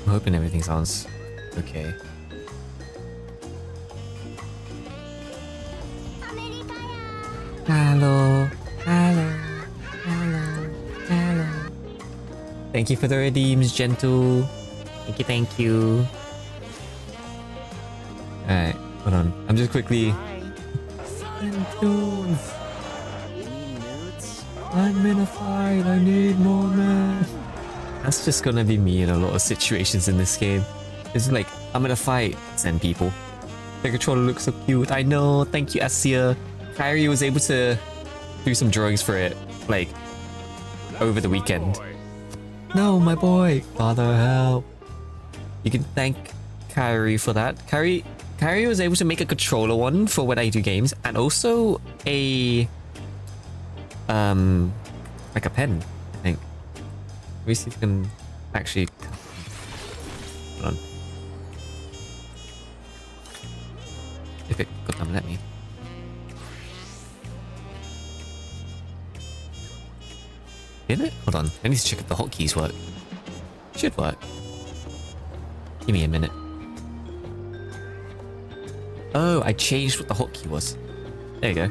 I'm hoping everything sounds okay. Hello, hello, hello, hello. Thank you for the redeems, Gentle. Thank you, thank you. Alright, hold on. I'm just quickly... Tunes. I'm in a fight, I need more men. That's just gonna be me in a lot of situations in this game. It's like, I'm in a fight, send people. The controller looks so cute. I know, thank you, Asia. Kyrie was able to do some drawings for it, like, over the weekend. No, my boy. Father, help. You can thank Kyrie for that. Kyrie was able to make a controller one for when I do games, and also a like a pen, I think. Let me see if we can actually... Hold on. If it goddamn let me. Did it? Hold on. I need to check if the hotkeys work. Should work. Give me a minute. Oh, I changed what the hotkey was. There you go.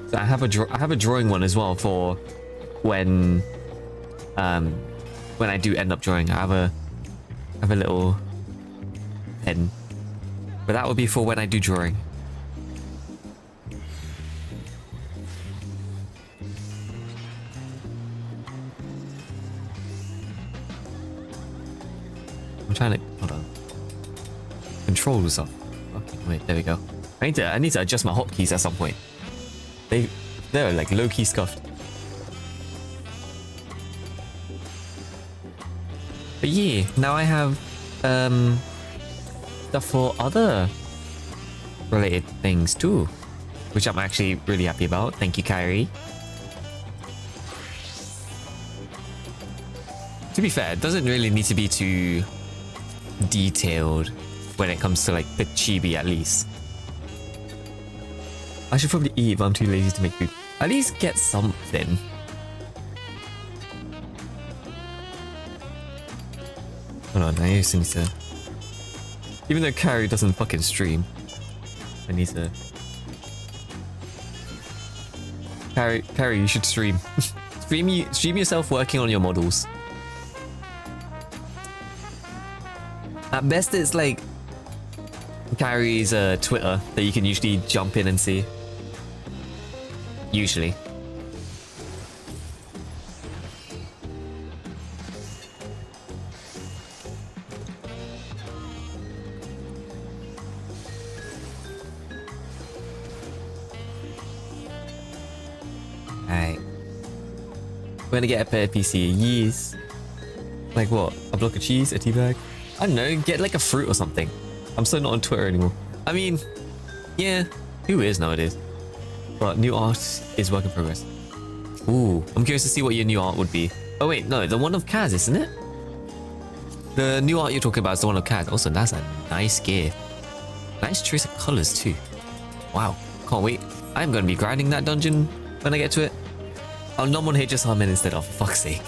So I have a drawing one as well for when I do end up drawing. I have a little pen, but that would be for when I do drawing. I'm trying to hold on. Controls off. Okay, wait, there we go. I need to adjust my hotkeys at some point. They're like low-key scuffed. But yeah, now I have stuff for other related things too, which I'm actually really happy about. Thank you, Kyrie. To be fair, it doesn't really need to be too detailed when it comes to like the chibi, at least. I should probably eat, but I'm too lazy to make food. At least get something. Hold on, I just need to... Even though Carrie doesn't fucking stream, I need to... Carrie, you should stream. Stream yourself working on your models. At best, it's like Carrie's Twitter that you can usually jump in and see. Usually. Alright. We're gonna get a paired PC. Yes. Like what? A block of cheese? A tea bag? I don't know, get like a fruit or something. I'm so not on Twitter anymore. I mean, yeah, who is nowadays? But new art is work in progress. Ooh, I'm curious to see what your new art would be. Oh wait, no, the one of Kaz, isn't it? The new art you're talking about is the one of Kaz. Also, that's a nice gear. Nice choice of colors too. Wow, can't wait. I'm gonna be grinding that dungeon when I get to it. I'll nom on H's Harmon instead of, for fuck's sake.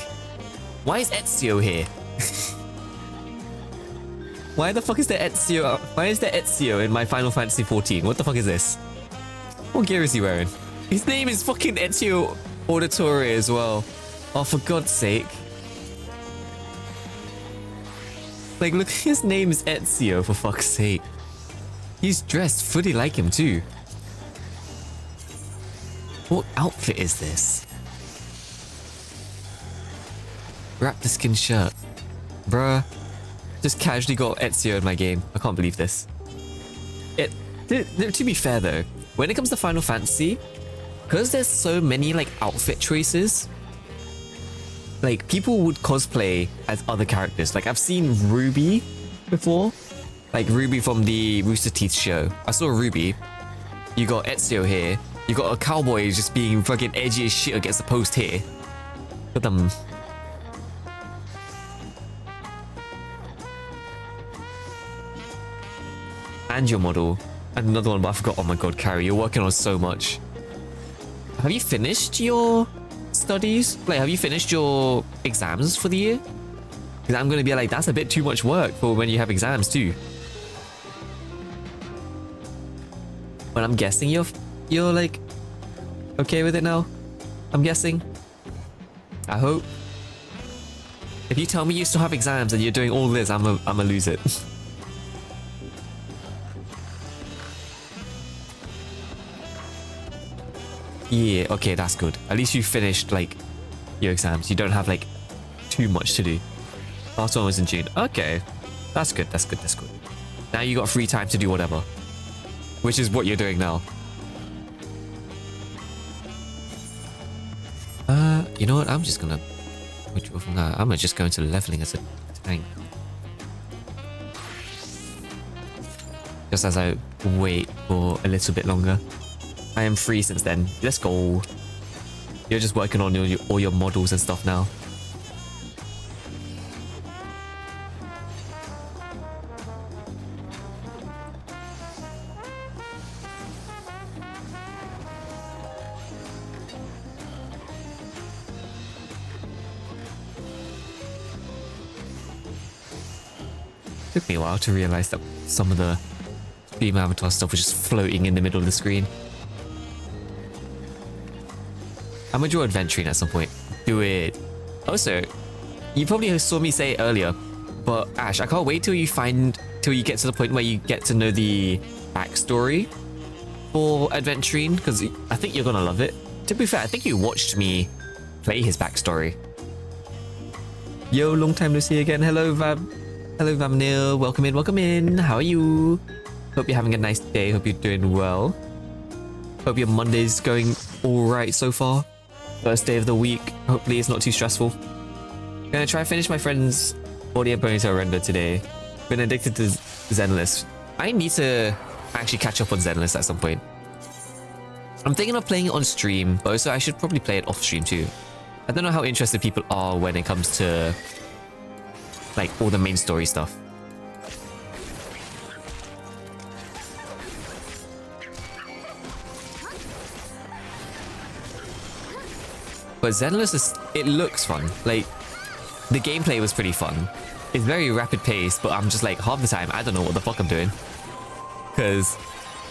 Why is Ezio here? Why the fuck is there Ezio? Why is there Ezio in my Final Fantasy XIV? What the fuck is this? What gear is he wearing? His name is fucking Ezio Auditore as well. Oh, for God's sake. Like, look, his name is Ezio, for fuck's sake. He's dressed fully like him too. What outfit is this? Wrap the skin shirt. Bruh. Just casually got Ezio in my game. I can't believe this. To be fair though, when it comes to Final Fantasy, because there's so many like outfit choices, like people would cosplay as other characters. Like I've seen Ruby before, like Ruby from the Rooster Teeth show. I saw Ruby. You got Ezio here. You got a cowboy just being fucking edgy as shit against the post here. But and your model. And another one, but I forgot. Oh my god, Carrie, you're working on so much. Have you finished your studies? Like, have you finished your exams for the year? Because I'm gonna be like, that's a bit too much work for when you have exams too. But I'm guessing you're like okay with it now. I'm guessing. I hope. If you tell me you still have exams and you're doing all this, I'ma lose it. Yeah, okay, that's good. At least you finished like your exams. You don't have like too much to do. Last one was in June. Okay, that's good. That's good. That's good. Now you got free time to do whatever, which is what you're doing now. You know what? I'm just gonna withdraw from that. I'm just going to leveling as a tank. Just as I wait for a little bit longer. I am free since then. Let's go. You're just working on all your models and stuff now. Took me a while to realize that some of the Stream Avatar stuff was just floating in the middle of the screen. I'm gonna draw adventuring at some point. Do it. Also, you probably saw me say it earlier, but Ash, I can't wait till you get to the point where you get to know the backstory for adventuring, because I think you're gonna love it. To be fair, I think you watched me play his backstory. Yo, long time no see again. Hello, Hello, Vamnil. Welcome in, welcome in. How are you? Hope you're having a nice day. Hope you're doing well. Hope your Monday's going all right so far. First day of the week. Hopefully it's not too stressful. Gonna try and finish my friend's Body and Ponytail render today. Been addicted to Zenless. I need to actually catch up on Zenless at some point. I'm thinking of playing it on stream, but also I should probably play it off stream too. I don't know how interested people are when it comes to like all the main story stuff. But Zenless it looks fun. Like, the gameplay was pretty fun. It's very rapid paced, but I'm just like, half the time, I don't know what the fuck I'm doing. Because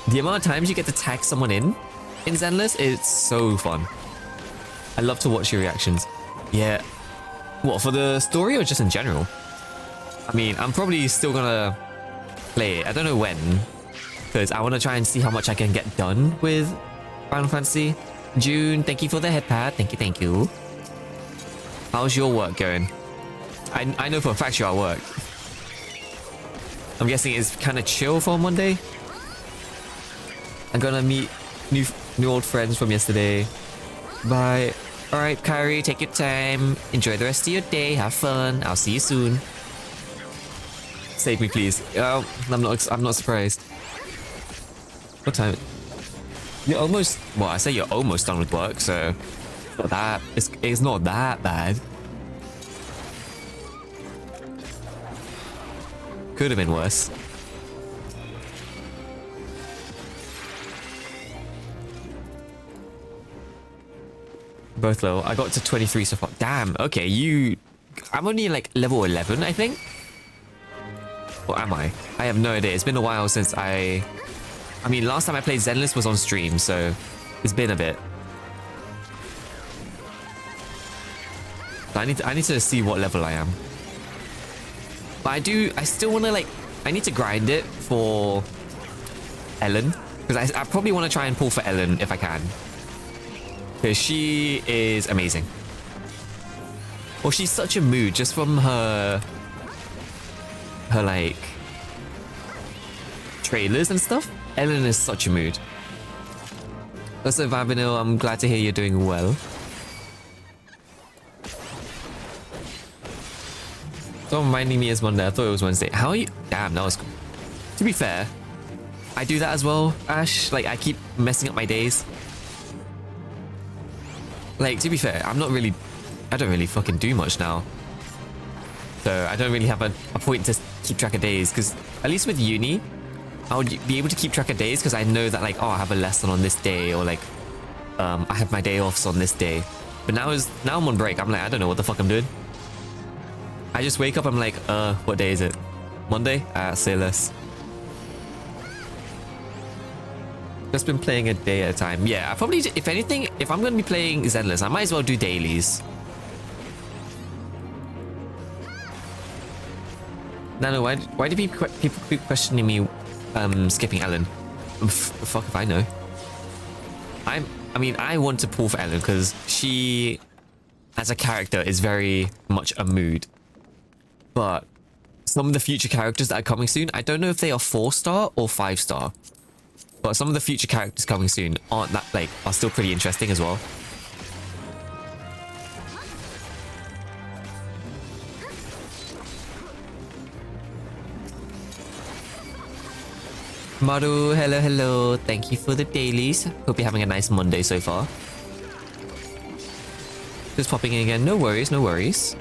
the amount of times you get to tag someone in Zenless, it's so fun. I love to watch your reactions. Yeah. What, for the story or just in general? I mean, I'm probably still gonna play it. I don't know when. Because I want to try and see how much I can get done with Final Fantasy. June, thank you for the head pad. Thank you, thank you. How's your work going? I know for a fact you're at work. I'm guessing it's kind of chill for Monday. I'm gonna meet new old friends from yesterday. Bye. Alright, Kyrie, take your time. Enjoy the rest of your day. Have fun. I'll see you soon. Save me, please. Oh, I'm not surprised. What time? You're almost... Well, I say you're almost done with work, so... It's not that bad. Could have been worse. Both low. I got to 23 so far. Damn, okay, I'm only like level 11, I think? Or am I? I have no idea. It's been a while since I mean, last time I played Zenless was on stream, so it's been a bit. I need to see what level I am. But I still want to like, I need to grind it for Ellen. Because I probably want to try and pull for Ellen if I can. Because she is amazing. Well, she's such a mood just from her like trailers and stuff. Ellen is such a mood. Also, Vabinil, I'm glad to hear you're doing well. Don't reminding me as Monday. I thought it was Wednesday. How are you? Damn, that was cool. To be fair, I do that as well, Ash. Like, I keep messing up my days. Like, to be fair, I don't really fucking do much now. So I don't really have a point to keep track of days, because at least with uni, I would be able to keep track of days because I know that like, oh, I have a lesson on this day, or like I have my day offs on this day. But now I'm on break. I'm like, I don't know what the fuck I'm doing. I just wake up, I'm like, what day is it? Monday? Say less. Just been playing a day at a time. Yeah, I probably, if anything, if I'm going to be playing Zenless, I might as well do dailies. No, why do people keep questioning me skipping Ellen? Fuck if I know. I mean, I want to pull for Ellen because she, as a character, is very much a mood. But some of the future characters that are coming soon, I don't know if they are 4-star or 5-star. But some of the future characters coming soon aren't that, like, are still pretty interesting as well. Maru, hello. Thank you for the dailies. Hope you're having a nice Monday so far. Just popping in again. No worries, no worries.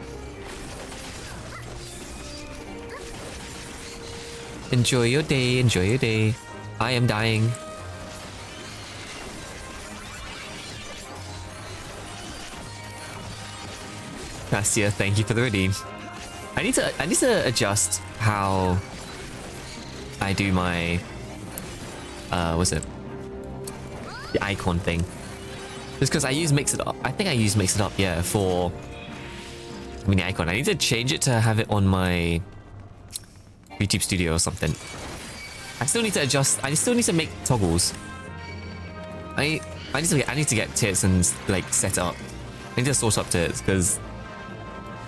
Enjoy your day, enjoy your day. I am dying. Cassia, thank you for the redeem. I need to adjust how I do my what's it? The icon thing. Just because I use Mix It Up. I think I use Mix It Up, yeah, for the icon. I need to change it to have it on my YouTube Studio or something. I still need to adjust. I still need to make toggles. I need to get tits and like set up. I need to source up tits because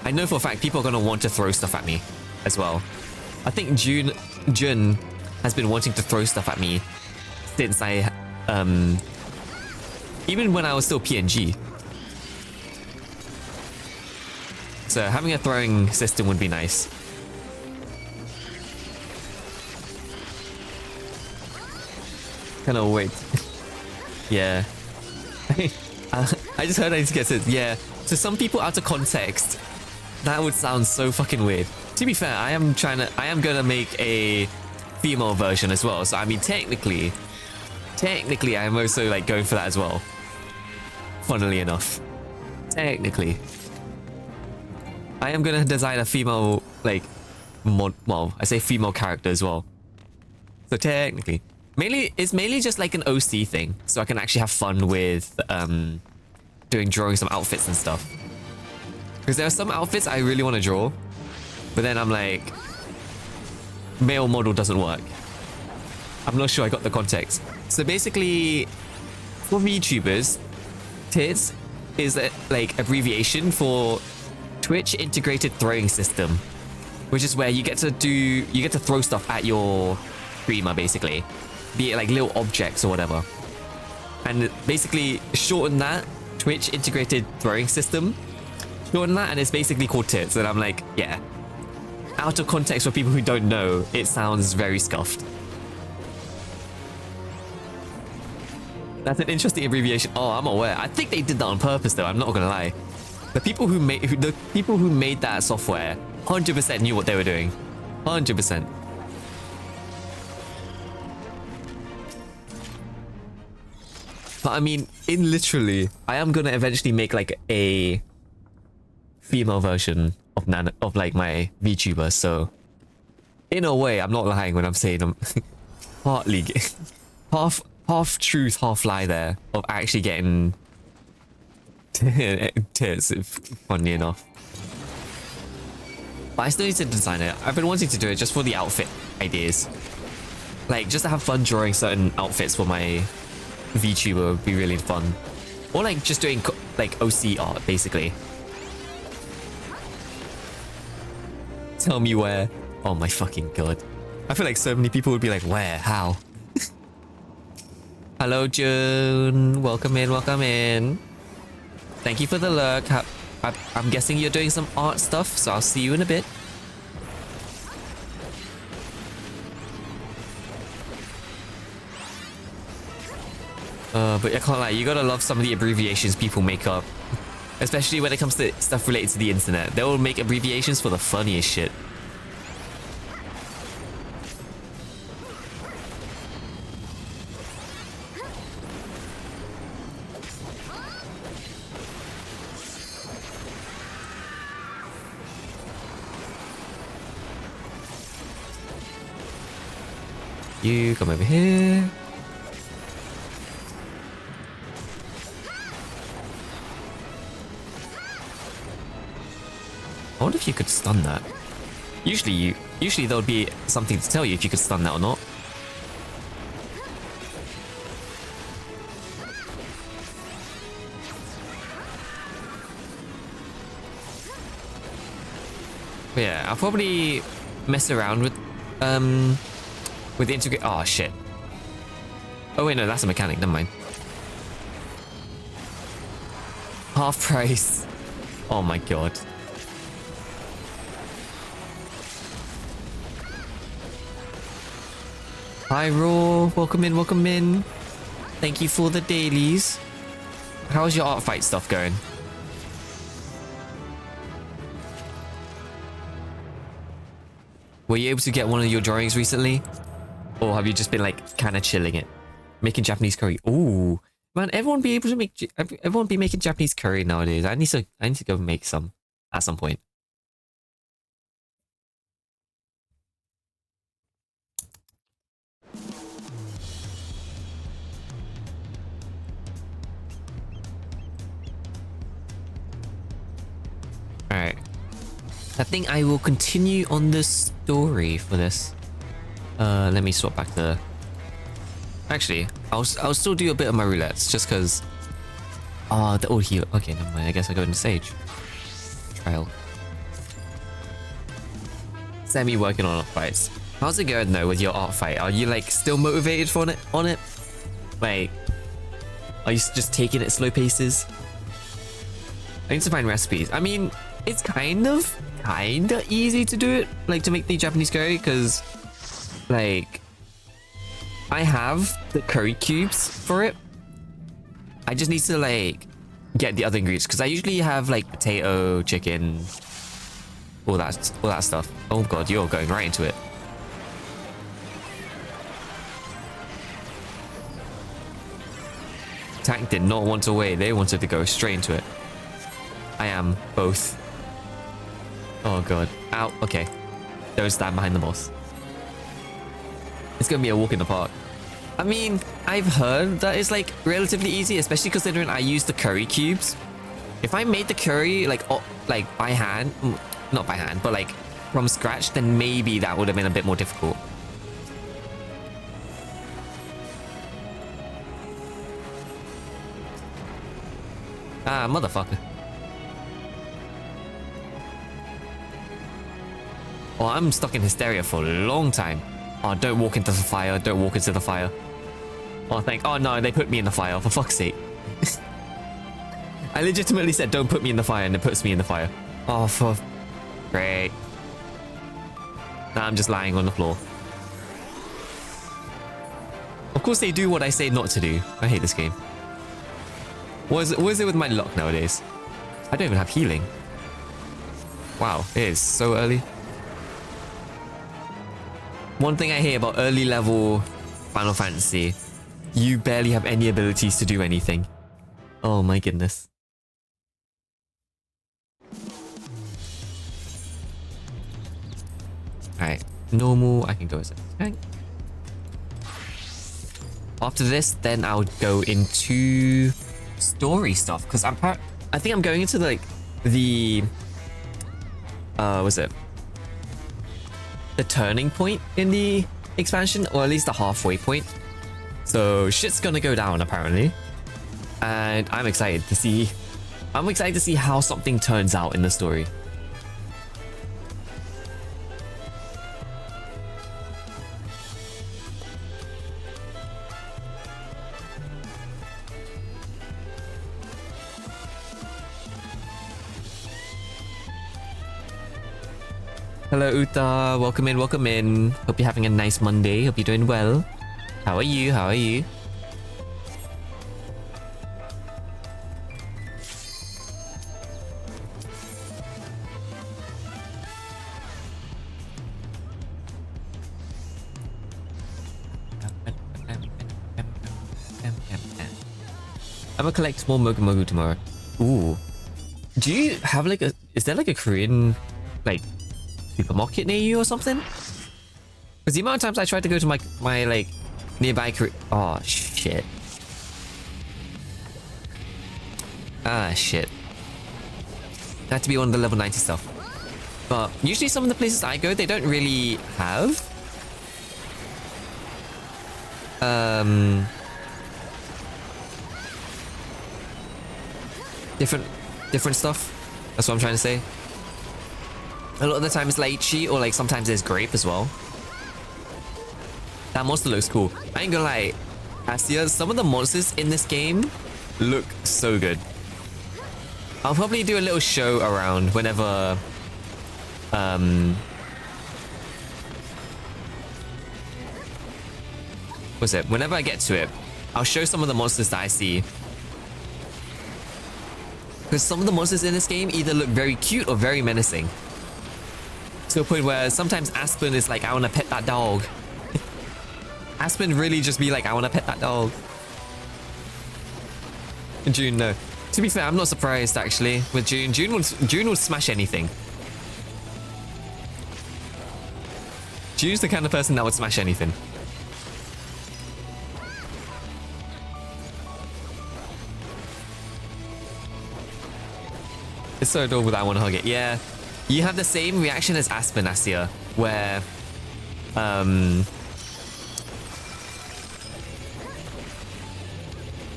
I know for a fact people are gonna want to throw stuff at me as well. I think Jun has been wanting to throw stuff at me since I even when I was still PNG. So having a throwing system would be nice. Cannot wait. Yeah. I just heard I need to get it. Yeah. To some people out of context, that would sound so fucking weird. To be fair, I am gonna make a female version as well. So I mean, technically, I am also like going for that as well. Funnily enough, technically, I am gonna design a female like well, I say female character as well. So technically. It's mainly just like an OC thing, so I can actually have fun with drawing some outfits and stuff. Because there are some outfits I really want to draw, but then I'm like, male model doesn't work. I'm not sure I got the context. So basically, for VTubers, tits is like abbreviation for Twitch Integrated Throwing System, which is where you get to throw stuff at your streamer basically. Be it like little objects or whatever. And basically shorten that, Twitch Integrated Throwing System. Shorten that and it's basically called tits. And I'm like, yeah. Out of context for people who don't know, it sounds very scuffed. That's an interesting abbreviation. Oh, I'm aware. I think they did that on purpose though, I'm not gonna lie. The people who made that software 100% knew what they were doing. 100%. But I mean, literally, I am gonna eventually make like a female version of like my VTuber. So, in a way, I'm not lying when I'm saying I'm partly half truth, half lie there of actually getting tits. Funny enough, but I still need to design it. I've been wanting to do it just for the outfit ideas, like just to have fun drawing certain outfits for my VTuber would be really fun. Or like just doing like OC art basically. Tell me where. Oh my fucking god. I feel like so many people would be like, where? How? Hello June. Welcome in. Thank you for the lurk. I'm guessing you're doing some art stuff, so I'll see you in a bit. But I can't lie, you gotta love some of the abbreviations people make up. Especially when it comes to stuff related to the internet. They will make abbreviations for the funniest shit. You come over here. I wonder if you could stun that. Usually there would be something to tell you if you could stun that or not. But yeah, I'll probably mess around with the integrate. Oh shit. Oh wait, no, that's a mechanic. Never mind. Half price. Oh my god. Hi Raw, welcome in, welcome in. Thank you for the dailies. How's your art fight stuff going? Were you able to get one of your drawings recently? Or have you just been like kind of chilling it? Making Japanese curry. Ooh. Man, everyone be making Japanese curry nowadays. I need to go make some at some point. Alright. I think I will continue on the story for this. Let me swap back the... Actually, I'll still do a bit of my roulettes, just because... Ah, the old heal. Okay, never mind. I guess I go into Sage. Trial. Semi working on art fights. How's it going though with your art fight? Are you like still motivated for it? Wait. Are you just taking it slow paces? I need to find recipes. I mean, it's kinda easy to do it, like to make the Japanese curry, because like I have the curry cubes for it. I just need to like get the other ingredients, because I usually have like potato, chicken, all that stuff. Oh god, you're going right into it. Tank did not want to wait, they wanted to go straight into it. I am both. Oh god. Ow, okay. Don't stand behind the boss. It's gonna be a walk in the park. I mean, I've heard that it's like relatively easy, especially considering I use the curry cubes. If I made the curry like by hand, not by hand, but like from scratch, then maybe that would have been a bit more difficult. Ah, motherfucker. Oh, I'm stuck in hysteria for a long time. Oh, don't walk into the fire. Don't walk into the fire. Oh no, they put me in the fire, for fuck's sake. I legitimately said don't put me in the fire, and it puts me in the fire. Oh, for... Great. Now I'm just lying on the floor. Of course they do what I say not to do. I hate this game. What is it with my luck nowadays? I don't even have healing. Wow, it is so early. One thing I hear about early level Final Fantasy, you barely have any abilities to do anything. Oh my goodness. Alright, normal, I can go as a tank. After this, then I'll go into story stuff, because I think I'm going into like the what's it? The turning point in the expansion, or at least the halfway point. So shit's gonna go down apparently, and I'm excited to see how something turns out in the story. Hello Uta, welcome in, welcome in. Hope you're having a nice Monday, hope you're doing well. How are you, how are you? I'm gonna collect more Mogu Mogu tomorrow. Ooh. Do you have is there like a Korean, like, supermarket near you or something? Because the amount of times I tried to go to my like nearby oh shit. Ah shit. Had to be one of the level 90 stuff. But usually some of the places I go, they don't really have different stuff. That's what I'm trying to say. A lot of the time it's lychee, or like sometimes there's grape as well. That monster looks cool. I ain't gonna lie, Astia, some of the monsters in this game look so good. I'll probably do a little show around whenever what's it? Whenever I get to it, I'll show some of the monsters that I see. Because some of the monsters in this game either look very cute or very menacing. To a point where sometimes Aspen is like, I wanna pet that dog. Aspen really just be like, I wanna pet that dog. June, no. To be fair, I'm not surprised actually with June. June will smash anything. June's the kind of person that would smash anything. It's so adorable that I want to hug it. Yeah, you have the same reaction as Aspen, Astia, where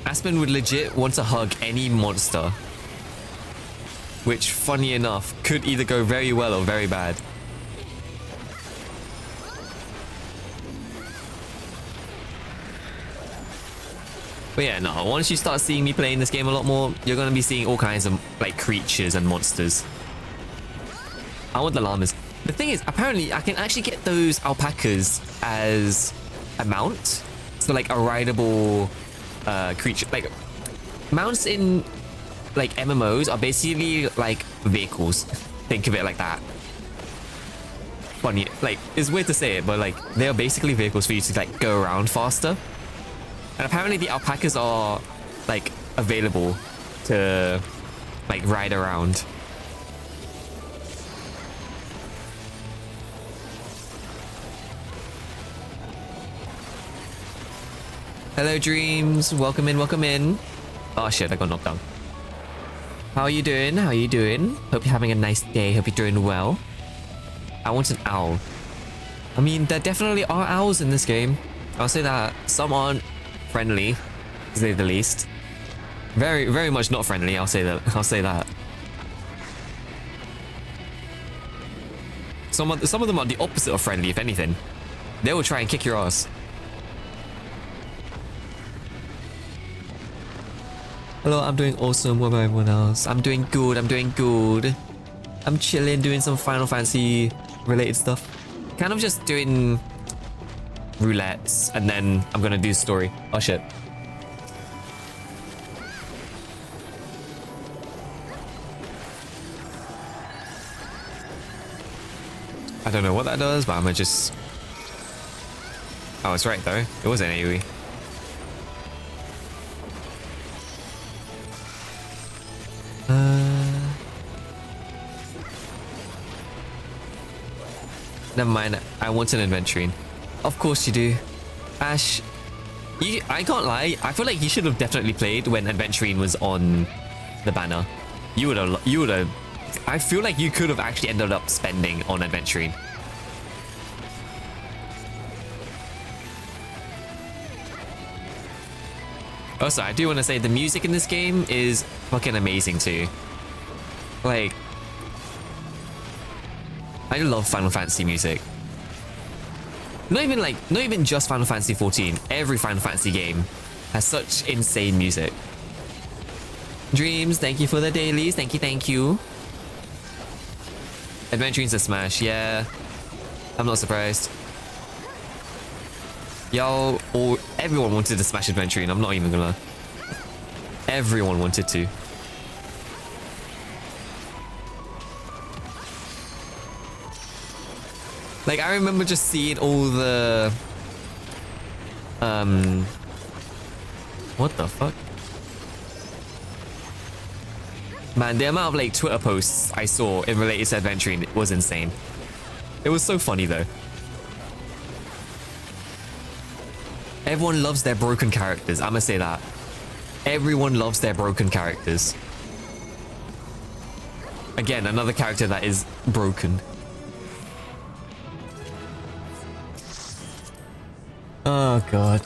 Aspen would legit want to hug any monster, which, funny enough, could either go very well or very bad. But yeah, no, once you start seeing me playing this game a lot more, you're going to be seeing all kinds of like creatures and monsters. I want the llamas. The thing is, apparently I can actually get those alpacas as a mount. So like a rideable creature. Like mounts in like MMOs are basically like vehicles. Think of it like that. Funny, like it's weird to say it, but like they are basically vehicles for you to like go around faster. And apparently the alpacas are like available to like ride around. Hello Dreams, welcome in, welcome in. Oh shit, I got knocked down. How are you doing? How are you doing? Hope you're having a nice day, hope you're doing well. I want an owl. I mean, there definitely are owls in this game. I'll say that. Some aren't friendly, to say the least. Very, very much not friendly, I'll say that. I'll say that. Some of them are the opposite of friendly, if anything. They will try and kick your ass. Hello, I'm doing awesome. What about everyone else? I'm doing good, I'm doing good. I'm chilling, doing some Final Fantasy related stuff. Kind of just doing roulettes, and then I'm gonna do the story. Oh shit. I don't know what that does, but I'm gonna just... Oh, it's right though. It was an AoE. Never mind, I want an adventuring. Of course you do. Ash, I can't lie, I feel like you should have definitely played when adventuring was on the banner. You would have, I feel like you could have actually ended up spending on adventuring. Also, I do want to say the music in this game is fucking amazing too. Like, I love Final Fantasy music. Not even just Final Fantasy 14. Every Final Fantasy game has such insane music. Dreams, thank you for the dailies. Thank you, thank you. Adventuring's a smash, yeah. I'm not surprised. Y'all, or everyone wanted to smash Adventuring, I'm not even gonna. Everyone wanted to. Like, I remember just seeing all the... What the fuck? Man, the amount of, like, Twitter posts I saw in related to adventuring was insane. It was so funny, though. Everyone loves their broken characters. I'm gonna say that. Everyone loves their broken characters. Again, another character that is broken. Oh god.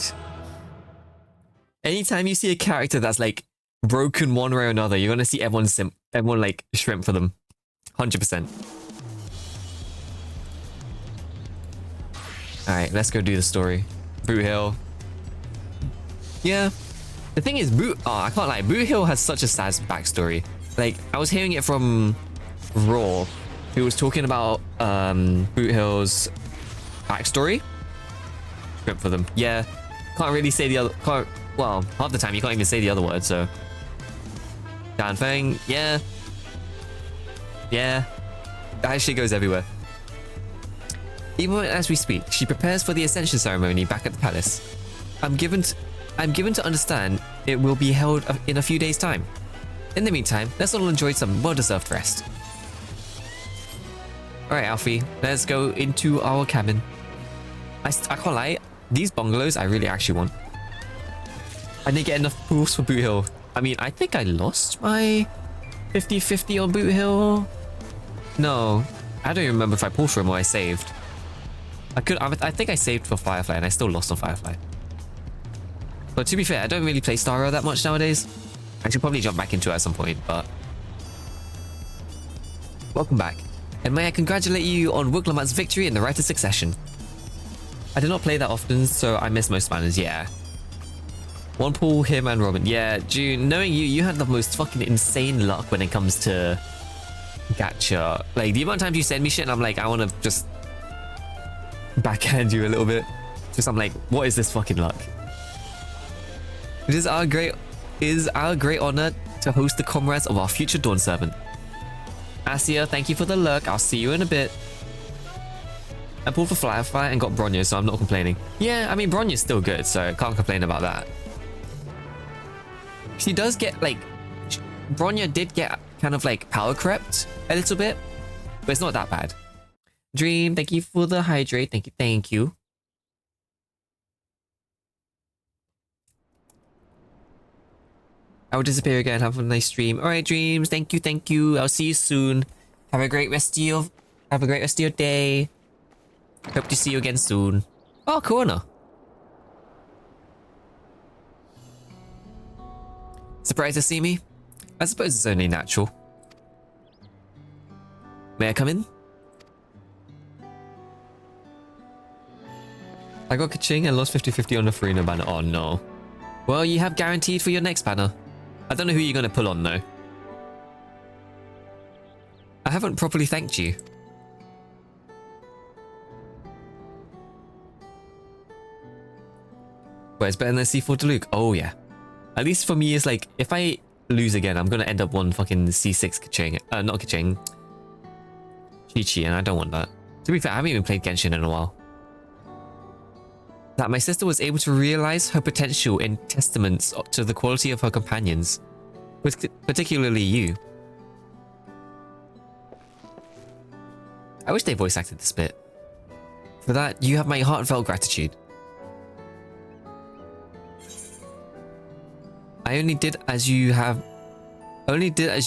Anytime you see a character that's like broken one way or another, you're gonna see everyone like shrimp for them. 100%. Alright, let's go do the story. Boot Hill. Yeah. The thing is, I can't lie, Boot Hill has such a sad backstory. Like, I was hearing it from Raw, who was talking about Boot Hill's backstory. Shrimp for them. Yeah. Can't really say the other... well, half the time you can't even say the other word, so... Dan Feng, yeah. Yeah. That shit goes everywhere. Even as we speak, she prepares for the Ascension ceremony back at the palace. I'm given to understand it will be held in a few days' time. In the meantime, let's all enjoy some well-deserved rest. Alright, Alfie, let's go into our cabin. I can't lie, these bungalows I really actually want. I didn't get enough pools for Boot Hill. I mean, I think I lost my 50-50 on Boot Hill. No, I don't even remember if I pulled for him or I saved. I think I saved for Firefly and I still lost on Firefly. But to be fair, I don't really play Star Rail that much nowadays. I should probably jump back into it at some point, but... Welcome back. And may I congratulate you on Wooklamat's victory in the Rite of Succession. I do not play that often, so I miss most banners, yeah. One pull, him and Robin. Yeah, June, knowing you, you had the most fucking insane luck when it comes to gacha. Like, the amount of times you send me shit and I'm like, I want to just backhand you a little bit. Just I'm like, what is this fucking luck? It is our great honor to host the comrades of our future Dawn Servant. Asia, thank you for the lurk. I'll see you in a bit. I pulled for Firefly and got Bronyo, so I'm not complaining. Yeah, I mean, Bronyo's still good, so I can't complain about that. She does get, like... Bronyo did get kind of, like, power crept a little bit, but it's not that bad. Dream, thank you for the hydrate. Thank you, thank you. I will disappear again. Have a nice stream. Alright, Dreams, thank you, thank you. I'll see you soon. Have a great rest of your day. Hope to see you again soon. Oh, Corona. Surprised to see me? I suppose it's only natural. May I come in? I got Kaching and lost 50-50 on the Farina banner. Oh no. Well, you have guaranteed for your next banner. I don't know who you're going to pull on though. I haven't properly thanked you. But it's better than C4 Deluxe. Oh yeah. At least for me, it's like, if I lose again, I'm going to end up one fucking C6 Kaching. Not Kaching. Chi-Chi, and I don't want that. To be fair, I haven't even played Genshin in a while. That my sister was able to realize her potential in testaments to the quality of her companions, with particularly you. I wish they voice acted this bit. For that, you have my heartfelt gratitude. I only did as you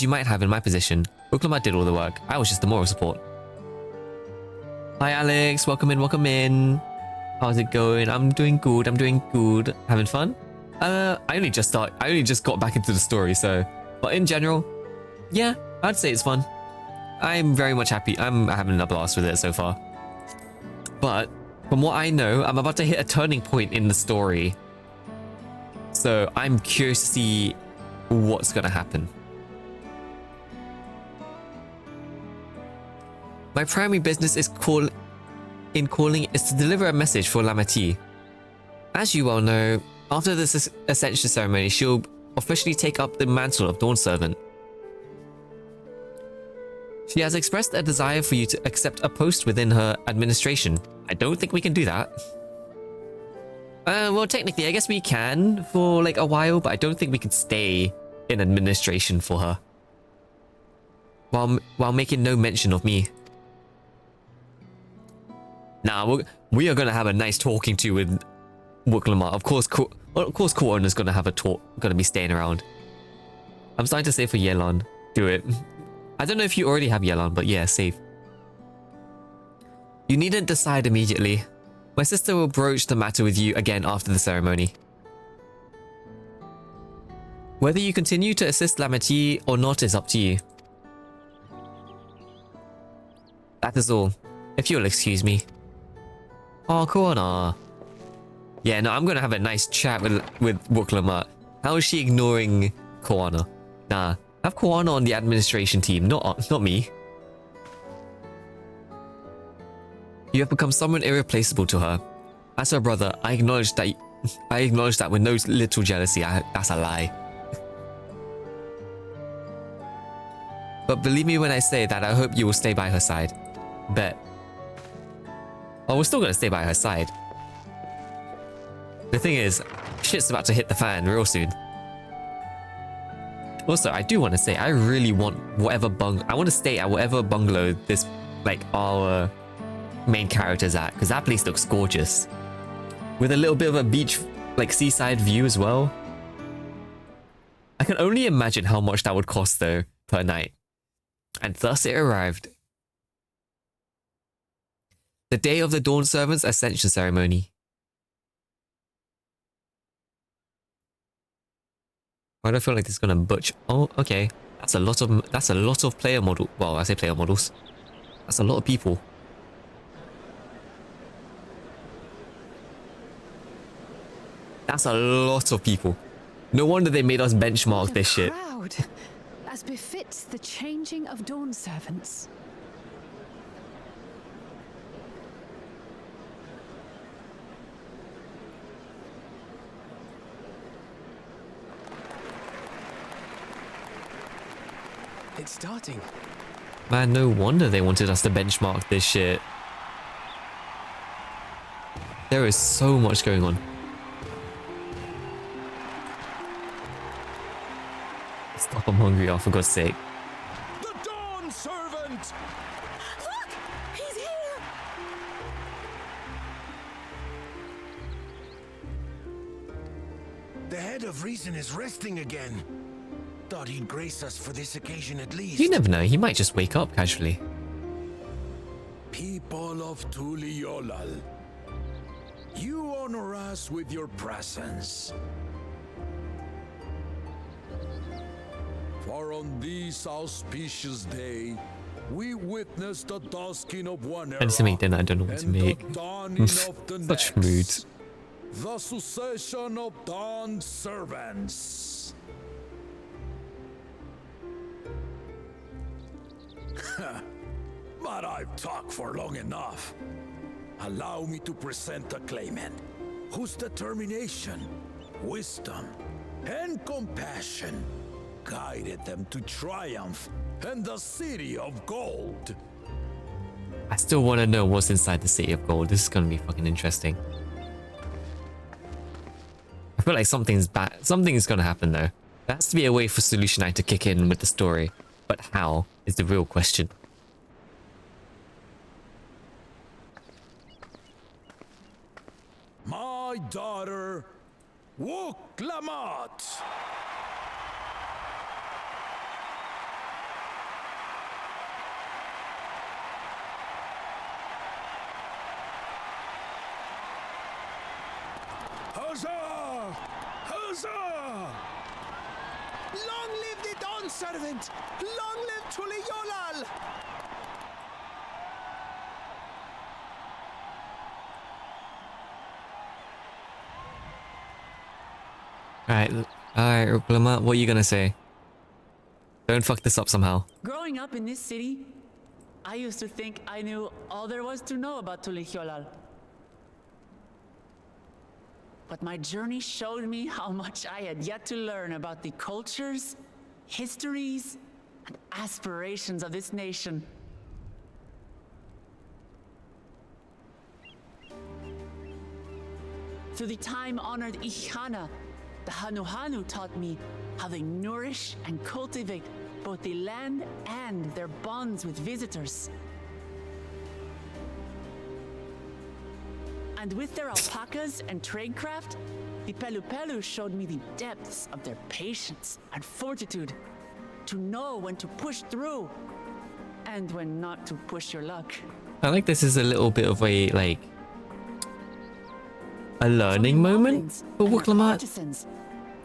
might have in my position. Wooklamat did all the work. I was just the moral support. Hi Alex, welcome in, welcome in. How's it going? I'm doing good, I'm doing good. Having fun? I only just got back into the story, so... But in general, yeah, I'd say it's fun. I'm very much happy. I'm having a blast with it so far. But, from what I know, I'm about to hit a turning point in the story. So, I'm curious to see what's gonna happen. My primary business is calling is to deliver a message for Lamati. As you well know, after this Ascension ceremony, she'll officially take up the mantle of Dawn Servant. She has expressed a desire for you to accept a post within her administration. I don't think we can do that. Well, technically, I guess we can for like a while, but I don't think we can stay in administration for her. While making no mention of me. Nah, we are gonna have a nice talking to with Wooklamat. Of course, Cortana's gonna have a talk, gonna be staying around. I'm starting to say for Yelan. Do it. I don't know if you already have Yelan, but yeah, save. You needn't decide immediately. My sister will broach the matter with you again after the ceremony. Whether you continue to assist Lameti or not is up to you. That is all. If you'll excuse me. Oh, Koana. Yeah, no, I'm gonna have a nice chat with Wooklamat. How is she ignoring Koana? Nah, have Koana on the administration team, not me. You have become someone irreplaceable to her. As her brother, I acknowledge that with no little jealousy. That's a lie. But believe me when I say that I hope you will stay by her side. Bet. Oh, we're still gonna stay by her side. The thing is, shit's about to hit the fan real soon. Also, I do want to say, I really want I want to stay at whatever bungalow this, like, our main character's at, because that place looks gorgeous. With a little bit of a beach, like, seaside view as well. I can only imagine how much that would cost, though, per night. And thus it arrived. The day of the Dawn Servant's Ascension Ceremony. Why do I feel like this is gonna butch? Oh, okay. That's a lot of player model. Well, I say player models. That's a lot of people. That's a lot of people. No wonder they made us benchmark this shit. Crowd, as befits the changing of Dawn Servants. It's starting. Man, no wonder they wanted us to benchmark this shit. There is so much going on. Stop, I'm hungry, oh, for God's sake. The Dawn Servant! Look! He's here! The head of reason is resting again. Thought he'd grace us for this occasion at least. You never know, he might just wake up casually. People of Tuliolal, you honor us with your presence. For on this auspicious day, we witness the dusking of one era I need to make dinner, I don't know what to and the make. dawning of the Such next. moods. The succession of Dawn Servants. But I've talked for long enough. Allow me to present a claimant whose determination, wisdom, and compassion guided them to triumph in the City of Gold. I still want to know what's inside the City of Gold. This is going to be fucking interesting. I feel like something's bad. Something is going to happen though. There has to be a way for Solution Eye to kick in with the story. But how is the real question. My daughter, Wooklamat. Huzzah! Huzzah! Long live the Dawn Servant! Long live Tuliolal! Alright, Uklama, what are you gonna say? Don't fuck this up somehow. Growing up in this city, I used to think I knew all there was to know about Tuliolal. But my journey showed me how much I had yet to learn about the cultures, histories, and aspirations of this nation. Through the time-honored Ihana, the Hanuhanu taught me how they nourish and cultivate both the land and their bonds with visitors. And with their alpacas and tradecraft, the Pelu Pelu showed me the depths of their patience and fortitude. To know when to push through and when not to push your luck. I like this is a little bit of a, like, a learning moment for Wuklamat. Artisans,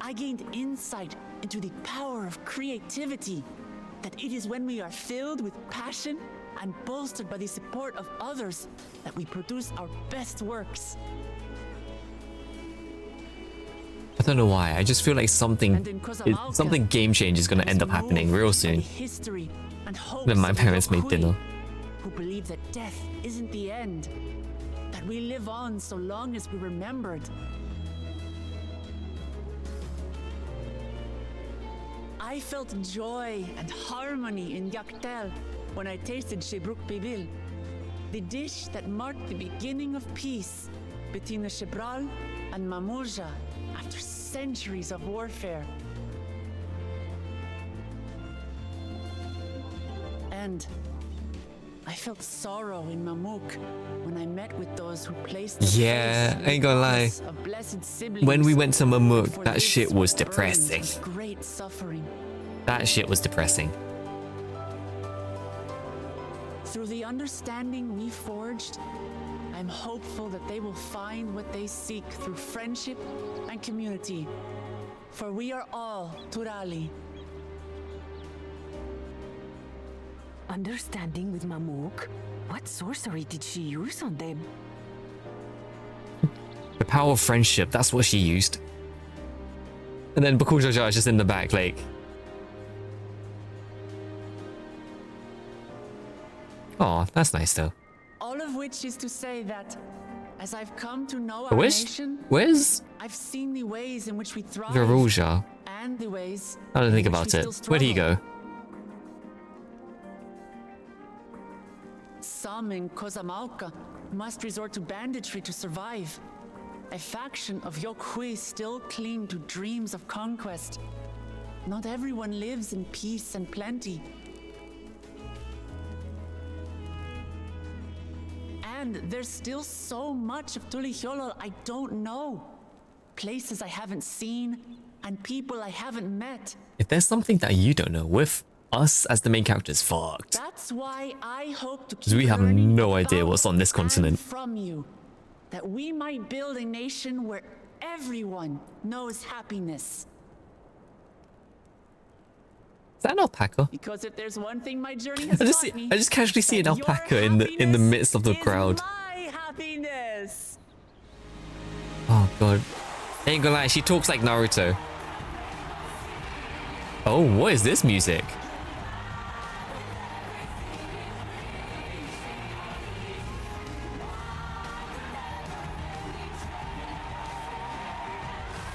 I gained insight into the power of creativity. That it is when we are filled with passion and bolstered by the support of others that we produce our best works. I don't know why. I just feel like something game change is gonna end up happening real soon. History and Then my parents made dinner. Who believe that death isn't the end, that we live on so long as we remembered. I felt joy and harmony in Yaktel when I tasted Shebruk Bibil, the dish that marked the beginning of peace between the Shebral and Mamurja after centuries of warfare. And I felt sorrow in Mamuk when I met with those who placed their faith in ain't gonna lie. of blessed siblings When we went to Mamuk, for that this shit was burns depressing. with great suffering. That shit was depressing. Through the understanding we forged, I'm hopeful that they will find what they seek through friendship and community. For we are all Turali. Understanding with Mamuk? What sorcery did she use on them? The power of friendship, that's what she used. And then Bakul Jaja is just in the back, like... Oh, that's nice though. All of which is to say that, as I've come to know our Where's... nation, Where's... I've seen the ways in which we thrive Veruja? and the ways I don't think in which about we it. still Where'd he struggle. go? Some in Kozamauka must resort to banditry to survive. A faction of Yokhui still cling to dreams of conquest. Not everyone lives in peace and plenty. And there's still so much of Tulihyolol I don't know. Places I haven't seen, and people I haven't met. If there's something that you don't know, with us as the main characters, fucked. That's why I hope to keep Because we have learning no idea about what's on this and continent. from you, that we might build a nation where everyone knows happiness. Is that an alpaca? Because if there's one thing my journey I has just taught me, casually see an that your alpaca in the midst of the happiness crowd. is my happiness. Oh god. Ain't gonna lie, she talks like Naruto. Oh, what is this music?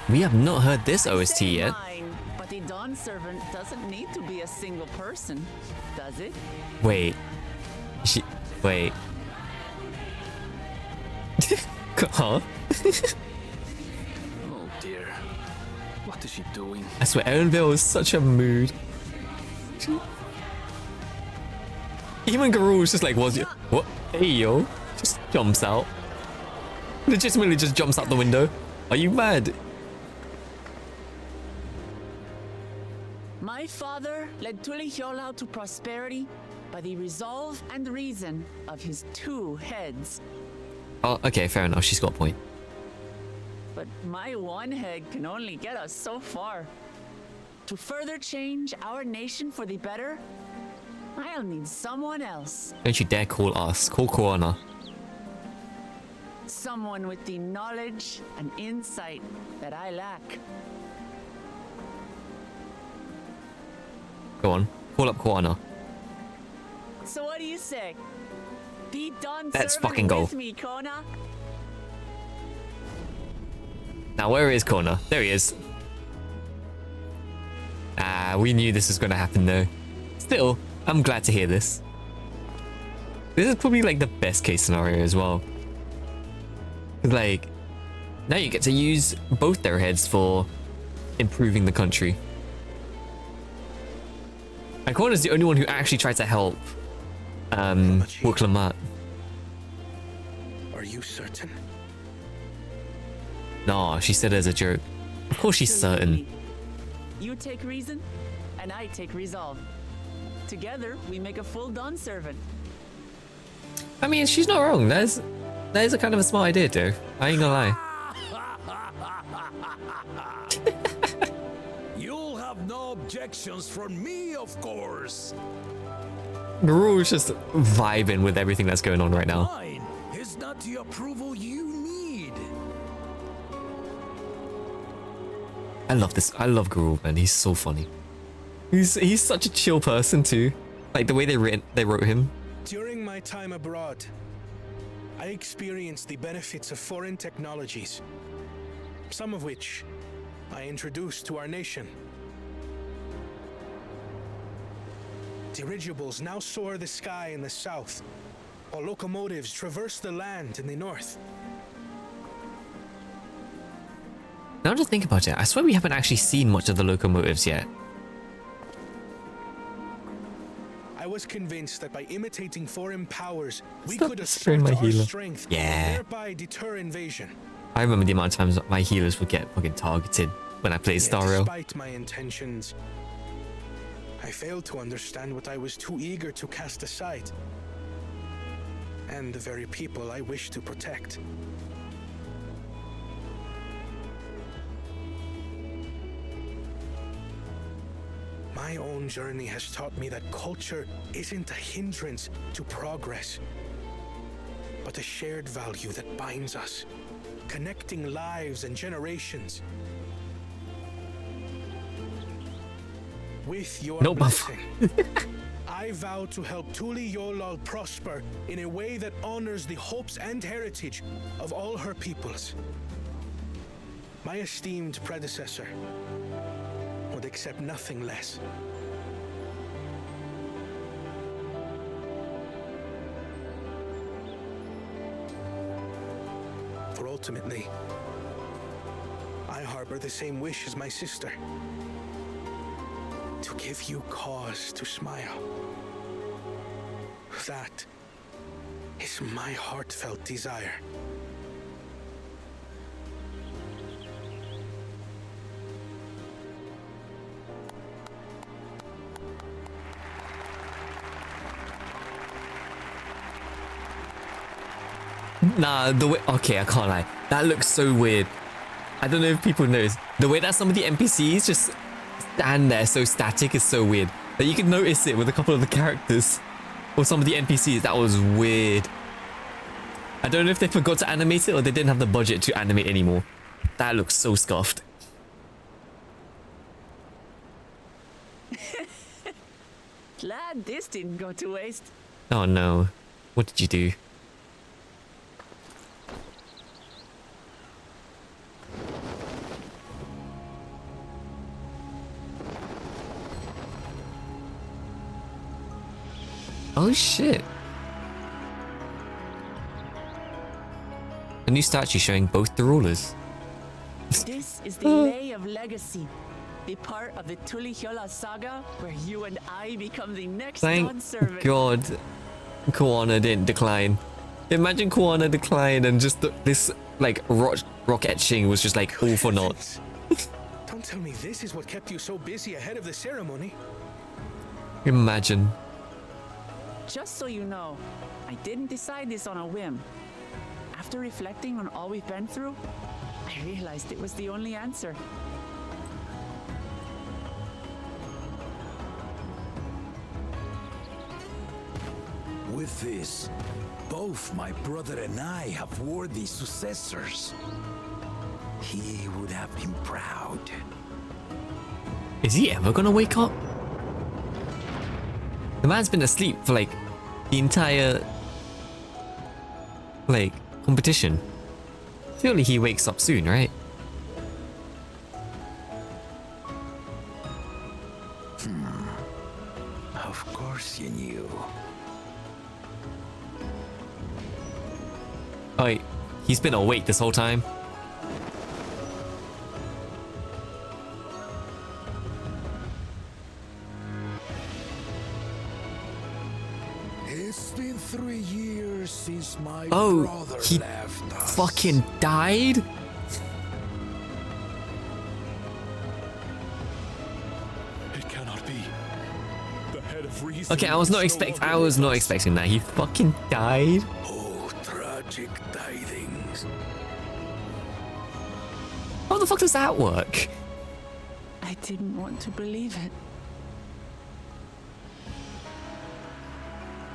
We have not heard this OST Say yet. mine, but the Dawn servant doesn't need to be a single person, does it? Wait. Wait. Huh? Oh dear. What is she doing? I swear, Erinville is such a mood. Even Garou is just like, what? Hey yo. Just jumps out. Legitimately just jumps out the window. Are you mad? My father led Tulihyolol to prosperity by the resolve and reason of his two heads. Oh, okay, fair enough. She's got a point. But my one head can only get us so far. To further change our nation for the better, I'll need someone else. Don't you dare call us. Call Corona. Someone with the knowledge and insight that I lack. Go on. Call up Corona. So what do you say? Be done Let's serving fucking go. with me, Kona. Now, where is Corona? There he is. Ah, we knew this was going to happen though. Still, I'm glad to hear this. This is probably like the best case scenario as well. 'Cause, like, now you get to use both their heads for improving the country. And Corner's the only one who actually tried to help Wuklamat. Are you certain? No, she said it as a joke. Of course she's certain. You take reason, and I take resolve. Together, we make a full Dawn servant. I mean, she's not wrong. That is a kind of a smart idea, though. I ain't gonna lie. You'll have no objections from me, of course. Gruul's just vibing with everything that's going on right now. Mine is not the approval you need. I love this. I love Gruul, man. He's so funny. He's such a chill person too. Like the way they wrote him. During my time abroad, I experienced the benefits of foreign technologies, some of which I introduced to our nation. Dirigibles now soar the sky in the south, while locomotives traverse the land in the north. Now to think about it, I swear we haven't actually seen much of the locomotives yet. I was convinced that by imitating foreign powers, we Stop could destroying assert my our healer. strength, Yeah. and thereby deter invasion. I remember the amount of times my healers would get fucking targeted when I played Yet Dawntrail. despite my intentions, I failed to understand what I was too eager to cast aside, and the very people I wish to protect. My own journey has taught me that culture isn't a hindrance to progress, but a shared value that binds us, connecting lives and generations. With your No buff. blessing, I vow to help Tuli Yolal prosper in a way that honors the hopes and heritage of all her peoples. My esteemed predecessor would accept nothing less. For ultimately, I harbor the same wish as my sister. To give you cause to smile. That is my heartfelt desire. Nah, the way... Okay, I can't lie. That looks so weird. I don't know if people notice. The way that some of the NPCs just stand there so static is so weird. But you can notice it with a couple of the characters. Or some of the NPCs. That was weird. I don't know if they forgot to animate it or they didn't have the budget to animate anymore. That looks so scuffed. Glad this didn't go to waste. Oh no. What did you do? Oh shit. A new statue showing both the rulers. This is the Lay of Legacy, the part of the Tuli Hyola saga where you and I become the next Dawn Thank servant. God Kuana didn't decline. Imagine Kuana declined and just this like rock etching was just like all for naught. Don't tell me this is what kept you so busy ahead of the ceremony. Imagine. Just so you know, I didn't decide this on a whim. After reflecting on all we've been through, I realized it was the only answer. With this, both my brother and I have worthy successors. He would have been proud. Is he ever gonna wake up? The man's been asleep for like the entire like competition. Surely he wakes up soon, right? Of course you knew. Oh wait, he's been awake this whole time. It's been 3 years since my Oh, brother he left us. fucking died? Okay, I was not expecting that. He fucking died. Oh, tragic tidings. How the fuck does that work? I didn't want to believe it.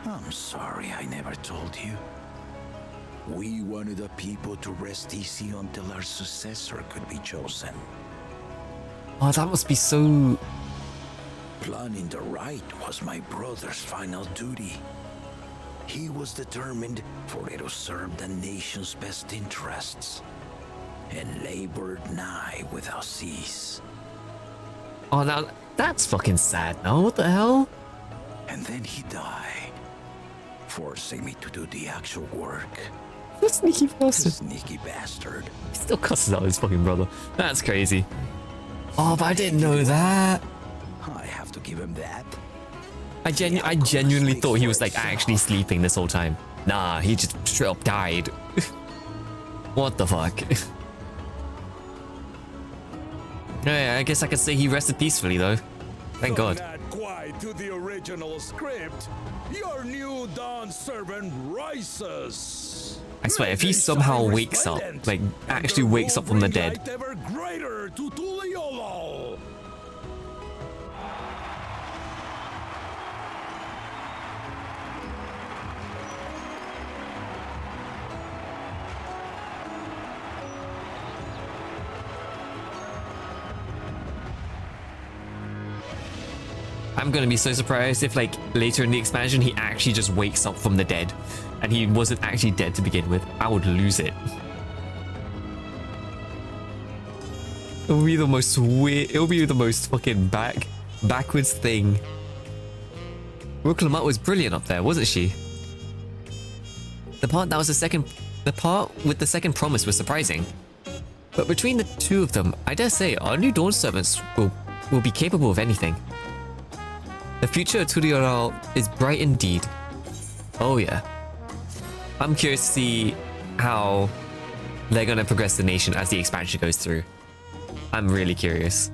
I'm sorry I never told you. We wanted the people to rest easy until our successor could be chosen. Oh, that must be so... Planning the right was my brother's final duty. He was determined for it to serve the nation's best interests, and labored nigh without cease. Oh, now that's fucking sad. No, what the hell? And then he died, forcing me to do the actual work. The sneaky bastard. Sneaky bastard. He still cusses out his fucking brother. That's crazy. Oh, but I didn't know that. I have to give him that. I genuinely thought he was like actually sleeping this whole time. Nah, he just straight up died. What the fuck? Yeah, I guess I could say he rested peacefully though. Thank God. Not quite to the original script. Your new Dawn servant rises. I swear, if he somehow wakes up, like actually wakes up from the dead. Ever greater to Tuliolo. I'm gonna be so surprised if like later in the expansion he actually just wakes up from the dead and he wasn't actually dead to begin with. I would lose it. It'll be the most weird, it'll be the most fucking backwards thing. Rook Lamont was brilliant up there, wasn't she? The part with the second promise was surprising. But between the two of them, I dare say our new Dawn servants will be capable of anything. The future of Tulioro is bright indeed. Oh yeah. I'm curious to see how they're gonna progress the nation as the expansion goes through. I'm really curious.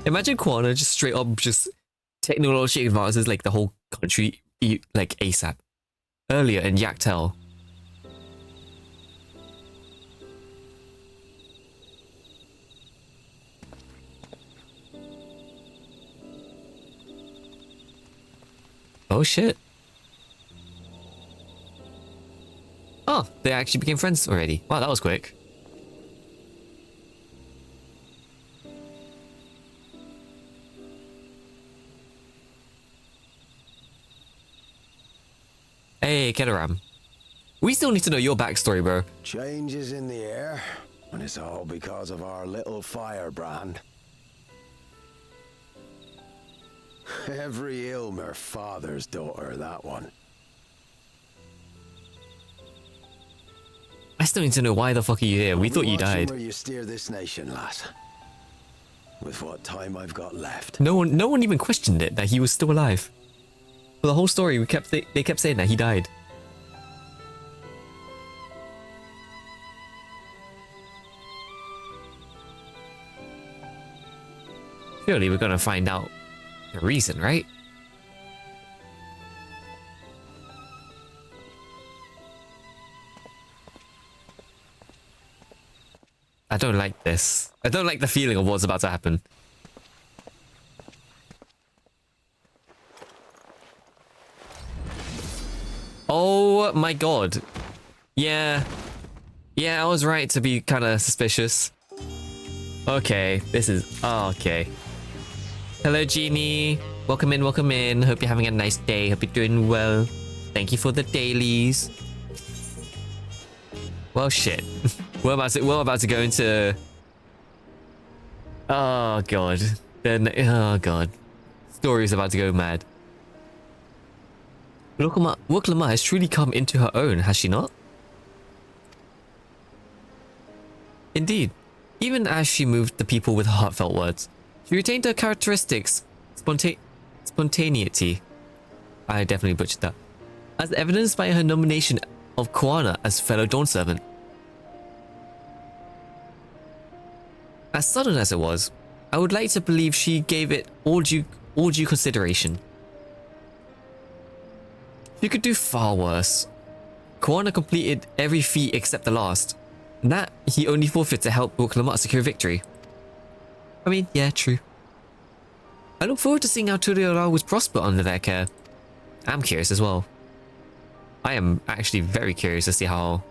Imagine Quana just straight up just technology advances like the whole country like ASAP. Earlier in Yaktel. Oh shit. Oh, they actually became friends already. Wow, that was quick. Hey, Kedaram. We still need to know your backstory, bro. Changes in the air, and it's all because of our little firebrand. Every Ilmer father's daughter, that one. I still need to know why the fuck are you here? We thought you died. Where you steer this nation, lass. With what time I've got left. No one even questioned it that he was still alive. For the whole story, they kept saying that he died. Surely we're gonna find out the reason, right? I don't like this. I don't like the feeling of what's about to happen. Oh my god. Yeah. Yeah, I was right to be kind of suspicious. Okay, this is... Oh, okay. Hello, Genie. Welcome in, welcome in. Hope you're having a nice day. Hope you're doing well. Thank you for the dailies. Well, shit. We're about to go into... Oh, God. Then... Oh, God. Story's about to go mad. Woklama has truly come into her own, has she not? Indeed. Even as she moved the people with heartfelt words, she retained her characteristics, spontaneity. I definitely butchered that. As evidenced by her nomination of Koana as fellow Dawn servant. As sudden as it was, I would like to believe she gave it all due consideration. She could do far worse. Koana completed every feat except the last. And that he only forfeited to help Woklamat secure victory. I mean, yeah, true. I look forward to seeing how Turiora would prosper under their care. I'm curious as well. I am actually very curious to see how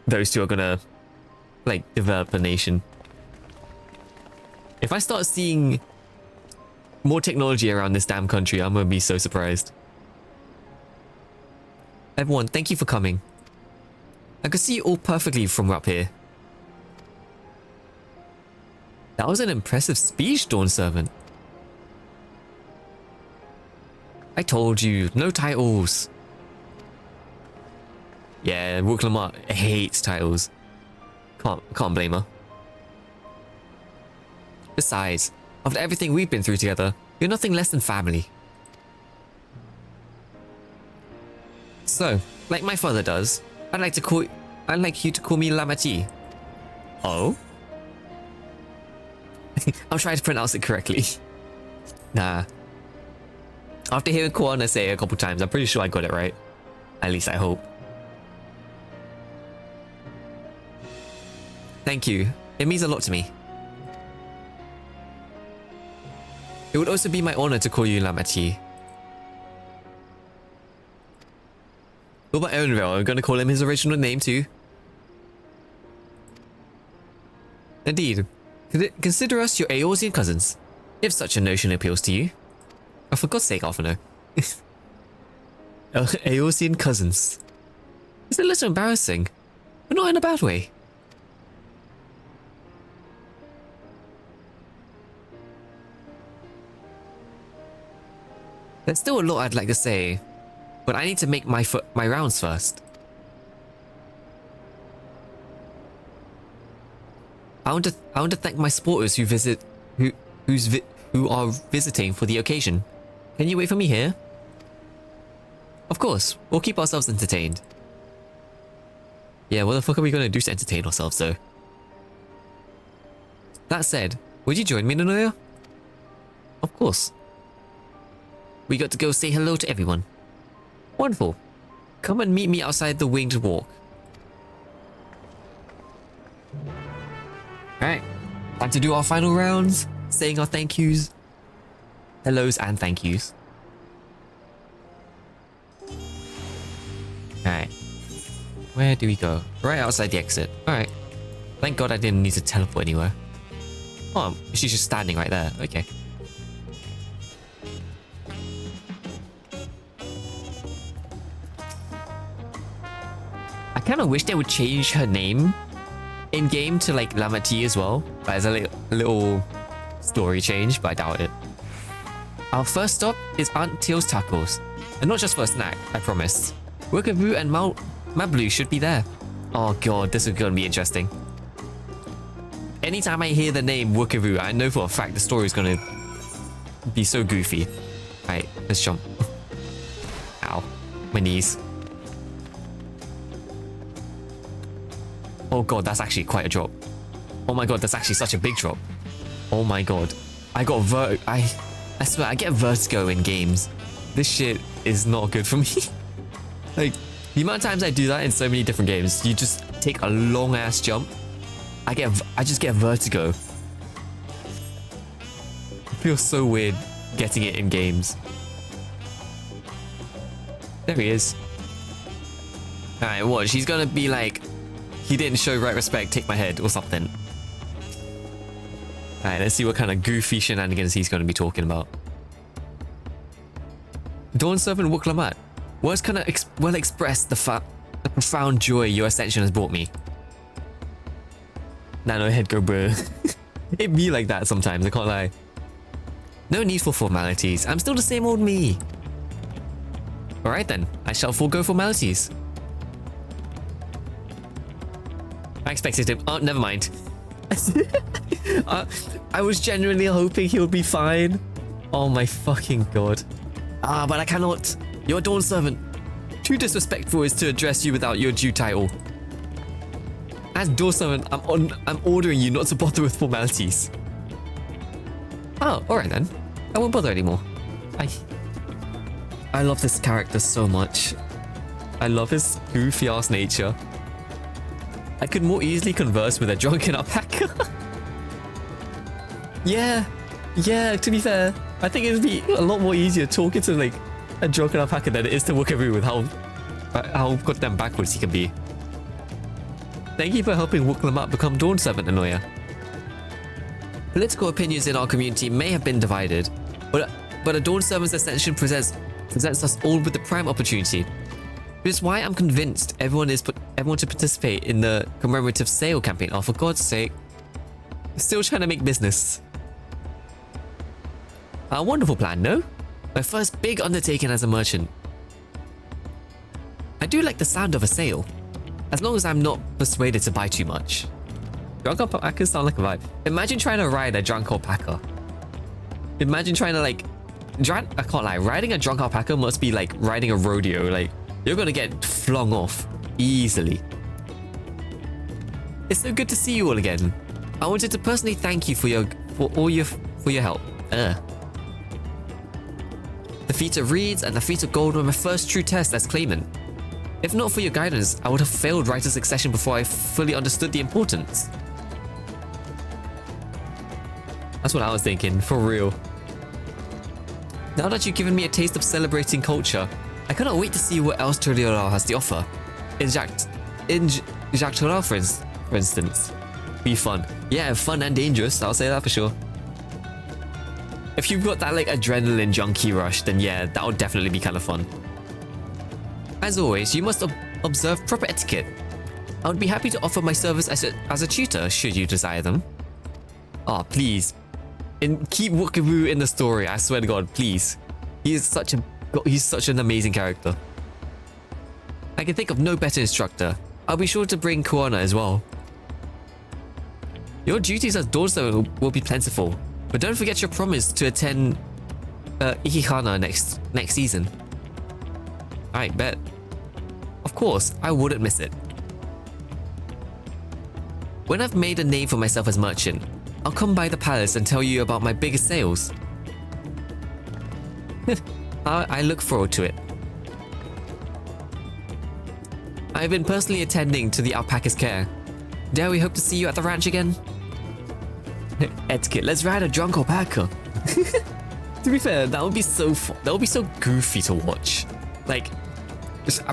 those two are gonna, like, develop a nation. If I start seeing more technology around this damn country, I'm gonna be so surprised. Everyone, thank you for coming. I could see you all perfectly from up here. That was an impressive speech, Dawn Servant. I told you, no titles. Yeah, Woklamat hates titles. Can't blame her. Besides, after everything we've been through together, you're nothing less than family. So, like my father does, I'd like you to call me Lamati. Oh? I'll try to pronounce it correctly. Nah. After hearing Koana say it a couple times, I'm pretty sure I got it right. At least I hope. Thank you. It means a lot to me. It would also be my honor to call you Lamati. What about Erenville? I'm gonna call him his original name too. Indeed. Consider us your Eorzean cousins, if such a notion appeals to you. Oh, for God's sake, Arthano. Eorzean cousins. It's a little embarrassing, but not in a bad way. There's still a lot I'd like to say, but I need to make my rounds first. I want to thank my supporters who are visiting for the occasion. Can you wait for me here? Of course, we'll keep ourselves entertained. Yeah, what the fuck are we gonna do to entertain ourselves though? That said, would you join me, Nanoya? Of course. We got to go say hello to everyone. Wonderful. Come and meet me outside the winged walk. Alright, time to do our final rounds, saying our thank yous. Hellos and thank yous. Alright. Where do we go? Right outside the exit. Alright. Thank God I didn't need to teleport anywhere. Oh, she's just standing right there. Okay. I kind of wish they would change her name in game to like Lamati as well, but as a little story change, but I doubt it. Our first stop is Aunt Teal's Tacos, and not just for a snack, I promise. Wakavu and Mablu should be there. Oh god, this is gonna be interesting. Anytime I hear the name Wakavu, I know for a fact the story is gonna be so goofy. Alright, let's jump. Ow, my knees. Oh god, that's actually quite a drop. Oh my god, that's actually such a big drop. Oh my god. I got I swear, I get vertigo in games. This shit is not good for me. Like, the amount of times I do that in so many different games, you just take a long ass jump. I just get vertigo. It feels so weird getting it in games. There he is. Alright, what? She's gonna be like, he didn't show right respect, take my head or something. Alright, let's see what kind of goofy shenanigans he's going to be talking about. Dawn Servant Woklamat. Words cannot well express the profound joy your ascension has brought me. Nano head go bruh. It be like that sometimes, I can't lie. No need for formalities. I'm still the same old me. Alright then, I shall forego formalities. I expected him. Oh, never mind. I was genuinely hoping he would be fine. Oh my fucking god. Ah, but I cannot. You're a Dawn Servant. Too disrespectful is to address you without your due title. As Dawn Servant, I'm ordering you not to bother with formalities. Oh, alright then. I won't bother anymore. I love this character so much. I love his goofy ass nature. I could more easily converse with a drunken alpaca. Yeah, to be fair, I think it would be a lot more easier talking to like a drunken alpaca than it is to Wookaroo with how goddamn backwards he can be. Thank you for helping Wookalamat become Dawn Servant, Anoya. Political opinions in our community may have been divided, but a Dawn Servant's ascension presents us all with the prime opportunity. Which is why I'm convinced everyone to participate in the commemorative sale campaign. Oh, for God's sake. Still trying to make business. A wonderful plan, no? My first big undertaking as a merchant. I do like the sound of a sale, as long as I'm not persuaded to buy too much. Drunk alpacas sound like a vibe. Imagine trying to ride a drunk alpaca. Imagine trying to like... I can't lie, riding a drunk alpaca must be like riding a rodeo. Like, you're gonna get flung off easily. It's so good to see you all again. I wanted to personally thank you for your help. The feat of reeds and the feat of gold were my first true test as claimant. If not for your guidance, I would have failed Writer Succession before I fully understood the importance. That's what I was thinking, for real. Now that you've given me a taste of celebrating culture, I cannot wait to see what else Turiora has to offer. In Jacques Torel, for instance. Be fun. Yeah, fun and dangerous, I'll say that for sure. If you've got that like adrenaline junkie rush, then yeah, that would definitely be kind of fun. As always, you must observe proper etiquette. I would be happy to offer my service as a tutor, should you desire them. Ah, please. And keep Wookaroo in the story, I swear to God, please. He's such an amazing character. I can think of no better instructor. I'll be sure to bring Kuana as well. Your duties as Dawn Servant will be plentiful, but don't forget your promise to attend Ikihana next season. Alright, bet. Of course, I wouldn't miss it. When I've made a name for myself as merchant, I'll come by the palace and tell you about my biggest sales. I look forward to it. I've been personally attending to the alpaca's care. Dare we hope to see you at the ranch again? Etiquette, let's ride a drunk alpaca. To be fair, that would be so fun. That would be so goofy to watch. Like,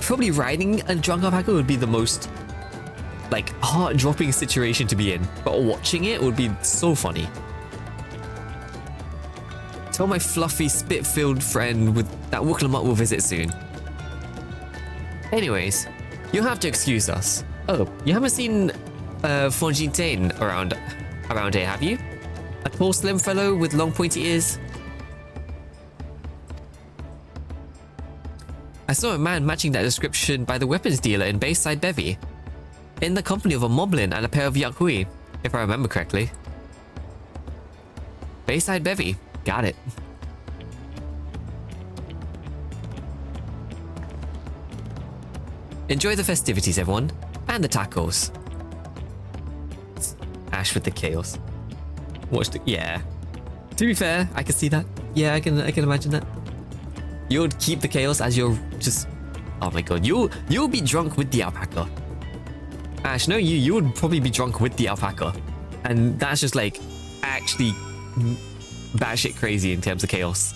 probably riding a drunk alpaca would be the most like heart-dropping situation to be in, but watching it would be so funny. Tell my fluffy, spit-filled friend that Wookalamat will visit soon. Anyways, you'll have to excuse us. Oh, you haven't seen Fonjintain around here, have you? A tall, slim fellow with long, pointy ears. I saw a man matching that description by the weapons dealer in Bayside Bevy, in the company of a moblin and a pair of Yakui, if I remember correctly. Bayside Bevy, got it. Enjoy the festivities, everyone, and the tacos. Ash with the chaos. Yeah. To be fair, I can see that. Yeah, I can imagine that. You'll keep the chaos as you're just... Oh my god, you'll be drunk with the alpaca. Ash, no, you would probably be drunk with the alpaca. And that's just like actually batshit crazy in terms of chaos.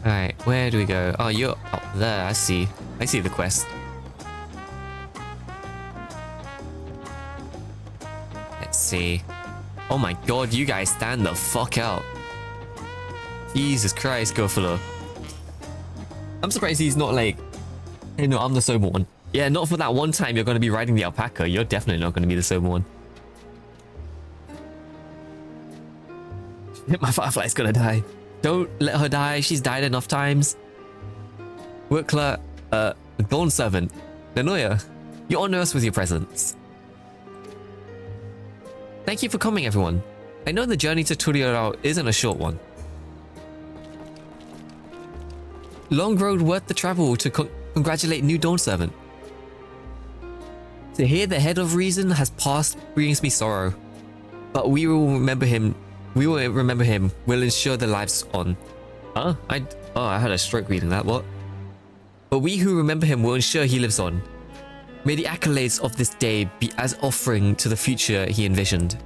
Alright, where do we go? Oh, you're up there, I see the quest. Let's see. Oh my god, you guys stand the fuck out. Jesus Christ, Gofalo. I'm surprised he's not like, hey, no, I'm the sober one. Yeah, not for that one time you're going to be riding the alpaca. You're definitely not going to be the sober one. My firefly's gonna die. Don't let her die. She's died enough times. Workler, Dawn Servant, Nanoya, you honor us with your presence. Thank you for coming, everyone. I know the journey to Turiora isn't a short one. long road worth the travel to congratulate new Dawn Servant. To hear the head of reason has passed brings me sorrow. But we will remember him. We will remember him. We'll ensure the lives on. Huh? I had a stroke reading that. What? But we who remember him will ensure he lives on. May the accolades of this day be as offering to the future he envisioned.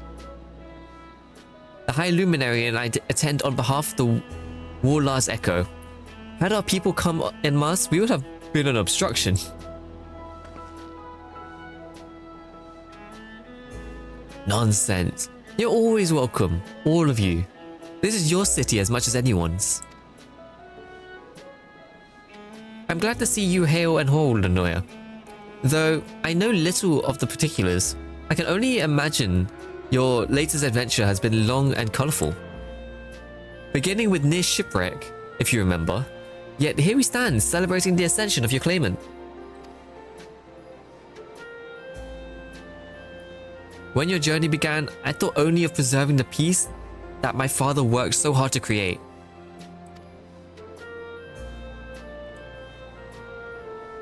The High Luminary and I attend on behalf of the Warlord's Echo. Had our people come en masse, we would have been an obstruction. Nonsense. You're always welcome, all of you. This is your city as much as anyone's. I'm glad to see you hale and whole, Lanoya. Though I know little of the particulars, I can only imagine your latest adventure has been long and colourful. Beginning with near shipwreck, if you remember. Yet here we stand, celebrating the ascension of your claimant. When your journey began, I thought only of preserving the peace that my father worked so hard to create.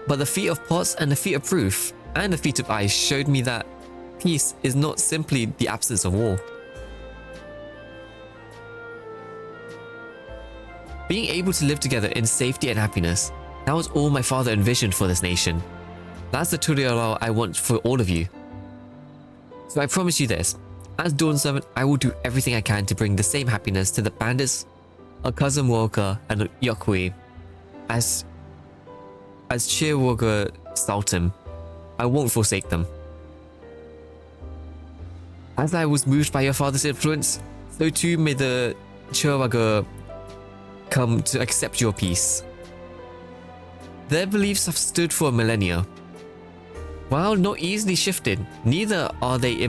But the feat of pots and the feat of proof and the feat of ice showed me that peace is not simply the absence of war. Being able to live together in safety and happiness, that was all my father envisioned for this nation. That's the Turialal I want for all of you. So I promise you this, as Dawn Servant, I will do everything I can to bring the same happiness to the bandits, our cousin Walker and Yokwi, as Cheerwogger Saltem. I won't forsake them. As I was moved by your father's influence, so too may the Cheerwogger come to accept your peace. Their beliefs have stood for millennia. While not easily shifted, neither are they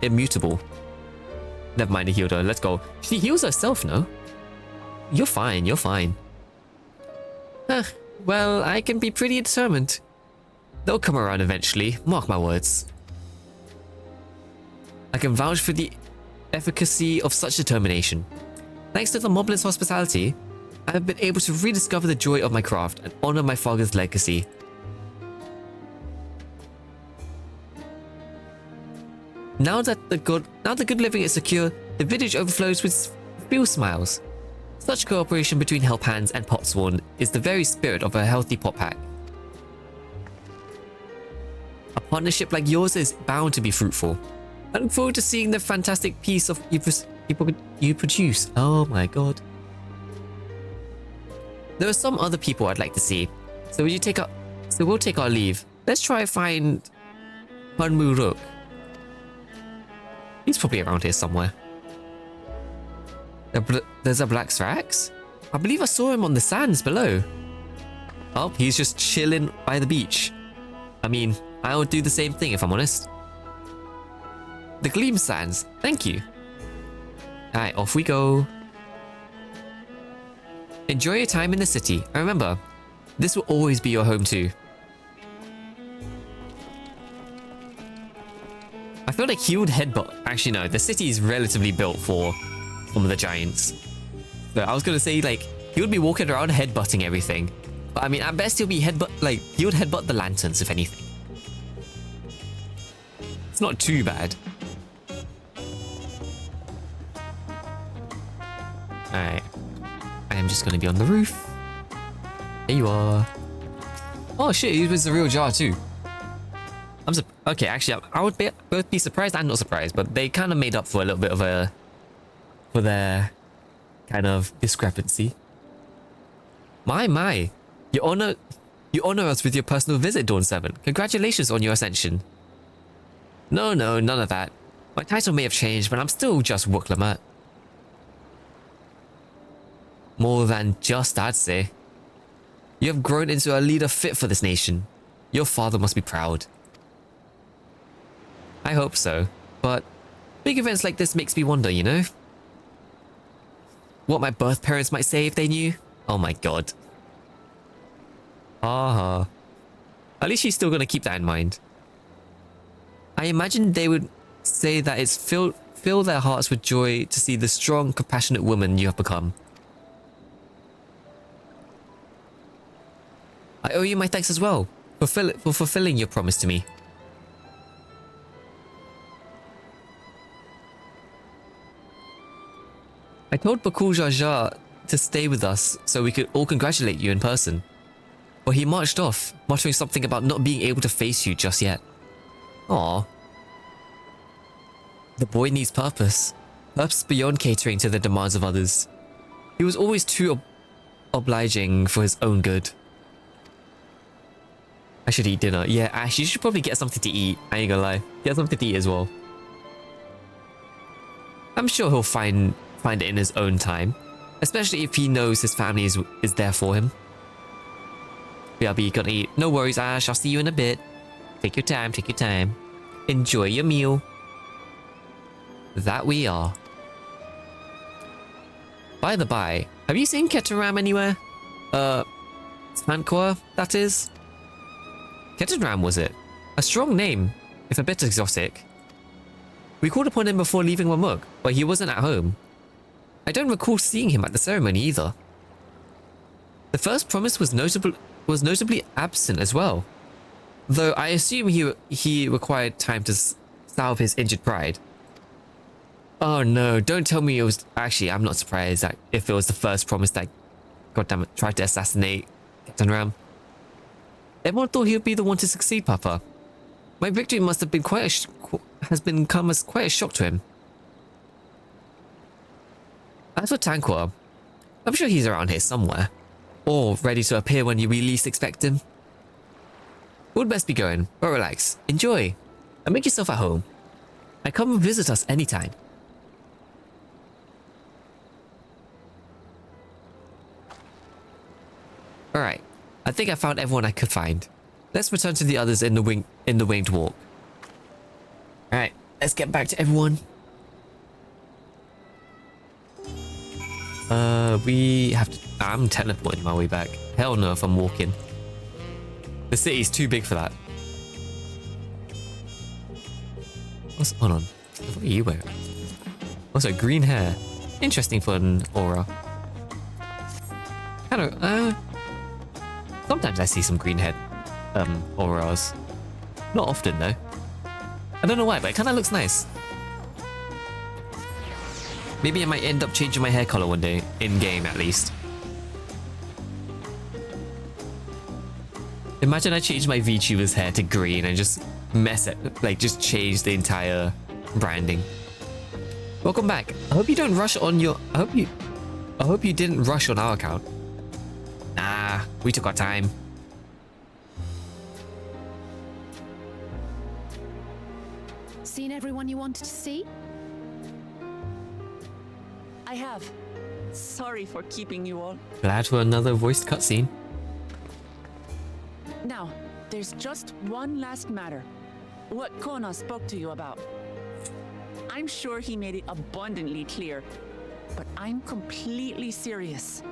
immutable. Never mind, I healed her. Let's go. She heals herself, no? You're fine, you're fine. Huh. Well, I can be pretty determined. They'll come around eventually, mark my words. I can vouch for the efficacy of such determination. Thanks to the Moblin's hospitality, I have been able to rediscover the joy of my craft and honor my father's legacy. Now the good living is secure, the village overflows with real smiles. Such cooperation between Help Hands and Potsworn is the very spirit of a healthy pot pack. A partnership like yours is bound to be fruitful. I look forward to seeing the fantastic piece of you produce. Oh my god. There are some other people I'd like to see. So we'll take our leave. Let's try and find Hunmu Rook. He's probably around here somewhere. There's a Black Srax? I believe I saw him on the sands below. Oh, he's just chilling by the beach. I mean, I would do the same thing if I'm honest. The Gleam Sands, thank you. Alright, off we go. Enjoy your time in the city. And remember, this will always be your home too. I feel like he would headbutt. Actually, no, the city is relatively built for some of the giants. So I was gonna say, like, he would be walking around headbutting everything. But I mean, at best, he would headbutt the lanterns, if anything. It's not too bad. Alright. I am just gonna be on the roof. There you are. Oh shit, he was the real jar too. Okay, actually, I would both be surprised and not surprised, but they kind of made up for a little bit of for their kind of discrepancy. My, you honor us with your personal visit, Dawn 7. Congratulations on your ascension. No, none of that. My title may have changed, but I'm still just Wooklamat. More than just, I'd say. You have grown into a leader fit for this nation. Your father must be proud. I hope so, but big events like this makes me wonder, you know? What my birth parents might say if they knew? Oh my god. At least she's still gonna keep that in mind. I imagine they would say that it's fill their hearts with joy to see the strong, compassionate woman you have become. I owe you my thanks as well for fulfilling your promise to me. I told Bakul Jaja to stay with us so we could all congratulate you in person. But he marched off, muttering something about not being able to face you just yet. Aww. The boy needs purpose. Purpose beyond catering to the demands of others. He was always too obliging for his own good. I should eat dinner. Yeah, Ash, you should probably get something to eat. I ain't gonna lie. Get something to eat as well. I'm sure he'll find it in his own time. Especially if he knows his family is there for him. BRB, gonna eat. No worries, Ash. I'll see you in a bit. Take your time, take your time. Enjoy your meal. That we are. By the by, have you seen Ketaram anywhere? Spanqua, that is? Ketaram, was it? A strong name, if a bit exotic. We called upon him before leaving Wamuk, but he wasn't at home. I don't recall seeing him at the ceremony either. The first promise was notably absent as well, though I assume he required time to salve his injured pride. Oh no, don't tell me it was... Actually, I'm not surprised that if it was the first promise that, goddammit, tried to assassinate Captain Ram. Everyone thought he would be the one to succeed Papa. My victory must have been has come as quite a shock to him. As for Tanqua, I'm sure he's around here somewhere, or ready to appear when you least expect him. We'd best be going, but relax, enjoy, and make yourself at home. And come and visit us anytime. Alright, I think I found everyone I could find. Let's return to the others in the winged walk. Alright, let's get back to everyone. We have to... I'm teleporting my way back. Hell no if I'm walking. The city's too big for that. Hold on. What are you wearing? Also, green hair. Interesting for an aura. Kind of, sometimes I see some green head auras. Not often though. I don't know why, but it kind of looks nice. Maybe I might end up changing my hair color one day, in game at least. Imagine I change my VTuber's hair to green and just mess it, like just change the entire branding. Welcome back. I hope you don't rush on your... I hope you didn't rush on our account. Nah, we took our time. Seen everyone you wanted to see? I have. Sorry for keeping you all. Glad for another voiced cutscene. Now, there's just one last matter. What Kona spoke to you about. I'm sure he made it abundantly clear, but I'm completely serious.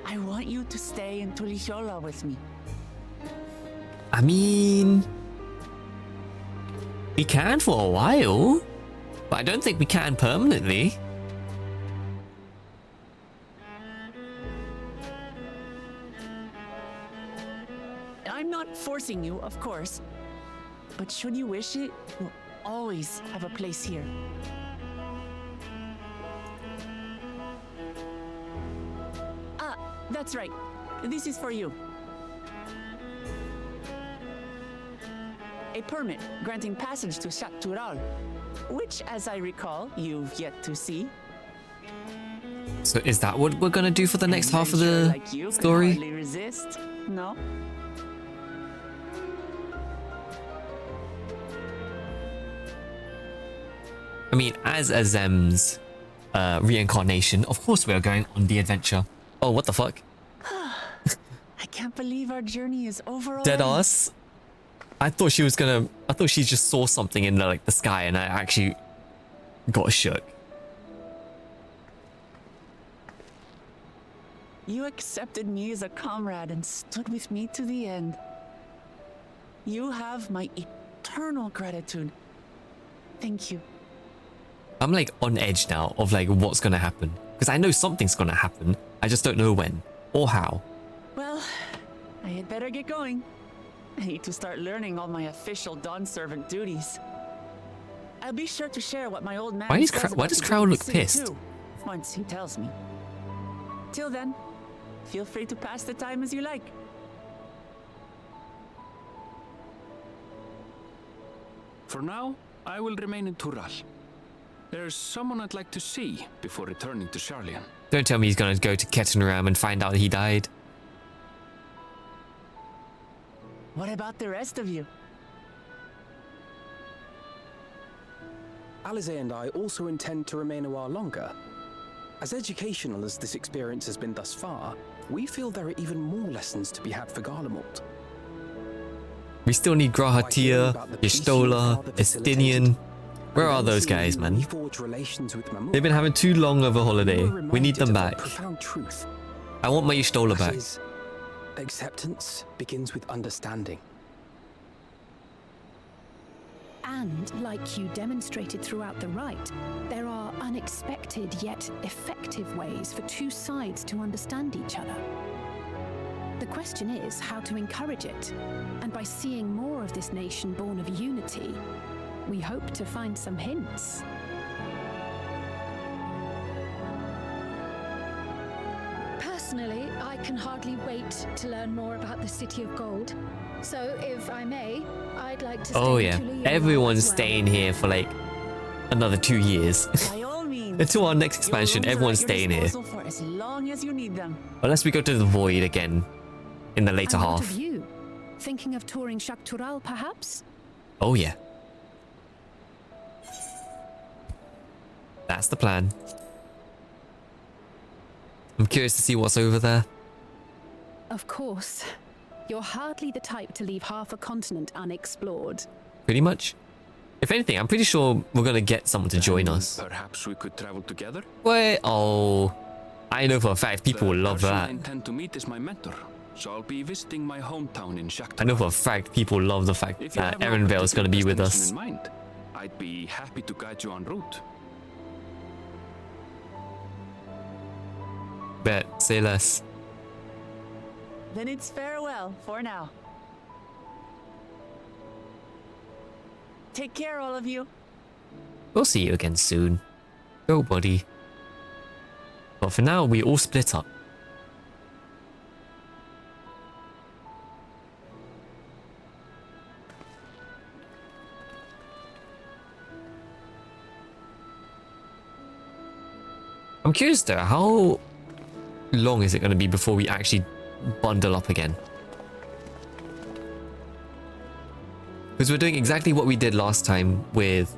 I want you to stay in Tulihiola with me. I mean... we can for a while, but I don't think we can permanently. I'm not forcing you, of course, but should you wish it, you'll always have a place here. Ah, that's right. This is for you. A permit granting passage to Shatural, which, as I recall, you've yet to see. So is that what we're gonna do for the next half of the like you story? Can hardly resist, no? I mean, as Azem's reincarnation, of course we are going on the adventure. Oh, what the fuck? I can't believe our journey is over already. Dead ass. I thought she just saw something in the sky, and I actually got shook. You accepted me as a comrade and stood with me to the end. You have my eternal gratitude. Thank you. I'm like on edge now of like what's gonna happen. Because I know something's gonna happen. I just don't know when or how. Well, I had better get going. I need to start learning all my official Dawn servant duties. I'll be sure to share what my old man Why says about does the Crow good look city, pissed? too, once he tells me. Till then, feel free to pass the time as you like. For now, I will remain in Tural. There's someone I'd like to see before returning to Sharlayan. Don't tell me he's gonna go to Kettleram and find out he died. What about the rest of you? Alize and I also intend to remain a while longer. As educational as this experience has been thus far, we feel there are even more lessons to be had for Garlemald. We still need Grahatia, Y'shtola, Estinian. Where are those guys, man? They've been having too long of a holiday. We need them back. I want my Y'shtola back. Acceptance begins with understanding. And, like you demonstrated throughout the rite, there are unexpected yet effective ways for two sides to understand each other. The question is how to encourage it, and by seeing more of this nation born of unity, we hope to find some hints. Personally, I can hardly wait to learn more about the City of Gold. So, if I may, I'd like to stay Oh yeah, in Tulia everyone's as well. staying here for like another 2 years. By all means. Until our next Your expansion, rooms are everyone's at your staying here. disposal for as long as you need them. Unless we go to the Void again in the later And what half. of you? Thinking of touring Shaktural, perhaps? Oh yeah. That's the plan. I'm curious to see what's over there. Of course. You're hardly the type to leave half a continent unexplored. Pretty much. If anything, I'm pretty sure we're gonna get someone to join Then us. Perhaps we could travel together? Wait, oh. I know for a fact people will love The person that. I intend to meet is my mentor, so I'll be visiting my hometown in Shaktural. I know for a fact people love the fact If you that have no Erenvale's gonna be particular with destination us. in mind, I'd be happy to guide you en route. Bet, say less. Then it's farewell for now. Take care, all of you. We'll see you again soon. Go, buddy. But for now, we all split up. I'm curious though, how long is it going to be before we actually bundle up again? Because we're doing exactly what we did last time with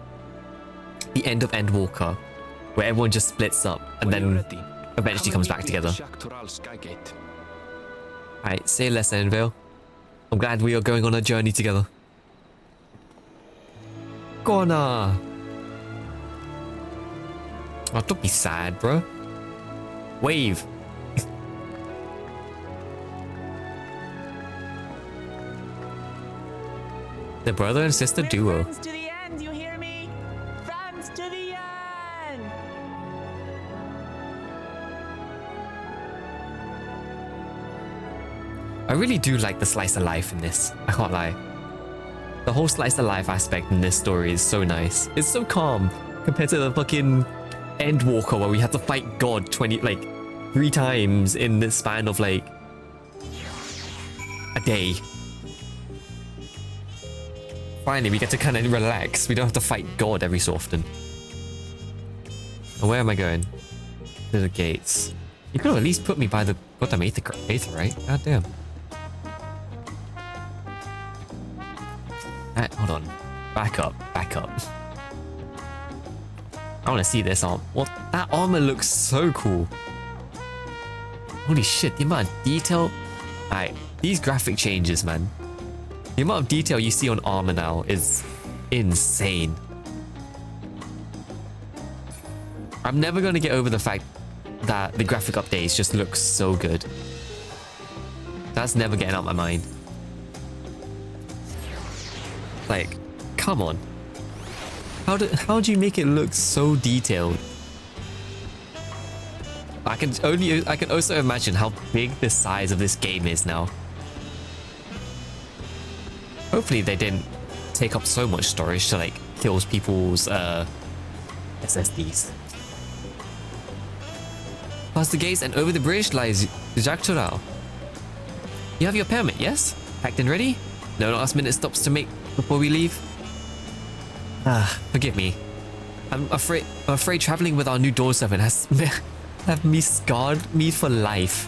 the end of Endwalker, where everyone just splits up and When you're then ready, eventually come comes and back meet me at together. Shaktural Skygate. Alright, say less, Envale. I'm glad we are going on a journey together. Gonna. Oh, don't be sad, bro. Wave. The brother and sister We're duo. friends to the end, you hear me? Friends to the end! I really do like the slice of life in this. I can't lie. The whole slice of life aspect in this story is so nice. It's so calm compared to the fucking Endwalker where we had to fight God 3 times in the span of like a day. Finally, we get to kind of relax. We don't have to fight God every so often. And where am I going? To the gates. You could have at least put me by the goddamn Aether, right? God damn. Hold on. Back up. Back up. I want to see this arm. What? That armor looks so cool. Holy shit, the amount of detail. Alright, these graphic changes, man. The amount of detail you see on armor now is insane. I'm never going to get over the fact that the graphic updates just look so good. That's never getting out of my mind. Like, come on. How do you make it look so detailed? I can also imagine how big the size of this game is now. Hopefully they didn't take up so much storage to like kill people's SSDs. Past the gates and over the bridge lies Dawntrail. You have your permit, yes? Packed and ready? No last minute stops to make before we leave? Forgive me. I'm afraid traveling with our new Dawn servant has scarred me for life.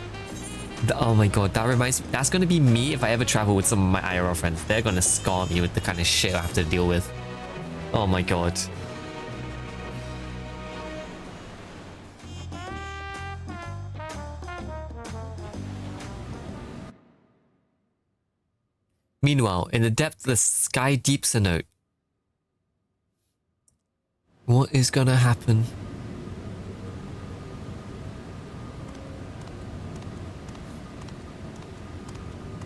Oh my god, that reminds me. That's gonna be me if I ever travel with some of my IRL friends. They're gonna scar me with the kind of shit I have to deal with. Oh my god. Meanwhile, in the depths of the sky deeps a note. What is gonna happen?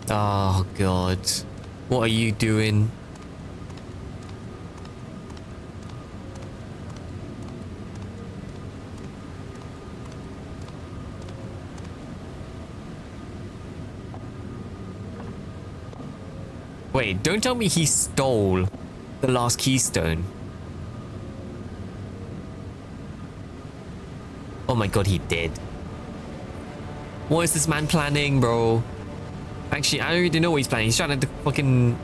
Oh god. What are you doing? Wait, don't tell me he stole the last keystone. Oh my god, he did. What is this man planning, bro? Actually, I don't really know what he's planning. He's trying to fucking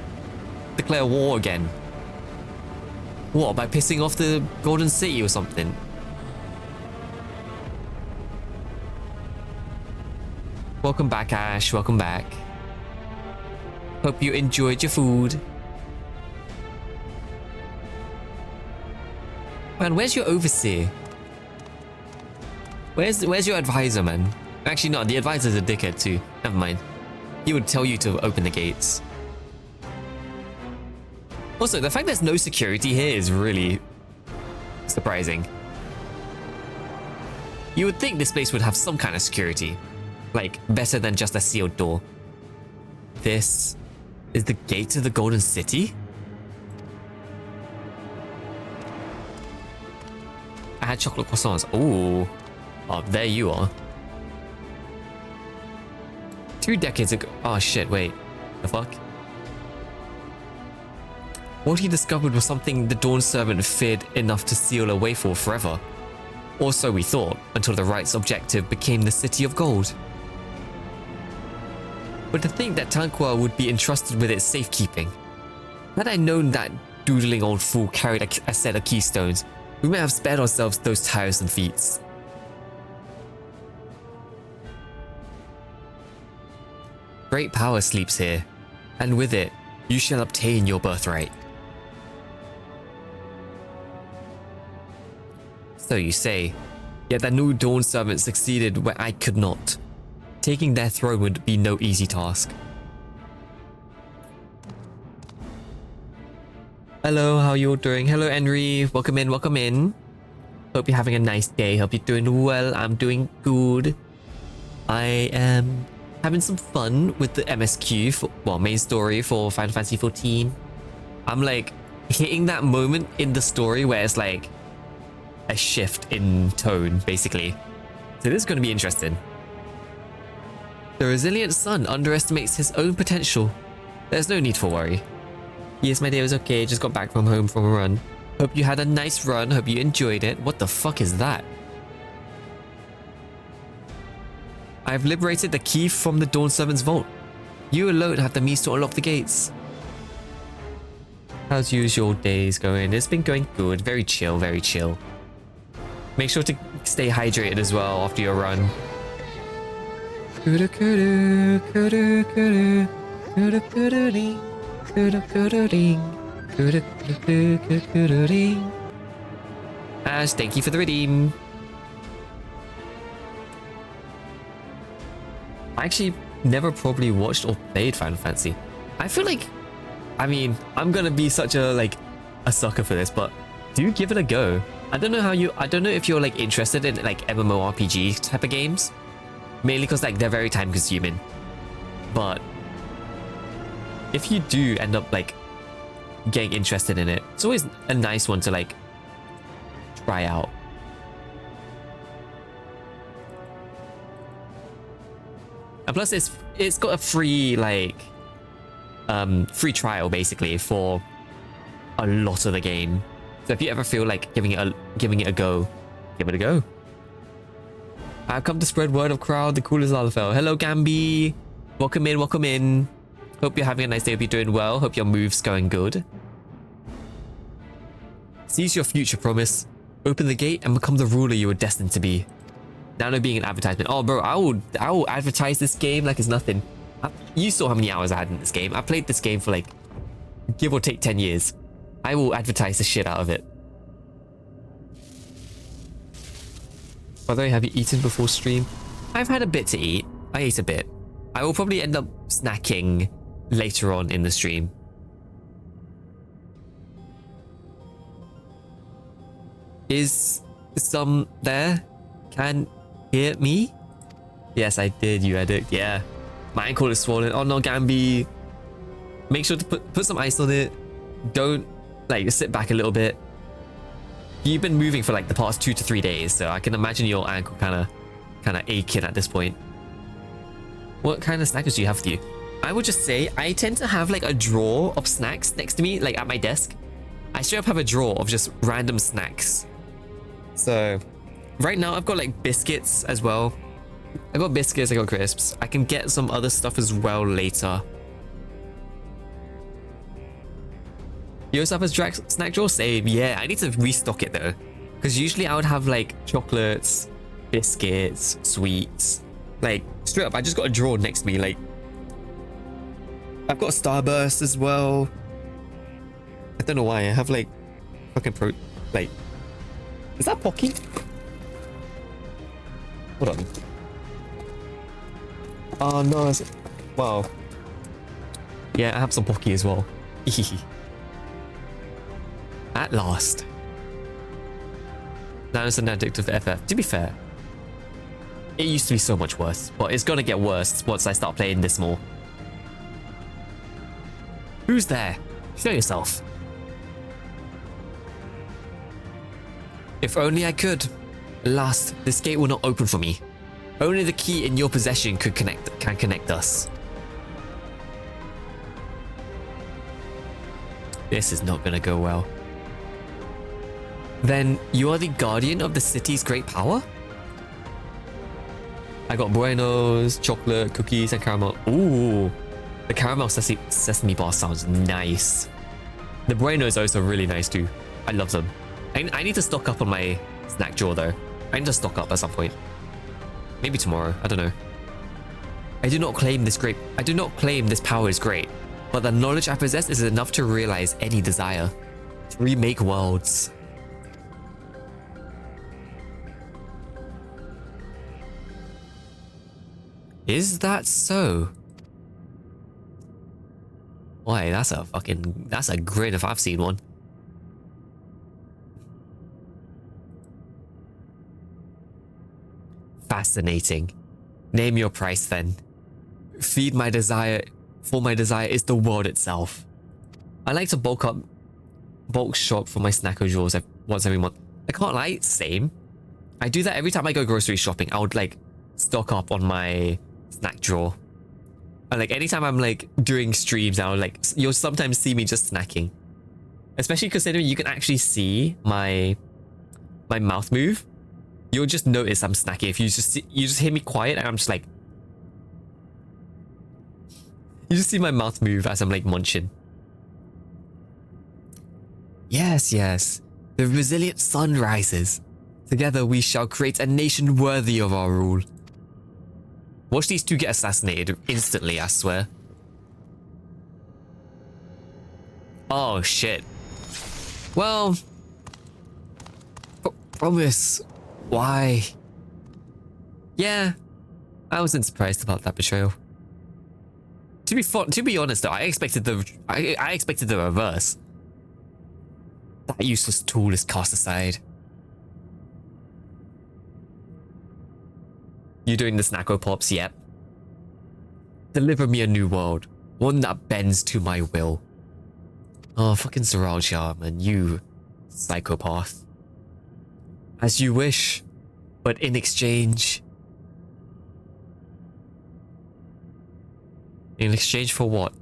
declare war again. What, by pissing off the Golden City or something? Welcome back, Ash. Welcome back. Hope you enjoyed your food. Man, where's your overseer? Where's your advisor, man? Actually, no, the advisor's a dickhead too. Never mind. He would tell you to open the gates. Also, the fact there's no security here is really surprising. You would think this place would have some kind of security. Like, better than just a sealed door. This is the gate to the Golden City? I had chocolate croissants. Ooh. Oh, there you are. 2 decades ago. Oh shit, wait. The fuck? What he discovered was something the Dawn servant feared enough to seal away for forever. Or so we thought, until the right's objective became the City of Gold. But to think that Tanqua would be entrusted with its safekeeping. Had I known that doodling old fool carried a set of keystones, we may have spared ourselves those tiresome feats. Great power sleeps here, and with it, you shall obtain your birthright. So you say, yet that new Dawn servant succeeded where I could not. Taking their throne would be no easy task. Hello, how you all doing? Hello, Henry. Welcome in, welcome in. Hope you're having a nice day. Hope you're doing well. I'm doing good. I am having some fun with the MSQ, main story for Final Fantasy XIV. I'm like hitting that moment in the story where it's like a shift in tone, basically. So this is going to be interesting. The resilient son underestimates his own potential. There's no need for worry. Yes, my day was okay. Just got back from home from a run. Hope you had a nice run. Hope you enjoyed it. What the fuck is that? I've liberated the key from the Dawn Servant's vault. You alone have the means to unlock the gates. How's your days going? It's been going good. Very chill, very chill. Make sure to stay hydrated as well after your run. Ash, thank you for the redeem. I actually never probably watched or played Final Fantasy. I feel like, I mean, I'm gonna be such a sucker for this, but do give it a go. I don't know if you're like interested in like MMORPG type of games, mainly because like they're very time consuming. But if you do end up like getting interested in it, it's always a nice one to like try out. And plus it's got a free like free trial basically for a lot of the game. So if you ever feel like giving it a go, give it a go. I've come to spread word of crowd, the coolest Lalafell. Hello Gambi. Welcome in, welcome in. Hope you're having a nice day, hope you're doing well. Hope your move's going good. Seize your future promise. Open the gate and become the ruler you were destined to be. Now no being an advertisement. Oh bro, I will advertise this game like it's nothing. You saw how many hours I had in this game. I played this game for like give or take 10 years. I will advertise the shit out of it. By the way, have you eaten before stream? I've had a bit to eat. I ate a bit. I will probably end up snacking later on in the stream. Is some there? Can hear me? Yes, I did, you addict. Yeah. My ankle is swollen. Oh no, Gambi. Make sure to put some ice on it. Don't like sit back a little bit. You've been moving for like the past 2 to 3 days, so I can imagine your ankle kind of aching at this point. What kind of snacks do you have with you? I would just say I tend to have like a drawer of snacks next to me, like at my desk. I straight up have a drawer of just random snacks. So right now I've got like biscuits as well. I got biscuits, I got crisps. I can get some other stuff as well later. You also have a snack drawer? Same. Yeah, I need to restock it though. Because usually I would have like chocolates, biscuits, sweets. Like straight up, I just got a drawer next to me. Like I've got a Starburst as well. I don't know why. I have like fucking like, is that Pocky? Hold on. Oh no, wow. Yeah, I have some Pocky as well. At last. Now it's an addict of FF. To be fair, it used to be so much worse, but it's gonna get worse once I start playing this more. Who's there? Show yourself. If only I could. Alas, this gate will not open for me. Only the key in your possession can connect us. This is not gonna go well. Then you are the guardian of the city's great power? I got buenos, chocolate, cookies, and caramel. Ooh, the caramel sesame bar sounds nice. The buenos are also really nice too. I love them. I need to stock up on my snack drawer though. I need to stock up at some point. Maybe tomorrow, I don't know. I do not claim this power is great, but the knowledge I possess is enough to realize any desire. To remake worlds. Is that so? Why, that's a grin if I've seen one. Fascinating. Name your price then. Feed my desire, for my desire is the world itself. I like to bulk shop for my snacko drawers once every month. I can't lie, same. I do that every time I go grocery shopping. I would like stock up on my snack drawer. And like anytime I'm like doing streams, I'll like, you'll sometimes see me just snacking. Especially considering you can actually see my mouth move. You'll just notice I'm snacking if you just hear me quiet and I'm just like, you just see my mouth move as I'm like munching. Yes, yes. The resilient sun rises. Together we shall create a nation worthy of our rule. Watch these two get assassinated instantly, I swear. Oh shit. Well, promise. Why? Yeah, I wasn't surprised about that betrayal. To be honest though, I expected the reverse. That useless tool is cast aside. You doing the snacko pops? Yep. Deliver me a new world, one that bends to my will. Oh, fucking Zeraljar, man, you psychopath. As you wish, but in exchange... In exchange for what?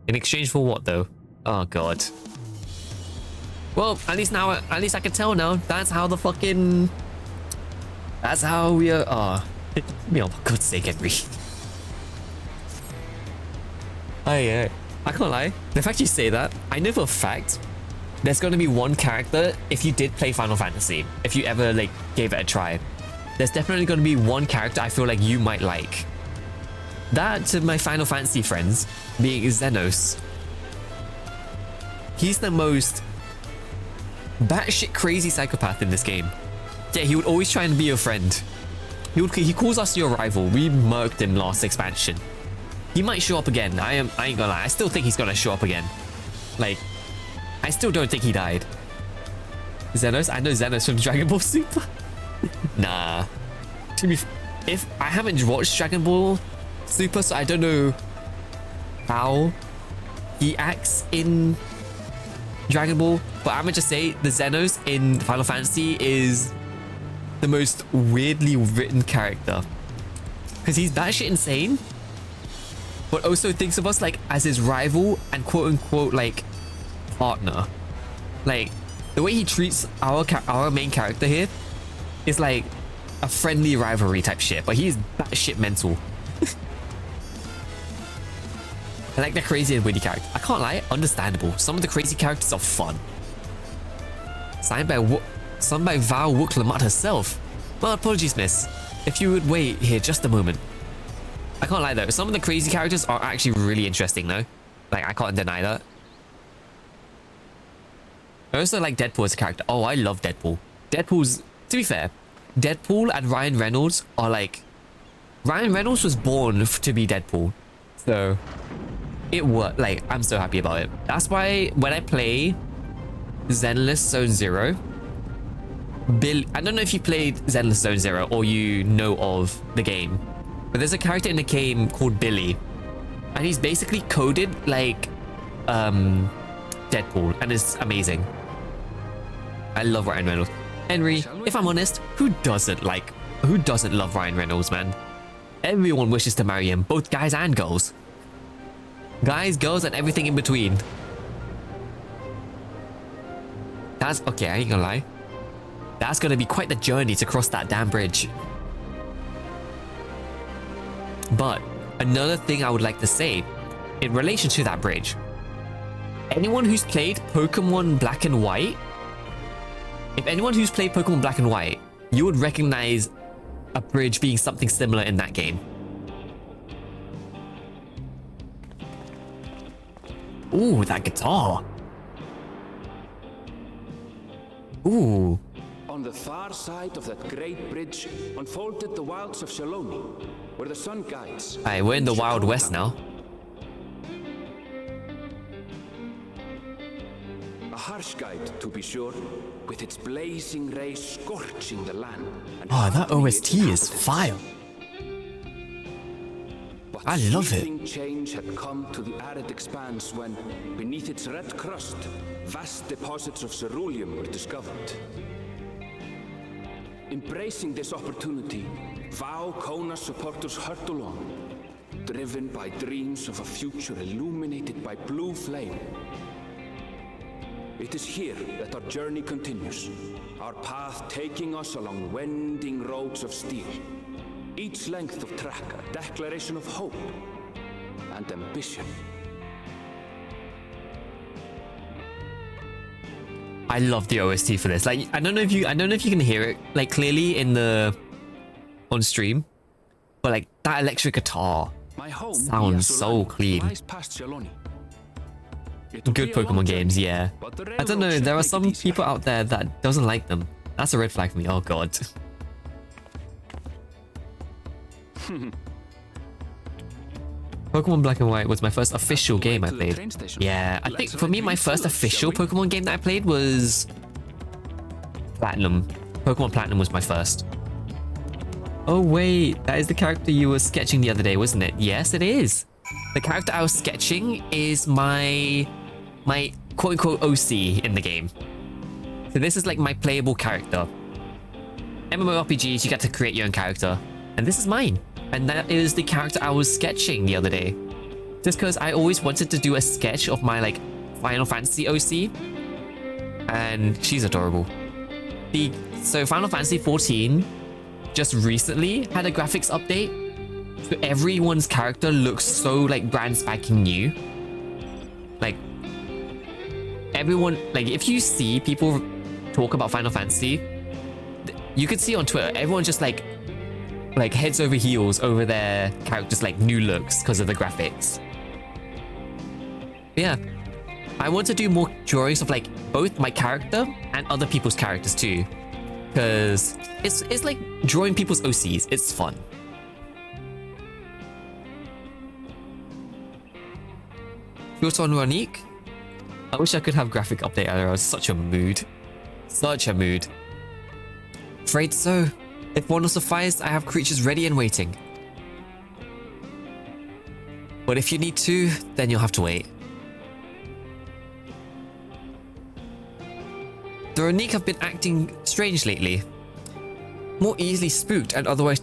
In exchange for what though? Oh god. Well, at least I can tell now. That's how the fucking... That's how we are... Oh, oh for God's sake, Henry. I can't lie. The fact you say that, I know for a fact there's going to be one character, if you did play Final Fantasy, if you ever like gave it a try, there's definitely going to be one character I feel like you might like. That, to my Final Fantasy friends, being Xenos. He's the most batshit crazy psychopath in this game. Yeah, he would always try and be your friend. He calls us your rival. We murked him last expansion. He might show up again. I ain't gonna lie. I still think he's gonna show up again. Like, I still don't think he died. Xenos? I know Xenos from Dragon Ball Super. Nah. If I haven't watched Dragon Ball Super, so I don't know how he acts in Dragon Ball, but I'm gonna just say the Xenos in Final Fantasy is the most weirdly written character. Because he's batshit insane, but also thinks of us like as his rival and quote unquote like partner. Like the way he treats our main character here is like a friendly rivalry type shit, but he's batshit mental. I like the crazy and witty character. I can't lie, understandable. Some of the crazy characters are fun. Signed by Val Wook-Lamont herself. Well, apologies, miss. If you would wait here just a moment. I can't lie though, some of the crazy characters are actually really interesting though. Like, I can't deny that. I also like Deadpool as a character. Oh, I love Deadpool. Deadpool's, to be fair, Deadpool and Ryan Reynolds are like... Ryan Reynolds was born to be Deadpool. So... it worked. Like, I'm so happy about it. That's why when I play Zenless Zone Zero, I don't know if you played Zenless Zone Zero or you know of the game, but there's a character in the game called Billy, and he's basically coded like Deadpool, and it's amazing. I love Ryan Reynolds. Henry, if I'm honest, who doesn't love Ryan Reynolds, man? Everyone wishes to marry him, both guys and girls. Guys, girls, and everything in between. That's okay, I ain't gonna lie. That's gonna be quite the journey to cross that damn bridge. But another thing I would like to say in relation to that bridge, anyone who's played Pokemon Black and White, if anyone who's played Pokemon Black and White, you would recognize a bridge being something similar in that game. Ooh, that guitar. Ooh. On the far side of that great bridge unfolded the wilds of Shaloni, where the sun guides. Alright, we're in the Wild West now. A harsh guide, to be sure, with its blazing rays scorching the land. Oh, that OST is fire. I love it. Change had come to the arid expanse when, beneath its red crust, vast deposits of ceruleum were discovered. Embracing this opportunity, Vau Kona supporters hurtle on, driven by dreams of a future illuminated by blue flame. It is here that our journey continues, our path taking us along winding roads of steel. Each length of track a declaration of hope and ambition. I love the OST for this. Like, I don't know if you can hear it like clearly on stream, but like that electric guitar sounds so clean. Good Pokemon games, yeah. I don't know, there are some people out there that doesn't like them. That's a red flag for me. Oh god. Pokemon Black and White was my first official game I played. Yeah, I think for me my first official Pokemon game that I played was Platinum. Pokemon Platinum was my first. Oh wait, that is the character you were sketching the other day, wasn't it? Yes, it is. The character I was sketching is my quote-unquote OC in the game. So this is like my playable character. MMORPGs, you get to create your own character. And this is mine. And that is the character I was sketching the other day. Just because I always wanted to do a sketch of my like Final Fantasy OC. And she's adorable. So Final Fantasy 14 just recently had a graphics update. So everyone's character looks so like brand spanking new. Like everyone, like if you see people talk about Final Fantasy, you could see on Twitter, everyone just like heads over heels over their characters like new looks because of the graphics. But yeah, I want to do more drawings of like both my character and other people's characters too, because it's like drawing people's OCs. It's fun. Thoughts on Ronique? I wish I could have graphic update. I was such a mood. Such a mood. Afraid so. If one will suffice, I have creatures ready and waiting. But if you need two, then you'll have to wait. The Ronique have been acting strange lately. More easily spooked and otherwise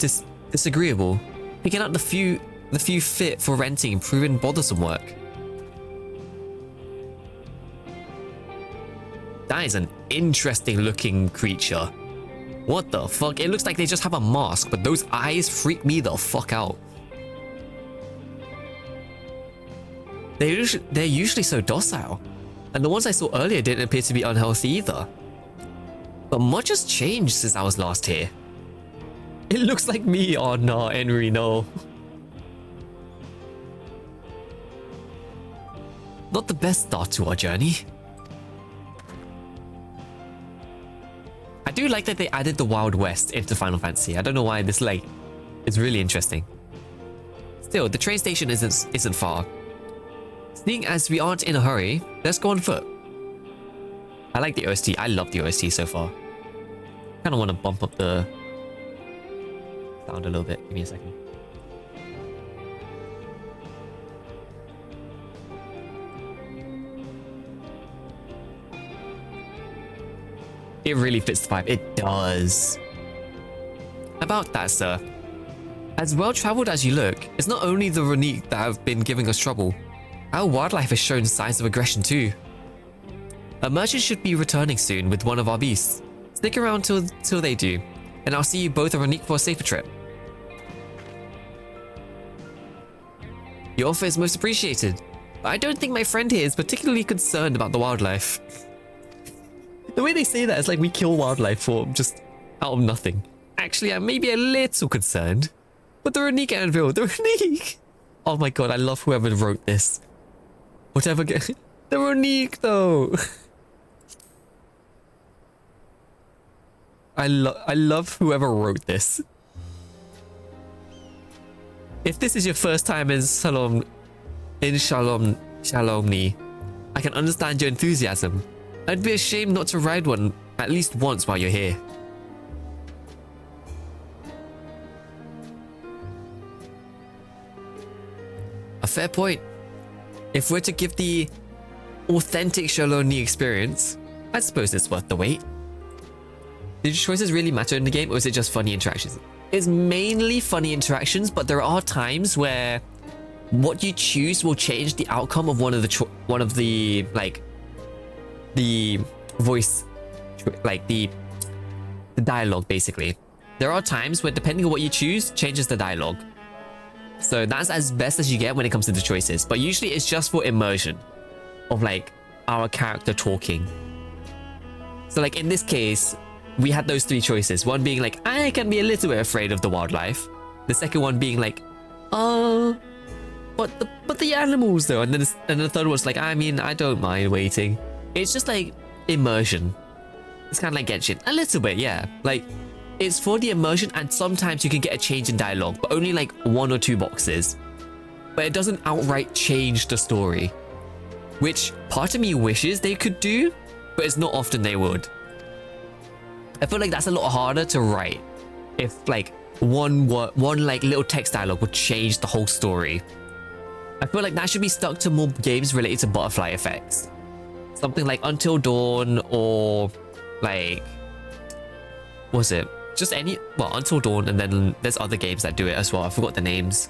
disagreeable. Picking out the few fit for renting and proving bothersome work. That is an interesting looking creature. What the fuck? It looks like they just have a mask, but those eyes freak me the fuck out. They're usually so docile. And the ones I saw earlier didn't appear to be unhealthy either. But much has changed since I was last here. It looks like me. Oh no, Henry, no. Not the best start to our journey. I do like that they added the Wild West into Final Fantasy. I don't know why this like it's really interesting. Still, the train station isn't far. Seeing as we aren't in a hurry, let's go on foot. I like the OST. I love the OST so far. Kind of want to bump up the sound a little bit. Give me a second. It really fits the vibe. It does. About that, sir. As well-traveled as you look, it's not only the Ronique that have been giving us trouble. Our wildlife has shown signs of aggression too. A merchant should be returning soon with one of our beasts. Stick around till they do, and I'll see you both at Ronique for a safer trip. Your offer is most appreciated, but I don't think my friend here is particularly concerned about the wildlife. The way they say that is like we kill wildlife for just out of nothing. Actually, I'm maybe a little concerned. But the Ronique anvil, the Ronique! Oh my god, I love whoever wrote this. Whatever. The Ronique though. I love whoever wrote this. If this is your first time in Shalomni, I can understand your enthusiasm. I'd be ashamed not to ride one at least once while you're here. A fair point. If we're to give the authentic Shalomni experience, I suppose it's worth the wait. Did your choices really matter in the game, or is it just funny interactions? It's mainly funny interactions, but there are times where what you choose will change the outcome of one of the like the voice, like the dialogue basically. There are times where depending on what you choose changes the dialogue. So that's as best as you get when it comes to the choices, but usually it's just for immersion of like our character talking. So like in this case, we had those three choices. One being like, I can be a little bit afraid of the wildlife. The second one being like, oh, but the animals though. And then the third one's like, I mean, I don't mind waiting. It's just like immersion. It's kind of like Genshin. A little bit, yeah. Like it's for the immersion, and sometimes you can get a change in dialogue, but only like 1 or 2 boxes. But it doesn't outright change the story, which part of me wishes they could do, but it's not often they would. I feel like that's a lot harder to write if like one like little text dialogue would change the whole story. I feel like that should be stuck to more games related to butterfly effects. Something like Until Dawn, or like, what was it? just well, Until Dawn, and then there's other games that do it as well. I forgot the names.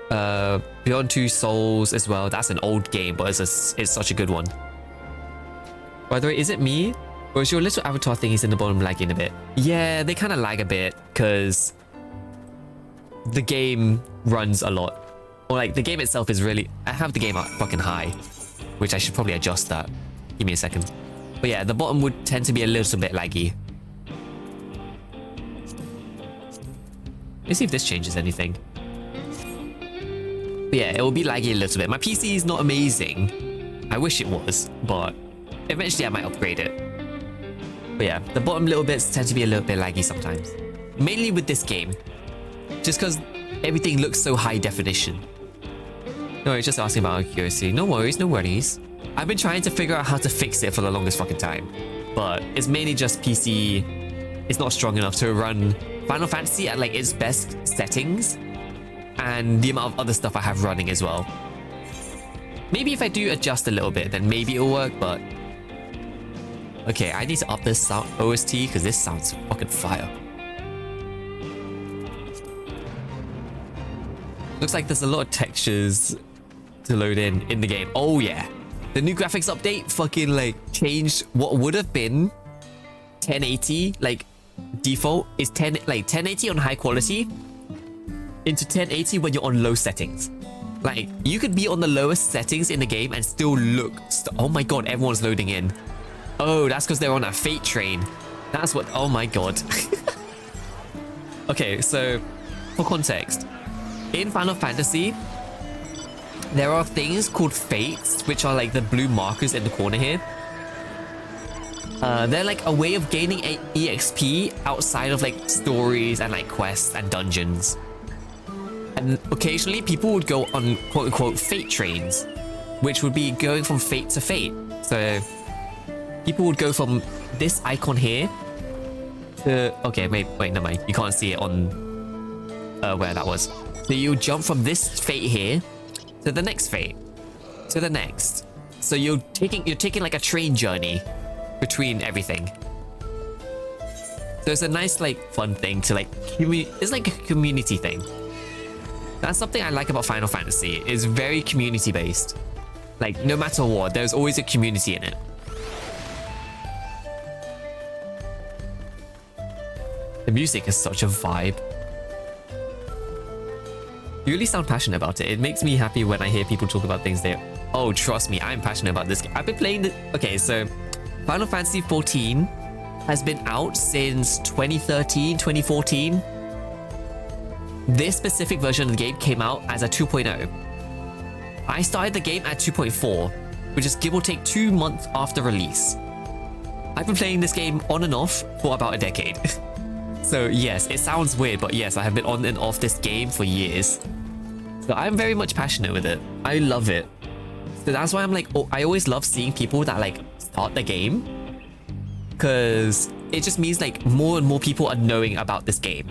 Beyond Two Souls as well. That's an old game, but it's such a good one. By the way, is it me? Or is your little avatar thingies in the bottom lagging a bit? Yeah, they kind of lag a bit because the game runs a lot. Or like the game itself is really... I have the game up fucking high, which I should probably adjust that. Give me a second. But yeah, the bottom would tend to be a little bit laggy. Let's see if this changes anything. But yeah, it will be laggy a little bit. My PC is not amazing. I wish it was, but eventually I might upgrade it. But yeah, the bottom little bits tend to be a little bit laggy sometimes. Mainly with this game. Just because everything looks so high definition. No, it's just asking about accuracy. No worries, no worries. I've been trying to figure out how to fix it for the longest fucking time. But it's mainly just PC. It's not strong enough to run Final Fantasy at like its best settings. And the amount of other stuff I have running as well. Maybe if I do adjust a little bit, then maybe it'll work, but... Okay, I need to up this sound OST because this sounds fucking fire. Looks like there's a lot of textures to load in the game. Oh yeah. The new graphics update fucking like changed what would have been 1080, like default is 1080 on high quality into 1080 when you're on low settings. Like you could be on the lowest settings in the game and still look oh my god, everyone's loading in. Oh, that's because they're on a fate train. That's what... Oh my god. Okay, so for context, in Final Fantasy, there are things called fates, which are like the blue markers in the corner here. They're like a way of gaining EXP outside of like stories and like quests and dungeons. And occasionally people would go on quote-unquote fate trains, which would be going from fate to fate. So... people would go from this icon here to... Okay, wait, never mind. You can't see it on where that was. So you jump from this fate here to the next fate, to the next. So you're taking like a train journey between everything. So it's a nice like fun thing to like... It's like a community thing. That's something I like about Final Fantasy. It's very community based. Like no matter what, there's always a community in it. The music is such a vibe. You really sound passionate about it. It makes me happy when I hear people talk about things there. Oh, trust me, I'm passionate about this game. I've been playing the... Okay, so Final Fantasy XIV has been out since 2013, 2014. This specific version of the game came out as a 2.0. I started the game at 2.4, which is give or take 2 months after release. I've been playing this game on and off for about a decade. So yes, it sounds weird, but yes, I have been on and off this game for years. So I'm very much passionate with it. I love it. So that's why I'm like, oh, I always love seeing people that like start the game. Because it just means like more and more people are knowing about this game.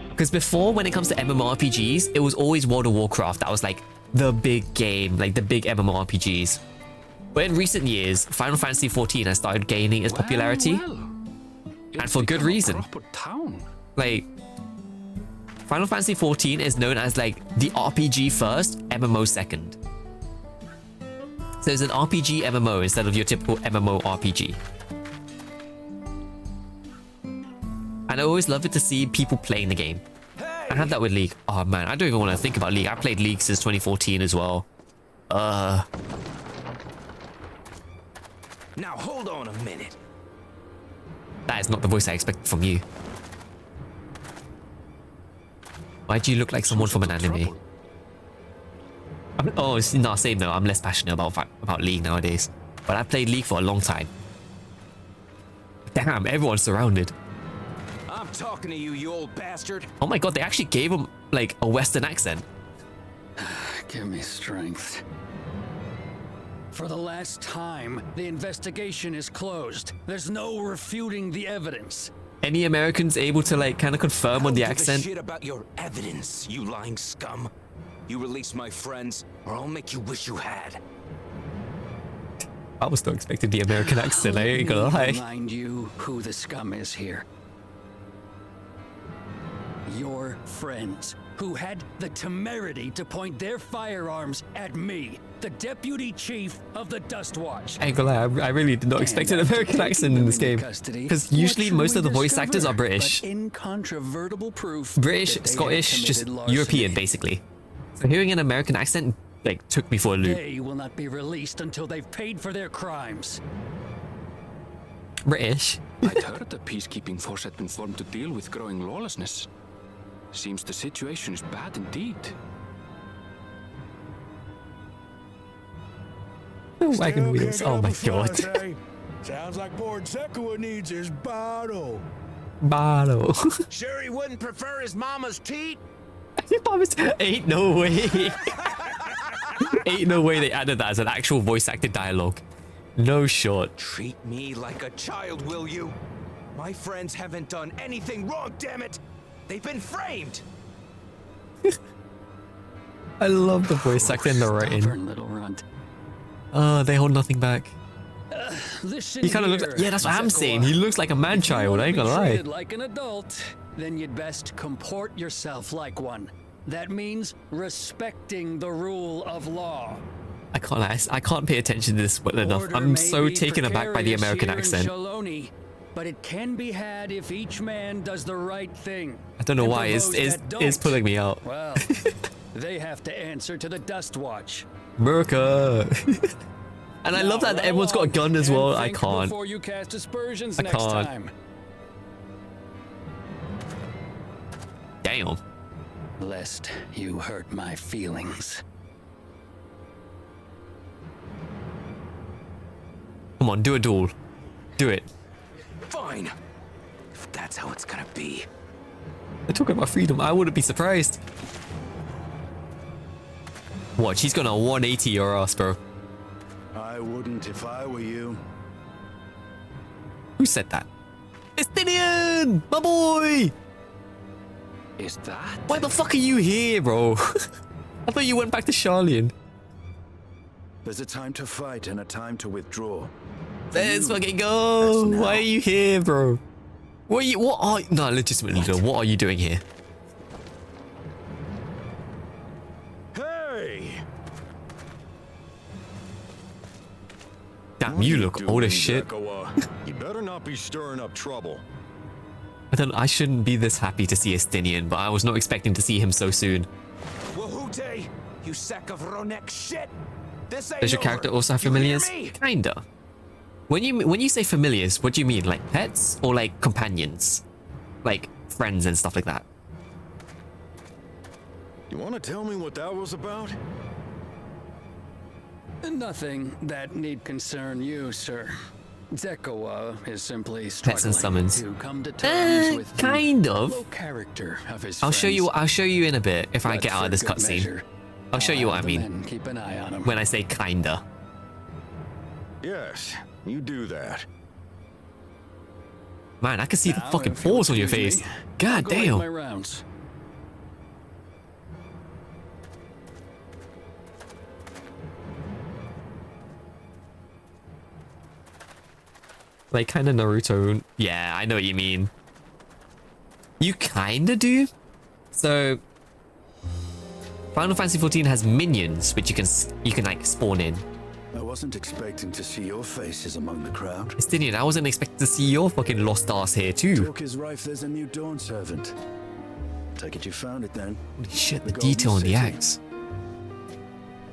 Because before, when it comes to MMORPGs, it was always World of Warcraft that was like the big game, like the big MMORPGs. But in recent years, Final Fantasy XIV has started gaining its popularity. And for good reason. Like, Final Fantasy XIV is known as like the RPG first, MMO second. So it's an RPG MMO instead of your typical MMO RPG. And I always love it to see people playing the game. I have that with League. Oh man, I don't even want to think about League. I played League since 2014 as well. Now hold on a minute. That is not the voice I expected from you. Why do you look like someone from an anime? Oh, it's not same though. I'm less passionate about League nowadays. But I played League for a long time. Damn, everyone's surrounded. I'm talking to you, you old bastard. Oh my god, they actually gave him like a Western accent. Give me strength. For the last time, the investigation is closed. There's no refuting the evidence. Any Americans able to like kind of confirm on the accent? Shit about your evidence, you lying scum. You release my friends, or I'll make you wish you had. I was not expecting the American accent, I ain't gonna lie. Remind you who the scum is here. Your friends, who had the temerity to point their firearms at me, the deputy chief of the Dust Watch. I ain't gonna lie, I really did not expect an American accent in this game. Because usually most of the voice actors are British. Incontrovertible proof. British, Scottish, just European, basically. So hearing an American accent, like, took me for a loop. They will not be released until they've paid for their crimes. British. I'd heard the peacekeeping force had been formed to deal with growing lawlessness. Seems the situation is bad indeed. Wagon wheels, oh my god. Sounds like poor Zekua needs his bottle. Bottle. Sure he wouldn't prefer his mama's teat? Ain't no way. Ain't no way they added that as an actual voice acted dialogue. No shot. Treat me like a child, will you? My friends haven't done anything wrong, damn it! They've been framed! I love the voice acting and the writing. Little runt. They hold nothing back. Listen He kind of looks like, yeah, that's what I'm saying. He looks like a man-child, I ain't gonna lie. Like an adult, then you'd best comport yourself like one. That means respecting the rule of law. I can't lie, I can't pay attention to this well enough. I'm so taken aback by the American accent. Shaloni, but it can be had if each man does the right thing. I don't know why, it's pulling me out. Well, they have to answer to the Dust Watch. Merca. And I love that everyone's got a gun as well. I Think can't. before you cast aspersions I next can't. time. Damn. Lest you hurt my feelings. Come on, do a duel. Do it. Fine. If that's how it's gonna be. They're talking about freedom. I wouldn't be surprised. Watch, he's gonna 180 your ass, bro. I wouldn't if I were you. Who said that? Estinian! My boy! Is that? Why the fuck are you here, bro? I thought you went back to Charlian. There's a time to fight and a time to withdraw. Let's fucking go! Why are you here, bro? No, legitimately, though, what are you doing here? Hey! Damn, you look old as shit. You better not be stirring up trouble. I shouldn't be this happy to see Estinian, but I was not expecting to see him so soon. Wahute, you sack of Ronek shit! This ain't Does your character also have familiars? Kinda. When you say familiars, what do you mean? Like pets or like companions? Like friends and stuff like that? You want to tell me what that was about? Nothing that need concern you, sir. Zekua is simply Pets and struggling summons. to come to terms with kind the of. low character of his I'll show you. friends. I'll show you in a bit if I But get out for of this good cutscene. measure, I'll show you what I the mean men keep an eye on him. when I say kinda. Yes, you do that. Man, I can see the Now, fucking if you'll balls on your excuse face. me, I'll God go make damn. my rounds. Like kind of Naruto. Yeah, I know what you mean. You kind of do. So, Final Fantasy XIV has minions, which you can like spawn in. I wasn't expecting to see your faces among the crowd. Estinian, I wasn't expecting to see your fucking lost ass here too. Talk is rife, there's a new Dawn servant. Take it you found it then. Holy shit, the Golden detail on the City. axe.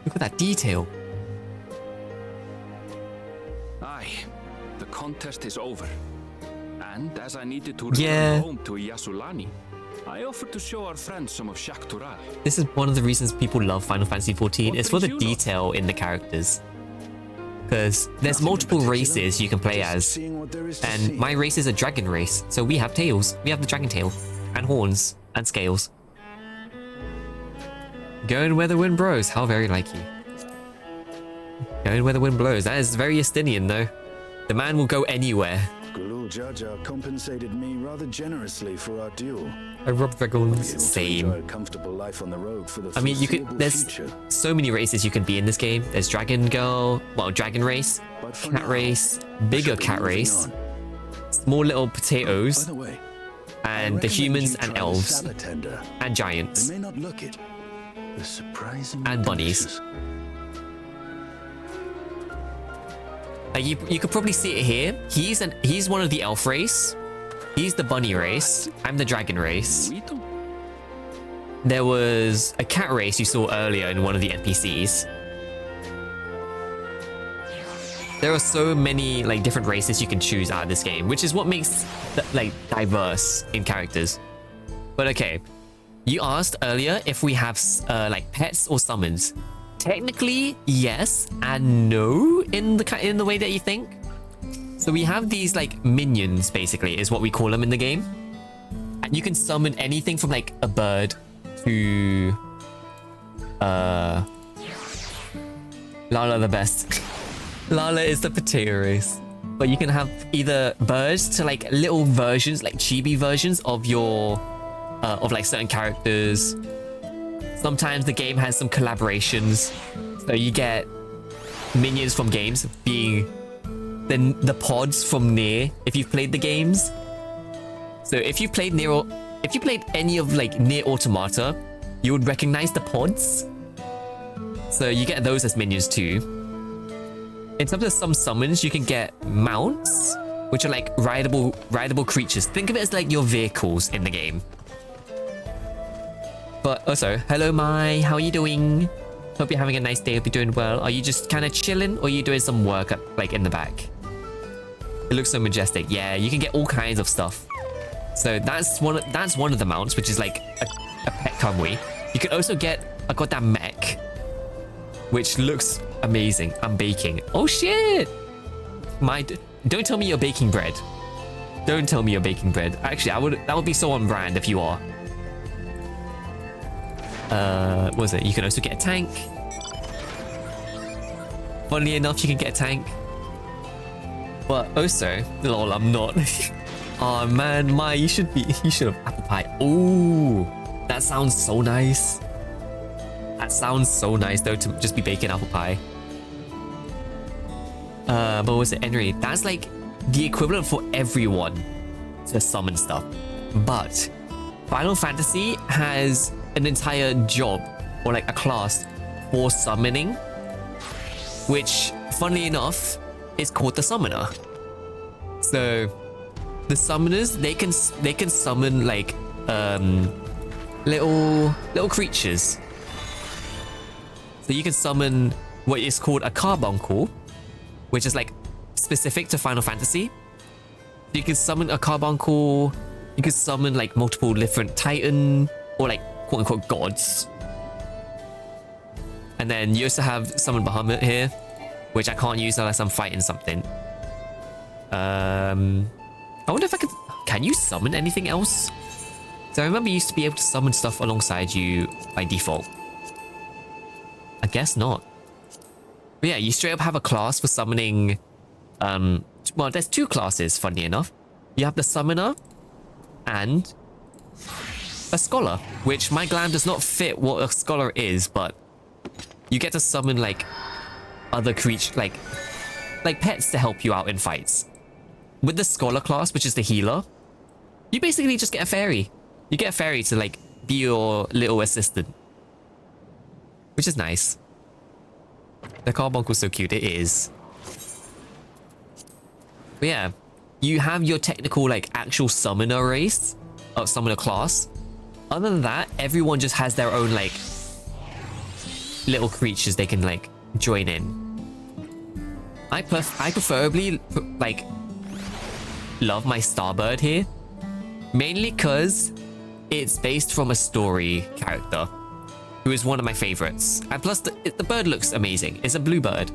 Look at that detail. Aye, the contest is over. And as I needed to Yeah. return home to Yasulani, I offered to show our friends some of Shak Tural. This is one of the reasons people love Final Fantasy XIV. It's for the brings you detail in the characters. Because there's Nothing in multiple particular, races you can play just as. seeing what there is to And see. my race is a dragon race. So we have tails. We have the dragon tail. And horns. And scales. Going where the wind blows. How very like you. Going where the wind blows. That is very Estinian though. The man will go anywhere. Jaja compensated me rather generously for our duel. I robbed dragons. Enjoy Same. a comfortable life on the road for the I mean, you could. foreseeable There's future. so many races you can be in this game. There's Dragon Girl, well, Dragon Race, But for Cat now, Race, I Bigger shall be Cat moving Race, on. Small Little By Potatoes, the way, and I the recommend humans you and try the elves salad tender. and giants They may not look it. They're surprisingly and bunnies. delicious. You could probably see it here. He's one of the elf race. He's the bunny race. I'm the dragon race. There was a cat race you saw earlier in one of the NPCs. There are so many like different races you can choose out of this game, which is what makes like diverse in characters. But okay, you asked earlier if we have like pets or summons. Technically, yes and no in the way that you think. So we have these like minions, basically, is what we call them in the game. And you can summon anything from like a bird to Lala the best. Lala is the potato race. But you can have either birds to like little versions, like chibi versions of your of like certain characters. Sometimes the game has some collaborations, so you get minions from games being the pods from Nier if you've played the games. So if you played any of like Nier Automata, you would recognize the pods. So you get those as minions too. In terms of some summons, you can get mounts, which are like rideable creatures. Think of it as like your vehicles in the game. But also, hello Mai, how are you doing? Hope you're having a nice day, hope you're doing well. Are you just kind of chilling or are you doing some work like in the back? It looks so majestic. Yeah, you can get all kinds of stuff. So that's one of the mounts, which is like a pet Kamui. You can also get a goddamn mech, which looks amazing. I'm baking. Oh shit! Don't tell me you're baking bread. Don't tell me you're baking bread. Actually, that would be so on brand if you are. What was it? You can also get a tank. Funnily enough, you can get a tank. But also, lol, I'm not. Oh man, Mai, you should have apple pie. Ooh, that sounds so nice. That sounds so nice though, to just be baking apple pie. But what was it? Anyway, that's like the equivalent for everyone to summon stuff. But Final Fantasy has an entire job or like a class for summoning, which funnily enough is called the Summoner. So the summoners, they can summon like little creatures. So you can summon what is called a carbuncle, which is like specific to Final Fantasy. You can summon a carbuncle. You can summon like multiple different Titan or like quote unquote gods. And then you also have summon Bahamut here, which I can't use unless I'm fighting something. I wonder if can you summon anything else? So I remember you used to be able to summon stuff alongside you by default. I guess not. But yeah, you straight up have a class for summoning. Well, there's two classes, funny enough. You have the Summoner and a Scholar, which my glam does not fit what a Scholar is, but you get to summon like other creatures, like pets to help you out in fights. With the Scholar class, which is the healer, you basically just get a fairy. You get a fairy to like be your little assistant, which is nice. The carbuncle's so cute, it is. But yeah, you have your technical like actual summoner race, summoner class. Other than that, everyone just has their own like little creatures they can like join in. I preferably like love my Starbird here, mainly because it's based from a story character who is one of my favorites, and plus the bird looks amazing. It's a blue bird.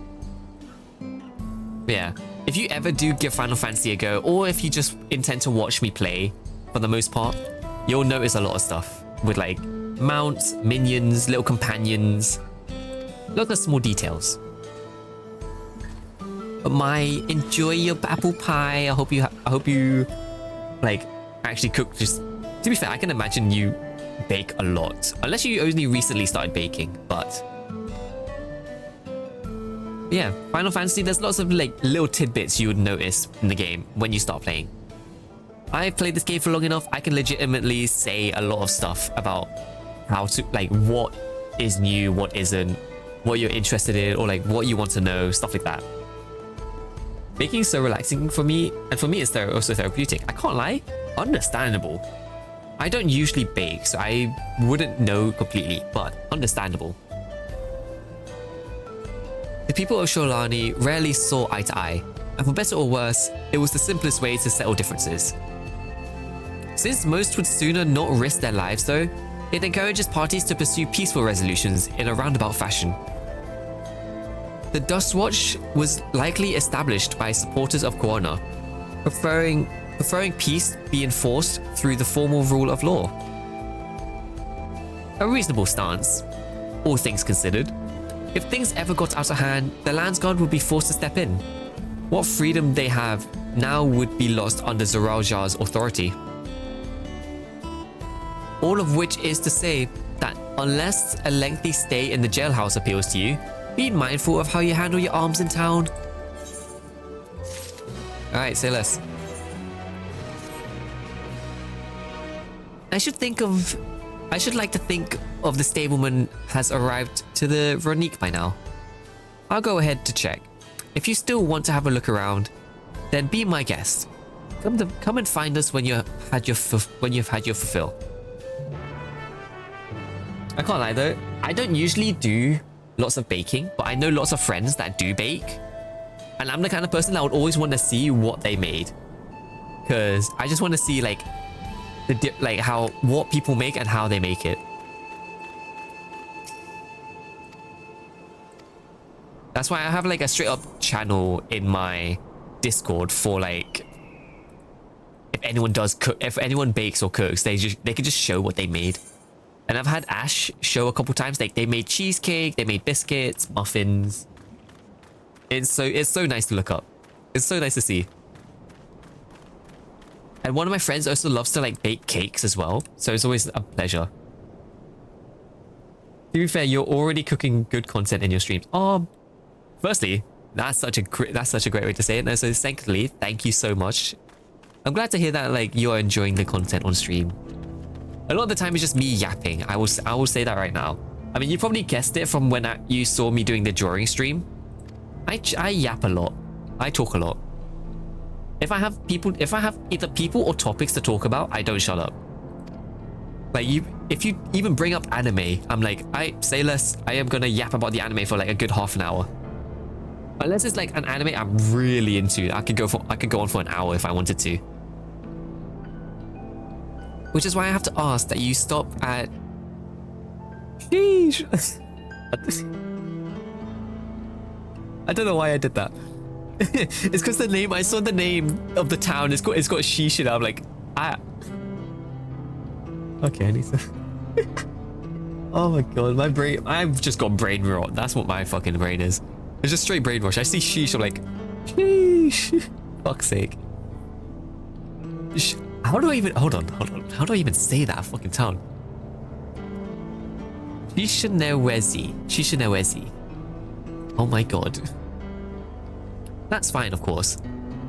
But yeah, if you ever do give Final Fantasy a go, or if you just intend to watch me play, for the most part, you'll notice a lot of stuff with like mounts, minions, little companions, lots of small details. enjoy your apple pie. I hope you like actually cook. Just to be fair, I can imagine you bake a lot, unless you only recently started baking. But yeah, Final Fantasy, there's lots of like little tidbits you would notice in the game when you start playing. I've played this game for long enough. I can legitimately say a lot of stuff about how to, like, what is new, what isn't, what you're interested in, or like what you want to know, stuff like that. Baking is so relaxing for me, and for me it's also therapeutic. I can't lie, understandable. I don't usually bake, so I wouldn't know completely, but understandable. The people of Sholani rarely saw eye to eye, and for better or worse, it was the simplest way to settle differences. Since most would sooner not risk their lives though, it encourages parties to pursue peaceful resolutions in a roundabout fashion. The Dustwatch was likely established by supporters of Kuana, preferring peace be enforced through the formal rule of law. A reasonable stance, all things considered. If things ever got out of hand, the Landsguard would be forced to step in. What freedom they have now would be lost under Zoral Jar's authority. All of which is to say that unless a lengthy stay in the jailhouse appeals to you, be mindful of how you handle your arms in town. Alright, say less. I should like to think of the stableman has arrived to the Ronique by now. I'll go ahead to check. If you still want to have a look around, then be my guest. Come and find us when you've had your fulfill. I can't lie though, I don't usually do lots of baking, but I know lots of friends that do bake. And I'm the kind of person that would always want to see what they made. Because I just want to see like what people make and how they make it. That's why I have like a straight up channel in my Discord for like, if anyone does cook, if anyone bakes or cooks, they can just show what they made. And I've had Ash show a couple times, like they made cheesecake, they made biscuits, muffins. It's so nice to look up. It's so nice to see. And one of my friends also loves to like bake cakes as well, so it's always a pleasure. To be fair, you're already cooking good content in your streams. Firstly, that's such a great way to say it. And so secondly, thank you so much. I'm glad to hear that like you're enjoying the content on stream. A lot of the time it's just me yapping. I will say that right now. I mean, you probably guessed it from when you saw me doing the drawing stream. I yap a lot. I talk a lot. If I have either people or topics to talk about, I don't shut up. Like if you even bring up anime, I'm like, say less. I am gonna yap about the anime for like a good half an hour. Unless it's like an anime I'm really into, I could go on for an hour if I wanted to. Which is why I have to ask that you stop at... Sheesh. I don't know why I did that. It's because the name, I saw the name of the town, it's got sheesh and I'm like, okay, I need to... Oh my god, my brain, I've just got brain rot. That's what my fucking brain is. It's just straight brain wash. I see sheesh, I'm like, sheesh. Fuck's sake. How do I even, hold on. How do I even say that fucking town? Shishinewezi. Oh my god. That's fine, of course.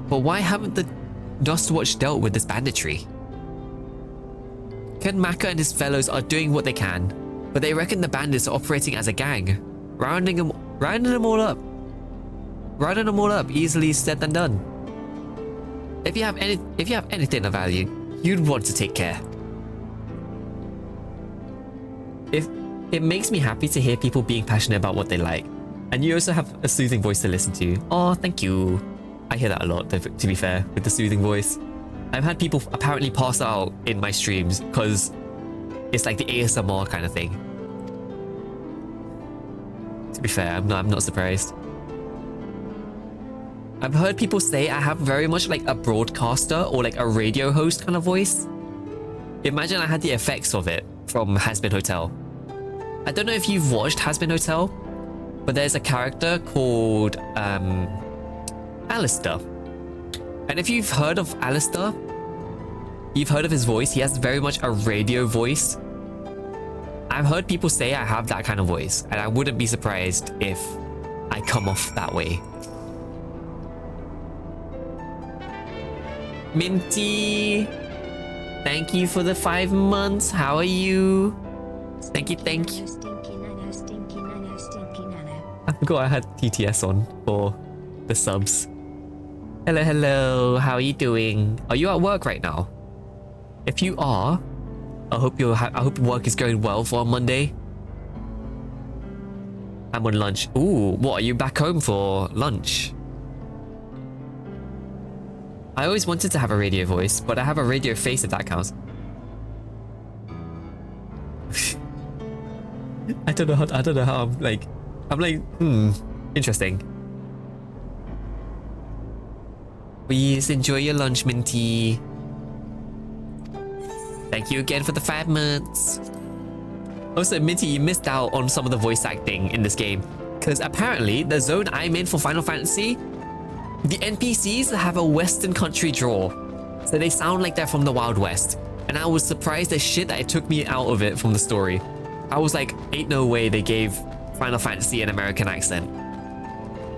But why haven't the Dustwatch dealt with this banditry? Ken Maka and his fellows are doing what they can, but they reckon the bandits are operating as a gang. Rounding them all up. Easily said than done. If you have anything of value, you'd want to take care. It makes me happy to hear people being passionate about what they like. And you also have a soothing voice to listen to. Oh, thank you. I hear that a lot, to be fair, with the soothing voice. I've had people apparently pass out in my streams because it's like the ASMR kind of thing. To be fair, I'm not surprised. I've heard people say I have very much like a broadcaster or like a radio host kind of voice. Imagine I had the effects of it from Hazbin Hotel. I don't know if you've watched Hazbin Hotel, but there's a character called Alistair. And if you've heard of Alistair, you've heard of his voice. He has very much a radio voice. I've heard people say I have that kind of voice, and I wouldn't be surprised if I come off that way. Minty, thank you for the 5 months. How are you? Thank you, thank you. I forgot I had TTS on for the subs. Hello, hello. How are you doing? Are you at work right now? If you are, I hope work is going well for Monday. I'm on lunch. Ooh, what, are you back home for lunch? I always wanted to have a radio voice, but I have a radio face if that counts. I don't know how I'm like, interesting. Please enjoy your lunch, Minty. Thank you again for the 5 months. Also, Minty, you missed out on some of the voice acting in this game. Because apparently, the zone I'm in for Final Fantasy, the NPCs have a Western country drawl. So they sound like they're from the Wild West. And I was surprised as shit that it took me out of it from the story. I was like, ain't no way they gave Final Fantasy an American accent.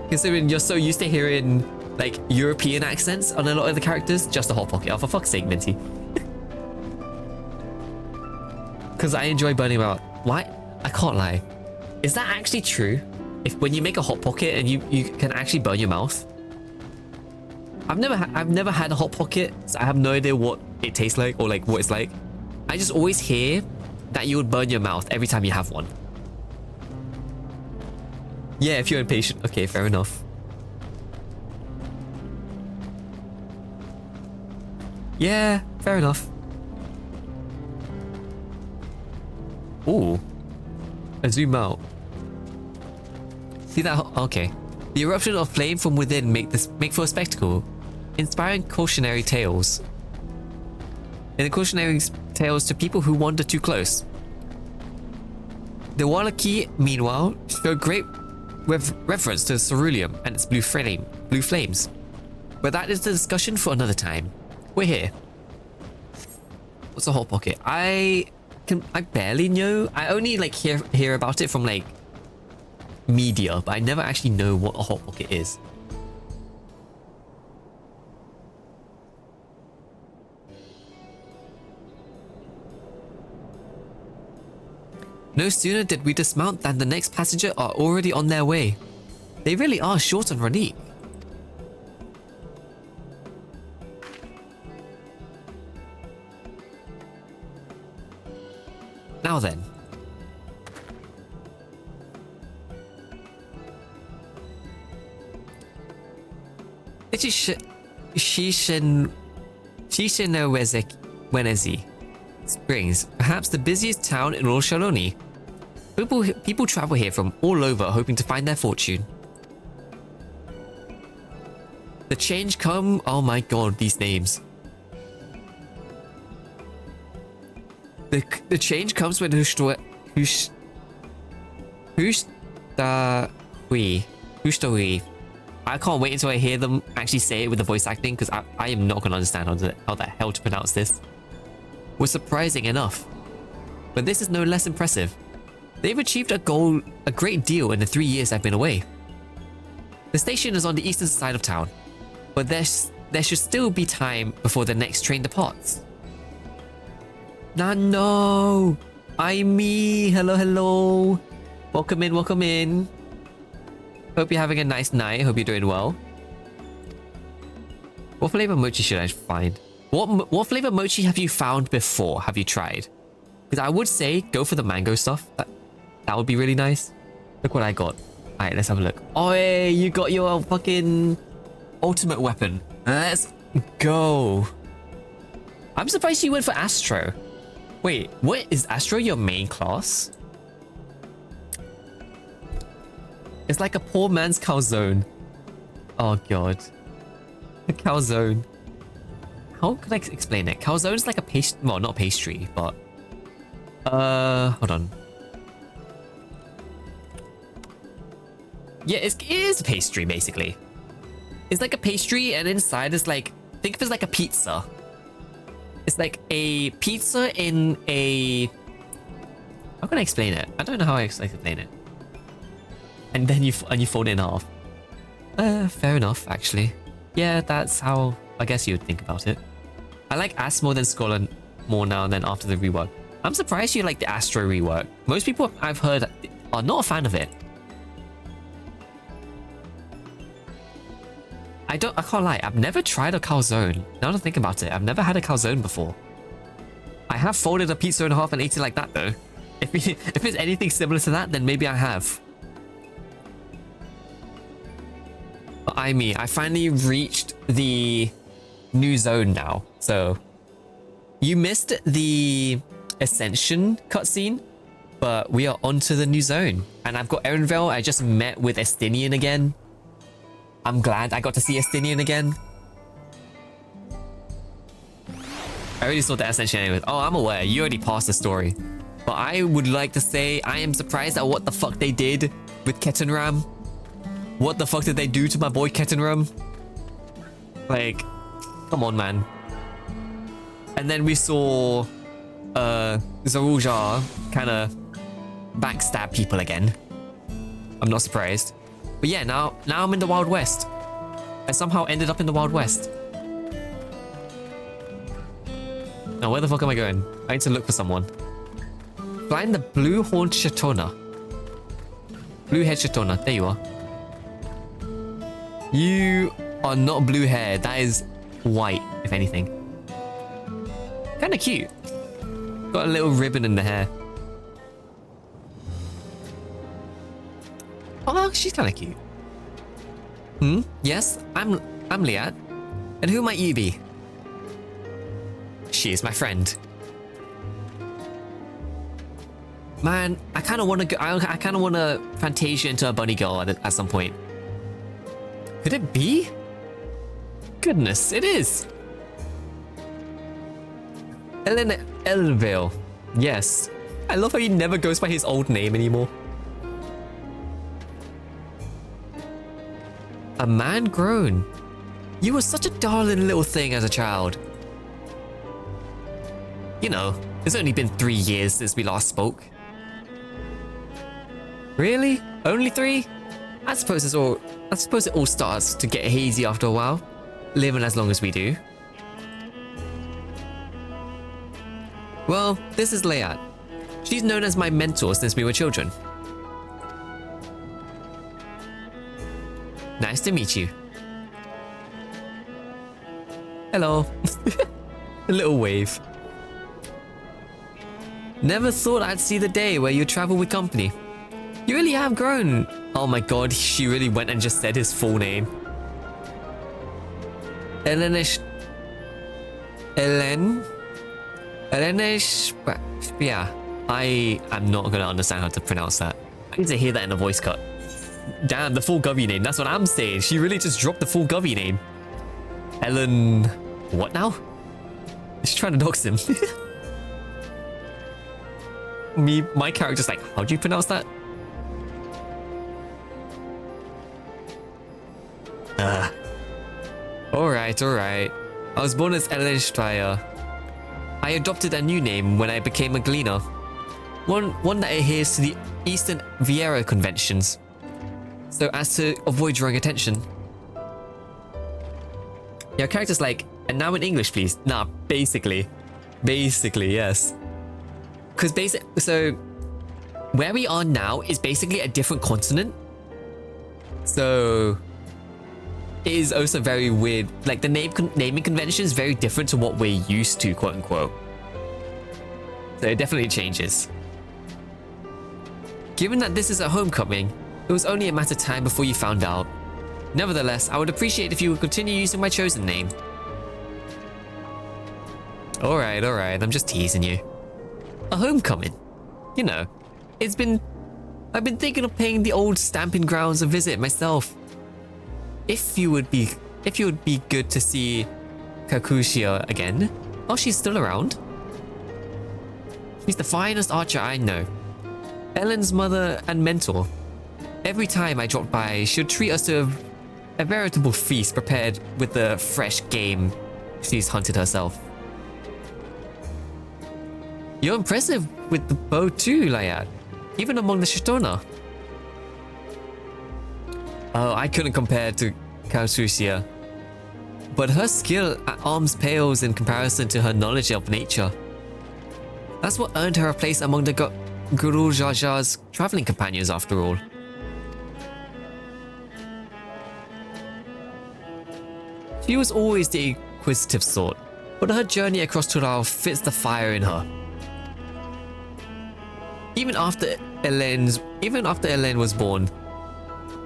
Considering you're so used to hearing like European accents on a lot of the characters, just a Hot Pocket. Oh, for fuck's sake, Minty. Because I enjoy burning them out. Why? I can't lie. Is that actually true? If when you make a Hot Pocket and you can actually burn your mouth? I've never had a Hot Pocket, so I have no idea what it tastes like or like what it's like. I just always hear that you would burn your mouth every time you have one. Yeah, if you're impatient. Okay, fair enough. Yeah, fair enough. Ooh. I zoom out. See that? Okay. The eruption of flame from within make for a spectacle, inspiring cautionary tales. And the cautionary tales to people who wander too close. The Wallachie, meanwhile, show great reference to ceruleum and its blue flames. But that is the discussion for another time. We're here. What's a Hot Pocket? I barely know. I only like hear about it from like media, but I never actually know what a Hot Pocket is. No sooner did we dismount than the next passenger are already on their way. They really are short on Ranique. Now then. It is Shishinowezi Springs, perhaps the busiest town in all Shaloni. People travel here from all over hoping to find their fortune. The change come... Oh my god, these names. The change comes when Hushtahui. I can't wait until I hear them actually say it with the voice acting, because I am not going to understand how the hell to pronounce this. Was surprising enough. But this is no less impressive. They've achieved a great deal in the 3 years I've been away. The station is on the eastern side of town, but there should still be time before the next train departs. No, I'm me. Hello, hello. Welcome in, welcome in. Hope you're having a nice night. Hope you're doing well. What flavor mochi should I find? What flavor mochi have you found before? Have you tried? Because I would say go for the mango stuff. That would be really nice. Look what I got. All right, let's have a look. Oh, hey, you got your fucking ultimate weapon. Let's go. I'm surprised you went for Astro. Wait, what is Astro your main class? It's like a poor man's calzone. Oh god. A calzone. How can I explain it? Calzone is like a pastry. Well, not pastry, but hold on. Yeah, it is a pastry basically. It's like a pastry, and inside is like, think of it as like a pizza. It's like a pizza in a... How can I explain it? I don't know how I explain it. And then you fold it in half. Fair enough, actually. Yeah, that's how I guess you would think about it. I like As more than Skull more now than after the rework. I'm surprised you like the Astro rework. Most people I've heard are not a fan of it. I can't lie, I've never tried a calzone. Now that I think about it, I've never had a calzone before. I have folded a pizza in half and ate it like that though. If it's anything similar to that, then maybe I have. But I finally reached the new zone now. So you missed the Ascension cutscene, but we are onto the new zone. And I've got Erenvale. I just met with Estinian again. I'm glad I got to see Estinian again. I already saw the Ascension anyway. Oh, I'm aware. You already passed the story. But I would like to say I am surprised at what the fuck they did with Kettenram. What the fuck did they do to my boy Kettenram? Like, come on, man. And then we saw Zarujar kind of backstab people again. I'm not surprised. But yeah, now I'm in the Wild West. I somehow ended up in the Wild West. Now, where the fuck am I going? I need to look for someone. Find the blue-horned Shatona. Blue-head Shatona. There you are. You are not blue hair. That is white, if anything. Kind of cute. Got a little ribbon in the hair. Oh, she's kind of cute. Yes, I'm Liat. And who might you be? She is my friend. Man, I kind of want to go. I kind of want to Fantasia into a bunny girl at some point. Could it be? Goodness, it is. Elvale. Yes. I love how he never goes by his old name anymore. A man grown. You were such a darling little thing as a child. You know, it's only been 3 years since we last spoke. Really? Only 3? I suppose it all starts to get hazy after a while, living as long as we do. Well, this is Layat. She's known as my mentor since we were children. Nice to meet you. Hello. A little wave. Never thought I'd see the day where you travel with company. You really have grown. Oh my god, she really went and just said his full name. Elenish... Yeah, I am not gonna understand how to pronounce that. I need to hear that in a voice cut. Damn, the full Govy name, that's what I'm saying. She really just dropped the full Govy name. Ellen... What now? She's trying to dox him. My character's like, how do you pronounce that? Alright. I was born as Elenstraya. I adopted a new name when I became a gleaner. One that adheres to the Eastern Viera conventions, so as to avoid drawing attention. Your character's like, and now in English, please. Nah, basically, yes. Because so where we are now is basically a different continent. So it is also very weird. Like the naming convention is very different to what we're used to, quote unquote. So it definitely changes. Given that this is a homecoming, it was only a matter of time before you found out. Nevertheless, I would appreciate if you would continue using my chosen name. Alright, I'm just teasing you. A homecoming? You know, I've been thinking of paying the old stamping grounds a visit myself. If you would be good to see Kakushia again. Oh, she's still around. She's the finest archer I know. Ellen's mother and mentor. Every time I dropped by, she would treat us to A veritable feast prepared with the fresh game she's hunted herself. You're impressive with the bow too, Layat. Even among the Shitona. Oh, I couldn't compare to Kaususia. But her skill at arms pales in comparison to her knowledge of nature. That's what earned her a place among the Guru Jaja's traveling companions after all. She was always the inquisitive sort, but her journey across Tural fits the fire in her. Even after Elen was born,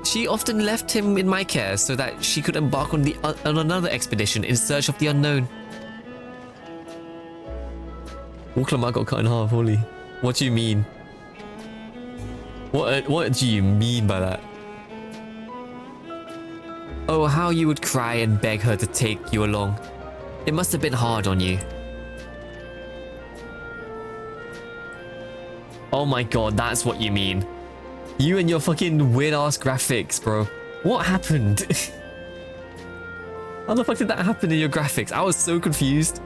she often left him in my care so that she could embark on another expedition in search of the unknown. Walklamar got cut in half, holy. What do you mean? What do you mean by that? Oh, how you would cry and beg her to take you along. It must have been hard on you. Oh my god, that's what you mean. You and your fucking weird-ass graphics, bro. What happened? How the fuck did that happen in your graphics? I was so confused.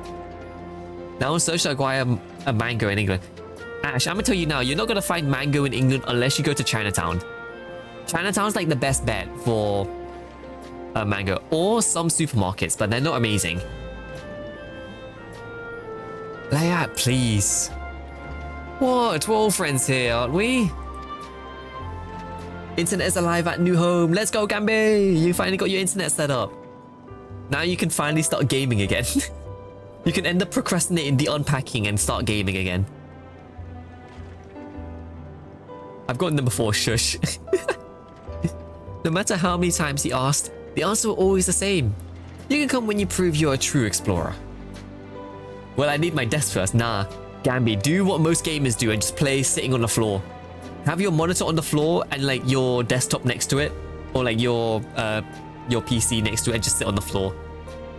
Now on search to acquire a mango in England. Ash, I'm gonna tell you now, you're not gonna find mango in England unless you go to Chinatown. Chinatown's like the best bet for a mango. Or some supermarkets, but they're not amazing. Layat, please. What? We're all friends here, aren't we? Internet is alive at new home. Let's go, Gambi! You finally got your internet set up. Now you can finally start gaming again. You can end up procrastinating the unpacking and start gaming again. I've gotten them before, shush. No matter how many times he asked, the answer was always the same. You can come when you prove you're a true explorer. Well, I need my desk first. Nah. Gambi, do what most gamers do and just play sitting on the floor. Have your monitor on the floor and like your desktop next to it, or like your PC next to it and just sit on the floor.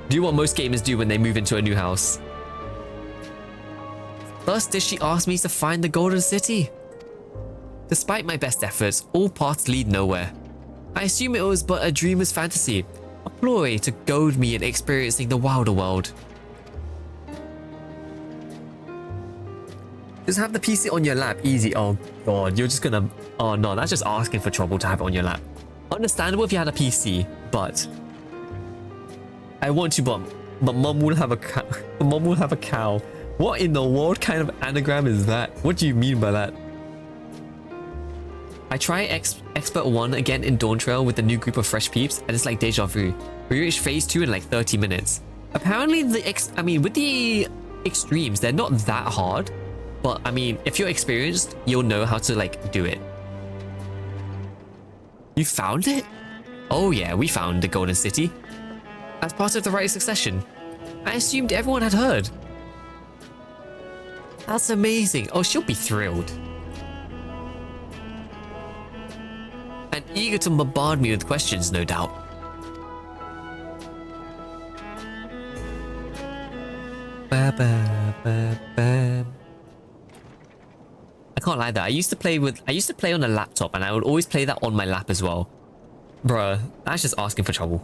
Do what most gamers do when they move into a new house. Thus did she ask me to find the Golden City. Despite my best efforts, all paths lead nowhere. I assume it was but a dreamer's fantasy, a ploy to goad me in experiencing the wilder world. Just have the PC on your lap, easy. Oh god, you're just gonna... Oh no, that's just asking for trouble to have it on your lap. Understandable if you had a PC, but... I want to, but mum will have a cow. Mum will have a cow. What in the world kind of anagram is that? What do you mean by that? I try Expert 1 again in Dawntrail with a new group of fresh peeps, and it's like deja vu. We reach phase 2 in like 30 minutes. Apparently with the extremes, they're not that hard. But I mean, if you're experienced, you'll know how to like do it. You found it? Oh yeah, we found the Golden City. As part of the right succession. I assumed everyone had heard. That's amazing. Oh, she'll be thrilled. And eager to bombard me with questions, no doubt. Ba, ba, ba, ba. I can't lie though, I used to play on a laptop and I would always play that on my lap as well. Bruh, that's just asking for trouble.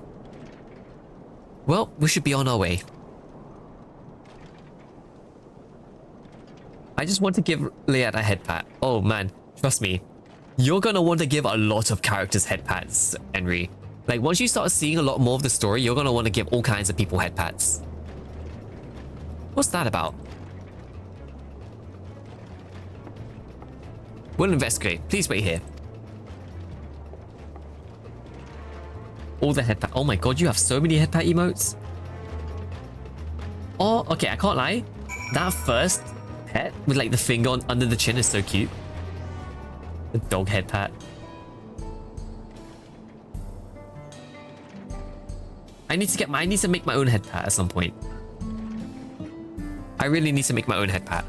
Well, we should be on our way. I just want to give Layat a head pat. Oh man, trust me. You're gonna want to give a lot of characters head pats, Henry. Like once you start seeing a lot more of the story, you're gonna want to give all kinds of people head pats. What's that about? We'll investigate. Please wait here. All the head pat. Oh my god, you have so many head pat emotes. Oh, okay, I can't lie. That first pet with like the finger on under the chin is so cute. The dog head pat. I need to make my own head pat at some point. I really need to make my own head pat.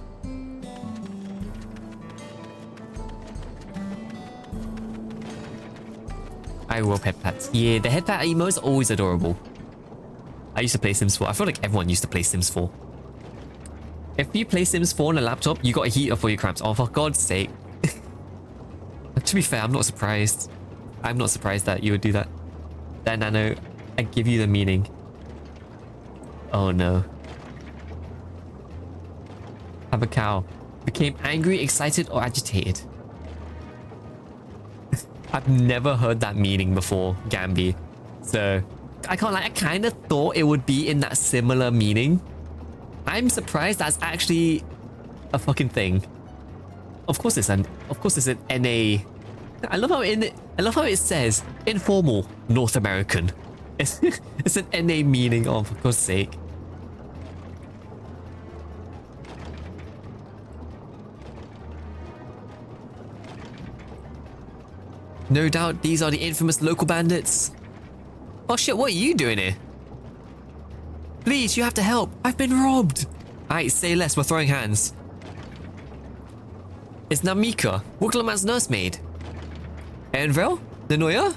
I love head pats. Yeah, the head pat emotes are always adorable. I used to play Sims 4. I feel like everyone used to play Sims 4. If you play Sims 4 on a laptop, you got a heater for your cramps. Oh, for God's sake. To be fair, I'm not surprised. I'm not surprised that you would do that. That Nano, I give you the meaning. Oh no. Have a cow. Became angry, excited, or agitated. I've never heard that meaning before, Gambi. So, I can't lie, I kind of thought it would be in that similar meaning. I'm surprised that's actually a fucking thing. Of course it's an NA. I love how it says informal North American. It's an NA meaning, oh for God's sake. No doubt these are the infamous local bandits. Oh shit, what are you doing here? Please, you have to help. I've been robbed. Alright, say less, we're throwing hands. It's Namika, Wuklamant's nursemaid. Envel? Nanoya?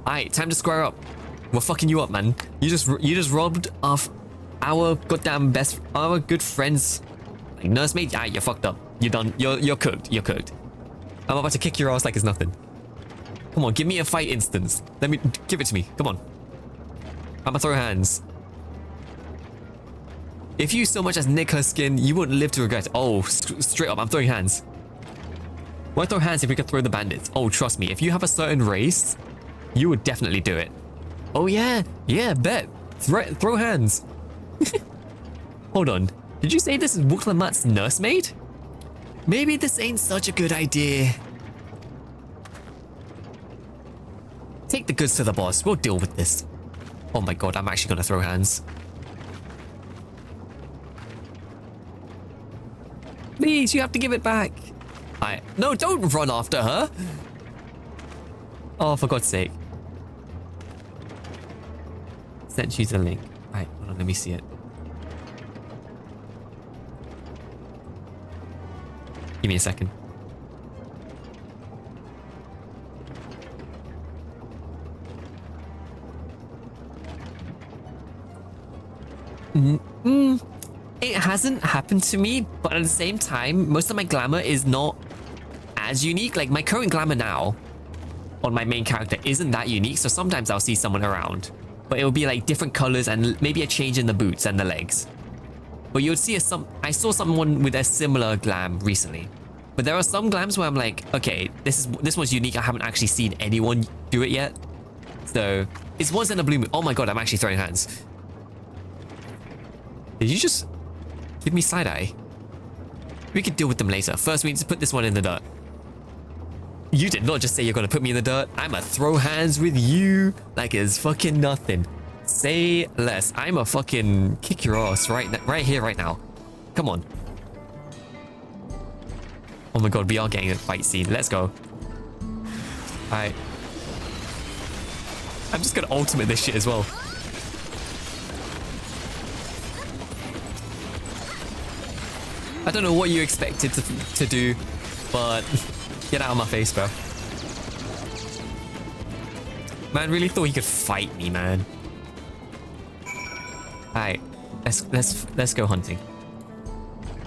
Alright, time to square up. We're fucking you up, man. You just robbed off our goddamn our good friends. Like, nursemaid? Alright, you're fucked up. You're done. You're cooked. You're cooked. I'm about to kick your ass like it's nothing. Come on, give me a fight instance. Give it to me. Come on. I'ma throw hands. If you so much as nick her skin, you wouldn't live to regret it. Oh, straight up, I'm throwing hands. Why throw hands if we could throw the bandits? Oh, trust me, if you have a certain race, you would definitely do it. Oh yeah, bet. Throw hands. Hold on. Did you say this is Wuklamant's nursemaid? Maybe this ain't such a good idea. Take the goods to the boss. We'll deal with this. Oh my god, I'm actually gonna throw hands. Please, you have to give it back. No, don't run after her. Oh, for God's sake. Sent you the link. Alright, hold on, let me see it. Give me a second. It hasn't happened to me, but at the same time, most of my glamour is not as unique. Like, my current glamour now on my main character isn't that unique, so sometimes I'll see someone around. But it'll be like different colors and maybe a change in the boots and the legs. But you would see I saw someone with a similar glam recently. But there are some glams where I'm like, okay, this one's unique. I haven't actually seen anyone do it yet. So it's once in a blue moon. Oh my god, I'm actually throwing hands. Did you just give me side eye? We could deal with them later. First, we need to put this one in the dirt. You did not just say you're gonna put me in the dirt. I'ma throw hands with you like it's fucking nothing. Say less. I'ma fucking kick your ass right here, right now. Come on. Oh my god, we are getting a fight scene. Let's go. Alright. I'm just gonna ultimate this shit as well. I don't know what you expected to do, but get out of my face, bro. Man really thought he could fight me, man. Alright, let's go hunting.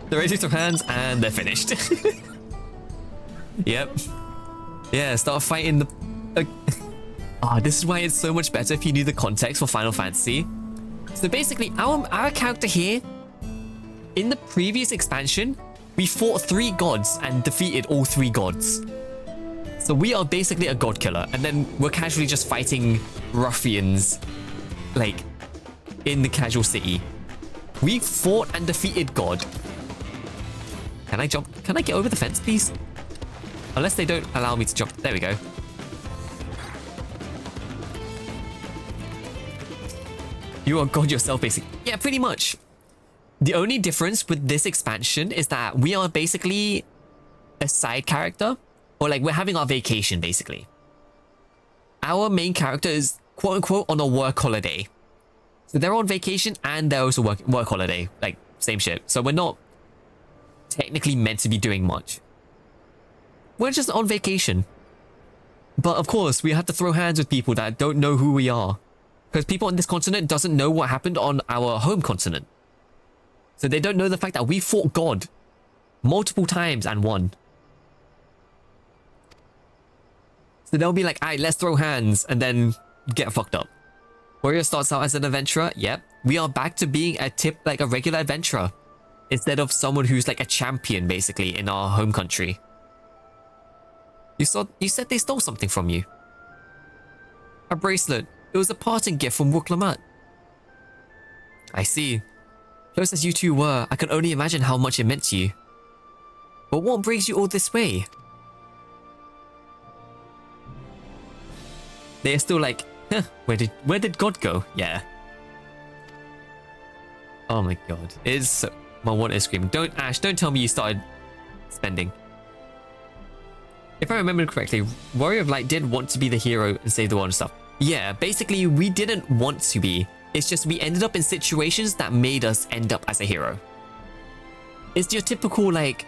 They're ready to throw hands and they're finished. Yep. Yeah, start fighting the... this is why it's so much better if you knew the context for Final Fantasy. So basically, our character here, in the previous expansion, we fought 3 gods and defeated all 3 gods. So we are basically a god killer, and then we're casually just fighting ruffians, like, in the casual city. We fought and defeated God. Can I jump? Can I get over the fence, please? Unless they don't allow me to jump. There we go. You are God yourself, basically. Yeah, pretty much. The only difference with this expansion is that we are basically a side character, or like we're having our vacation, basically. Our main character is quote unquote on a work holiday. So they're on vacation and they're also work holiday, like same shit. So we're not technically meant to be doing much. We're just on vacation. But of course, we have to throw hands with people that don't know who we are. Because people on this continent doesn't know what happened on our home continent. So they don't know the fact that we fought God multiple times and won. So they'll be like, alright, let's throw hands. And then get fucked up. Warrior starts out as an adventurer. Yep. We are back to being a regular adventurer. Instead of someone who's like a champion, basically, in our home country. You said they stole something from you. A bracelet. It was a parting gift from Wuklamat. I see. Close as you two were, I can only imagine how much it meant to you. But what brings you all this way? They are still like, huh, where did God go? Yeah. Oh my god. It is so, my one is screaming. Ash, don't tell me you started spending. If I remember correctly, Warrior of Light did want to be the hero and save the world and stuff. Yeah, basically we didn't want to be. It's just we ended up in situations that made us end up as a hero. It's your typical like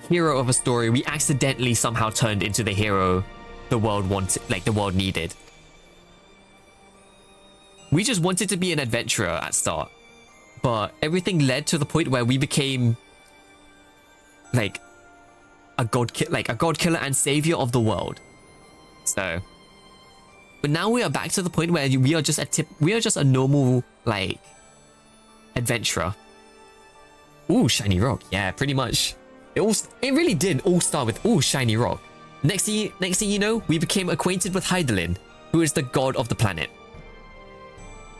hero of a story. We accidentally somehow turned into the hero the world wanted, like the world needed. We just wanted to be an adventurer at start, but everything led to the point where we became like a god killer and savior of the world. So, but now we are back to the point where we are just a normal like adventurer. Ooh, shiny rock. Yeah, pretty much. It really did all start with ooh, shiny rock. Next thing you know, we became acquainted with Hydaelyn, who is the god of the planet.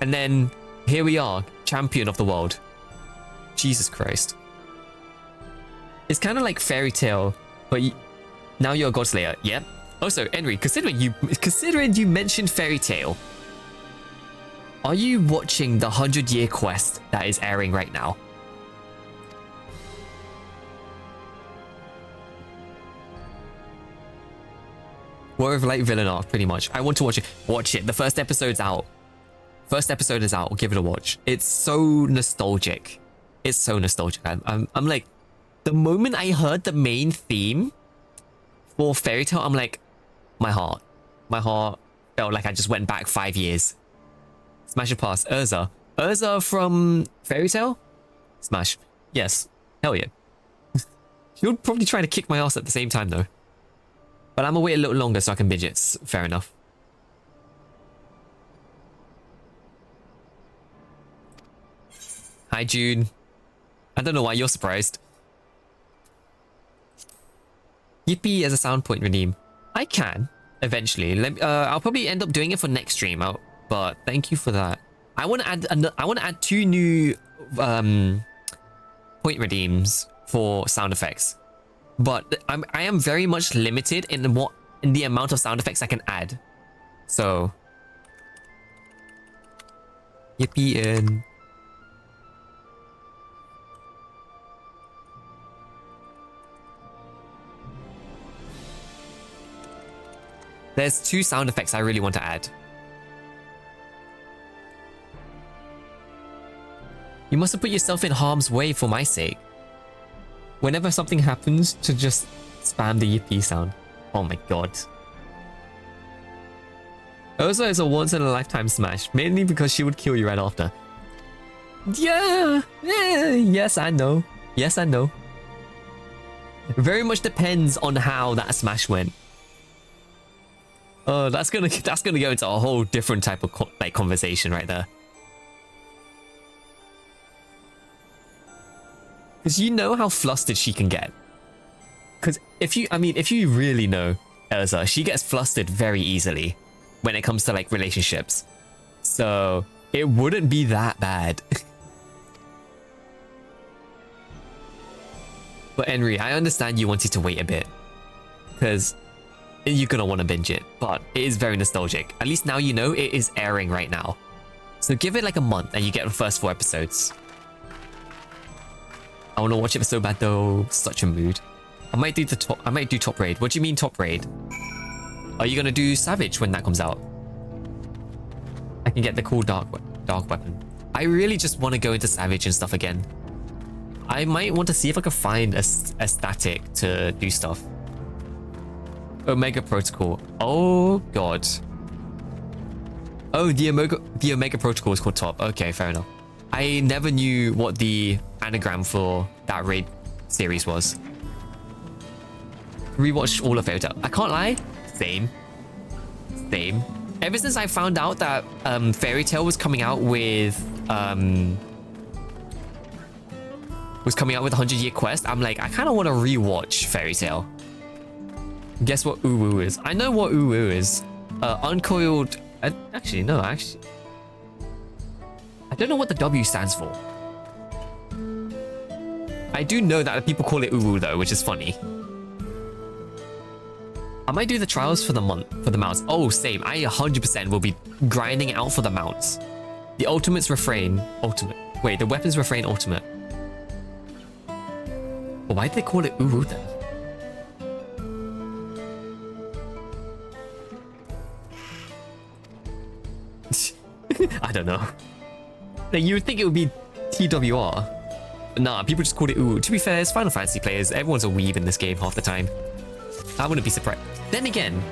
And then here we are, champion of the world. Jesus Christ. It's kind of like Fairy Tail, but now you're a God Slayer. Yep. Also, Henry, considering you mentioned Fairy Tail, are you watching the 100-year quest that is airing right now? Warrior of Light villain arc, pretty much. I want to watch it. Watch it. The first episode's out. First episode is out. Give it a watch. It's so nostalgic. It's so nostalgic. I'm like, the moment I heard the main theme for Fairy Tail, I'm like, my heart felt like I just went back 5 years. Smash it past Urza. Urza from Fairy Tail? Smash. Yes. Hell yeah. You're probably trying to kick my ass at the same time though. But I'm gonna wait a little longer so I can binge it. Fair enough. Hi, June. I don't know why you're surprised. Yippee as a sound point redeem. I can, eventually. I'll probably end up doing it for next stream, but thank you for that. I want to add 2 new point redeems for sound effects. But I am very much limited in the amount of sound effects I can add. So yippee in. There's 2 sound effects I really want to add. You must have put yourself in harm's way for my sake. Whenever something happens, to just spam the yippee sound. Oh my god. Urza is a once-in-a-lifetime smash, mainly because she would kill you right after. Yeah! Yes, I know. Yes, I know. Very much depends on how that smash went. Oh, that's gonna go into a whole different type of conversation right there. Because you know how flustered she can get. Because if you really know Urza, she gets flustered very easily when it comes to like relationships. So it wouldn't be that bad. But Henry, I understand you wanted to wait a bit. Because you're gonna want to binge it. But it is very nostalgic. At least now you know it is airing right now. So give it like a month and you get the first 4 episodes. I want to watch it so bad though. Such a mood. I might do top raid. What do you mean top raid? Are you gonna do Savage when that comes out? I can get the cool dark weapon. I really just want to go into Savage and stuff again. I might want to see if I can find a static to do stuff. Omega Protocol. Oh god. Oh, the Omega Protocol is called top. Okay, fair enough. I never knew what the anagram for that raid series was. Rewatched all of it. I can't lie. Same. Ever since I found out that Fairy Tail was coming out with 100-Year Quest, I'm like, I kind of want to rewatch Fairy Tail. Guess what Uwu is? I know what Uwu is. Uncoiled. Actually, no. I don't know what the W stands for. I do know that people call it Uwu though, which is funny. I might do the trials for the mounts. Oh, same. I 100% will be grinding out for the mounts. The ultimate's refrain. Ultimate. Wait, the weapons refrain ultimate. Well, why did they call it Uwu then? I don't know. Like, you would think it would be TWR. But nah, people just called it Uwu. To be fair, it's Final Fantasy players. Everyone's a weeb in this game half the time. I wouldn't be surprised. Then again,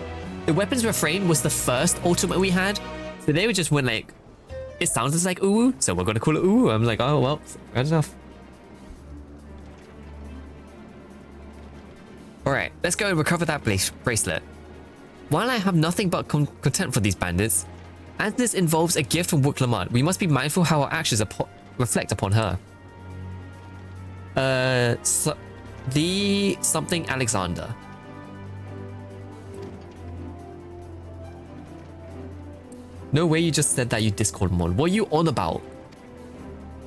the weapons refrain was the first ultimate we had. So they would just went like, it sounds like Uwu, so we're going to call it Uwu. I'm like, oh, well, fair enough. Alright, let's go and recover that bracelet. While I have nothing but contempt for these bandits, as this involves a gift from Wook Lamont, we must be mindful how our actions reflect upon her. The something Alexander. No way you just said that, you Discord mod. What are you on about?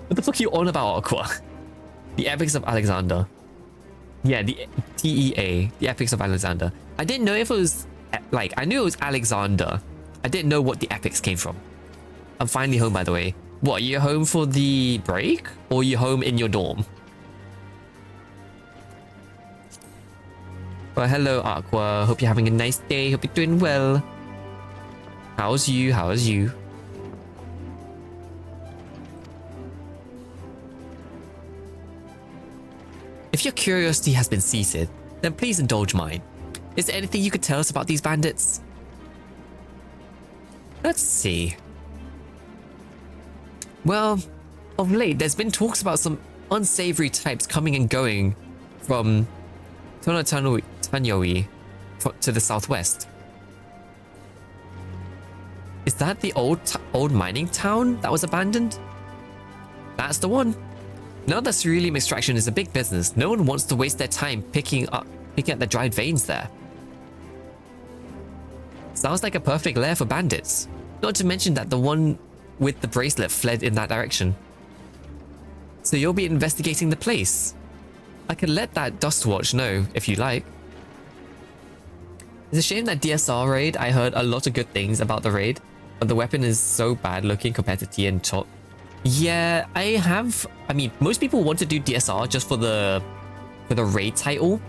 What the fuck are you on about, Aqua? The Epics of Alexander. Yeah, the TEA, the Epics of Alexander. I didn't know if it was, like, I knew it was Alexander. I didn't know what the epics came from. I'm finally home, by the way. What, you're home for the break? Or you're home in your dorm? Well, hello, Aqua. Hope you're having a nice day. Hope you're doing well. How's you? How's you? If your curiosity has been ceased, then please indulge mine. Is there anything you could tell us about these bandits? Let's see. Well, of late, there's been talks about some unsavory types coming and going from Tanoi to the southwest. Is that the old mining town that was abandoned? That's the one. Now that ceruleum extraction is a big business, no one wants to waste their time picking at the dried veins there. Sounds like a perfect lair for bandits. Not to mention that the one with the bracelet fled in that direction. So you'll be investigating the place. I can let that Dustwatch know if you like. It's a shame that DSR raid. I heard a lot of good things about the raid, but the weapon is so bad looking compared to T and Top. Yeah, I mean, most people want to do DSR just for the raid title,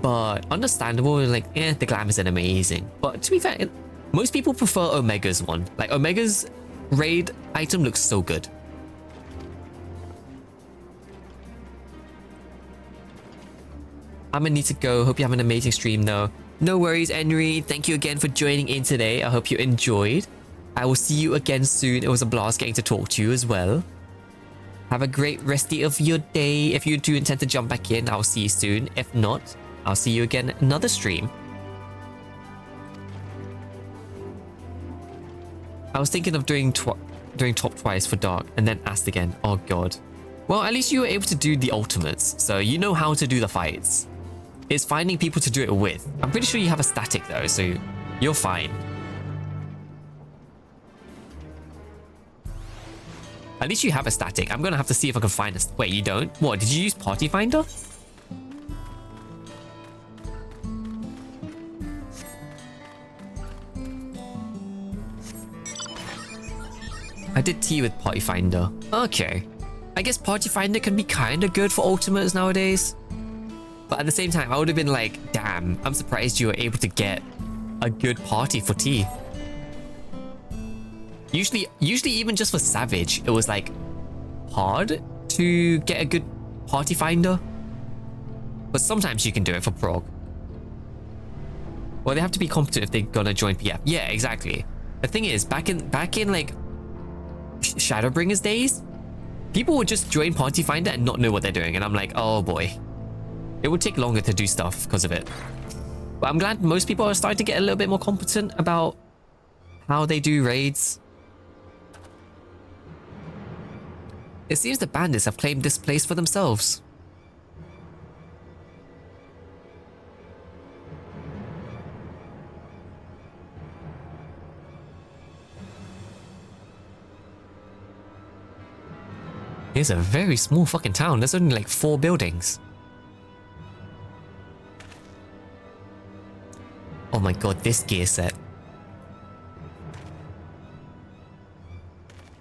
but understandable. Like, the glam isn't amazing. But to be fair, most people prefer Omega's one. Like, Omega's raid item looks so good. I'm gonna need to go. Hope you have an amazing stream though. No worries, Henry. Thank you again for joining in today. I hope you enjoyed. I will see you again soon. It was a blast getting to talk to you as well. Have a great resty of your day. If you do intend to jump back in, I'll see you soon. If not, I'll see you again another stream. I was thinking of doing top twice for Dark and then Ast again. Oh god. Well, at least you were able to do the ultimates, so you know how to do the fights. It's finding people to do it with. I'm pretty sure you have a static though, so you're fine. At least you have a static. I'm gonna have to see if I can find a... Wait, you don't? What, did you use Party Finder? I did T with Party Finder. Okay. I guess Party Finder can be kind of good for ultimates nowadays. But at the same time, I would have been like, damn, I'm surprised you were able to get a good party for T. Usually even just for Savage, it was like hard to get a good Party Finder. But sometimes you can do it for Prog. Well, they have to be competent if they're gonna join PF. Yeah, exactly. The thing is, back in like Shadowbringers days, people would just join Party Finder and not know what they're doing, and I'm like, oh boy, it would take longer to do stuff because of it. But I'm glad most people are starting to get a little bit more competent about how they do raids. It seems the bandits have claimed this place for themselves. It's a very small fucking town. There's only like 4 buildings. Oh my god, this gear set.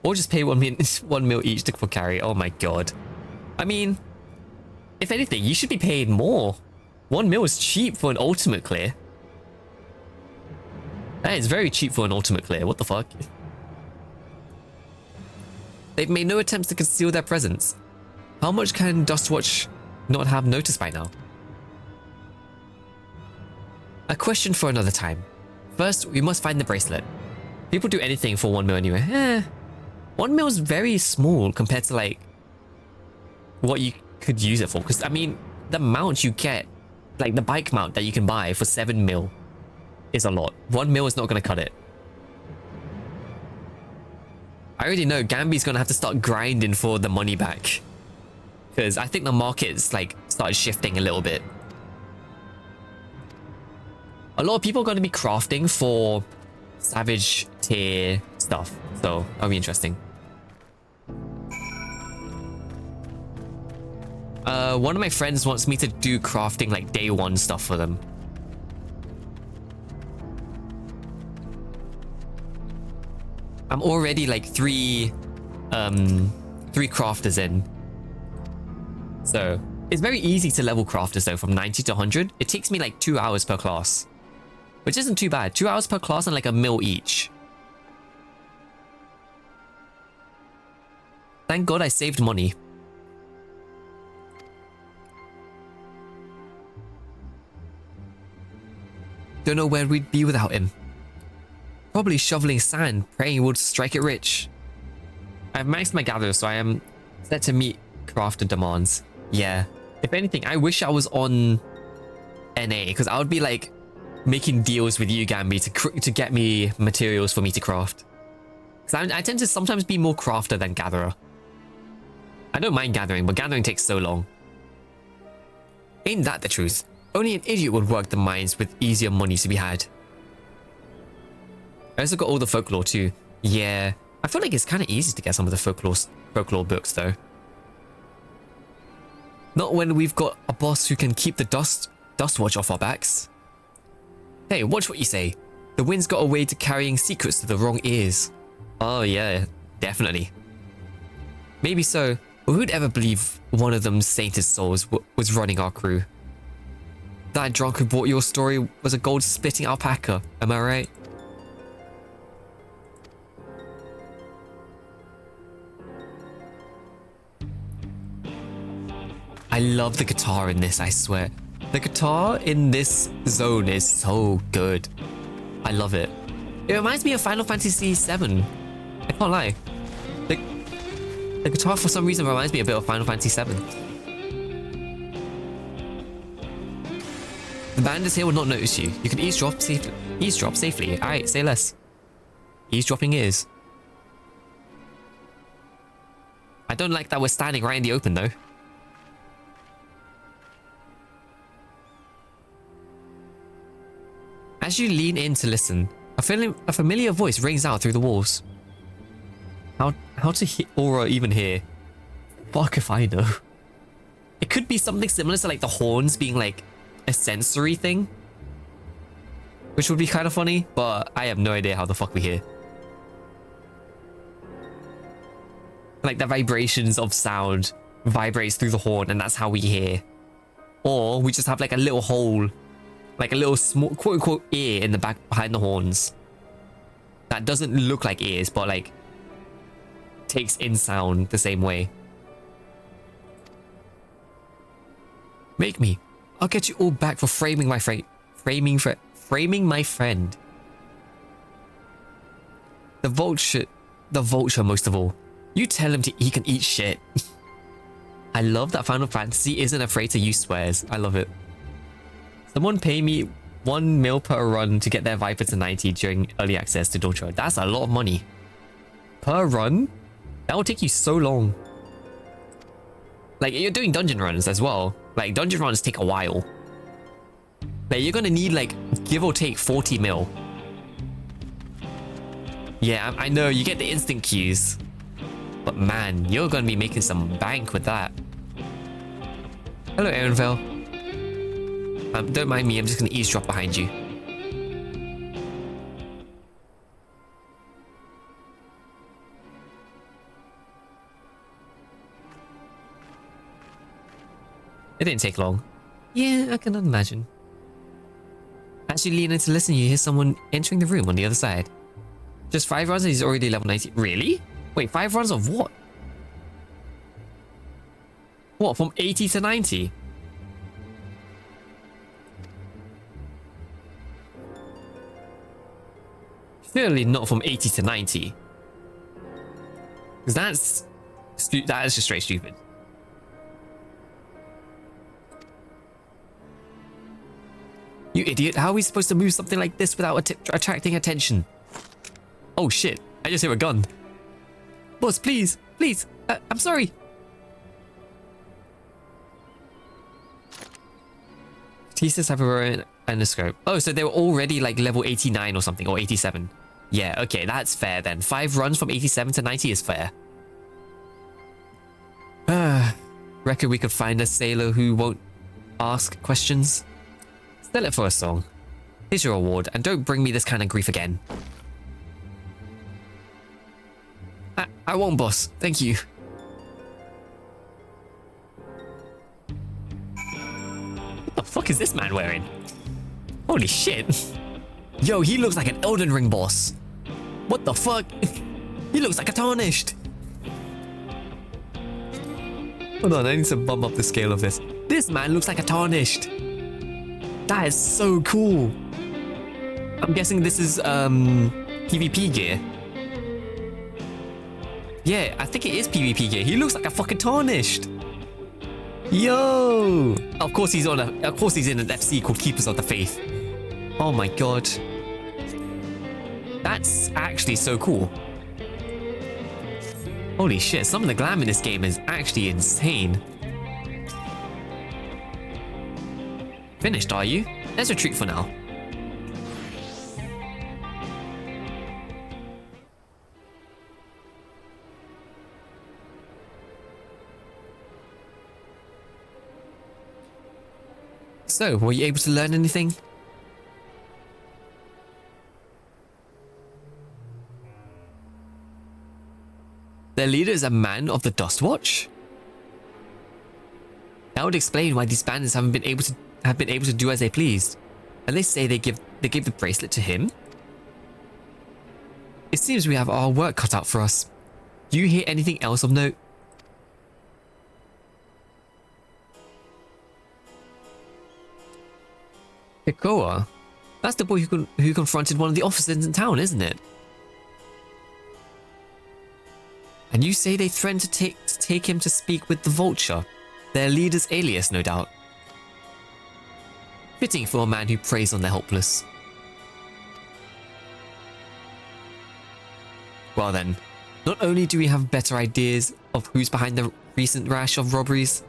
Or just pay 1 mil each for carry. Oh my god. I mean, if anything, you should be paid more. 1 mil is cheap for an ultimate clear. That is very cheap for an ultimate clear. What the fuck? They've made no attempts to conceal their presence. How much can Dustwatch not have noticed by now? A question for another time. First, we must find the bracelet. People do anything for 1 mil anyway. 1 mil is very small compared to like what you could use it for. Because I mean, the mount you get, like the bike mount that you can buy for 7 mil is a lot. 1 mil is not going to cut it. I already know Gambi's going to have to start grinding for the money back. Because I think the market's like started shifting a little bit. A lot of people are going to be crafting for Savage tier stuff. So that'll be interesting. One of my friends wants me to do crafting like day 1 stuff for them. I'm already like 3 crafters in. So it's very easy to level crafters though, from 90 to 100. It takes me like 2 hours per class, which isn't too bad. 2 hours per class and like 1 mil each. Thank God I saved money. Don't know where we'd be without him. Probably shoveling sand, praying he would strike it rich. I've maxed my gather, so I am set to meet crafter demands. Yeah. If anything, I wish I was on NA, because I would be like making deals with you, Gambi, to get me materials for me to craft. Because I tend to sometimes be more crafter than gatherer. I don't mind gathering, but gathering takes so long. Ain't that the truth? Only an idiot would work the mines with easier money to be had. I also got all the folklore too. Yeah, I feel like it's kind of easy to get some of the folklore books though. Not when we've got a boss who can keep the dust watch off our backs. Hey, watch what you say. The wind's got a way to carrying secrets to the wrong ears. Oh yeah, definitely. Maybe so, but who'd ever believe one of them sainted souls was running our crew? That drunk who bought your story was a gold-spitting alpaca, am I right? I love the guitar in this, I swear. The guitar in this zone is so good. I love it. It reminds me of Final Fantasy VII. I can't lie. The guitar for some reason reminds me a bit of Final Fantasy VII. The bandits here will not notice you. You can eavesdrop safely. Alright, say less. Eavesdropping ears. I don't like that we're standing right in the open though. As you lean in to listen, a familiar voice rings out through the walls. How to Aura even hear? Fuck if I know. It could be something similar to like the horns being like a sensory thing, which would be kind of funny, but I have no idea how the fuck we hear. Like the vibrations of sound vibrates through the horn and that's how we hear. Or we just have like a little hole, like a little small quote unquote ear in the back behind the horns that doesn't look like ears but like takes in sound the same way. Make me. I'll get you all back for framing my framing my friend. The vulture most of all. You tell him he can eat shit. I love that Final Fantasy isn't afraid to use swears. I love it. Someone pay me 1 mil per run to get their Viper to 90 during early access to Dawntrail. That's a lot of money. Per run? That will take you so long. Like, you're doing dungeon runs as well. Like, dungeon runs take a while. Like, you're gonna need, like, give or take 40 mil. Yeah, I know, you get the instant queues. But man, you're gonna be making some bank with that. Hello, Aaronville. Don't mind me, I'm just gonna eavesdrop behind you. It didn't take long. Yeah, I can imagine. As you lean in to listen, you hear someone entering the room on the other side. Just 5 runs and he's already level 90. Really? Wait, 5 runs of what? What, from 80 to 90? Surely not from 80 to 90. Because that is just straight stupid. You idiot, how are we supposed to move something like this without attracting attention? Oh shit, I just hear a gun. Boss, please, please, I'm sorry. Thesis have a and a scope. Oh, so they were already like level 89 or something, or 87. Yeah, okay, that's fair then. 5 runs from 87 to 90 is fair. Reckon we could find a sailor who won't ask questions. Sell it for a song. Here's your reward, and don't bring me this kind of grief again. I won't, boss. Thank you. What the fuck is this man wearing? Holy shit. Yo, he looks like an Elden Ring boss. What the fuck? He looks like a tarnished. Hold on, I need to bump up the scale of this. This man looks like a tarnished. That is so cool. I'm guessing this is PvP gear. Yeah, I think it is PvP gear. He looks like a fucking tarnished. Yo! Of course he's in an FC called Keepers of the Faith. Oh my god. That's actually so cool. Holy shit, some of the glam in this game is actually insane. Finished, are you? Let's retreat for now. So, were you able to learn anything? Their leader is a man of the Dust Watch? That would explain why these bandits have been able to do as they pleased. And they say they gave the bracelet to him? It seems we have our work cut out for us. Do you hear anything else of note? Hikoa? That's the boy who confronted one of the officers in town, isn't it? And you say they threatened to take him to speak with the Vulture, their leader's alias, no doubt. Fitting for a man who preys on the helpless. Well then, not only do we have better ideas of who's behind the recent rash of robberies,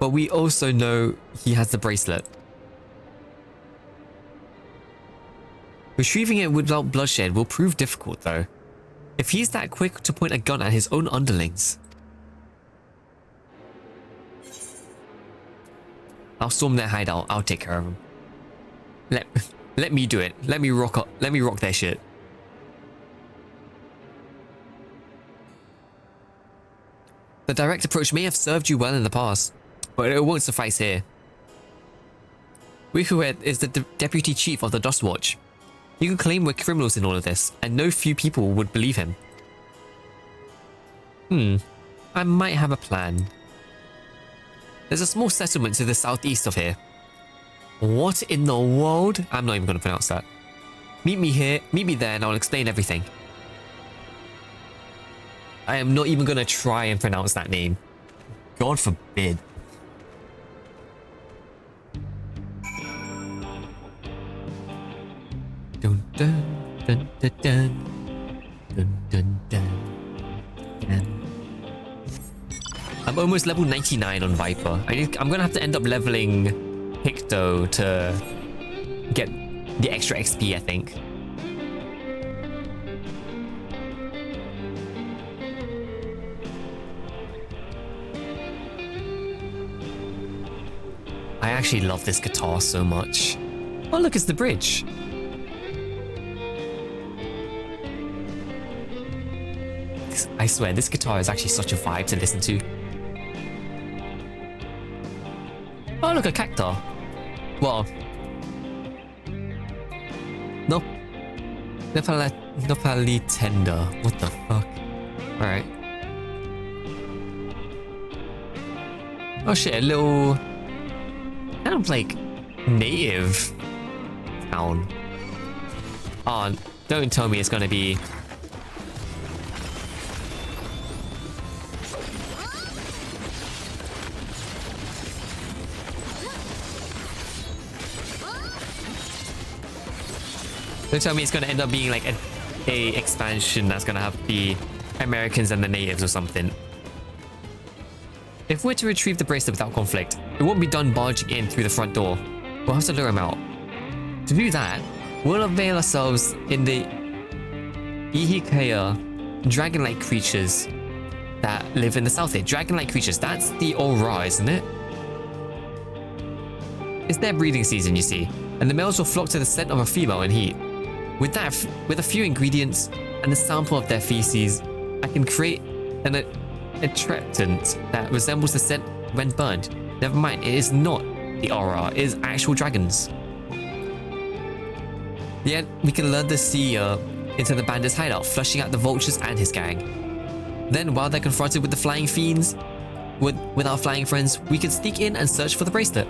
but we also know he has the bracelet. Retrieving it without bloodshed will prove difficult though, if he's that quick to point a gun at his own underlings. I'll storm their hideout. I'll take care of them. Let me do it. Let me rock their shit. The direct approach may have served you well in the past, but it won't suffice here. Wikuet is the deputy chief of the Dust Watch. You can claim we're criminals in all of this, and no few people would believe him. I might have a plan. There's a small settlement to the southeast of here. What in the world? I'm not even going to pronounce that. Meet me there and I'll explain everything. I am not even going to try and pronounce that name. God forbid. I'm almost level 99 on Viper. I'm gonna have to end up leveling Picto to get the extra XP, I think. I actually love this guitar so much. Oh look, it's the bridge. I swear, this guitar is actually such a vibe to listen to. Oh look, a cactus. Well, no, Nopali tender. What the fuck? All right. Oh shit, a little kind of like native town. Oh, don't tell me it's gonna be. Don't tell me it's gonna end up being like a expansion that's gonna have the Americans and the natives or something. If we're to retrieve the bracelet without conflict, it won't be done barging in through the front door. We'll have to lure him out. To do that, we'll avail ourselves in the Ihikea dragon-like creatures that live in the south here. Dragon-like creatures, that's the Aura, isn't it? It's their breeding season, you see, and the males will flock to the scent of a female in heat. With that, with a few ingredients and a sample of their feces, I can create an attractant that resembles the scent when burned. Never mind, it is not the aura, it is actual dragons. Yet, we can lure the seer into the bandit's hideout, flushing out the vultures and his gang. Then, while they're confronted with the flying fiends, with our flying friends, we can sneak in and search for the bracelet.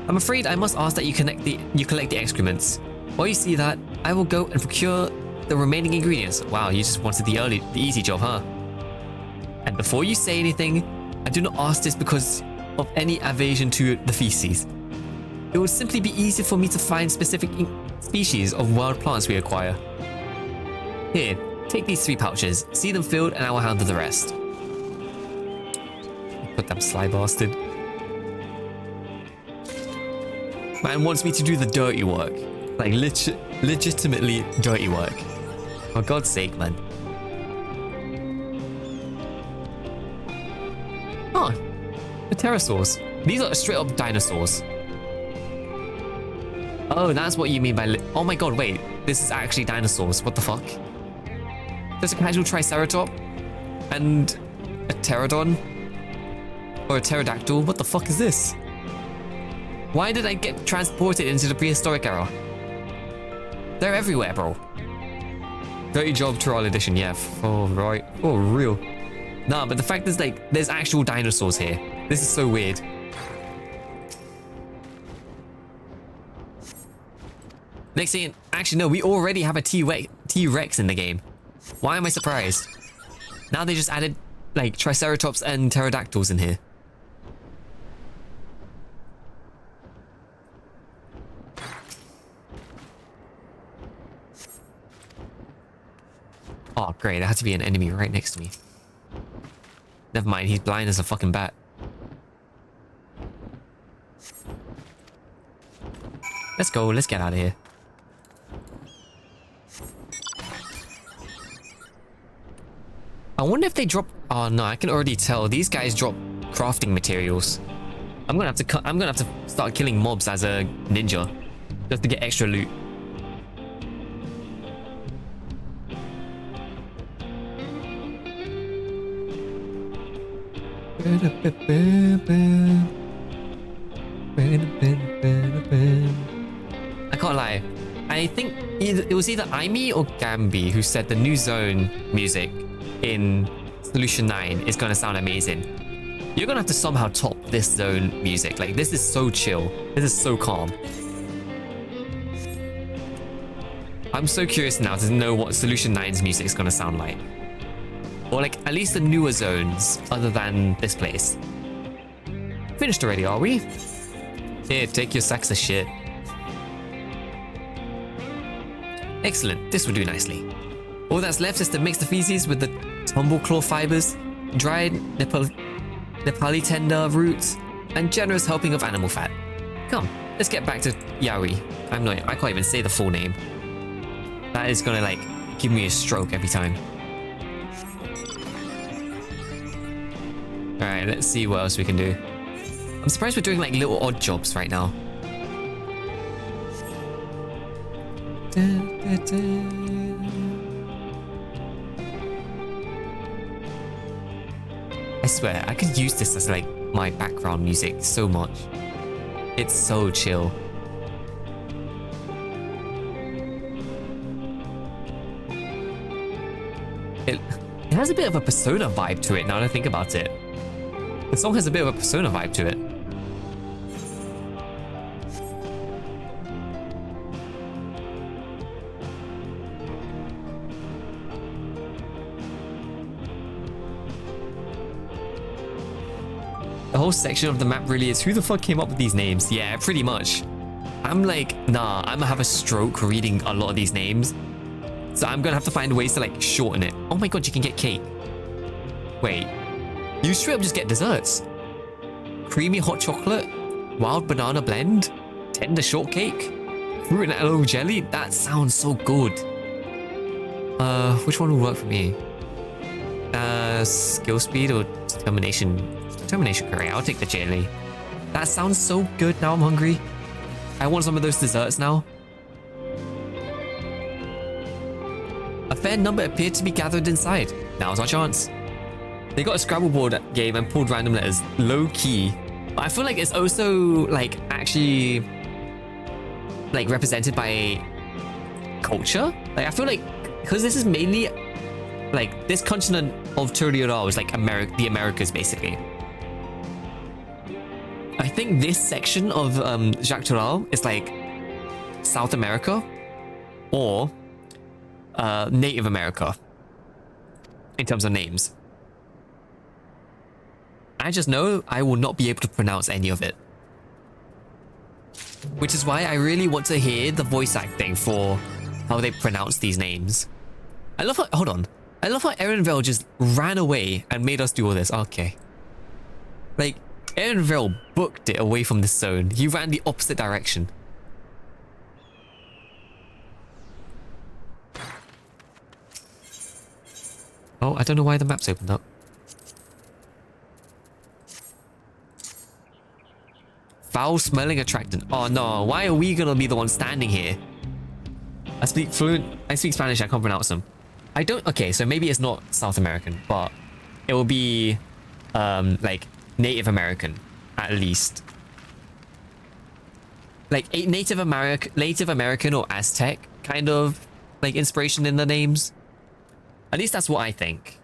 I'm afraid I must ask that you collect the excrements. While you see that, I will go and procure the remaining ingredients. Wow, you just wanted the easy job, huh? And before you say anything, I do not ask this because of any aversion to the feces. It would simply be easy for me to find specific species of wild plants we acquire. Here, take these 3 pouches, see them filled, and I will handle the rest. Put that sly bastard. Man wants me to do the dirty work. Like, legitimately dirty work. For God's sake, man. Oh, the pterosaurs. These are straight up dinosaurs. Oh, that's what you mean by oh my god, wait. This is actually dinosaurs. What the fuck? There's a casual triceratops and a pterodon. Or a pterodactyl. What the fuck is this? Why did I get transported into the prehistoric era? They're everywhere, bro. Dirty job, Troll edition, yeah. Oh, right. Oh, real. Nah, but the fact is, like, there's actual dinosaurs here. This is so weird. Next thing, actually, no, we already have a T-Rex in the game. Why am I surprised? Now they just added, like, triceratops and pterodactyls in here. Oh, great. There had to be an enemy right next to me. Never mind. He's blind as a fucking bat. Let's go. Let's get out of here. I wonder if they drop... Oh, no. I can already tell. These guys drop crafting materials. I'm gonna have to start killing mobs as a ninja. Just to get extra loot. I can't lie. I think it was either Aimee or Gambi who said the new zone music in Solution 9 is gonna sound amazing. You're gonna have to somehow top this zone music. Like, this is so chill. This is so calm. I'm so curious now to know what Solution 9's music is gonna sound like. Or like, at least the newer zones, other than this place. Finished already, are we? Here, take your sacks of shit. Excellent, this will do nicely. All that's left is to mix the feces with the tumble claw fibers, dried Nepali tender roots, and generous helping of animal fat. Come, let's get back to Yaoi. I can't even say the full name. That is gonna like give me a stroke every time. Alright, let's see what else we can do. I'm surprised we're doing like little odd jobs right now. I swear, I could use this as like my background music so much. It's so chill. It has a bit of a Persona vibe to it now that I think about it. The song has a bit of a Persona vibe to it. The whole section of the map really is who the fuck came up with these names? Yeah, pretty much. I'm like, nah, I'm gonna have a stroke reading a lot of these names. So I'm gonna have to find ways to like shorten it. Oh my god, you can get cake. Wait, you straight up just get desserts. Creamy hot chocolate, wild banana blend, tender shortcake, fruit and aloe jelly. That sounds so good. Which one will work for me? Skill speed or determination? Determination curry. I'll take the jelly. That sounds so good. Now I'm hungry. I want some of those desserts now. A fair number appeared to be gathered inside. Now's our chance. They got a Scrabble board game and pulled random letters. Low key. But I feel like it's also like actually like represented by culture. Like I feel like because this is mainly like this continent of Turiora is like the Americas basically. I think this section of Jacques Toral is like South America or Native America in terms of names. I just know I will not be able to pronounce any of it. Which is why I really want to hear the voice acting for how they pronounce these names. I love how, hold on. I love how Erenville just ran away and made us do all this. Okay. Like, Erenville booked it away from this zone. He ran the opposite direction. Oh, I don't know why the map's opened up. Foul-smelling attractant. Oh no, why are we gonna be the ones standing here? I speak Spanish, I can't pronounce them. I don't, okay, so maybe it's not South American, but it will be, like, Native American, at least. Like, a Native American or Aztec kind of, like, inspiration in the names. At least that's what I think.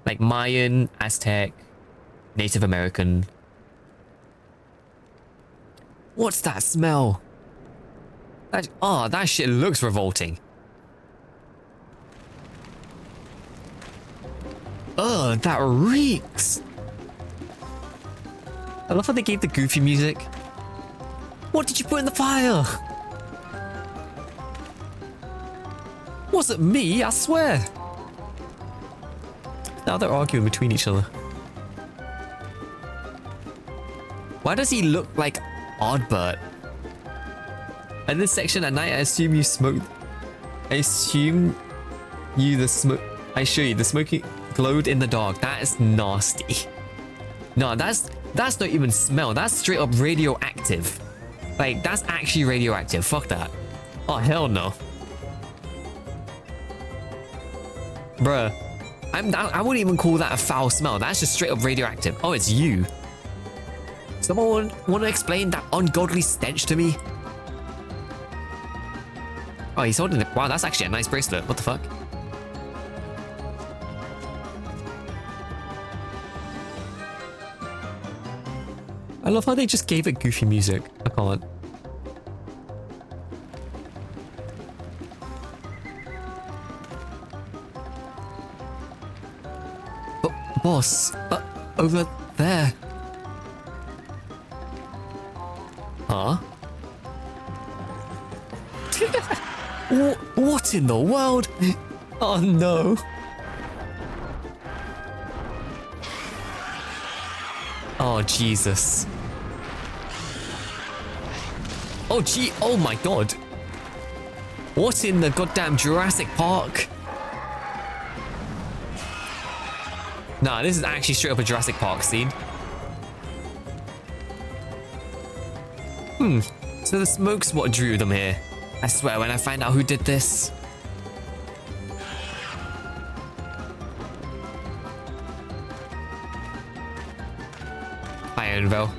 Like, Mayan, Aztec, Native American. What's that smell? That shit looks revolting. Ugh, that reeks. I love how they gave the goofy music. What did you put in the fire? Wasn't me, I swear. Now they're arguing between each other. Why does he look like Oddbert? In this section at night, I assume you smoked. I assure you the smoking glowed in the dark. That is nasty. No, that's not even smell. That's straight up radioactive. Like, that's actually radioactive. Fuck that. Oh, hell no. Bruh. I wouldn't even call that a foul smell. That's just straight up radioactive. Oh, it's you. Someone want to explain that ungodly stench to me? Oh, he's holding it. Wow, that's actually a nice bracelet. What the fuck? I love how they just gave it goofy music. I can't. Boss, over there. Huh? What in the world? Oh no. Oh Jesus. Oh gee, oh my god. What in the goddamn Jurassic Park? Nah, this is actually straight up a Jurassic Park scene. So the smoke's what drew them here. I swear when I find out who did this. Hi, Anvil.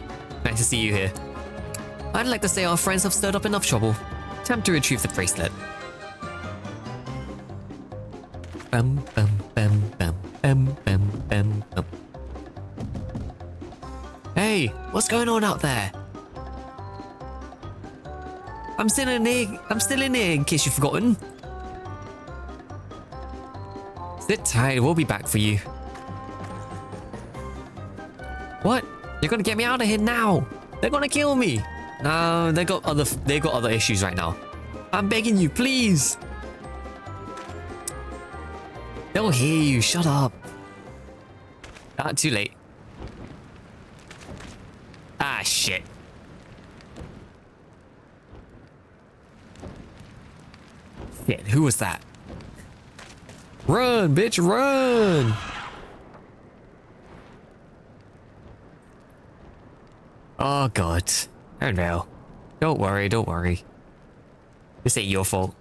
Nice to see you here. I'd like to say our friends have stirred up enough trouble. Time to retrieve the bracelet. Bum, bum, bum, bum, bum, bum, bum, bum. Hey, what's going on out there? I'm still in here in case you've forgotten. Sit tight, we'll be back for you. What? You're gonna get me out of here now? They're gonna kill me. No, they got other issues right now. I'm begging you, please. They'll hear you, shut up. Ah, too late. Ah, shit. Shit, who was that? Run, bitch, run! Oh, God. Oh, no. Don't worry, don't worry. This ain't your fault.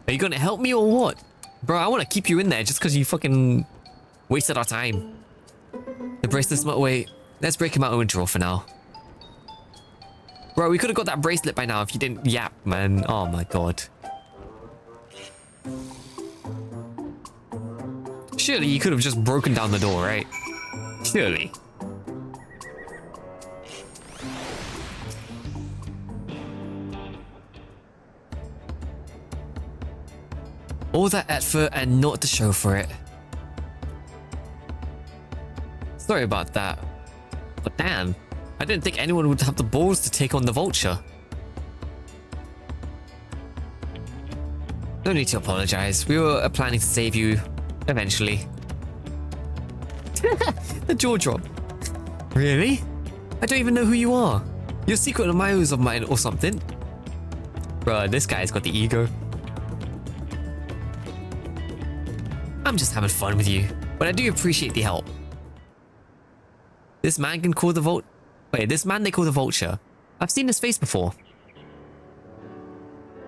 Are you gonna help me or what? Bro, I want to keep you in there just because you fucking wasted our time. The bracelet's not... Wait, let's break him out and withdraw for now. Bro, we could have got that bracelet by now if you didn't yap, man. Oh, my God. Surely you could have just broken down the door, right? Surely. All that effort and not the show for it. Sorry about that. But damn, I didn't think anyone would have the balls to take on the vulture. No need to apologize. We were planning to save you eventually. The jaw drop. Really? I don't even know who you are. You're secret admirers of mine or something. Bruh, this guy's got the ego. I'm just having fun with you, but I do appreciate the help. This man can call the this man they call the Vulture. I've seen his face before.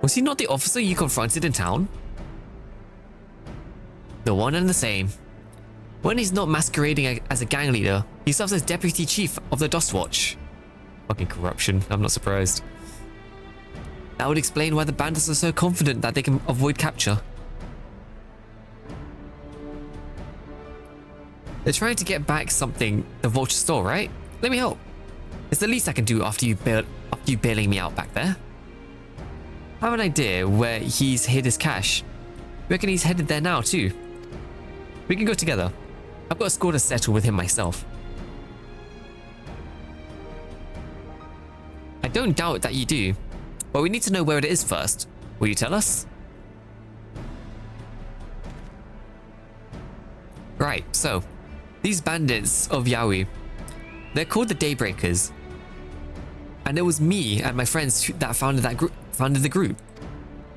Was he not the officer you confronted in town? The one and the same. When he's not masquerading as a gang leader, he serves as deputy chief of the Dust Watch. Fucking corruption, I'm not surprised. That would explain why the bandits are so confident that they can avoid capture. They're trying to get back something the Vulture stole, right? Let me help. It's the least I can do after you bailing me out back there. I have an idea where he's hid his cash. Reckon he's headed there now too. We can go together. I've got a score to settle with him myself. I don't doubt that you do, but we need to know where it is first. Will you tell us? Right, so these bandits of Yaoi, they're called the Daybreakers. And it was me and my friends that founded the group.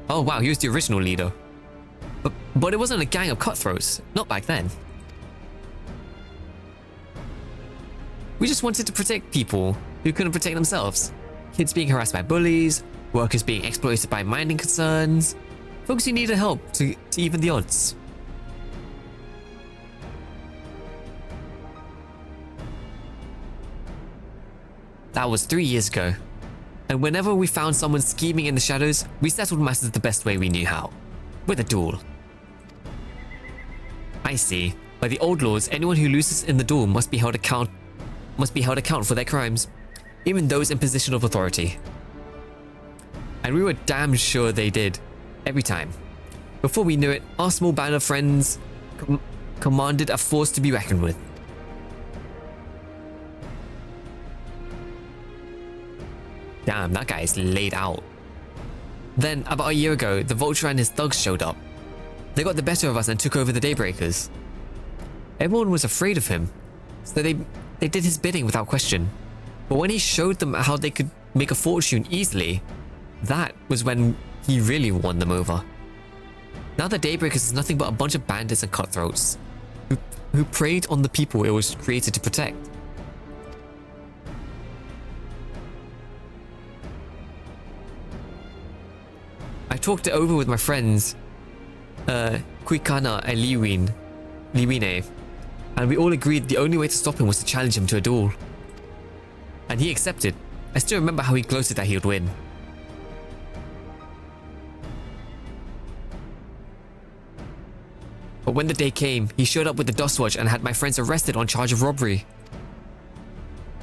Oh wow, he was the original leader. But it wasn't a gang of cutthroats, not back then. We just wanted to protect people who couldn't protect themselves. Kids being harassed by bullies, workers being exploited by mining concerns, folks who needed help to even the odds. That was 3 years ago. And whenever we found someone scheming in the shadows, we settled matters the best way we knew how. With a duel. I see. By the old laws, anyone who loses in the duel must be held account for their crimes, even those in position of authority. And we were damn sure they did, every time. Before we knew it, our small band of friends commanded a force to be reckoned with. Damn, that guy is laid out. Then, about a year ago, the Vulture and his thugs showed up. They got the better of us and took over the Daybreakers. Everyone was afraid of him, so they did his bidding without question. But when he showed them how they could make a fortune easily, that was when he really won them over. Now the Daybreakers is nothing but a bunch of bandits and cutthroats who preyed on the people it was created to protect. I talked it over with my friends, Kuikana and Liwine, and we all agreed the only way to stop him was to challenge him to a duel. And he accepted. I still remember how he gloated that he would win. But when the day came, he showed up with the Dustwatch and had my friends arrested on charge of robbery.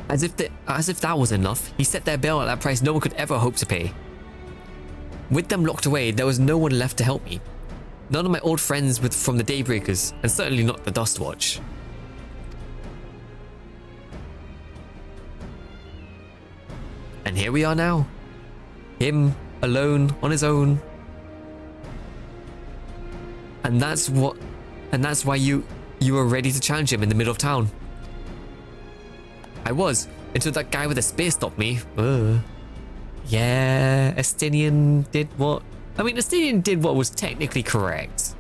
As if that was enough, he set their bail at a price no one could ever hope to pay. With them locked away, there was no one left to help me. None of my old friends from the Daybreakers, and certainly not the Dustwatch. And here we are now. Him, alone, on his own. And that's why you were ready to challenge him in the middle of town. I was, until that guy with a spear stopped me. Yeah, Estinian did what? I mean, Estinian did what was technically correct.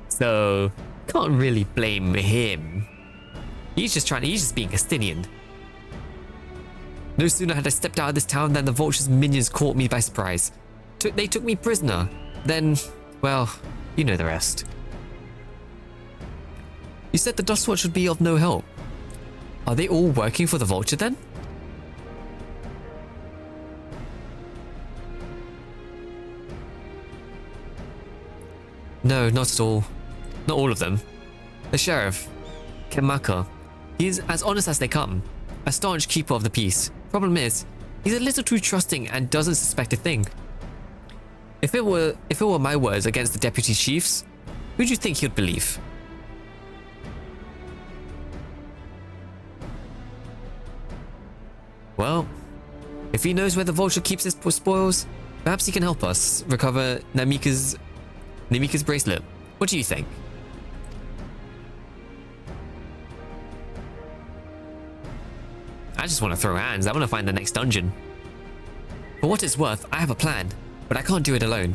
So, can't really blame him. He's just being Estinian. No sooner had I stepped out of this town than the Vulture's minions caught me by surprise. They took me prisoner. Then, well, you know the rest. You said the Dustwatch would be of no help. Are they all working for the Vulture then? No, not at all. Not all of them. The sheriff, Kemaka, he's as honest as they come. A staunch keeper of the peace. Problem is, he's a little too trusting and doesn't suspect a thing. If it were my words against the deputy chiefs, who do you think he'd believe? Well, if he knows where the Vulture keeps his spoils, perhaps he can help us recover Namika's bracelet. What do you think? I just want to throw hands. I want to find the next dungeon. For what it's worth, I have a plan, but I can't do it alone.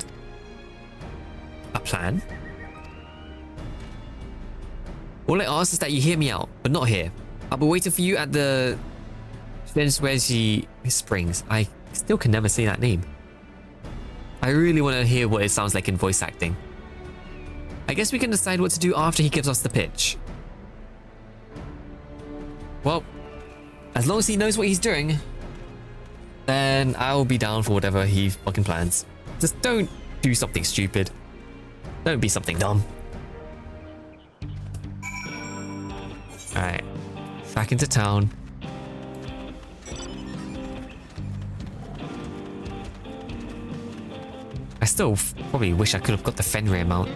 A plan? All I ask is that you hear me out, but not here. I'll be waiting for you at the Svensuezi Springs. I still can never say that name. I really want to hear what it sounds like in voice acting. I guess we can decide what to do after he gives us the pitch. Well, as long as he knows what he's doing, then I'll be down for whatever he fucking plans. Just don't do something stupid. Don't be something dumb. Alright. Back into town. I still probably wish I could have got the Fenrir mount.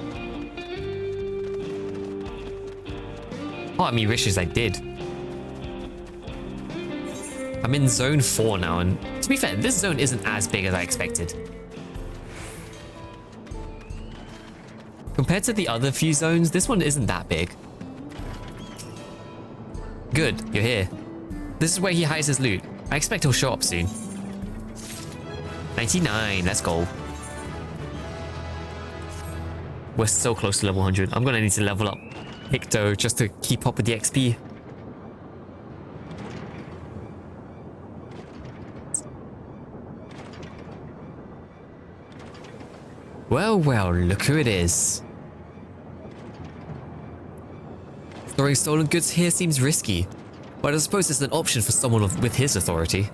Part of me wishes I did. I'm in zone 4 now, and to be fair, this zone isn't as big as I expected. Compared to the other few zones, this one isn't that big. Good, you're here. This is where he hides his loot. I expect he'll show up soon. 99, let's go. We're so close to level 100. I'm gonna need to level up Hicto just to keep up with the XP. Well, well, look who it is. Storing stolen goods here seems risky, but I suppose it's an option for someone with his authority.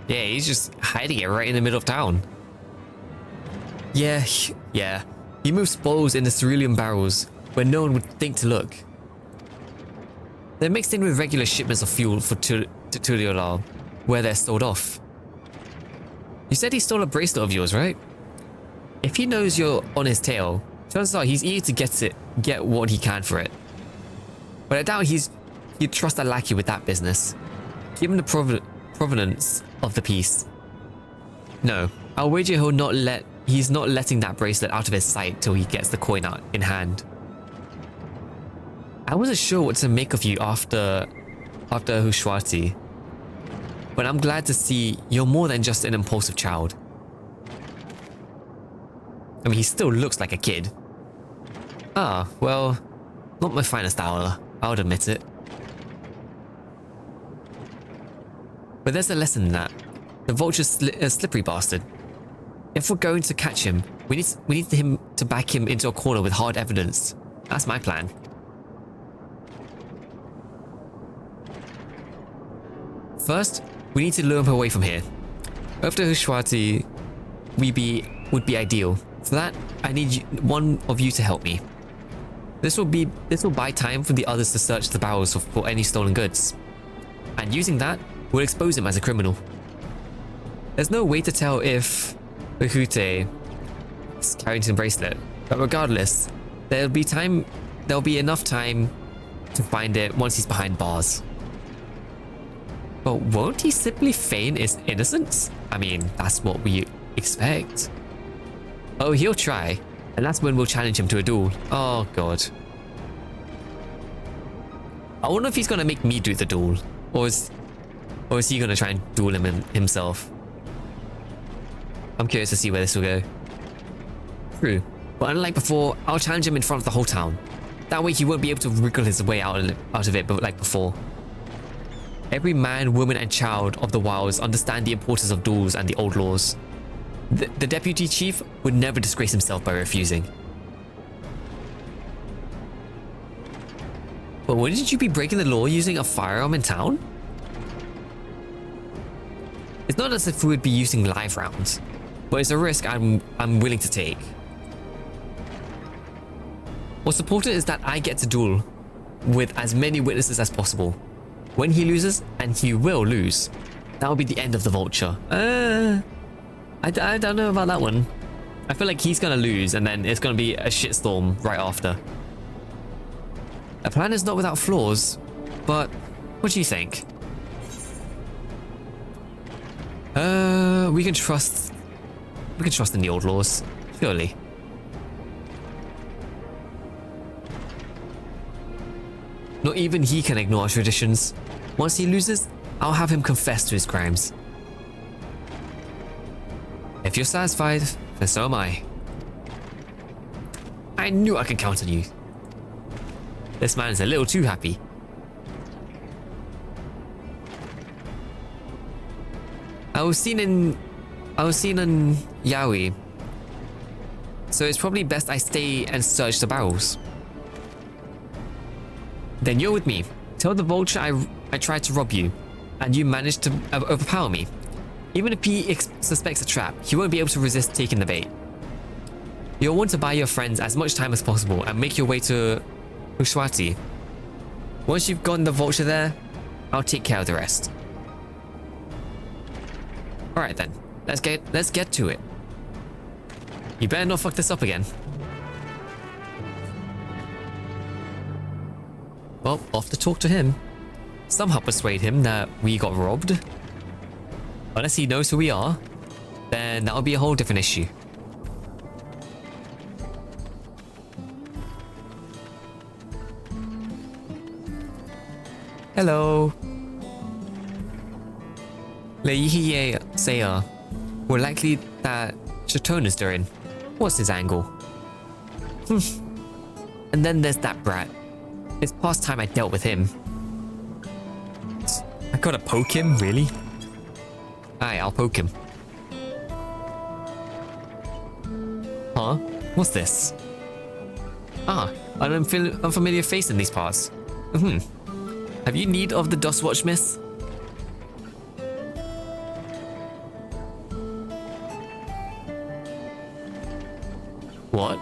Yeah, he's just hiding it right in the middle of town. Yeah. He moves spoils in the cerulean barrels where no one would think to look. They're mixed in with regular shipments of fuel for Tuliolal, where they're stored off. You said he stole a bracelet of yours, right? If he knows you're on his tail, chances are he's eager to get what he can for it. But I doubt he'd trust a lackey with that business. Given the provenance of the piece, No, I'll wager he's not letting that bracelet out of his sight till he gets the coin out in hand. I wasn't sure what to make of you after Hushwati, but I'm glad to see you're more than just an impulsive child. I mean, he still looks like a kid. Ah, well, not my finest hour, I'll admit it. But there's a lesson in that. The vulture's a slippery bastard. If we're going to catch him, we need him to back him into a corner with hard evidence. That's my plan. First, we need to lure him away from here. After Hushwati would be ideal. For that, I need one of you to help me. This will buy time for the others to search the barrels for any stolen goods. And using that, we'll expose him as a criminal. There's no way to tell if Uhute is carrying the bracelet, but regardless, there'll be enough time to find it once he's behind bars. But won't he simply feign his innocence? I mean, that's what we expect. Oh, he'll try, and that's when we'll challenge him to a duel. Oh god. I wonder if he's gonna make me do the duel, or is he gonna try and duel him himself? I'm curious to see where this will go. True, but unlike before, I'll challenge him in front of the whole town. That way he won't be able to wriggle his way out of it, but like before. Every man, woman, and child of the wilds understand the importance of duels and the old laws. The deputy chief would never disgrace himself by refusing. But wouldn't you be breaking the law using a firearm in town? It's not as if we would be using live rounds, but it's a risk I'm willing to take. What's important is that I get to duel with as many witnesses as possible. When he loses, and he will lose, that will be the end of the vulture. I don't know about that one. I feel like he's gonna lose and then it's gonna be a shitstorm right after. A plan is not without flaws, but what do you think? We can trust in the old laws, surely. Not even he can ignore our traditions. Once he loses, I'll have him confess to his crimes. If you're satisfied, then so am I. I knew I could count on you. This man is a little too happy. I was seen in Yaoi, so it's probably best I stay and search the barrels. Then you're with me. Tell the vulture I tried to rob you, and you managed to overpower me. Even if he suspects a trap, he won't be able to resist taking the bait. You'll want to buy your friends as much time as possible and make your way to Hushwati. Once you've gotten the vulture there, I'll take care of the rest. Alright then, let's get to it. You better not fuck this up again. Well, off to talk to him. Somehow persuade him that we got robbed. Unless he knows who we are, then that'll be a whole different issue. Hello. Leihiye Seya. We're likely that Chatona's doing. What's his angle? And then there's that brat. It's past time I dealt with him. I gotta poke him, really? Aye, I'll poke him. Huh? What's this? Ah, an unfamiliar face in these parts. Have you need of the dust watch, miss? What?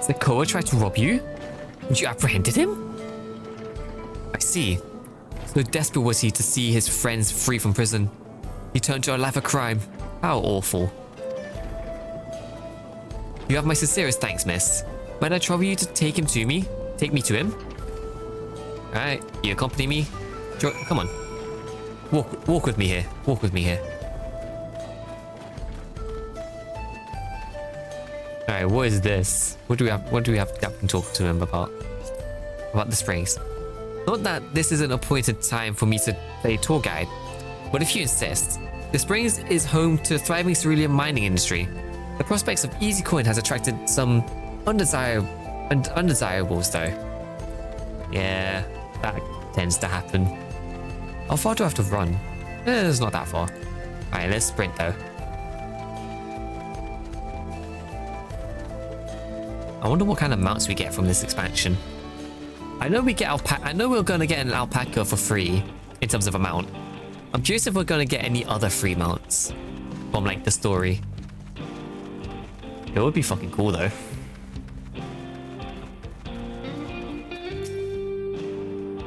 Sekoa tried to rob you? And you apprehended him? I see. So desperate was he to see his friends free from prison. He turned to a life of crime. How awful. You have my sincerest thanks, miss. Might I trouble you to take me to him? Alright, you accompany me? Come on. Walk with me here. Walk with me here. Alright, what is this? What do we have to talk to him about? About the springs. Not that this is an appointed time for me to play tour guide, but if you insist, the springs is home to a thriving cerulean mining industry. The prospects of easy coin has attracted some undesirables though. Yeah, that tends to happen. How far do I have to run? It's not that far. Alright, let's sprint though. I wonder what kind of mounts we get from this expansion. I know we get I know we're gonna get an alpaca for free in terms of a mount. I'm curious if we're gonna get any other free mounts from like the story. It would be fucking cool though.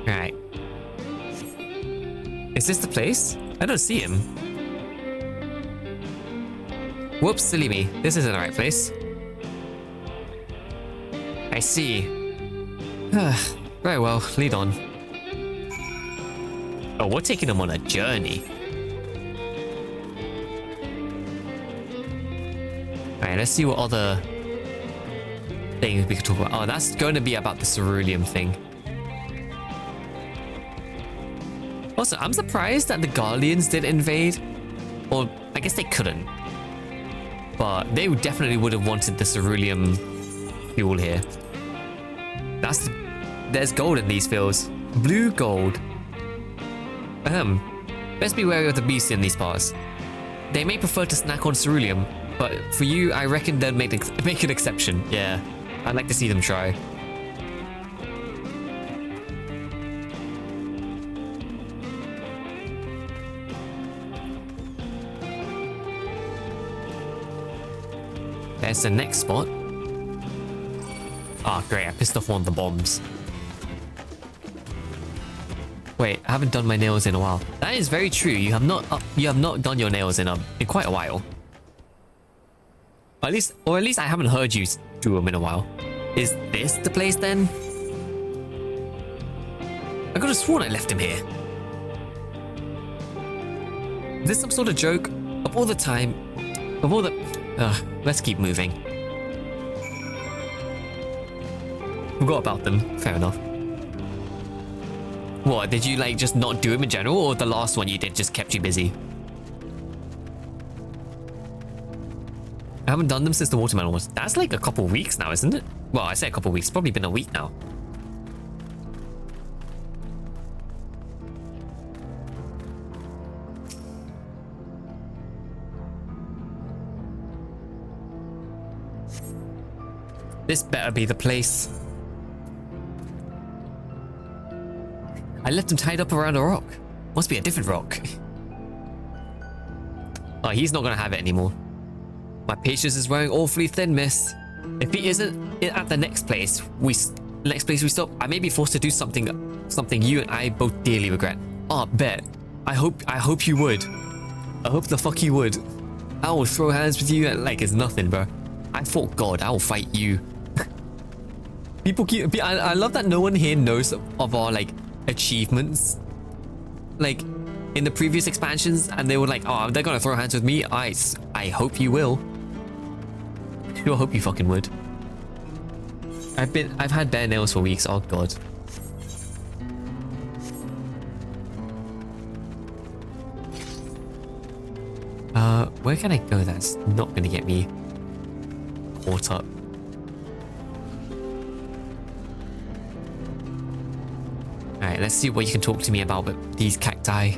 Right. Is this the place? I don't see him. Whoops, silly me. This isn't the right place. I see. Very well, lead on. Oh, we're taking him on a journey. Alright, let's see what other things we could talk about. Oh, that's going to be about the cerulean thing. Also, I'm surprised that the Guardians didn't invade. Or, I guess they couldn't. But they definitely would have wanted the cerulean fuel here. There's gold in these fields. Blue gold. Best be wary of the beasts in these parts. They may prefer to snack on ceruleum, but for you, I reckon they'd make an exception. Yeah, I'd like to see them try. There's the next spot. Ah, great, I pissed off one of the bombs. Wait, I haven't done my nails in a while. That is very true. You have not done your nails in quite a while. At least I haven't heard you do them in a while. Is this the place then? I could have sworn I left him here. Is this some sort of joke? Of all the time, of all the... let's keep moving. Forgot about them. Fair enough. What, did you like just not do them in general, or the last one you did just kept you busy? I haven't done them since the watermelon was... That's like a couple weeks now, isn't it? Well, I say a couple weeks. It's probably been a week now. This better be the place. I left him tied up around a rock. Must be a different rock. Oh, he's not gonna have it anymore. My patience is wearing awfully thin, miss. If he isn't at the next place we stop, I may be forced to do something you and I both dearly regret. Oh, bet. I hope you would. I hope the fuck you would. I will throw hands with you like it's nothing, bro. I fought God. I will fight you. People keep... I love that no one here knows of our, like, achievements. Like, in the previous expansions, and they were like, oh, they're gonna throw hands with me. I hope you will. I sure hope you fucking would. I've had bare nails for weeks. Oh, God. Where can I go that's not gonna get me caught up? Alright, let's see what you can talk to me about with these cacti.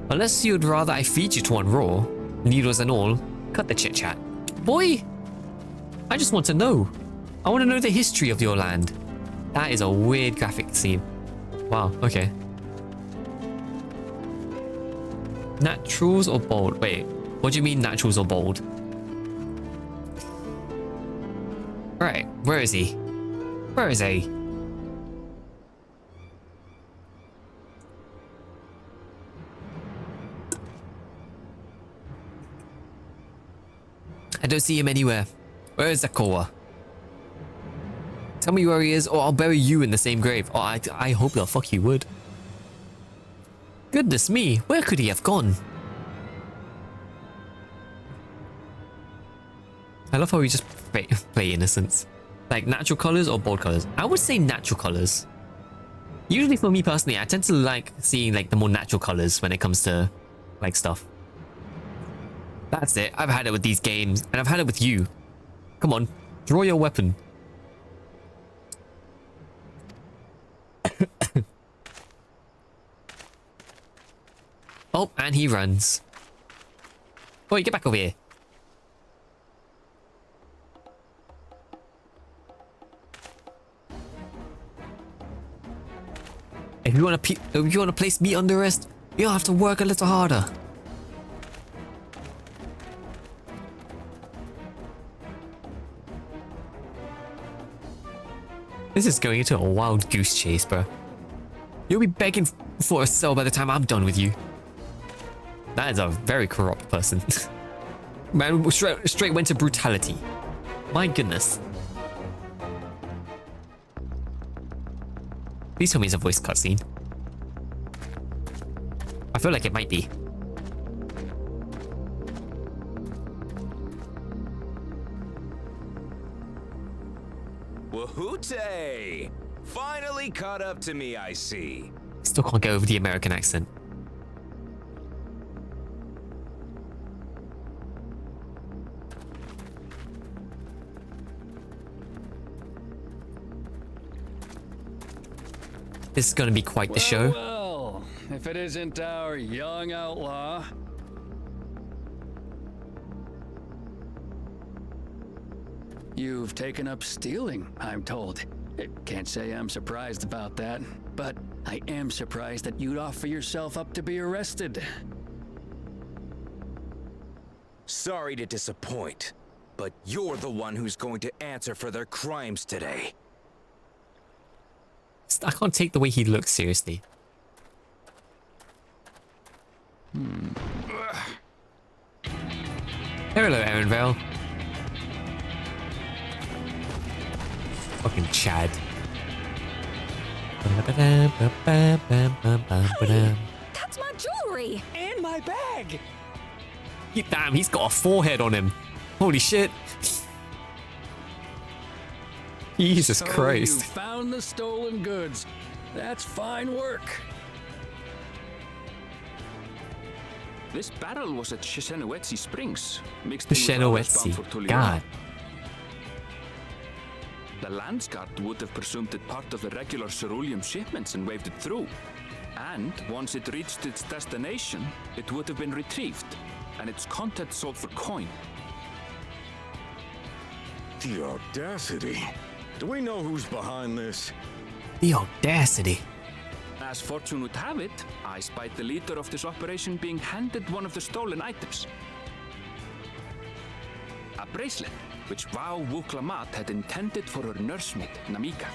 Unless you'd rather I feed you to one raw, needles and all, cut the chit chat. Boy, I just want to know. I want to know the history of your land. That is a weird graphic scene. Wow, okay. Naturals or bold? Wait, what do you mean naturals or bold? Right, where is he? Where is he? I don't see him anywhere. Where is Zakoa? Tell me where he is, or I'll bury you in the same grave. Oh, I hope the fuck you would. Goodness me, where could he have gone? I love how we just play innocence. Like natural colors or bold colors? I would say natural colors. Usually for me personally, I tend to like seeing like the more natural colors when it comes to like stuff. That's it. I've had it with these games and I've had it with you. Come on, draw your weapon. Oh, and he runs. Boy, get back over here. If you want to place me under arrest, you'll have to work a little harder. This is going into a wild goose chase, bro. You'll be begging for a cell by the time I'm done with you. That is a very corrupt person. Man, straight went to brutality. My goodness. Please tell me it's a voice cutscene. I feel like it might be. Wahoote! Finally caught up to me, I see. Still can't get over the American accent. This is going to be quite the show. Well, if it isn't our young outlaw. You've taken up stealing, I'm told. Can't say I'm surprised about that, but I am surprised that you'd offer yourself up to be arrested. Sorry to disappoint, but you're the one who's going to answer for their crimes today. I can't take the way he looks seriously. Hello, Aaron Vale. Fucking Chad. That's my jewelry! And my bag! Damn, he's got a forehead on him. Holy shit. Jesus So Christ. You found the stolen goods. That's fine work. This barrel was at Shenowetsi Springs, mixed The in with others Shenowetsi. bound for Tuliana. God. The Landsguard would have presumed it part of the regular ceruleum shipments and waved it through. And once it reached its destination, it would have been retrieved, and its contents sold for coin. The audacity. Do we know who's behind this? The audacity. As fortune would have it, I spied the leader of this operation being handed one of the stolen items. A bracelet, which Vau Wuklamat had intended for her nursemaid, Namika.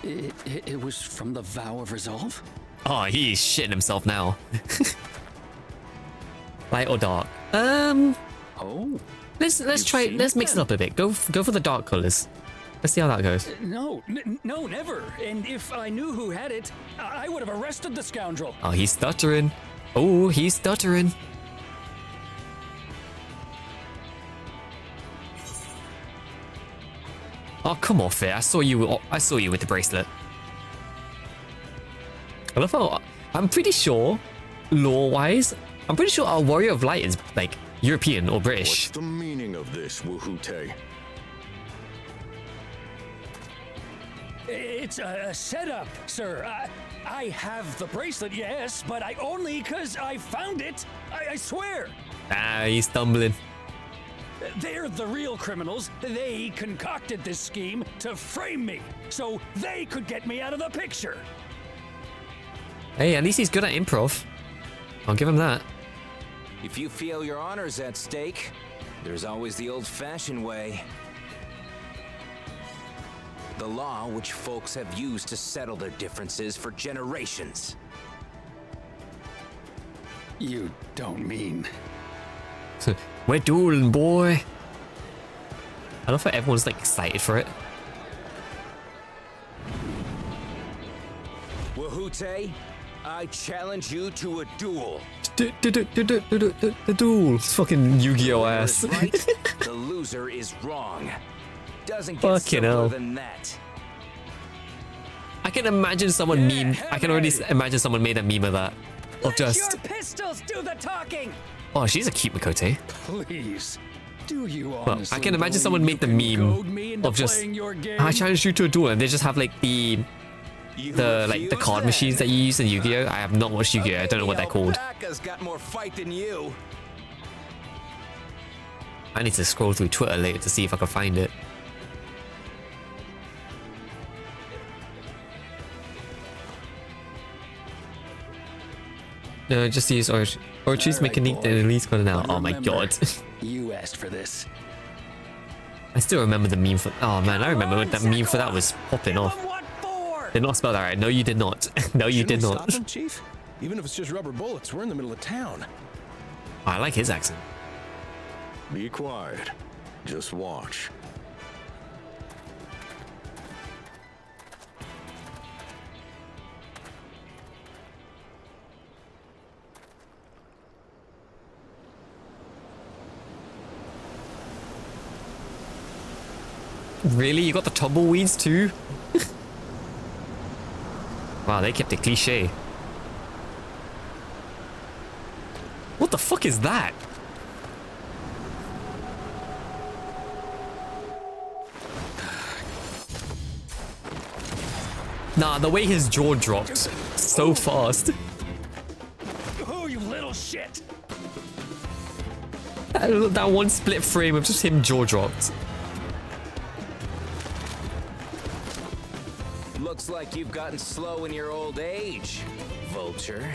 It was from the Vow of Resolve? Oh, he's shitting himself now. Light or dark? Oh. Let's try. Let's mix it up a bit. Go for the dark colors. Let's see how that goes. No, never. And if I knew who had it, I would have arrested the scoundrel. Oh, he's stuttering. Oh, he's stuttering. Oh, come off it. I saw you with the bracelet. I love how I'm pretty sure, lore-wise, I'm pretty sure our Warrior of Light is like European or British. What's the meaning of this, Wahoote? It's a setup, sir. I have the bracelet, yes, but I only because I found it. I swear. Ah, he's stumbling. They're the real criminals. They concocted this scheme to frame me, so they could get me out of the picture. Hey, at least he's good at improv. I'll give him that. If you feel your honor's at stake, there's always the old-fashioned way. The law which folks have used to settle their differences for generations. You don't mean... We're dueling, boy. I love how everyone's like excited for it. Wahoote, I challenge you to a duel. The duel. Fucking Yu-Gi-Oh ass. Right, the loser is wrong. Doesn't get Fucking hell. simpler than that. I can imagine someone I can already imagine someone made a meme of that. Of just. Your pistols do the talking. Oh, she's a cute Makote. Please. Do you Well, honestly I can imagine believe someone you made the can goad me meme into of just playing your game? I challenge you to a duel, and they just have like the card machines that you use in Yu-Gi-Oh. I have not watched Yu-Gi-Oh. I don't know what they're called. Alpaca's got more fight than you. I need to scroll through Twitter later to see if I can find it. No, just use Orchard's mechanique that Elite's got now. Oh my god. You asked for this. I still remember the meme for. Oh man, I remember when that meme for that was popping off. Did not spell that right. No, you did not. No, you did not. Stop him, Chief? Even if it's just rubber bullets, we're in the middle of town. I like his accent. Be quiet. Just watch. Really? You got the tumbleweeds too? Wow, they kept it cliche. What the fuck is that? Nah, the way his jaw dropped so fast. Oh, you little shit. That one split frame of just him jaw dropped. Looks like you've gotten slow in your old age, Vulture.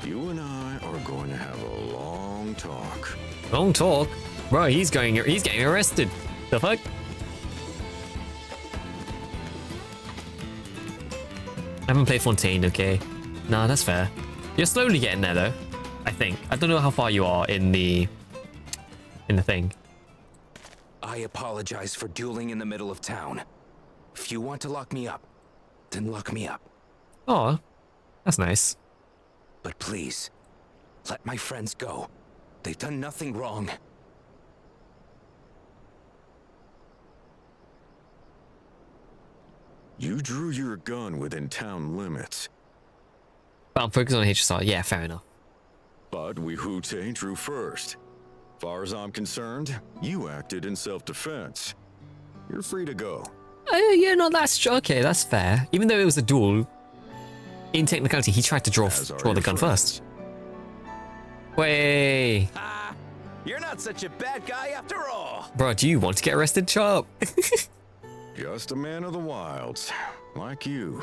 You and I are going to have a long talk. Long talk? Bro, he's getting arrested. The fuck? I haven't played Fontaine, okay? Nah, that's fair. You're slowly getting there though, I think. I don't know how far you are in the thing. I apologize for dueling in the middle of town. If you want to lock me up, then lock me up. Oh, that's nice. But please, let my friends go. They've done nothing wrong. You drew your gun within town limits. But I'm focused on HSR. Yeah, fair enough. But Wihute drew first. Far as I'm concerned, you acted in self-defense. You're free to go. Yeah, no, that's okay. That's fair. Even though it was a duel, in technicality, he tried to draw the gun first. Way. You're not such a bad guy after all. Bro, do you want to get arrested, Sharp? Just a man of the wilds, like you.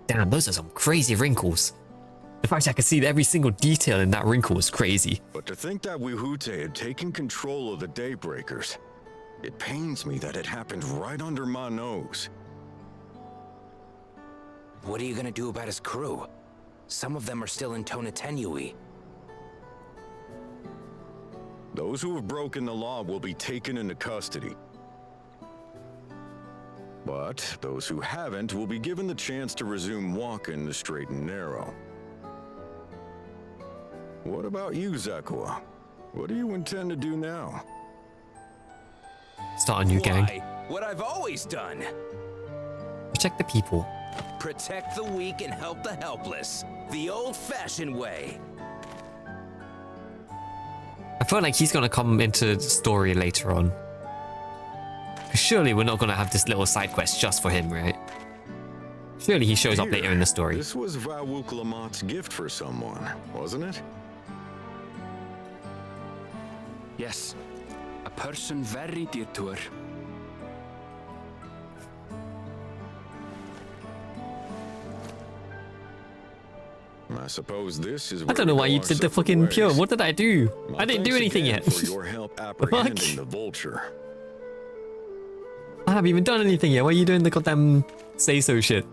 Damn, those are some crazy wrinkles. The fact I could see every single detail in that wrinkle was crazy. But to think that Wihute had taken control of the Daybreakers, it pains me that it happened right under my nose. What are you gonna do about his crew? Some of them are still in Tonatenui. Those who have broken the law will be taken into custody. But those who haven't will be given the chance to resume walking the straight and narrow. What about you, Zakua? What do you intend to do now? Start a new gang. What I've always done. Protect the people. Protect the weak and help the helpless. The old-fashioned way. I feel like he's gonna come into the story later on. Surely we're not gonna have this little side quest just for him, right? Surely he shows up later in the story. This was Vawuk Lamott's gift for someone, wasn't it? Yes, a person very dear to her. I suppose this is. I don't know why you did the fucking pure. What did I do? I didn't do anything yet. For your help apprehending the vulture. I haven't even done anything yet. Why are you doing the goddamn say-so shit?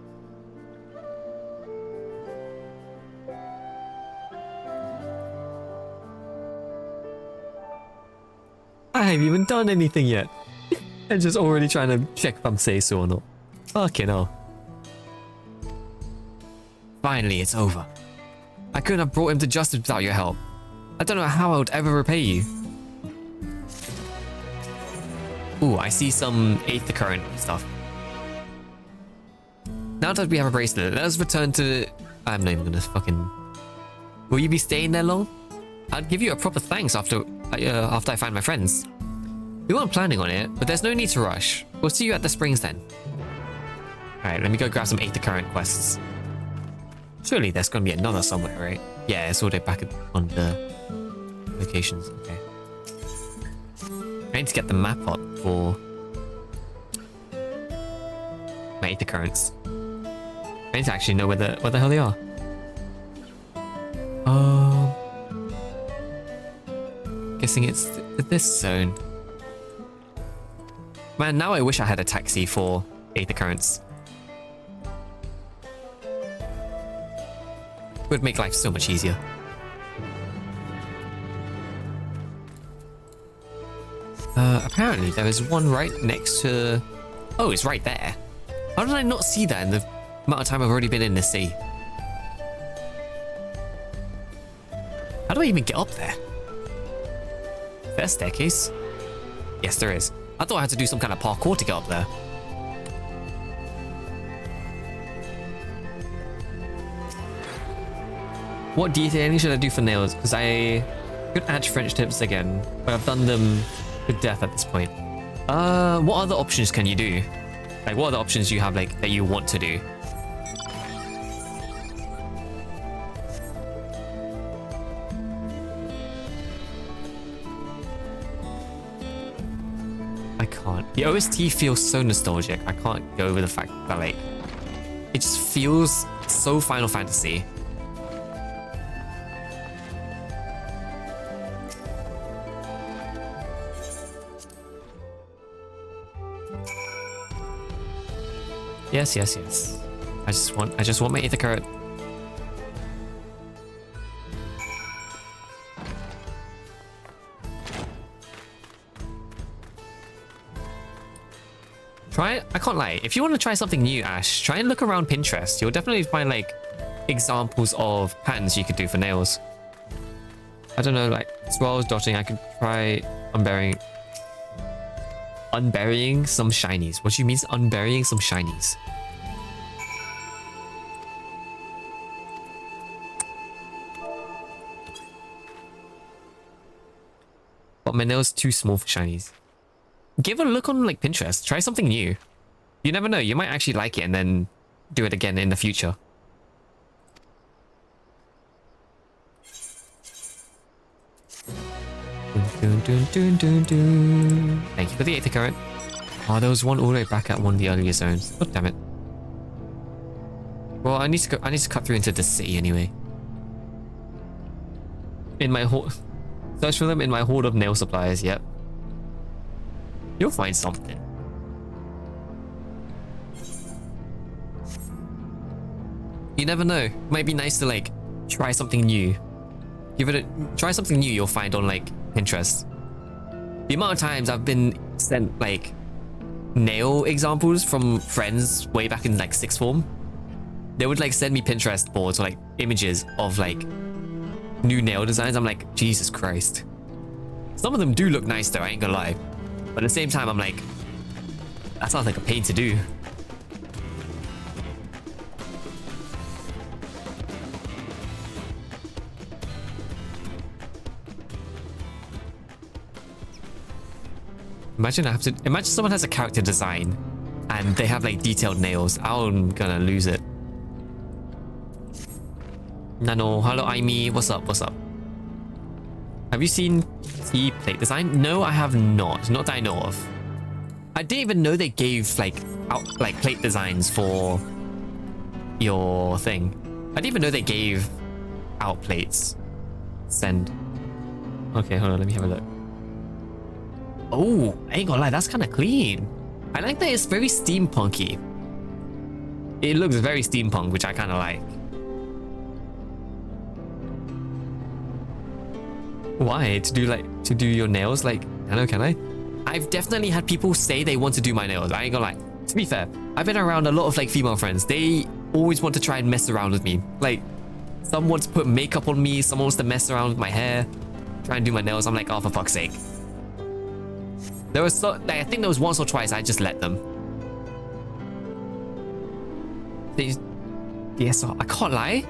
I haven't even done anything yet. I'm just already trying to check if I'm say-so or not. Fucking hell. Finally, it's over. I couldn't have brought him to justice without your help. I don't know how I would ever repay you. Ooh, I see some 8th current stuff. Now that we have a bracelet, let us return to... I'm not even gonna fucking... Will you be staying there long? I'd give you a proper thanks after I find my friends. We weren't planning on it, but there's no need to rush. We'll see you at the springs then. Alright, let me go grab some 8th current quests. Surely there's gonna be another somewhere, right? Yeah, it's all the way back on the locations. Okay. I need to get the map up for my 8th currents. I need to actually know where the hell they are. Guessing it's this zone. Man, now I wish I had a taxi for 8th currents. Would make life so much easier. Apparently there is one right next to... Oh, it's right there. How did I not see that in the amount of time I've already been in the sea? How do I even get up there? Is there a staircase? Yes, there is. I thought I had to do some kind of parkour to get up there. What detailing should I do for nails? Because I could add French tips again, but I've done them to death at this point. What other options can you do? Like, what other options do you have, like, that you want to do? I can't. The OST feels so nostalgic. I can't go over the fact that, like, it just feels so Final Fantasy. Yes, yes, yes. I just want my 8th current. Try, I can't lie. If you want to try something new, Ash, try and look around Pinterest. You'll definitely find like examples of patterns you could do for nails. I don't know, like swirls, dotting. I could try unburying some shinies. What do you mean unburying some shinies? But my nail's too small for shinies. Give a look on like Pinterest. Try something new. You never know. You might actually like it and then do it again in the future. Dun, dun, dun, dun, dun. Thank you for the 8th current. Oh, there was one all the way back at one of the earlier zones. Oh, damn it. Well, I need to cut through into the city anyway. In my search for them in my hoard of nail supplies. Yep. You'll find something. You never know. Might be nice to like try something new. Try something new you'll find on like Pinterest. The amount of times I've been sent like nail examples from friends way back in like 6th form. They would like send me Pinterest boards or like images of like new nail designs. I'm like, Jesus Christ. Some of them do look nice though, I ain't gonna lie. But at the same time, I'm like, that sounds like a pain to do. Imagine someone has a character design and they have like detailed nails. I'm gonna lose it. Nano, hello Aimi, what's up, what's up? Have you seen T plate design? No, I have not. Not that I know of. I didn't even know they gave like plate designs for your thing. I didn't even know they gave out plates. Send. Okay, hold on, let me have a look. Oh, I ain't gonna lie, that's kind of clean. I like that it's very steampunky. It looks very steampunk, which I kind of like. Why? To do your nails? Like, I know, can I? I've definitely had people say they want to do my nails. I ain't gonna lie. To be fair, I've been around a lot of like female friends. They always want to try and mess around with me. Like, some wants to put makeup on me, someone wants to mess around with my hair, try and do my nails. I'm like, oh, for fuck's sake. There was like, I think there was once or twice I just let them. DSR, I can't lie.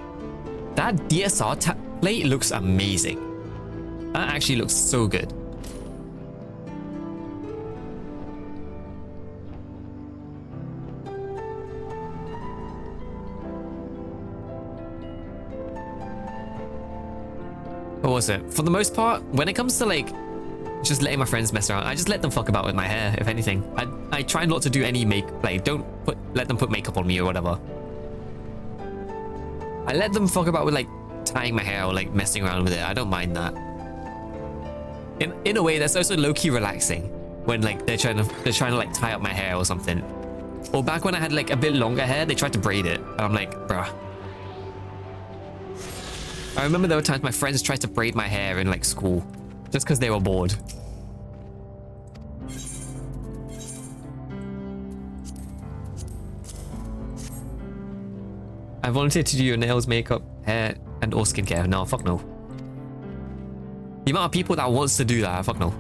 That DSR plate looks amazing. That actually looks so good. What was it? For the most part, when it comes to like just letting my friends mess around, I just let them fuck about with my hair, if anything. I try not to do any like let them put makeup on me or whatever. I let them fuck about with like tying my hair or like messing around with it. I don't mind that. In a way, that's also low-key relaxing when like they're trying to like tie up my hair or something. Or back when I had like a bit longer hair, they tried to braid it, and I'm like, bruh. I remember there were times my friends tried to braid my hair in like school just because they were bored. I volunteered to do your nails, makeup, hair, and or skincare. No, fuck no. The amount of people that wants to do that, fuck no.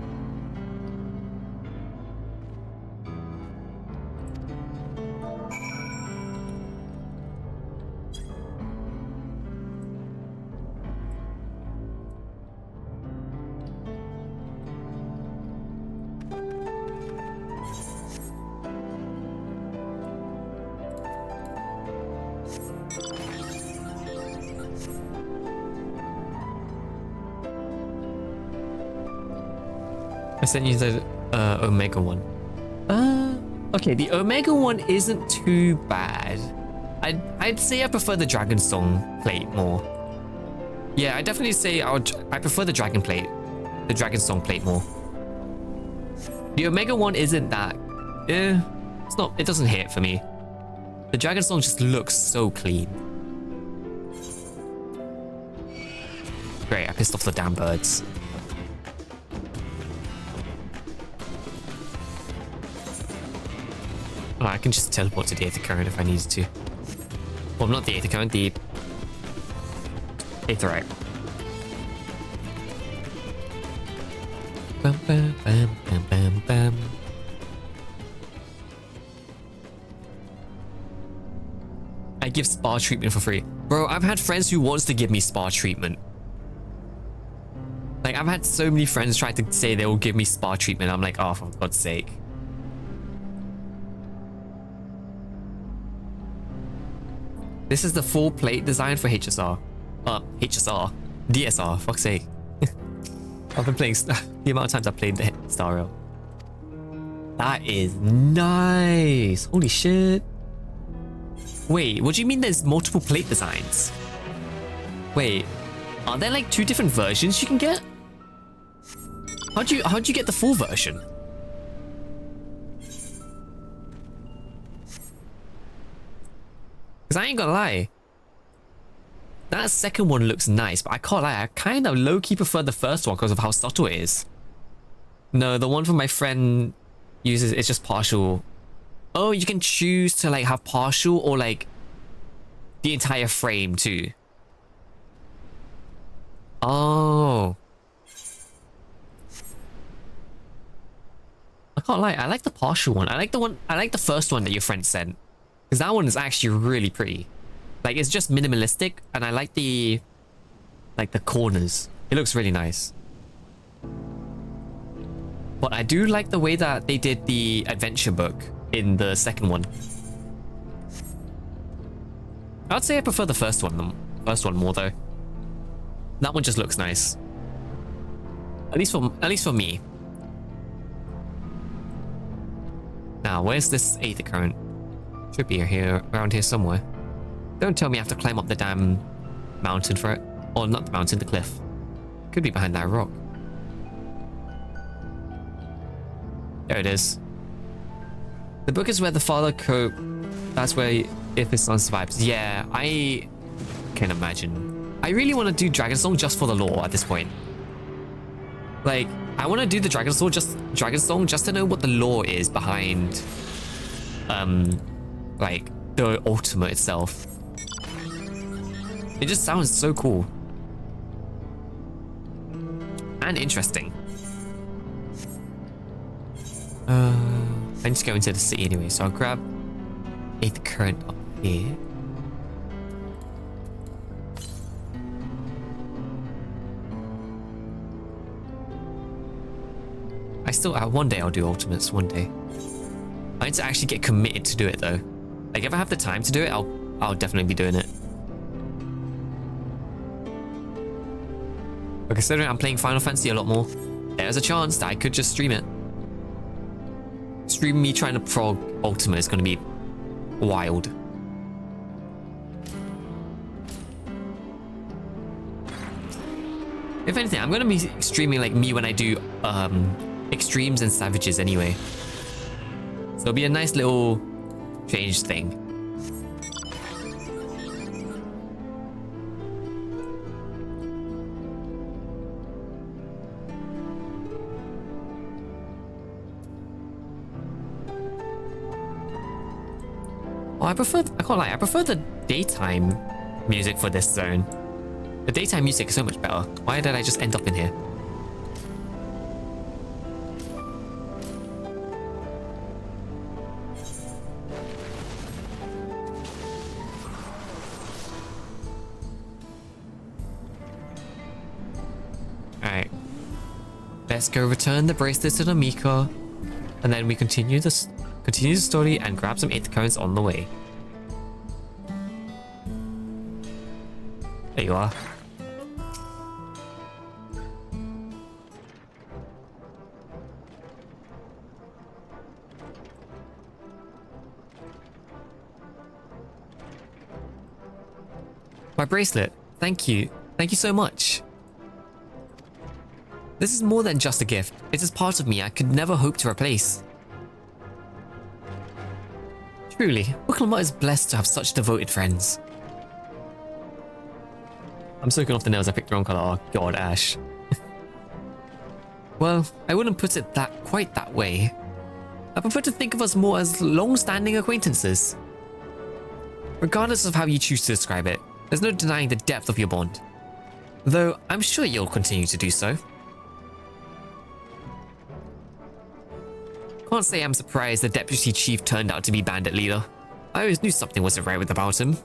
I sent you the Omega one. Okay, the Omega one isn't too bad. I'd say I prefer the Dragon Song plate more. Yeah, I definitely say I prefer the Dragon Song plate more. The Omega one isn't that. It's not. It doesn't hit for me. The Dragon Song just looks so clean. Great, I pissed off the damn birds. Oh, I can just teleport to the Aether Current if I needed to. Well, not the Aether Current, the Aetherite. Bam, bam, bam, bam, bam, bam. I give spa treatment for free. Bro, I've had friends who wants to give me spa treatment. Like, I've had so many friends try to say they will give me spa treatment. I'm like, oh, for God's sake. This is the full plate design for HSR. DSR, fuck's sake. I've been playing the amount of times I've played the Star Rail. That is nice. Holy shit. Wait, what do you mean there's multiple plate designs? Wait, are there like 2 different versions you can get? How'd you get the full version? Because I ain't gonna lie, that second one looks nice, but I can't lie, I kind of low-key prefer the first one because of how subtle it is. No, the one from my friend uses, it's just partial. Oh, you can choose to like have partial or like the entire frame too. Oh. I can't lie, I like the partial one. I like the first one that your friend sent. Because that one is actually really pretty. Like, it's just minimalistic, and I like the corners. It looks really nice. But I do like the way that they did the adventure book in the second one. I'd say I prefer the first one more though. That one just looks nice. At least for me. Now, where's this Aether Current? Should be here, around here somewhere. Don't tell me I have to climb up the damn mountain for it. Or not the mountain, the cliff. Could be behind that rock. There it is. The book is where the father cope. That's where if his son survives. Yeah, I can imagine. I really want to do Dragon Song just for the lore at this point. Like, I want to do the Dragon Song just to know what the lore is behind like the ultimate itself. It just sounds so cool and interesting. I need to go into the city anyway, so I'll grab 8th current up here. One day I'll do ultimates, one day. I need to actually get committed to do it though. Like if I have the time to do it, I'll definitely be doing it. But considering I'm playing Final Fantasy a lot more, there's a chance that I could just stream it. Stream me trying to prog ultimate is going to be wild. If anything, I'm going to be streaming like me when I do extremes and savages anyway. So it'll be a nice little change thing. Oh, I can't lie, I prefer the daytime music for this zone. The daytime music is so much better. Why did I just end up in here? Alright. Let's go return the bracelet to Namika. And then we continue the story and grab some 8th currents on the way. There you are. My bracelet. Thank you. Thank you so much. This is more than just a gift. It is part of me I could never hope to replace. Truly, Oklahoma is blessed to have such devoted friends. I'm soaking off the nails. I picked the wrong color. Oh god, Ash. Well, I wouldn't put it quite that way. I prefer to think of us more as long-standing acquaintances. Regardless of how you choose to describe it, there's no denying the depth of your bond. Though, I'm sure you'll continue to do so. Can't say I'm surprised the deputy chief turned out to be bandit leader. I always knew something wasn't right about him.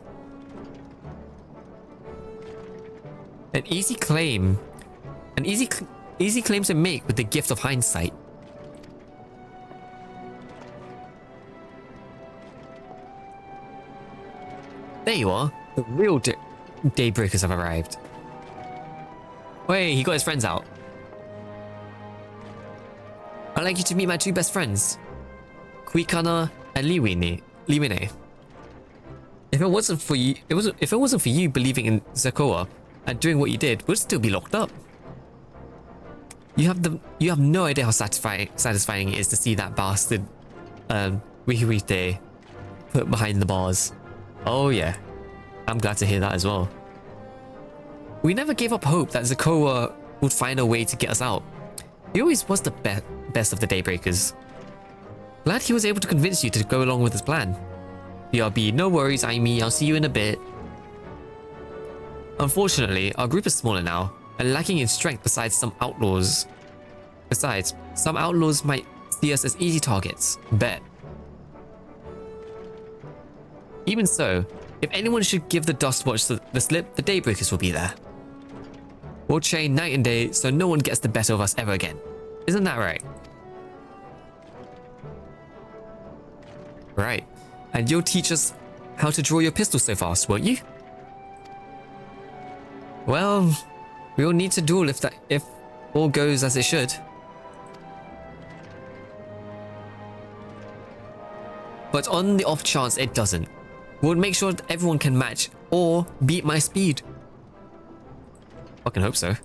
An easy claim to make with the gift of hindsight. There you are. The real daybreakers have arrived. Wait, he got his friends out. I'd like you to meet my two best friends, Kuikana and Liwine. If it wasn't for you believing in Zekoa and doing what you did, we'd still be locked up. You have no idea how satisfying it is to see that bastard Wihirite put behind the bars. Oh yeah, I'm glad to hear that as well. We never gave up hope that Zekoa would find a way to get us out. He always was the best of the Daybreakers. Glad he was able to convince you to go along with his plan. BRB, no worries, Aimi, I'll see you in a bit. Unfortunately, our group is smaller now, and lacking in strength besides, some outlaws might see us as easy targets. Bet. Even so, if anyone should give the Dustwatch the slip, the Daybreakers will be there. We'll train night and day so no one gets the better of us ever again. Isn't that right? Right. And you'll teach us how to draw your pistol so fast, won't you? Well, we'll need to duel if all goes as it should. But on the off chance it doesn't, we'll make sure that everyone can match or beat my speed. Fucking hope so.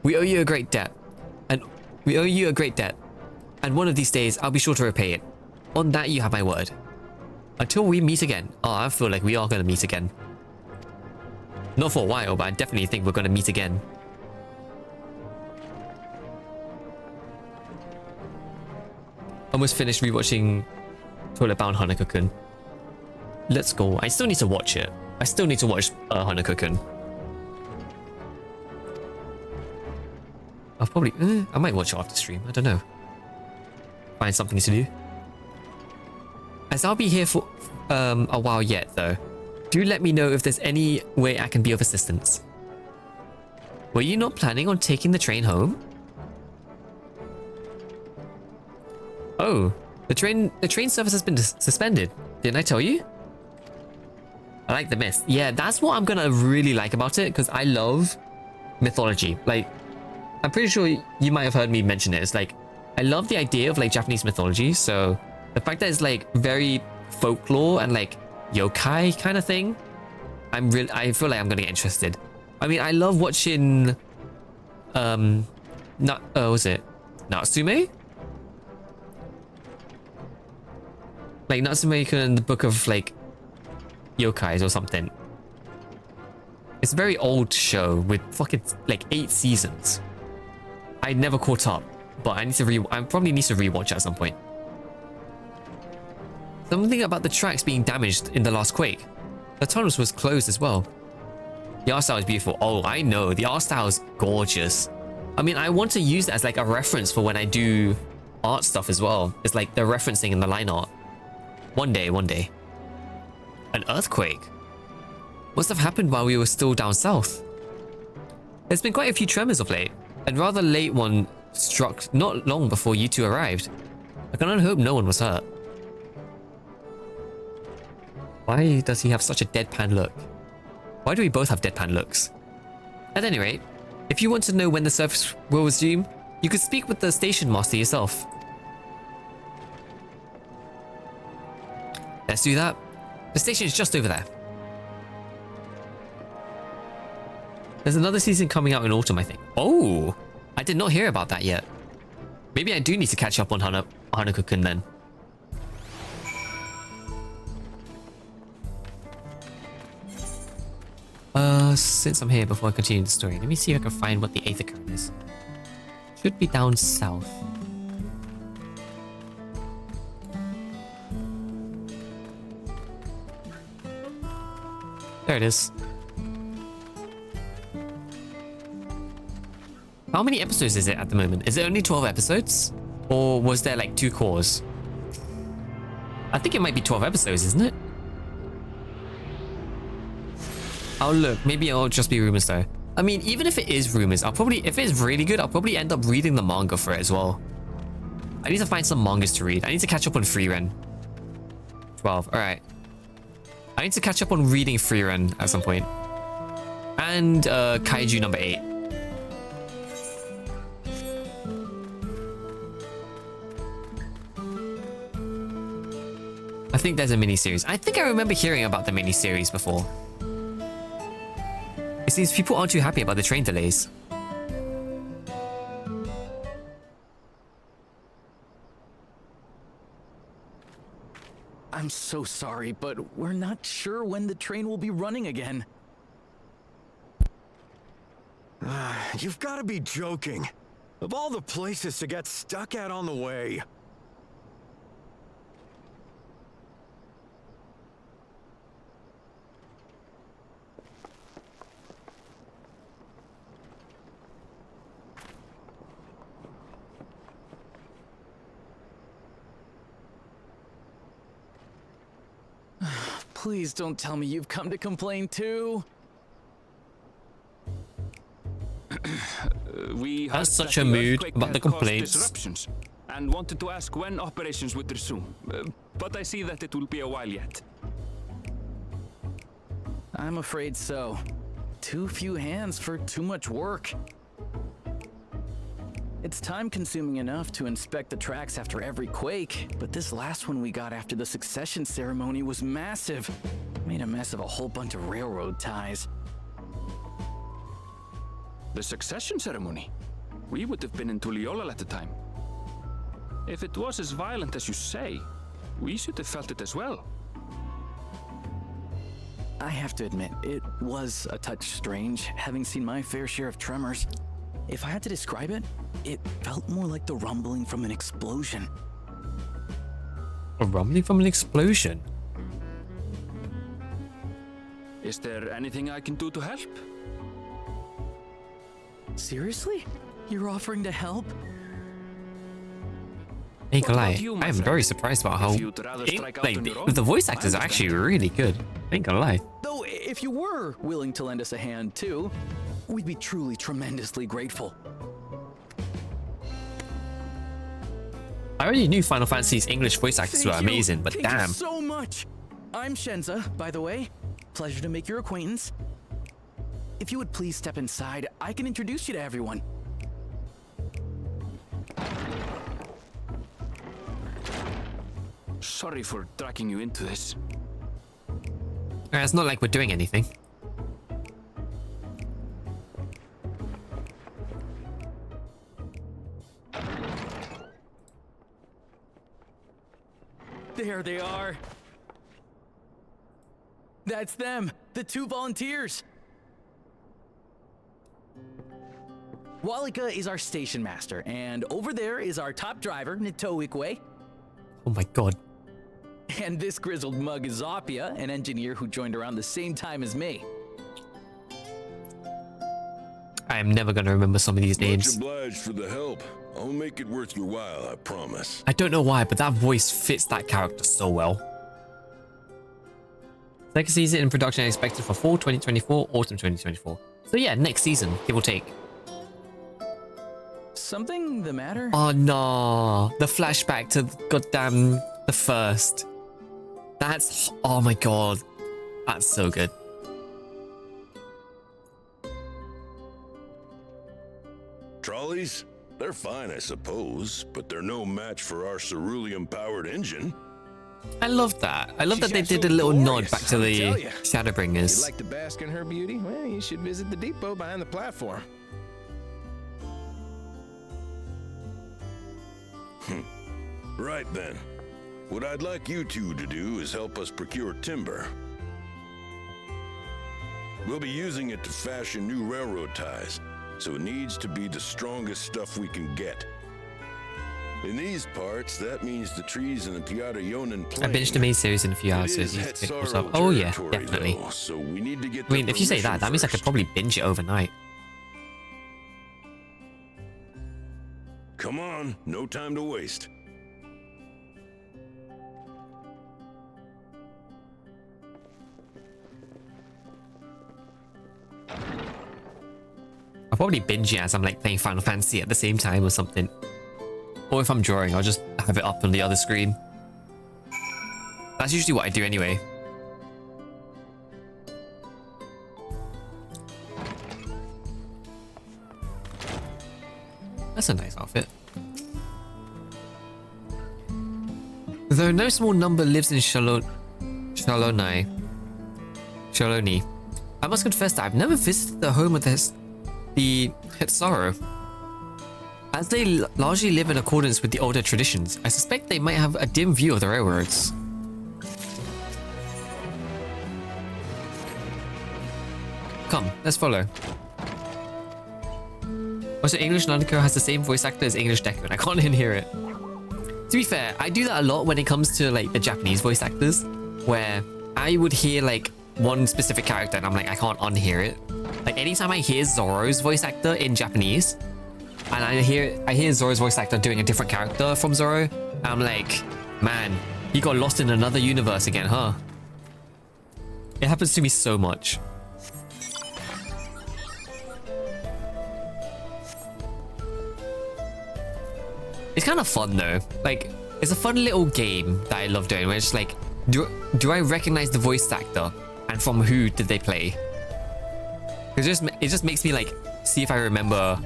We owe you a great debt. And one of these days I'll be sure to repay it. On that you have my word. Until we meet again. Oh, I feel like we are going to meet again. Not for a while, but I definitely think we're going to meet again. Almost finished rewatching Toilet Bound Hanako-kun. let's go. I still need to watch it. I still need to watch Hanako-kun. I'll probably... I might watch it after stream. I don't know. Find something to do. As I'll be here for a while yet, though, do let me know if there's any way I can be of assistance. Were you not planning on taking the train home? Oh, the train service has been suspended. Didn't I tell you? I like the myth. Yeah, that's what I'm gonna really like about it, because I love mythology. Like, I'm pretty sure you might have heard me mention it. It's like, I love the idea of like Japanese mythology. So the fact that it's like very folklore and like yokai kind of thing, I feel like I'm gonna get interested. I mean, I love watching was it Natsume? Like Natsume-kun, the book of like yokais or something. It's a very old show with fucking like 8 seasons. I never caught up, but I probably need to rewatch it at some point. Something about the tracks being damaged in the last quake. The tunnels was closed as well. The art style is beautiful. Oh, I know. The art style is gorgeous. I mean, I want to use it as like a reference for when I do art stuff as well. It's like the referencing in the line art. One day. An earthquake? Must have happened while we were still down south. There's been quite a few tremors of late. And rather late one struck not long before you two arrived. I can only hope no one was hurt. Why does he have such a deadpan look? Why do we both have deadpan looks? At any rate, if you want to know when the service will resume, you could speak with the station master yourself. Let's do that. The station is just over there. There's another season coming out in autumn, I think. Oh, I did not hear about that yet. Maybe I do need to catch up on Hanako-kun then. Since I'm here, before I continue the story, let me see if I can find what the Aether Current is. Should be down south. There it is. How many episodes is it at the moment? Is it only 12 episodes? Or was there like 2 cores? I think it might be 12 episodes, isn't it? Oh look, maybe it'll just be rumors though. I mean, even if it is rumors, if it's really good, I'll probably end up reading the manga for it as well. I need to find some mangas to read. I need to catch up on Frieren. 12, alright. I need to catch up on reading Frieren at some point. And Kaiju number 8. I think there's a mini-series. I think I remember hearing about the mini-series before. It seems people aren't too happy about the train delays. I'm so sorry, but we're not sure when the train will be running again. You've got to be joking. Of all the places to get stuck at on the way. Please don't tell me you've come to complain too. We had such a mood about the complaints. Disruptions and wanted to ask when operations would resume. But I see that it will be a while yet. I'm afraid so. Too few hands for too much work. It's time-consuming enough to inspect the tracks after every quake, but this last one we got after the succession ceremony was massive. Made a mess of a whole bunch of railroad ties. The succession ceremony? We would have been in Tuliolal at the time. If it was as violent as you say, we should have felt it as well. I have to admit, it was a touch strange, having seen my fair share of tremors. If I had to describe it, it felt more like the rumbling from an explosion. A rumbling from an explosion? Is there anything I can do to help? Seriously? You're offering to help? Ain't gonna What lie, about you, my I am friend? very surprised about how If you'd rather strike out on your own, the voice actors I are actually understand. really good. Ain't gonna lie. Though, if you were willing to lend us a hand too, we'd be truly tremendously grateful. I already knew Final Fantasy's English voice actors were Thank you. amazing, but Thank damn. you so much. I'm Shenza, by the way. Pleasure to make your acquaintance. If you would please step inside, I can introduce you to everyone. Sorry for dragging you into this. It's not like we're doing anything. There they are. That's them, the 2 volunteers. Walika is our station master, and over there is our top driver, Nitoikwe. Oh my god. And this grizzled mug is Zoppia, an engineer who joined around the same time as me. I am never gonna remember some of these names. Much obliged for the help. I'll make it worth your while, I promise. I don't know why, but that voice fits that character so well. Second season in production expected for fall 2024, autumn 2024. So yeah, next season, give or take. Something the matter? Oh no, the flashback to goddamn the first. That's, oh my god, that's so good. Trolleys? They're fine, I suppose, but they're no match for our cerulean-powered engine. I love that. I love that they did a little nod back to the If you'd Shadowbringers. like to bask in her beauty, well, you should visit the depot behind the platform. Right then. What I'd like you two to do is help us procure timber. We'll be using it to fashion new railroad ties, so it needs to be the strongest stuff we can get. In these parts, that means the trees in the Piata Yonan plain. I binged the main series in a few hours, so it's easy to pick what's up. Oh yeah, definitely. Though, so we need to get I mean, the if you say that, that means I could permission probably binge it overnight. first. Come on, no time to waste. I'll probably binge it as I'm like playing Final Fantasy at the same time or something. Or if I'm drawing, I'll just have it up on the other screen. That's usually what I do anyway. That's a nice outfit. Though no small number lives in Shaloni, I must confess that I've never visited the home of the Hitsaro. As they largely live in accordance with the older traditions, I suspect they might have a dim view of the railroads. Come, let's follow. Also, English Nanako has the same voice actor as English Deku, and I can't even hear it. To be fair, I do that a lot when it comes to like the Japanese voice actors, where I would hear like one specific character and I'm like, I can't unhear it. Like anytime I hear Zoro's voice actor in Japanese, and I hear Zoro's voice actor doing a different character from Zoro, I'm like, man, you got lost in another universe again, huh? It happens to me so much. It's kind of fun though. Like, it's a fun little game that I love doing where it's like, do I recognize the voice actor and from who did they play? It just makes me like see if I remember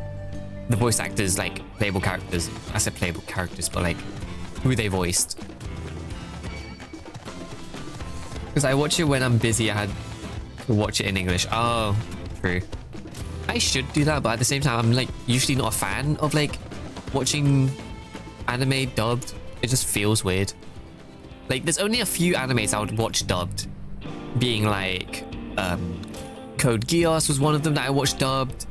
the voice actors, like playable characters. I said playable characters, but like who they voiced. Because I watch it when I'm busy. I had to watch it in English. Oh, true. I should do that, but at the same time, I'm like usually not a fan of like watching anime dubbed. It just feels weird. Like there's only a few animes I would watch dubbed, being like Code Geass was one of them that I watched dubbed.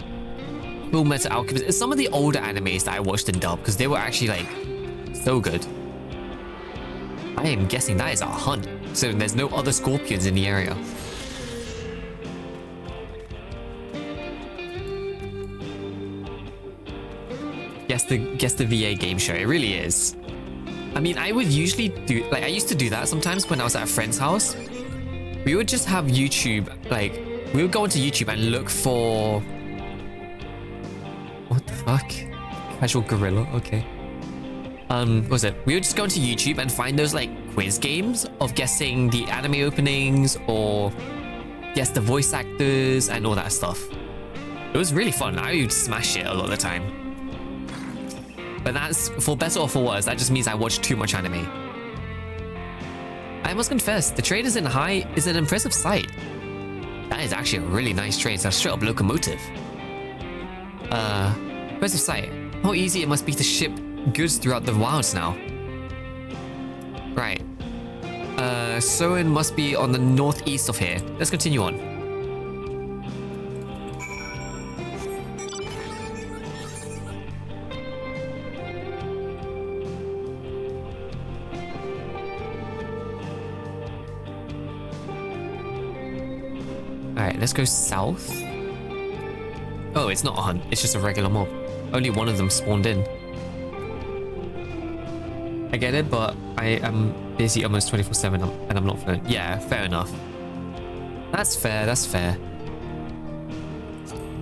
Full Metal Alchemist. Some of the older animes that I watched in dub because they were actually like so good. I am guessing that is a hunt, so there's no other scorpions in the area. Guess the VA game show. It really is. I mean, I would usually do, like, I used to do that sometimes when I was at a friend's house. We would just have YouTube, like, we would go onto YouTube and look for... What the fuck? Casual Gorilla, okay. What was it? We would just go onto YouTube and find those, like, quiz games of guessing the anime openings or guess the voice actors and all that stuff. It was really fun. I would smash it a lot of the time. But that's, for better or for worse, that just means I watch too much anime. I must confess, the train is an impressive sight. That is actually a really nice train. It's a straight up locomotive. Impressive sight. How easy it must be to ship goods throughout the wilds now. Right. Soen must be on the northeast of here. Let's continue on. Alright, let's go south. Oh, it's not a hunt. It's just a regular mob. Only one of them spawned in. I get it, but I am busy almost 24/7 and I'm not fluent. Yeah, fair enough. That's fair, that's fair.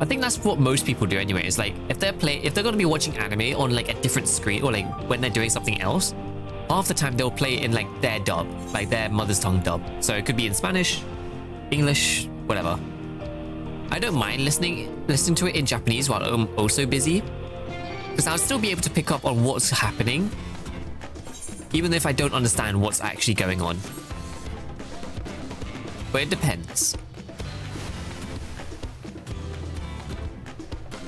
I think that's what most people do anyway. Is like, if they're gonna be watching anime on like a different screen or like when they're doing something else, half the time they'll play it in like their dub, like their mother's tongue dub. So it could be in Spanish, English, whatever. I don't mind listening to it in Japanese while I'm also busy, because I'll still be able to pick up on what's happening, even if I don't understand what's actually going on. But it depends.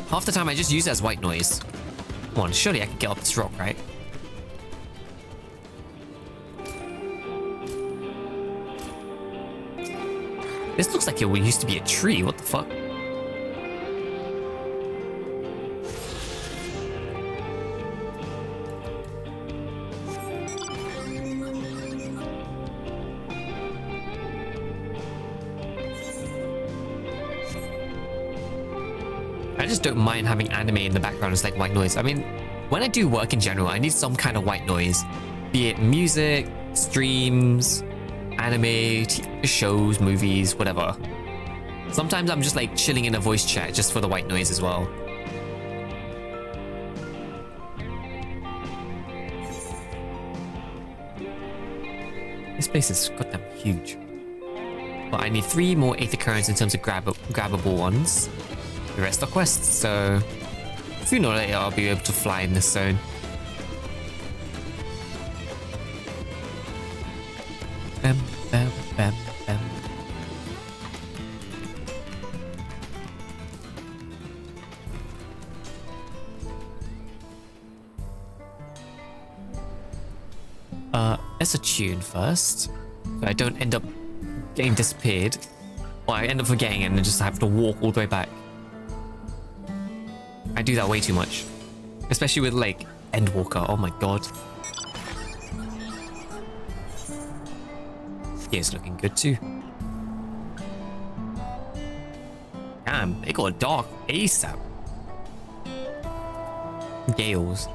Half the time I just use it as white noise. Come on, surely I can get up this rock, right? This looks like it used to be a tree. What the fuck? I just don't mind having anime in the background as like white noise. I mean, when I do work in general, I need some kind of white noise. Be it music, streams, anime, shows, movies, whatever. Sometimes I'm just like chilling in a voice chat just for the white noise as well. This place is goddamn huge. But I need 3 more Aether Currents in terms of grabbable ones. The rest are quests, so sooner or later I'll be able to fly in this zone. Bam, bam, bam, bam. Let's attune first, so I don't end up getting disappeared, or I end up forgetting it and just have to walk all the way back. I do that way too much, especially with like Endwalker. Oh my god. He's looking good too. Damn, it got dark ASAP. Gales.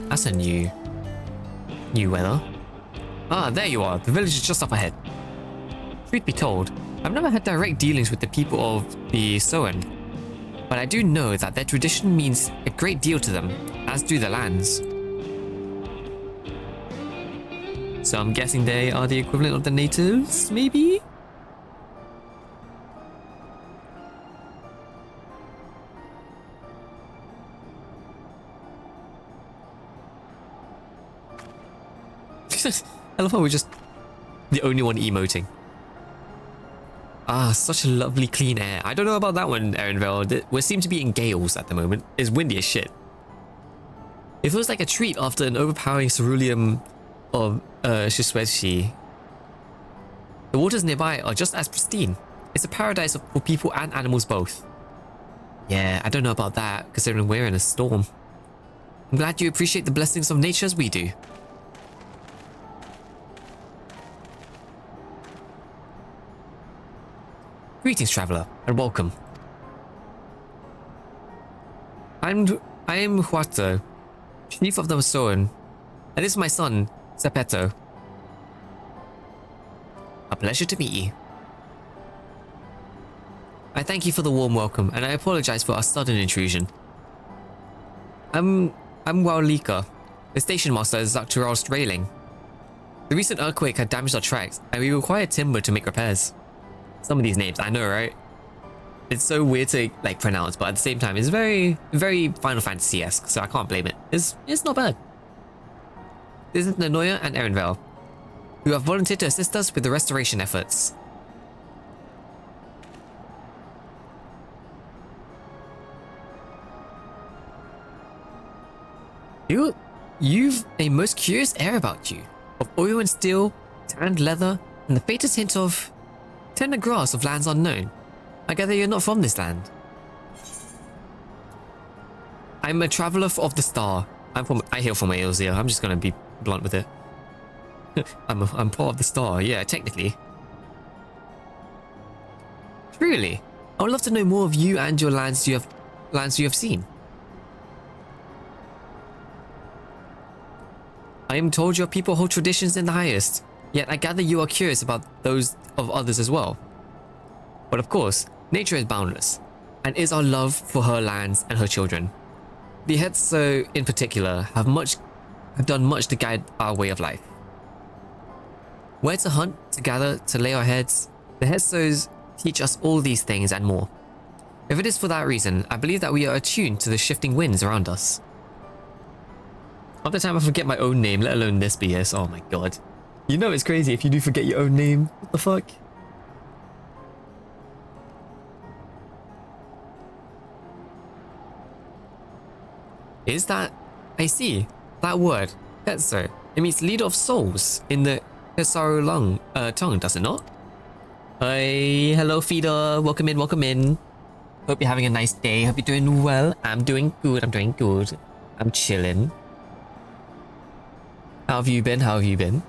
That's a new weather. Ah, there you are. The village is just up ahead. Truth be told, I've never had direct dealings with the people of the Soen, but I do know that their tradition means a great deal to them, as do the lands. So I'm guessing they are the equivalent of the natives, maybe? I love how we're just the only one emoting. Ah, such a lovely clean air. I don't know about that one, Erenville. We seem to be in gales at the moment. It's windy as shit. It feels like a treat after an overpowering ceruleum of Shisweshi. The waters nearby are just as pristine. It's a paradise for people and animals both. Yeah, I don't know about that, considering we're in a storm. I'm glad you appreciate the blessings of nature as we do. Greetings, traveler, and welcome. I am Huato, Chief of the Masoran. And this is my son, Sepetto. A pleasure to meet you. I thank you for the warm welcome, and I apologize for our sudden intrusion. I'm Waulika, the station master at Dawntrail's railing. The recent earthquake had damaged our tracks, and we required timber to make repairs. Some of these names, I know, right? It's so weird to like pronounce, but at the same time, it's very, very Final Fantasy-esque, so I can't blame it. It's not bad. This is Nanoya and Erenvale, who have volunteered to assist us with the restoration efforts. You've a most curious air about you, of oil and steel, tanned leather, and the faintest hint of tender grass of lands unknown. I gather you're not from this land. I'm a traveler of the star. I hail from Eorzea. I'm just gonna be blunt with it. I'm part of the star, yeah, technically. Truly, I would love to know more of you and your lands you have seen. I am told your people hold traditions in the highest, yet I gather you are curious about those of others as well. But of course, nature is boundless, and is our love for her lands and her children. The Hetso in particular have done much to guide our way of life. Where to hunt, to gather, to lay our heads, the Hetsos teach us all these things and more. If it is for that reason, I believe that we are attuned to the shifting winds around us. Half the time I forget my own name, let alone this BS. Oh my god. You know it's crazy if you do forget your own name. What the fuck? Is that... I see. That word. Hetso. It means leader of souls in the Hesaru tongue, does it not? Hey, hello feeder. Welcome in, welcome in. Hope you're having a nice day. Hope you're doing well. I'm doing good, I'm doing good. I'm chilling. How have you been? How have you been?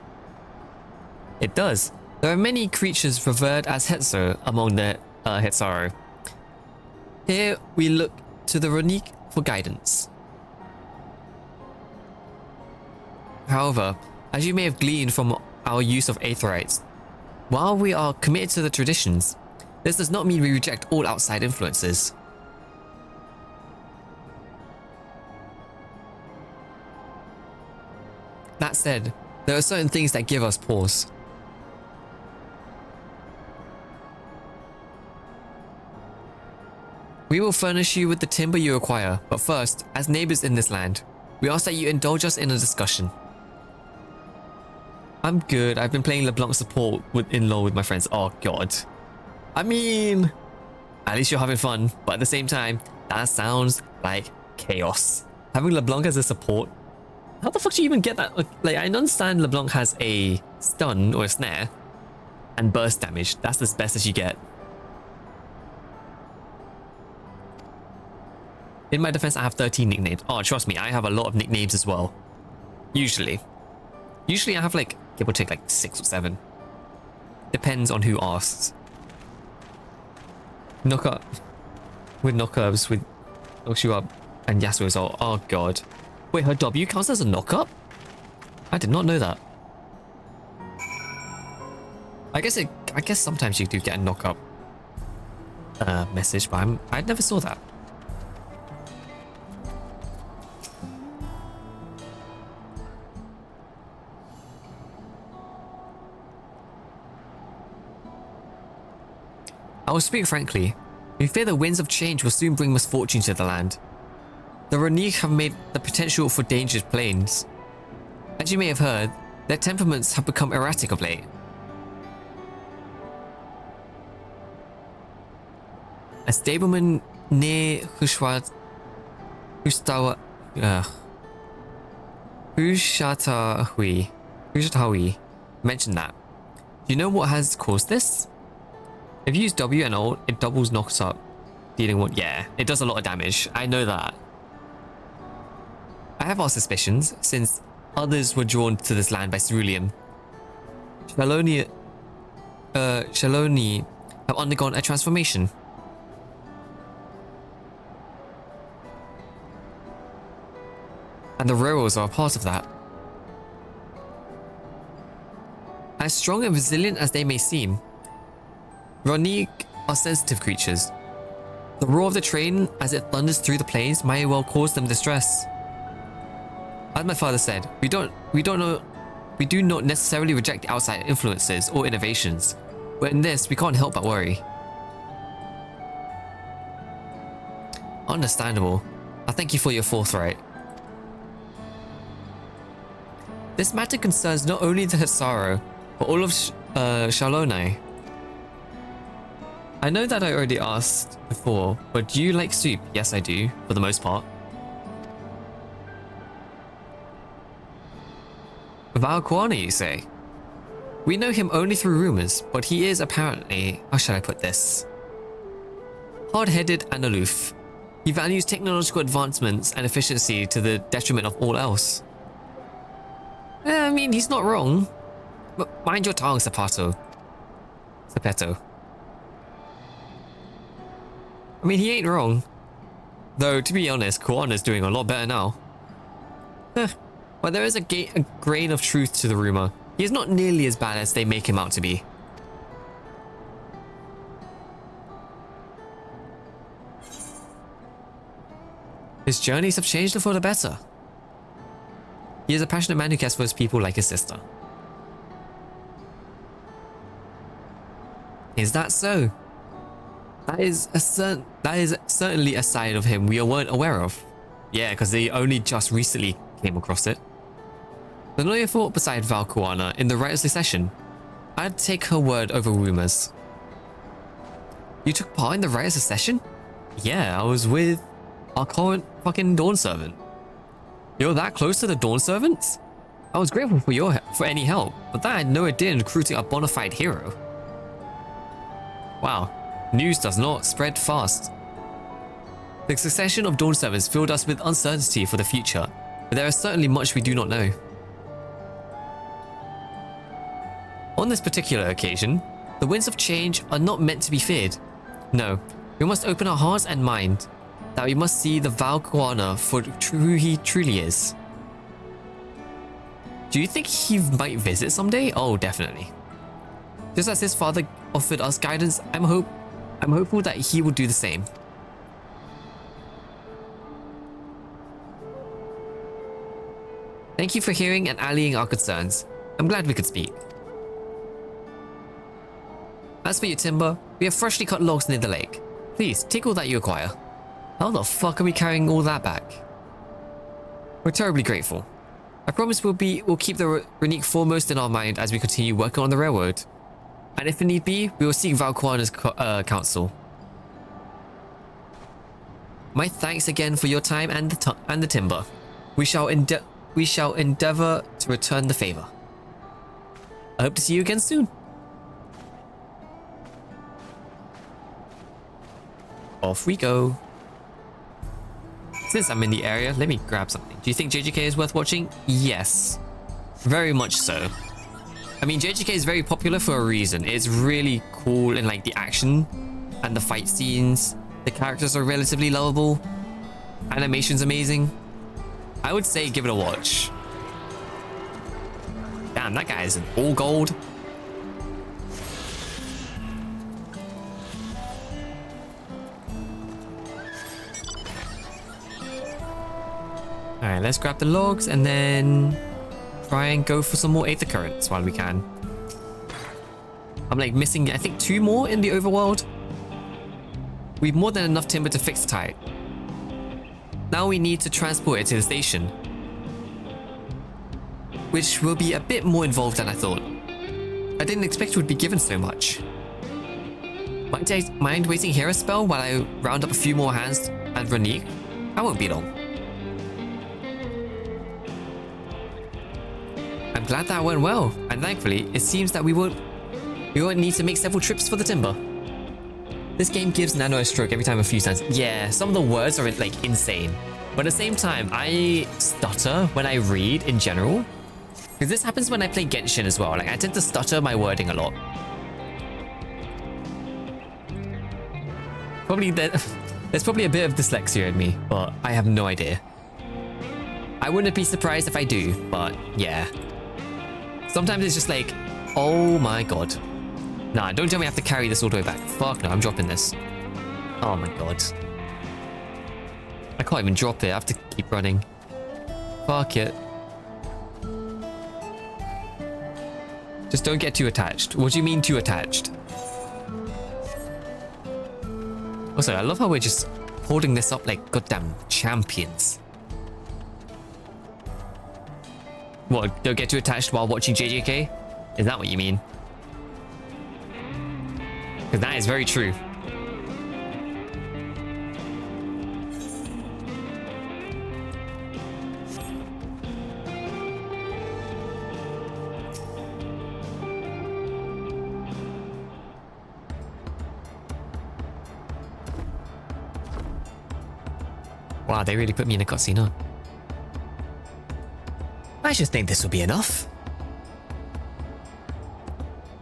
It does. There are many creatures revered as Hetso among the Hetsaru. Here we look to the Runique for guidance. However, as you may have gleaned from our use of Aetherites, while we are committed to the traditions, this does not mean we reject all outside influences. That said, there are certain things that give us pause. We will furnish you with the timber you require, but first, as neighbors in this land, we ask that you indulge us in a discussion. I'm good. I've been playing LeBlanc support in LoL with my friends. Oh god. I mean, at least you're having fun, but at the same time, that sounds like chaos. Having LeBlanc as a support. How the fuck do you even get that? Like, I understand LeBlanc has a stun or a snare and burst damage. That's as best as you get. In my defense, I have 13 nicknames. Oh, trust me, I have a lot of nicknames as well. Usually I have like, give or take like 6 or 7. Depends on who asks. Knock up. With knockups, with knocks you up, and Yasuo as well. Oh god. Wait, her W counts as a knock-up? I did not know that. I guess sometimes you do get a knock-up message, but I never saw that. I will speak frankly. We fear the winds of change will soon bring misfortune to the land. The Runique have made the potential for dangerous plains. As you may have heard, their temperaments have become erratic of late. A stableman near Hushatawi mentioned that. Do you know what has caused this? If you use W and ult, it doubles knocks up, dealing one. Yeah, it does a lot of damage. I know that. I have our suspicions, since others were drawn to this land by ceruleum. Shaloni have undergone a transformation. And the railroads are a part of that. As strong and resilient as they may seem, Ronique are sensitive creatures. The roar of the train as it thunders through the plains might well cause them distress. As my father said, we do not necessarily reject outside influences or innovations, but in this we can't help but worry. Understandable. I thank you for your forthright. This matter concerns not only the Hisaro, but all of Shalonai. I know that I already asked before, but do you like soup? Yes, I do, for the most part. Valquana, you say? We know him only through rumors, but he is apparently, how shall I put this? Hard-headed and aloof. He values technological advancements and efficiency to the detriment of all else. I mean, he's not wrong. But mind your tongue, Zapato. I mean, he ain't wrong. Though, to be honest, Kuana's doing a lot better now. Well, there is a grain of truth to the rumor. He is not nearly as bad as they make him out to be. His journeys have changed for the better. He is a passionate man who cares for his people like his sister. Is that so? That is certainly a side of him we weren't aware of. Yeah, because they only just recently came across it. The lawyer fought beside Valquana in the rights succession. I'd take her word over rumors. You took part in the rights succession? Yeah, I was with our current fucking Dawn Servant. You're that close to the Dawn Servants? I was grateful for any help, but that had no idea in recruiting a bona fide hero. Wow, news does not spread fast. The succession of Dawn Servants filled us with uncertainty for the future, but there is certainly much we do not know. On this particular occasion, the winds of change are not meant to be feared. No, we must open our hearts and mind, that we must see the Valquana for who he truly is. Do you think he might visit someday? Oh, definitely. Just as his father offered us guidance, I'm hopeful that he will do the same. Thank you for hearing and allaying our concerns. I'm glad we could speak. As for your timber, we have freshly cut logs near the lake. Please, take all that you acquire. How the fuck are we carrying all that back? We're terribly grateful. I promise we'll keep the Ronique foremost in our mind as we continue working on the railroad. And if need be, we will seek Valquana's counsel. My thanks again for your time and the timber. We shall endeavor to return the favor. I hope to see you again soon. Off we go. Since I'm in the area, let me grab something. Do you think JJK is worth watching? Yes. Very much so. I mean, JJK is very popular for a reason. It's really cool in like the action and the fight scenes. The characters are relatively lovable. Animation's amazing. I would say give it a watch. Damn, that guy is all gold. Alright, let's grab the logs and then try and go for some more Aether Currents while we can. I'm like missing, I think, 2 more in the overworld. We've more than enough timber to fix the tide. Now we need to transport it to the station, which will be a bit more involved than I thought. I didn't expect it would be given so much. Mind waiting here a spell while I round up a few more hands and Ronique? I won't be long. I'm glad that went well, and thankfully, it seems that we won't need to make several trips for the timber. This game gives Nano a stroke every time a few times. Yeah, some of the words are like insane. But at the same time, I stutter when I read in general. Because this happens when I play Genshin as well. Like, I tend to stutter my wording a lot. There's probably a bit of dyslexia in me, but I have no idea. I wouldn't be surprised if I do, but yeah. Sometimes it's just like, oh my god. Nah, don't tell me I have to carry this all the way back. Fuck no, I'm dropping this. Oh my god. I can't even drop it. I have to keep running. Fuck it. Just don't get too attached. What do you mean too attached? Also, I love how we're just holding this up like goddamn champions. What, don't get too attached while watching JJK? Is that what you mean? Because that is very true. Wow, they really put me in a cutscene, huh? I just think this will be enough.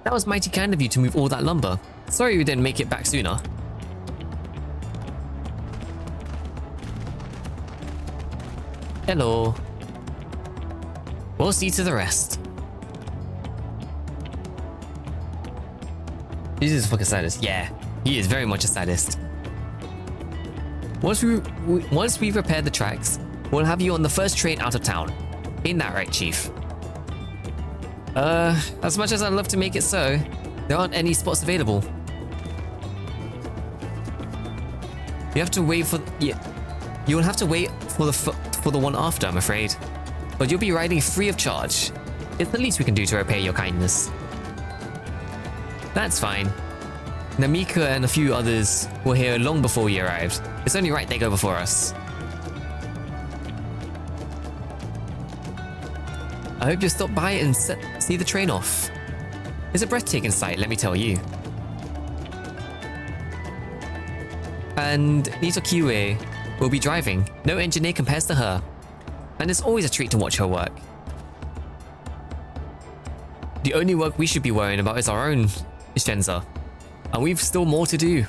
That was mighty kind of you to move all that lumber. Sorry we didn't make it back sooner. Hello. We'll see to the rest. He's just a fucking sadist. Yeah, he is very much a sadist. Once we repair the tracks, we'll have you on the first train out of town. Ain't that right, Chief? As much as I'd love to make it so, there aren't any spots available. You have to wait for you'll have to wait for the one after, I'm afraid. But you'll be riding free of charge. It's the least we can do to repay your kindness. That's fine. Namika and a few others were here long before we arrived. It's only right they go before us. I hope you'll stop by and see the train off. It's a breathtaking sight, let me tell you. And Nito Kiwe will be driving. No engineer compares to her. And it's always a treat to watch her work. The only work we should be worrying about is our own, Shenza. And we've still more to do.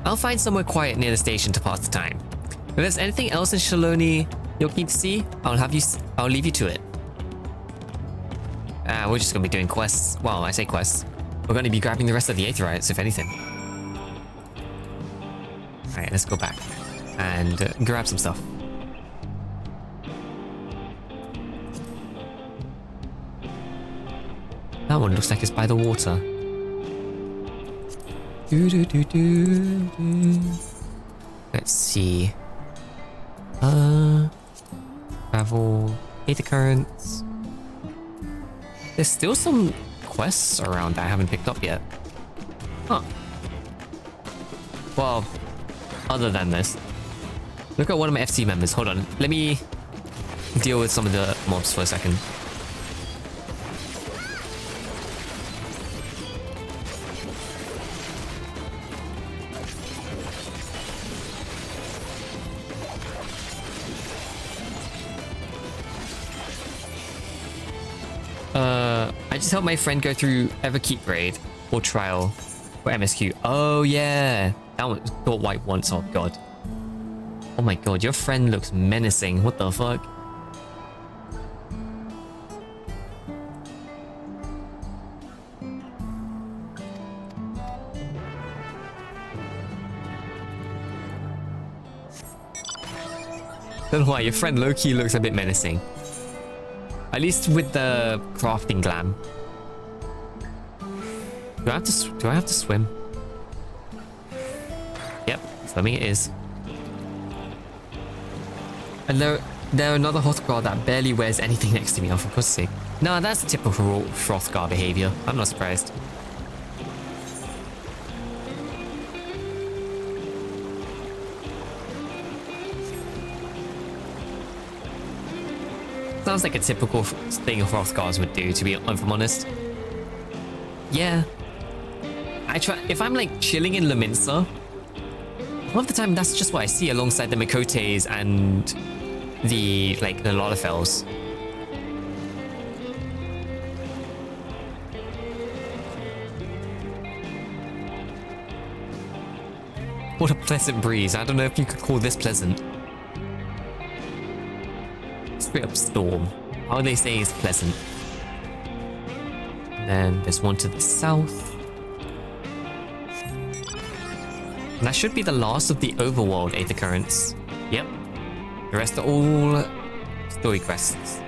I'll find somewhere quiet near the station to pass the time. If there's anything else in Shaloni you're keen to see, I'll leave you to it. We're just gonna be doing quests. Well, I say quests. We're gonna be grabbing the rest of the Aetherites, if anything. Alright, let's go back and grab some stuff. That one looks like it's by the water. Let's see. Travel, Aether Currents. There's still some quests around that I haven't picked up yet. Huh. Well, other than this. Look at one of my FC members. Hold on. Let me deal with some of the mobs for a second. I just helped my friend go through Everkeep raid or trial for MSQ. Oh yeah, that one got white once. Oh god. Oh my god, your friend looks menacing. What the fuck? Don't know why, your friend low-key looks a bit menacing. At least with the crafting glam. Do I have to swim? Yep, swimming it is. And there another Hrothgar that barely wears anything next to me, oh, for God's sake. No, that's typical Hrothgar behavior. I'm not surprised. Sounds like a typical thing Hrothgars would do, to be if I'm honest. Yeah. If I'm like chilling in Leminster, a lot of the time that's just what I see alongside the Mikotes and the Lalafels. called a pleasant breeze. I don't know if you could call this pleasant. Straight up storm. How are they saying it's pleasant? And then there's one to the south. And that should be the last of the overworld 8th occurrence. Yep. The rest are all story quests.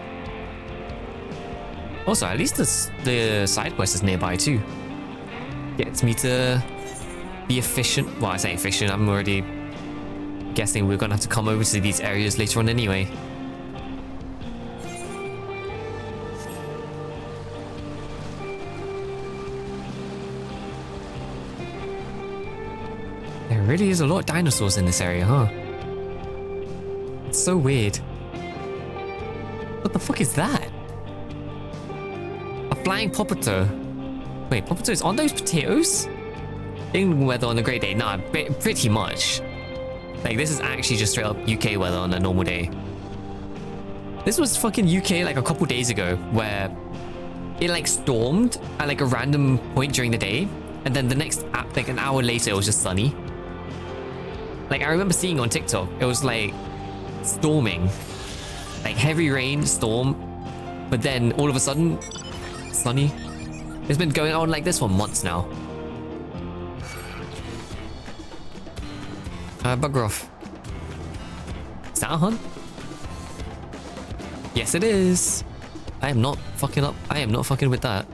Also, at least the side quest is nearby too. Gets me to be efficient. Well, I say efficient, I'm already guessing we're gonna have to come over to these areas later on anyway. There really is a lot of dinosaurs in this area, huh? It's so weird. What the fuck is that? A flying poppito. Wait, poppitos, aren't those potatoes? England weather on a great day? Nah, pretty much. Like, this is actually just straight up UK weather on a normal day. This was fucking UK like a couple days ago, where it like stormed at like a random point during the day, and then the next, like an hour later, it was just sunny. Like, I remember seeing on TikTok, it was like storming, like heavy rain, storm, but then all of a sudden, sunny. It's been going on like this for months now. Bugger off. Is that a hunt? Yes, it is. I am not fucking up. I am not fucking with that.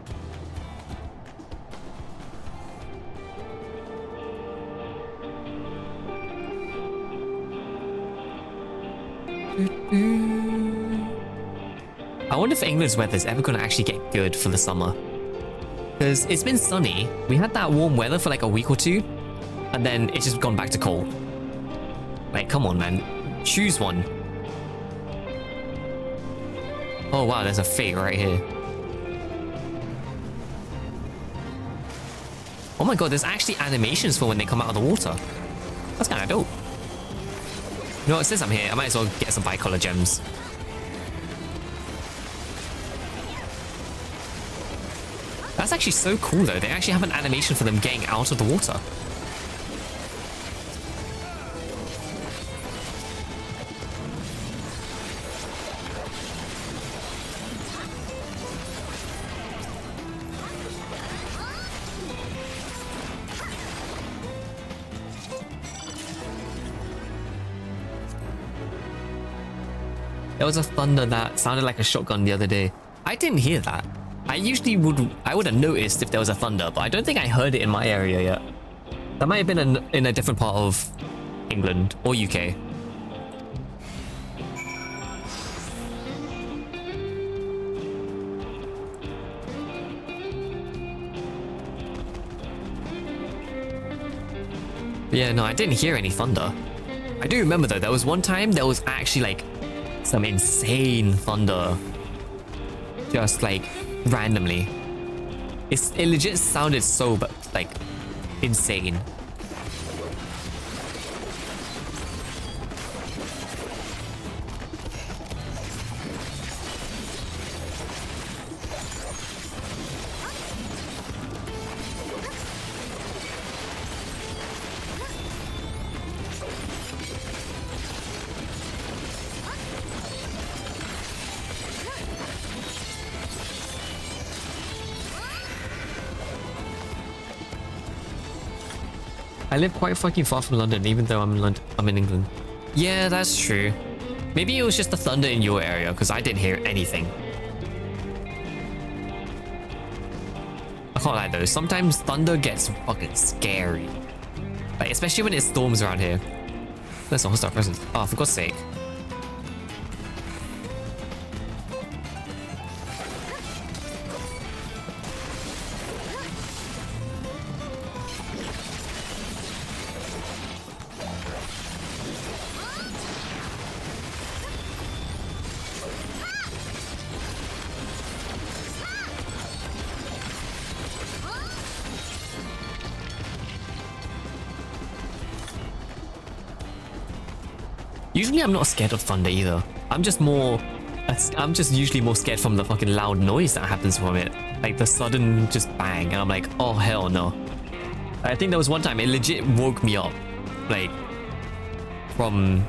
I wonder if England's weather is ever going to actually get good for the summer. Because it's been sunny. We had that warm weather for like a week or two, and then it's just gone back to cold. Like, come on, man. Choose one. Oh, wow, there's a fate right here. Oh my god, there's actually animations for when they come out of the water. That's kind of dope. You know what, since I'm here, I might as well get some bicolor gems. That's actually so cool, though. They actually have an animation for them getting out of the water. There was a thunder that sounded like a shotgun the other day. I didn't hear that. I would have noticed if there was a thunder, but I don't think I heard it in my area yet. That might have been in a different part of England or UK. But yeah, no, I didn't hear any thunder. I do remember though, there was one time there was actually like some insane thunder. Just like randomly. It legit sounded so like insane. I live quite fucking far from London, even though I'm in England. Yeah, that's true. Maybe it was just the thunder in your area, because I didn't hear anything. I can't lie though, sometimes thunder gets fucking scary. Like, especially when it storms around here. That's a hostile presence. Oh, for God's sake. Usually I'm not scared of thunder either. I'm just usually more scared from the fucking loud noise that happens from it. Like the sudden just bang, and I'm like, oh hell no. I think there was one time it legit woke me up. like, from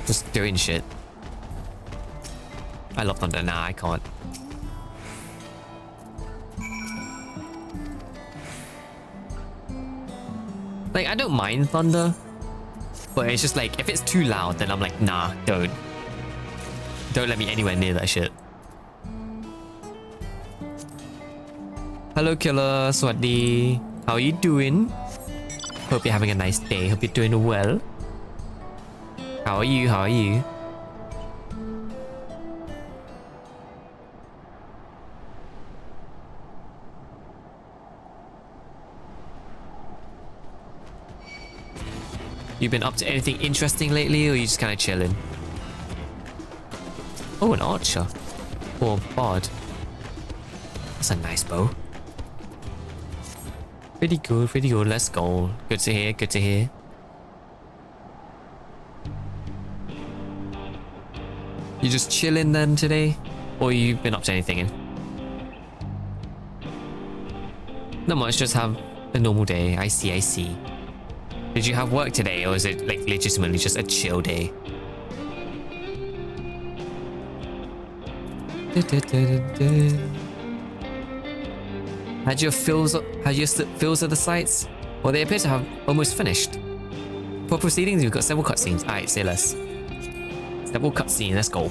just doing shit. I love thunder. Nah, I can't. Like, I don't mind thunder, but it's just like, if it's too loud, then I'm like, nah, don't. Don't let me anywhere near that shit. Hello, Killer. Swaddy. How are you doing? Hope you're having a nice day. Hope you're doing well. How are you? How are you? You been up to anything interesting lately, or are you just kind of chilling? Oh, an archer. Or bard. That's a nice bow. Pretty good, pretty good. Let's go. Good to hear, good to hear. You just chilling then today? Or you been up to anything? Not much, just have a normal day. I see, I see. Did you have work today, or is it like legitimately just a chill day? Had your fills of the sites? Well, they appear to have almost finished. For proceedings, we've got several cutscenes. Alright, say less. Several cutscenes, let's go.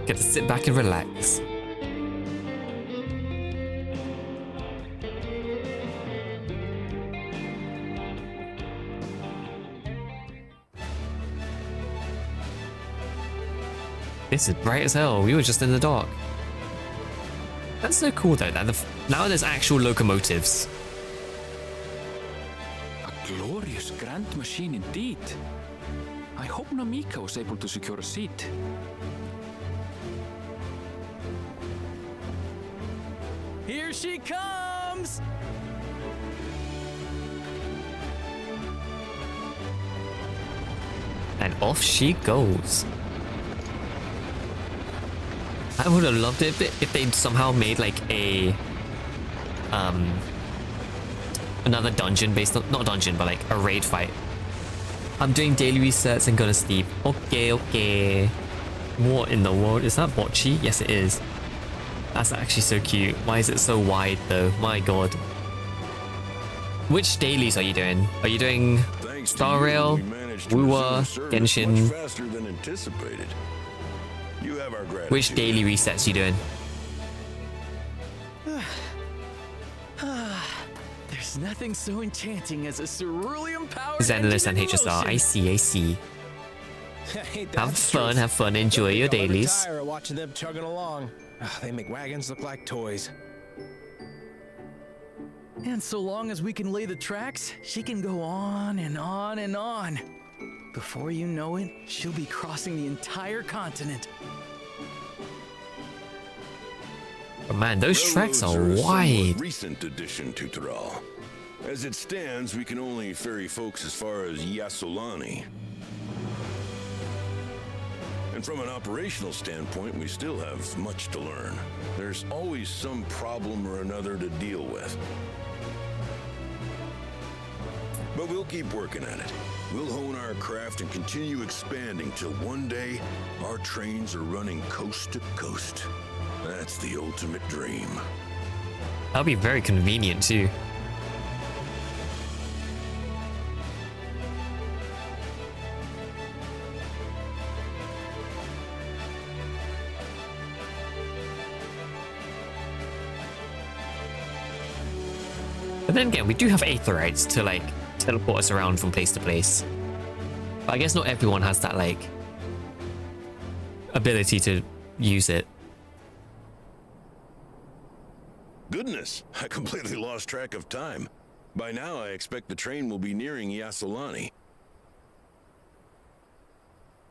Get to sit back and relax. This is bright as hell. We were just in the dark. That's so cool though, that now there's actual locomotives. A glorious grand machine indeed. I hope Namika was able to secure a seat. Here she comes! And off she goes. I would have loved it if they'd somehow made like a another dungeon based on, not a dungeon, but like a raid fight. I'm doing daily resets and gonna sleep. Okay, okay. What in the world? Is that bocce? Yes, it is. That's actually so cute. Why is it so wide though? My god. Which dailies are you doing? Are you doing Star Rail, Wua, Genshin? Faster than anticipated. You have our gratitude. Which daily resets you doing? There's nothing so enchanting as a cerulean-powered Zenless and HSR. I see, I see. Have fun, enjoy your dailies. Watching them chugging along. They make wagons look like toys. And so long as we can lay the tracks, she can go on and on and on. Before you know it, she'll be crossing the entire continent. But man, those tracks are wide. Recent addition to Thrall. As it stands, we can only ferry folks as far as Yassolani. And from an operational standpoint, we still have much to learn. There's always some problem or another to deal with. But we'll keep working at it. We'll hone our craft and continue expanding till one day our trains are running coast to coast. That's the ultimate dream. That'll be very convenient too. But then again, we do have aetherites to like teleport us around from place to place. But I guess not everyone has that like ability to use it. Goodness, I completely lost track of time. By now, I expect the train will be nearing Yassolani.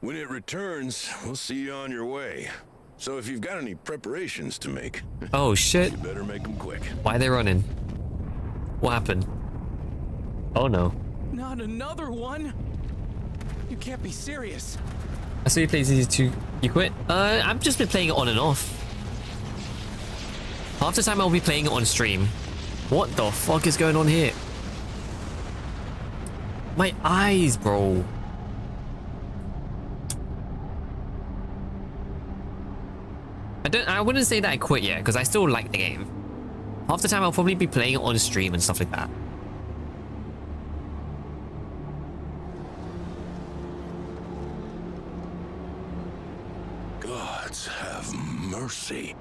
When it returns, we'll see you on your way. So if you've got any preparations to make, oh shit, you better make them quick. Why are they running? What happened? Oh no. Not another one? You can't be serious. I saw you play ZZ2. You quit? I've just been playing it on and off. Half the time I'll be playing it on stream. What the fuck is going on here? My eyes, bro. I wouldn't say that I quit yet, because I still like the game. Half the time I'll probably be playing it on stream and stuff like that. Gods have mercy.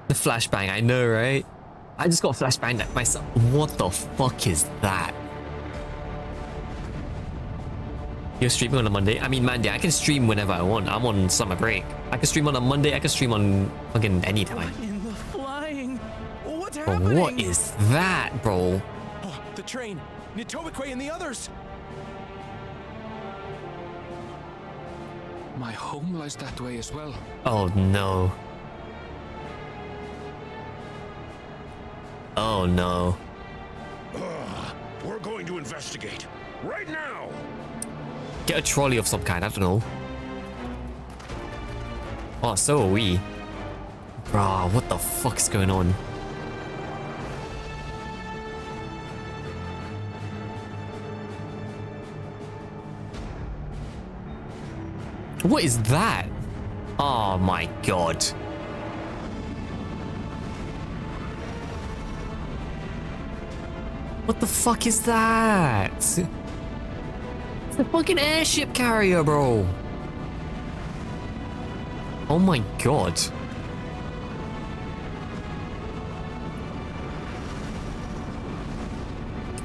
The flashbang, I know, right? I just got flashbanged at myself. What the fuck is that? You're streaming on a Monday? I mean, Monday. I can stream whenever I want. I'm on summer break. I can stream on a Monday. I can stream on fucking any time. In the flying. What's Bro, happening? what is that, bro? Oh, the train. Nitobekwe and the others. My home lies that way as well. Oh no. Oh no. We're going to investigate right now. Get a trolley of some kind, I don't know. Oh, so are we. Bruh, what the fuck's going on? What is that? Oh my god. What the fuck is that? It's the fucking airship carrier, bro. Oh my god.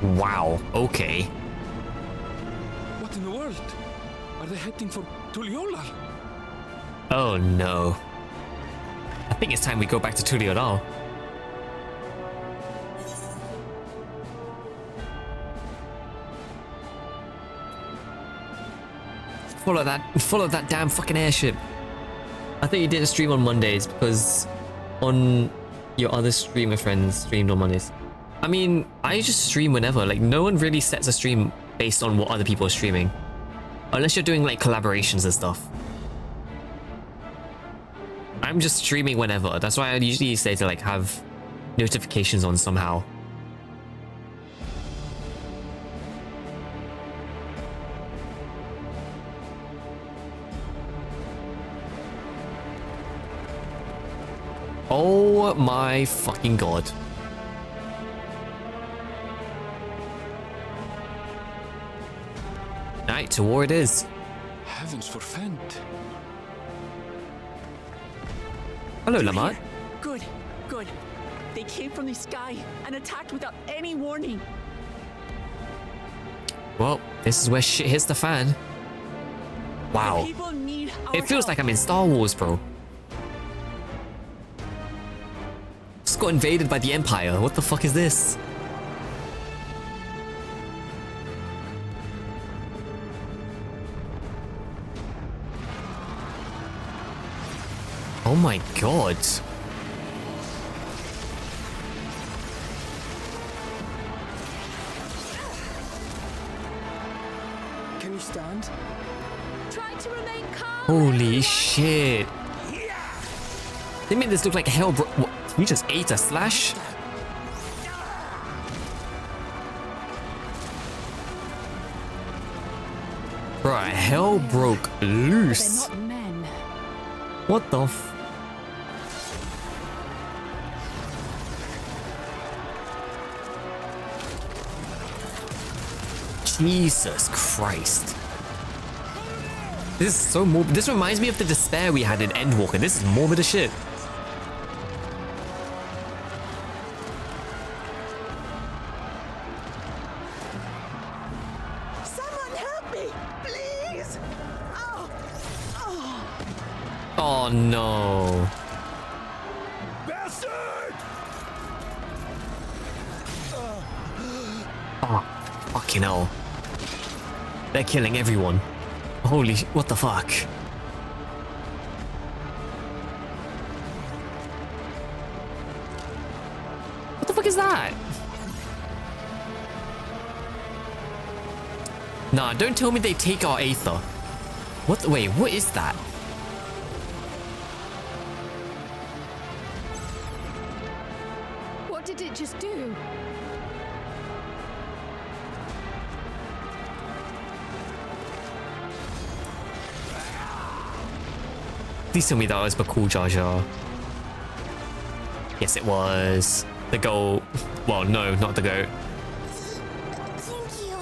Wow, okay. What in the world? Are they heading for Tuliolal? Oh no. I think it's time we go back to Tuliolal. Follow that damn fucking airship. I thought you did a stream on Mondays because on your other streamer friends streamed on Mondays. I mean, I just stream whenever. Like, no one really sets a stream based on what other people are streaming. Unless you're doing like collaborations and stuff. I'm just streaming whenever. That's why I usually say to like have notifications on somehow. Oh my fucking god. Right, to war it is. Heavens forfend. Hello, Lamont. Good, good. They came from the sky and attacked without any warning. Well, this is where shit hits the fan. Wow. People need our It feels help. like I'm in Star Wars, bro. Just got invaded by the Empire. What the fuck is this? Oh my god. Can you stand? Try to remain calm. Holy shit. They made this look like hell, bro. What? He just ate a slash? Bro, hell broke loose. They're not men. What the f... Jesus Christ. This is so morbid. This reminds me of the despair we had in Endwalker. This is morbid as shit. Someone help me, please! Oh, oh. Oh no. Bastard! Oh, fucking hell. They're killing everyone. Holy sh... What the fuck? What the fuck is that? Nah, don't tell me they take our Aether. What the... Wait, what is that? What did it just do? Please tell me that was Bakul Jar Jar. Yes, it was. The goat. Well, no, not the goat. Thank you.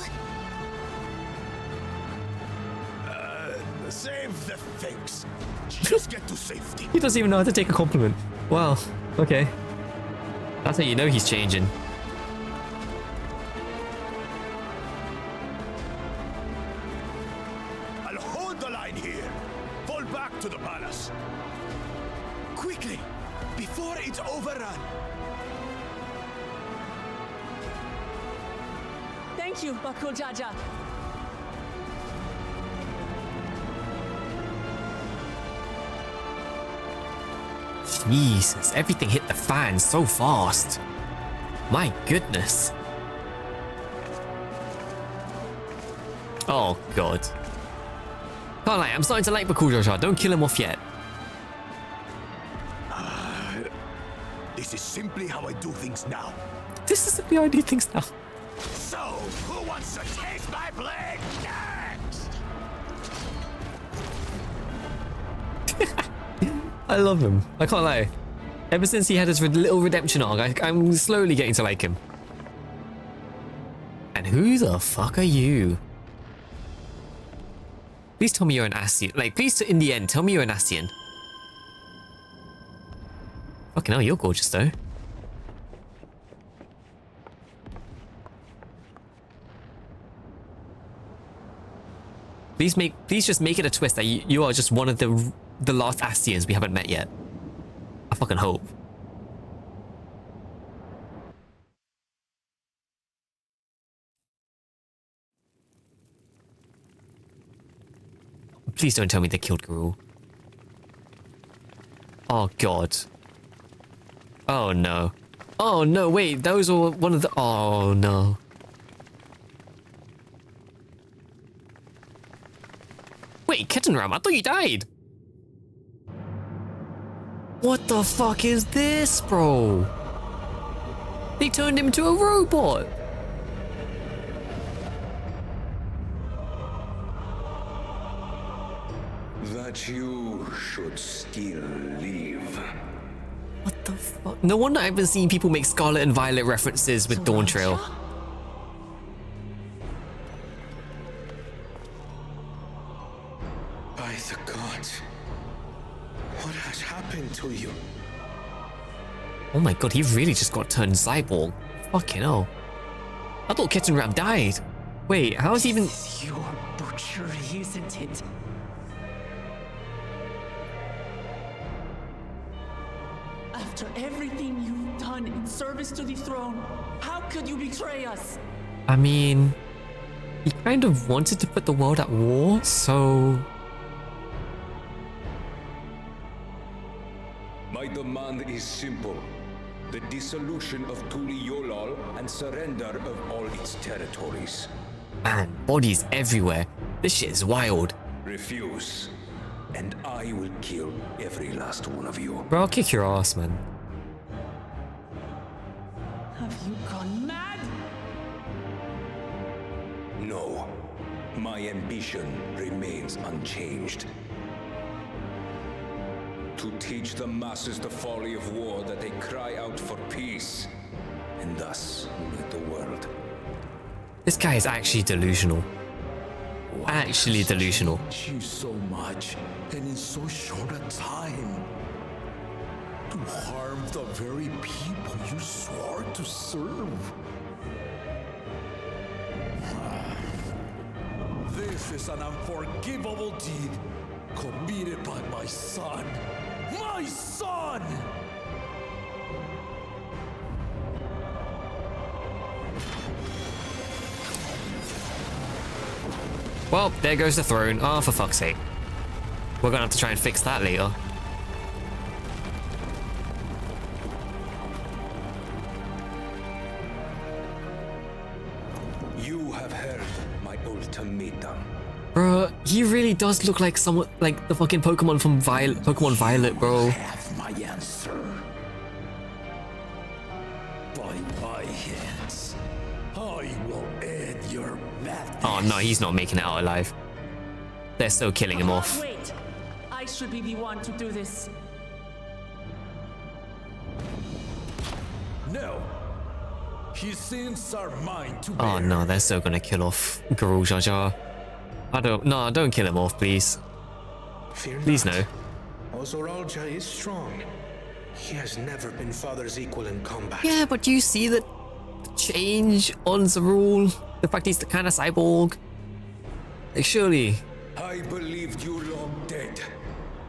Save the thanks. Just get to safety. He doesn't even know how to take a compliment. Wow. Okay. That's how you know he's changing. I'll hold the line here. Fall back to the palace. Quickly, before it's overrun. Thank you, Bakul Jaja. Jesus, everything hit the fan so fast. My goodness. Oh, God. Can't lie, I'm starting to like Bakul Jar Jar. Don't kill him off yet. This is simply how I do things now. This is simply how I do things now. So, who wants to taste my blade next? I love him. I can't lie. Ever since he had his little redemption arc, I'm slowly getting to like him. And who the fuck are you? Please tell me you're an Ascian. Like, please, in the end, tell me you're an Ascian. Fucking hell, you're gorgeous, though. Please just make it a twist that you are just one of the last Ascians we haven't met yet. I fucking hope. Please don't tell me they killed Garul. Oh, God. Oh, no. Oh, no, wait. Those were one of the... Oh, no. Wait, Kettenram, I thought you died. What the fuck is this, bro? They turned him into a robot. That you should still live. What the fuck? No wonder I haven't seen people make Scarlet and Violet references with Dawntrail. By the gods, what has happened to you? Oh my god, he really just got turned cyborg. Fucking hell. I thought Kettenram died. Wait, how is he even... This is your butchery, isn't it? After everything you've done in service to the throne, how could you betray us? I mean... He kind of wanted to put the world at war, so... My demand is simple. The dissolution of Tuli Yolal and surrender of all its territories. Man, bodies everywhere. This shit is wild. Refuse, and I will kill every last one of you. Bro, I'll kick your ass, man. Have you gone mad? No, my ambition remains unchanged. To teach the masses the folly of war, that they cry out for peace, and thus unite the world. This guy is actually delusional. Actually delusional. You so much, and in so short a time. To harm the very people you swore to serve. This is an unforgivable deed committed by my son. My son! Well, there goes the throne. Oh, for fuck's sake. We're gonna have to try and fix that later. You have heard my ultimatum. Bro, he really does look like someone like the fucking Pokemon from Pokemon Violet, bro. Have my answer. By my hands, I will end your madness. Oh no, he's not making it out alive. They're still killing him off. Wait, I should be the one to do this. No. His sins are mine to Oh bear. no, they're still gonna kill off Garul Jar Jar. Don't kill him off, please. Fear Please not. no. Ozoralja is strong. He has never been father's equal in combat. Yeah, but do you see the change on Zarul? The fact he's the kind of cyborg? Like, surely. I believed you long dead.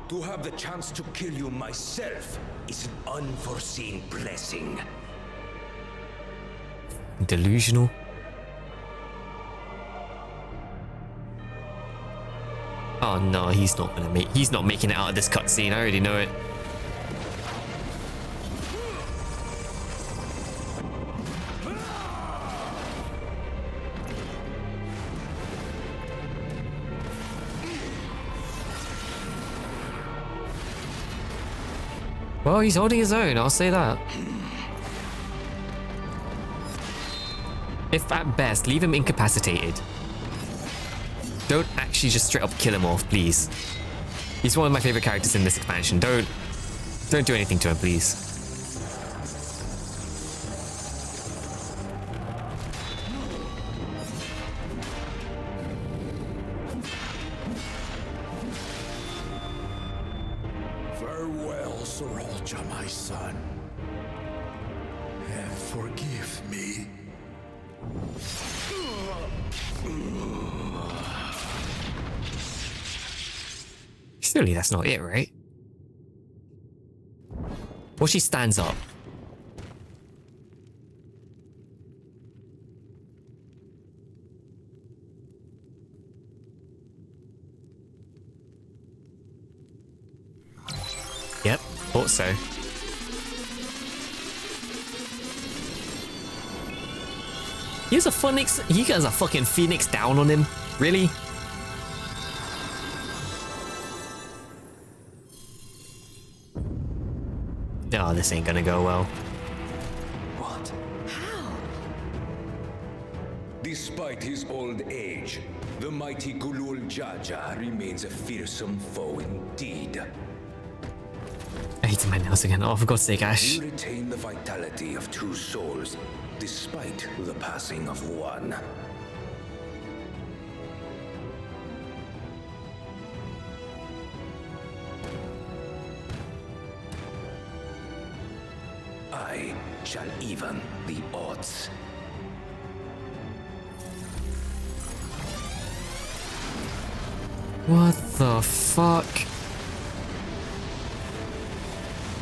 To have the chance to kill you myself is an unforeseen blessing. Delusional. Oh no, he's not making it out of this cutscene. I already know it. Well, he's holding his own, I'll say that. If at best, leave him incapacitated. Don't actually just straight up kill him off, please. He's one of my favorite characters in this expansion. Don't do anything to him, please. Farewell, Sorolja, my son. And forgive me. Surely that's not it, right? Well, she stands up. Yep, thought so. He has a Phoenix. He has a fucking Phoenix down on him. Really? Oh, this ain't gonna go well. What? How? Despite his old age, the mighty Gulul Jaja remains a fearsome foe indeed. I hate my nails again. Oh, for God's sake, Ash. You retain the vitality of two souls, despite the passing of one. I shall even the odds. What the fuck?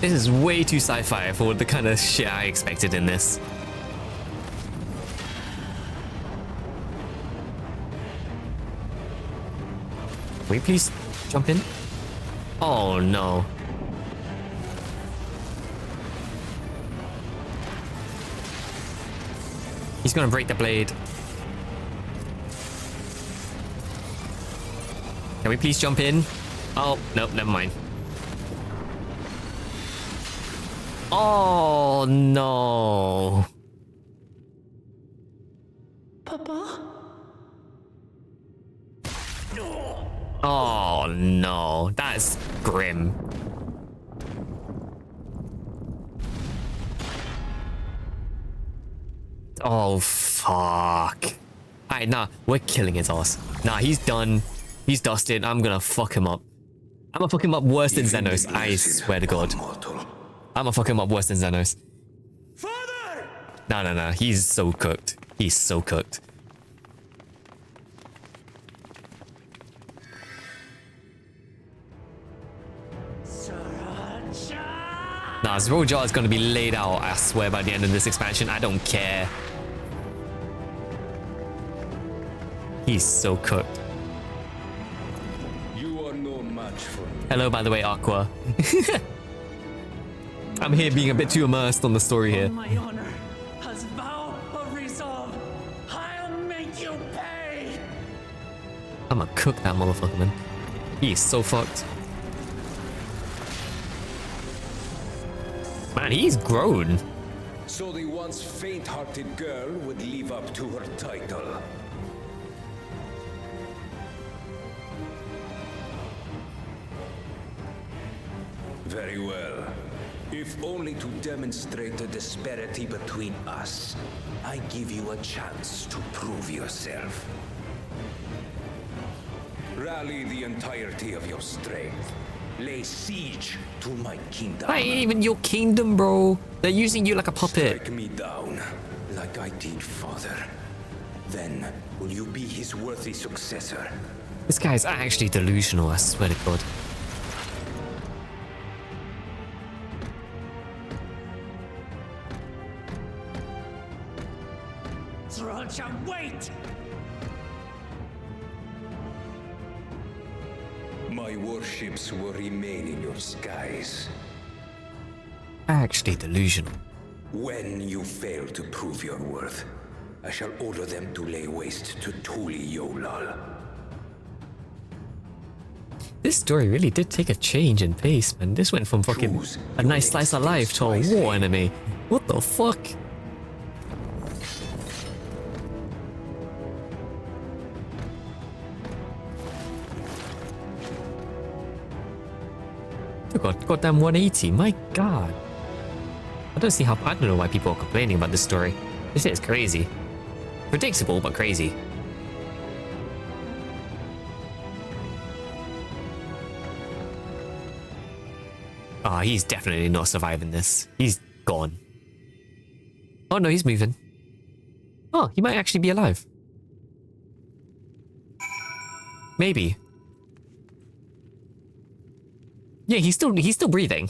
This is way too sci-fi for the kind of shit I expected in this. Can we please jump in? Oh no. He's gonna break the blade. Can we please jump in? Oh, nope, never mind. Oh no. Papa? Oh no, that's grim. Oh fuck. Alright, nah, we're killing his ass. Nah, he's done. He's dusted. I'm gonna fuck him up. I'm gonna fuck him up worse than Xenos. I swear to God. I'm gonna fuck him up worse than Xenos. Father! No. He's so cooked. He's so cooked. Nah, Zrojar is gonna be laid out, I swear, by the end of this expansion. I don't care. He's so cooked. You are no match for me. Hello, by the way, Aqua. I'm here being a bit too immersed on the story here. My honor, as vow of resolve, I'll make you pay. I'm gonna cook that motherfucker, man. He is so fucked. Man, he's grown. So the once faint-hearted girl would live up to her title. Very well. If only to demonstrate the disparity between us, I give you a chance to prove yourself. Rally the entirety of your strength. Lay siege to my kingdom. That ain't even your kingdom, bro. They're using you like a puppet. Strike me down, like I did father. Then will you be his worthy successor? This guy's actually delusional, I swear to God. Thralcha, wait! My warships will remain in your skies. Actually delusional. When you fail to prove your worth, I shall order them to lay waste to Tuli Yolal. This story really did take a change in pace, man. This went from fucking a nice slice of life to a war anime. What the fuck? Goddamn 180, my god. I don't know why people are complaining about this story. This shit is crazy. Predictable, but crazy. Oh, he's definitely not surviving this. He's gone. Oh no, he's moving. Oh, he might actually be alive. Maybe. Yeah, he's still breathing.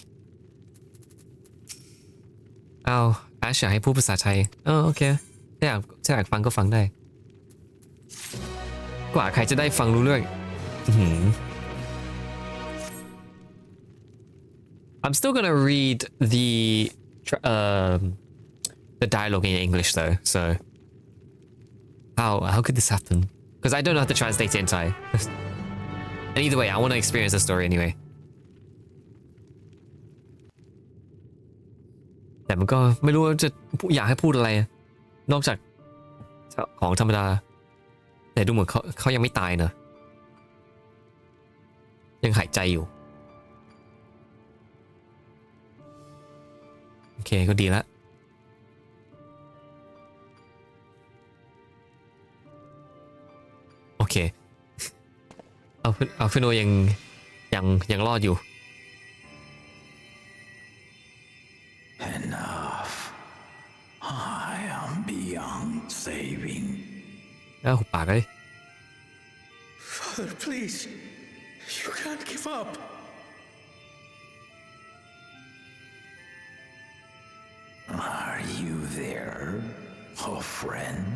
Oh, Ash อยากให้พูดภาษาไทยโอเคถ้าอยากฟังก็ฟังได้กว่าใครจะได้ฟังรู้เรื่องI'm still gonna read the dialogue in English though, so how could this happen? Because I don't know how to translate it in Thai. And either way, I want to experience the story anyway. แต่มันก็ไม่รู้ว่าจะอยากให้พูดอะไรนอกจากของธรรมดาแต่ดูเหมือนเขายังไม่ตายนะยังหายใจอยู่โอเคก็ดีแล้วโอเคเอาฟิโนยังรอดอยู่Enough. I am beyond saving. หุบปากเลย Father, please. You can't give up. Are you there, a friend?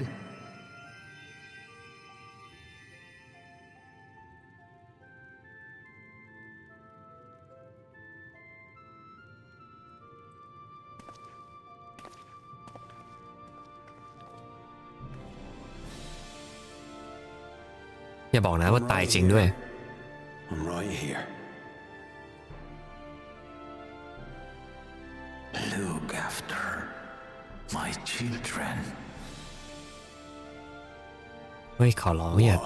อย่าบอกนะว่าตายจริงด้วย I'm right here. Look after my children. เฮ้ยขอร้องอย่า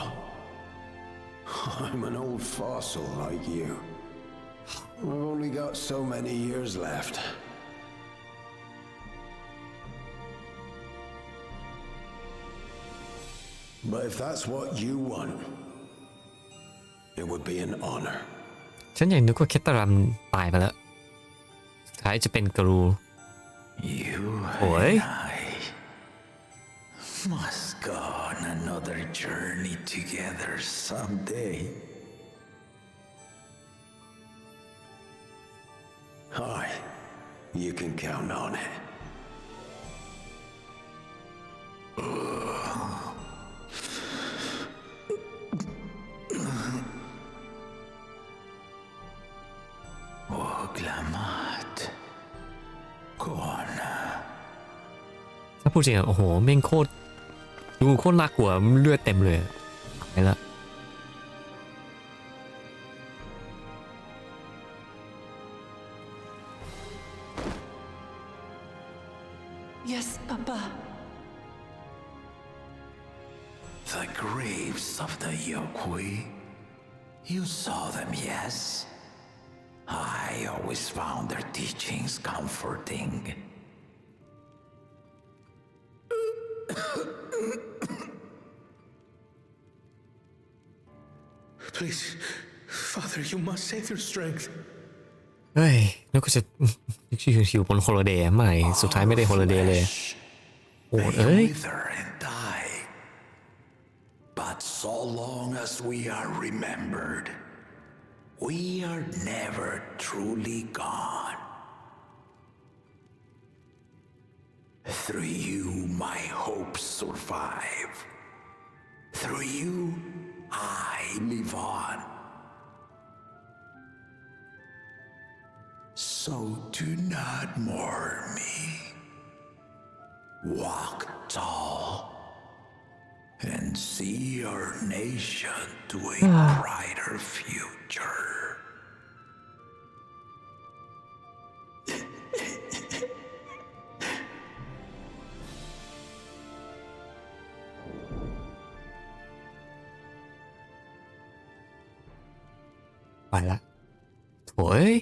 I'm an old fossil like you. I've only got so many years left. But if that's what you want, it would be an honor. ฉันยังนึกว่าเคตารัมตายไปแล้วสุดท้ายจะเป็นกรู You โอ้ย and I must go on another journey together someday. Aye, you can count on it. Oglamat. Kona. ถ้าพูดจริงอ่ะโอ้โหแม่งโคตรดูโคตรน่ากลัวเลือดเต็มเลยไปละ Yes, Papa. The graves of the Yokui. You saw them, yes? I I always found their teachings comforting. Please, Father, you must save their strength. เฮ้ยแล้วก็จะอยู่บนฮอลิเดย์ไม่สุดท้ายไม่ได้ฮอลิเดย์เลยโอ้เอ้ย Wither and die. But so long as we are remembered, we are never truly gone. Through you, my hopes survive. Through you, I live on. So do not mourn me. Walk tall and see our nation to a brighter future. ไปละโถ่เอ้ย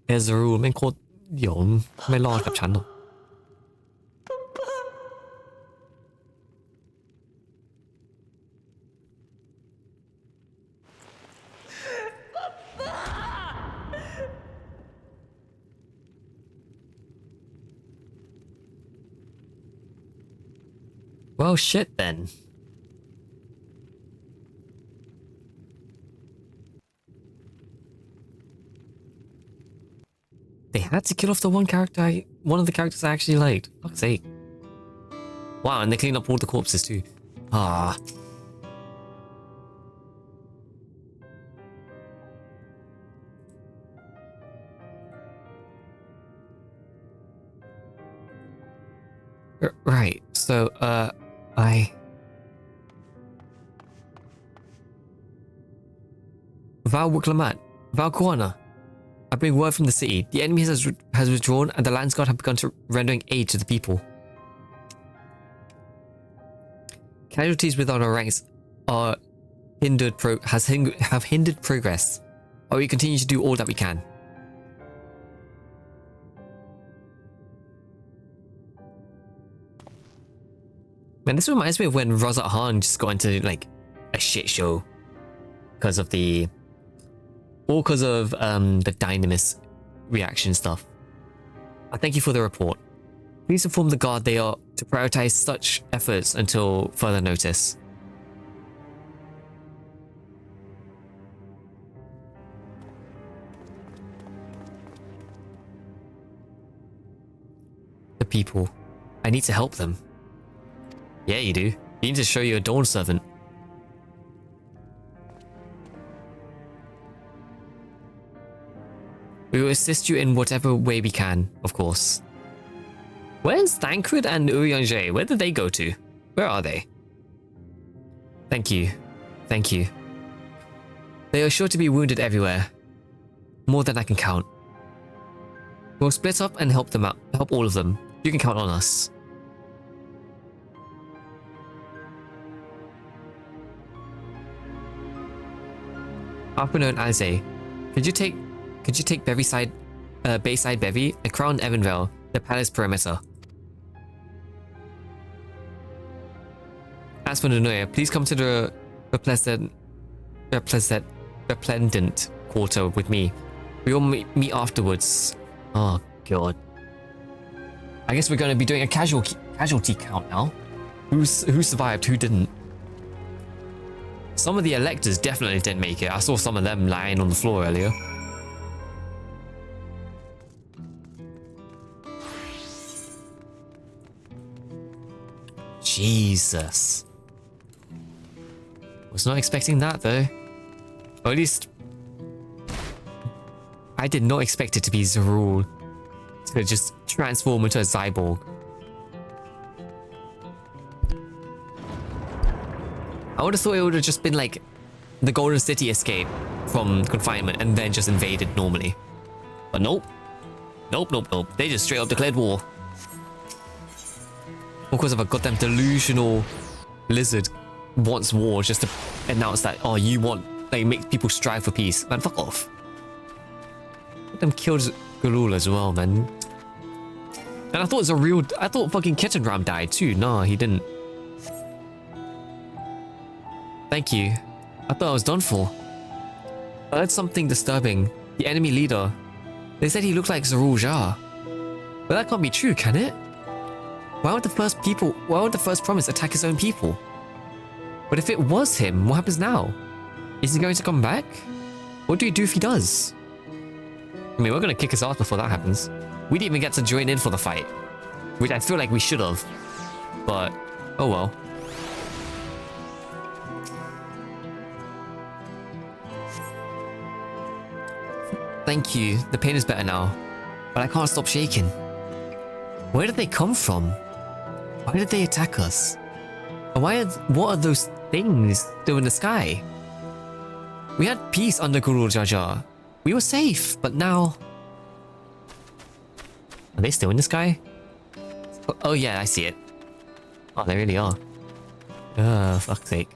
เอซารูแม่งโคตรเดี๋ยวไม่รอดกับฉันหรอก Well, shit then. They had to kill off the one of the characters I actually liked. Fuck's sake. Wow, and they cleaned up all the corpses too. Ah. Right, so, Val Wiklamat, Val Kuana. I bring word from the city. The enemy has withdrawn and the Landsguard have begun to rendering aid to the people. Casualties within our ranks are have hindered progress. But we continue to do all that we can. Man, this reminds me of when Razat Khan just got into like a shit show because of the Dynamis reaction stuff. I thank you for the report. Please inform the guard they are to prioritize such efforts until further notice. The people. I need to help them. Yeah, you do. You need to show you're a Dawn servant. We will assist you in whatever way we can, of course. Where's Thancred and Urianger? Where did they go to? Where are they? Thank you. Thank you. They are sure to be wounded everywhere. More than I can count. We'll split up and help them out. Help all of them. You can count on us. Afternoon, Alize. Could you take Bayside Bevy and Crown Evanvale, the palace perimeter? As for Nunoya, please come to the Resplendent Quarter with me. We will meet afterwards. Oh god. I guess we're going to be doing a casualty count now. Who survived, who didn't? Some of the electors definitely didn't make it. I saw some of them lying on the floor earlier. Jesus. Was not expecting that though. Or at least I did not expect it to be Zerul to just transform into a cyborg. I would have thought it would have just been like the Golden City escape from confinement and then just invaded normally. But nope. Nope. They just straight up declared war. Because of a goddamn delusional lizard wants war just to announce that, oh, you want like make people strive for peace. Man, fuck off. Let them killed Garul as well, man. And I thought it was I thought fucking Kettenram died too. Nah, he didn't. Thank you. I thought I was done for. I heard something disturbing. The enemy leader. They said he looked like Zarul Jar. But that can't be true, can it? Why would the first promise attack his own people? But if it was him, what happens now? Is he going to come back? What do you do if he does? I mean, we're gonna kick his ass before that happens. We didn't even get to join in for the fight. Which I feel like we should have. But, oh well. Thank you. The pain is better now. But I can't stop shaking. Where did they come from? Why did they attack us? And what are those things still in the sky? We had peace under Gurul Jar Jar. We were safe, but now... Are they still in the sky? Oh yeah, I see it. Oh, they really are. Fuck's sake.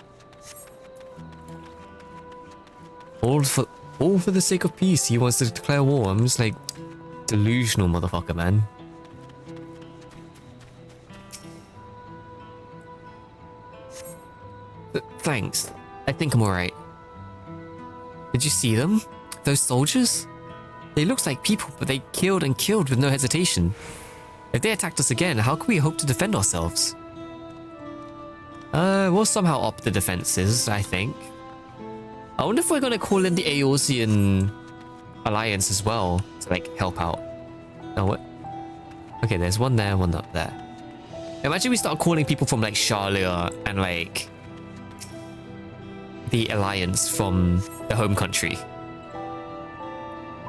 All for the sake of peace, he wants to declare war. I'm just like... Delusional motherfucker, man. Thanks. I think I'm alright. Did you see them? Those soldiers? They looked like people, but they killed and killed with no hesitation. If they attacked us again, how can we hope to defend ourselves? We'll somehow up the defenses, I think. I wonder if we're gonna call in the Aorsian Alliance as well to like help out. No, what? Okay, there's one there, one up there. Imagine we start calling people from like Charlia and like the Alliance from the home country.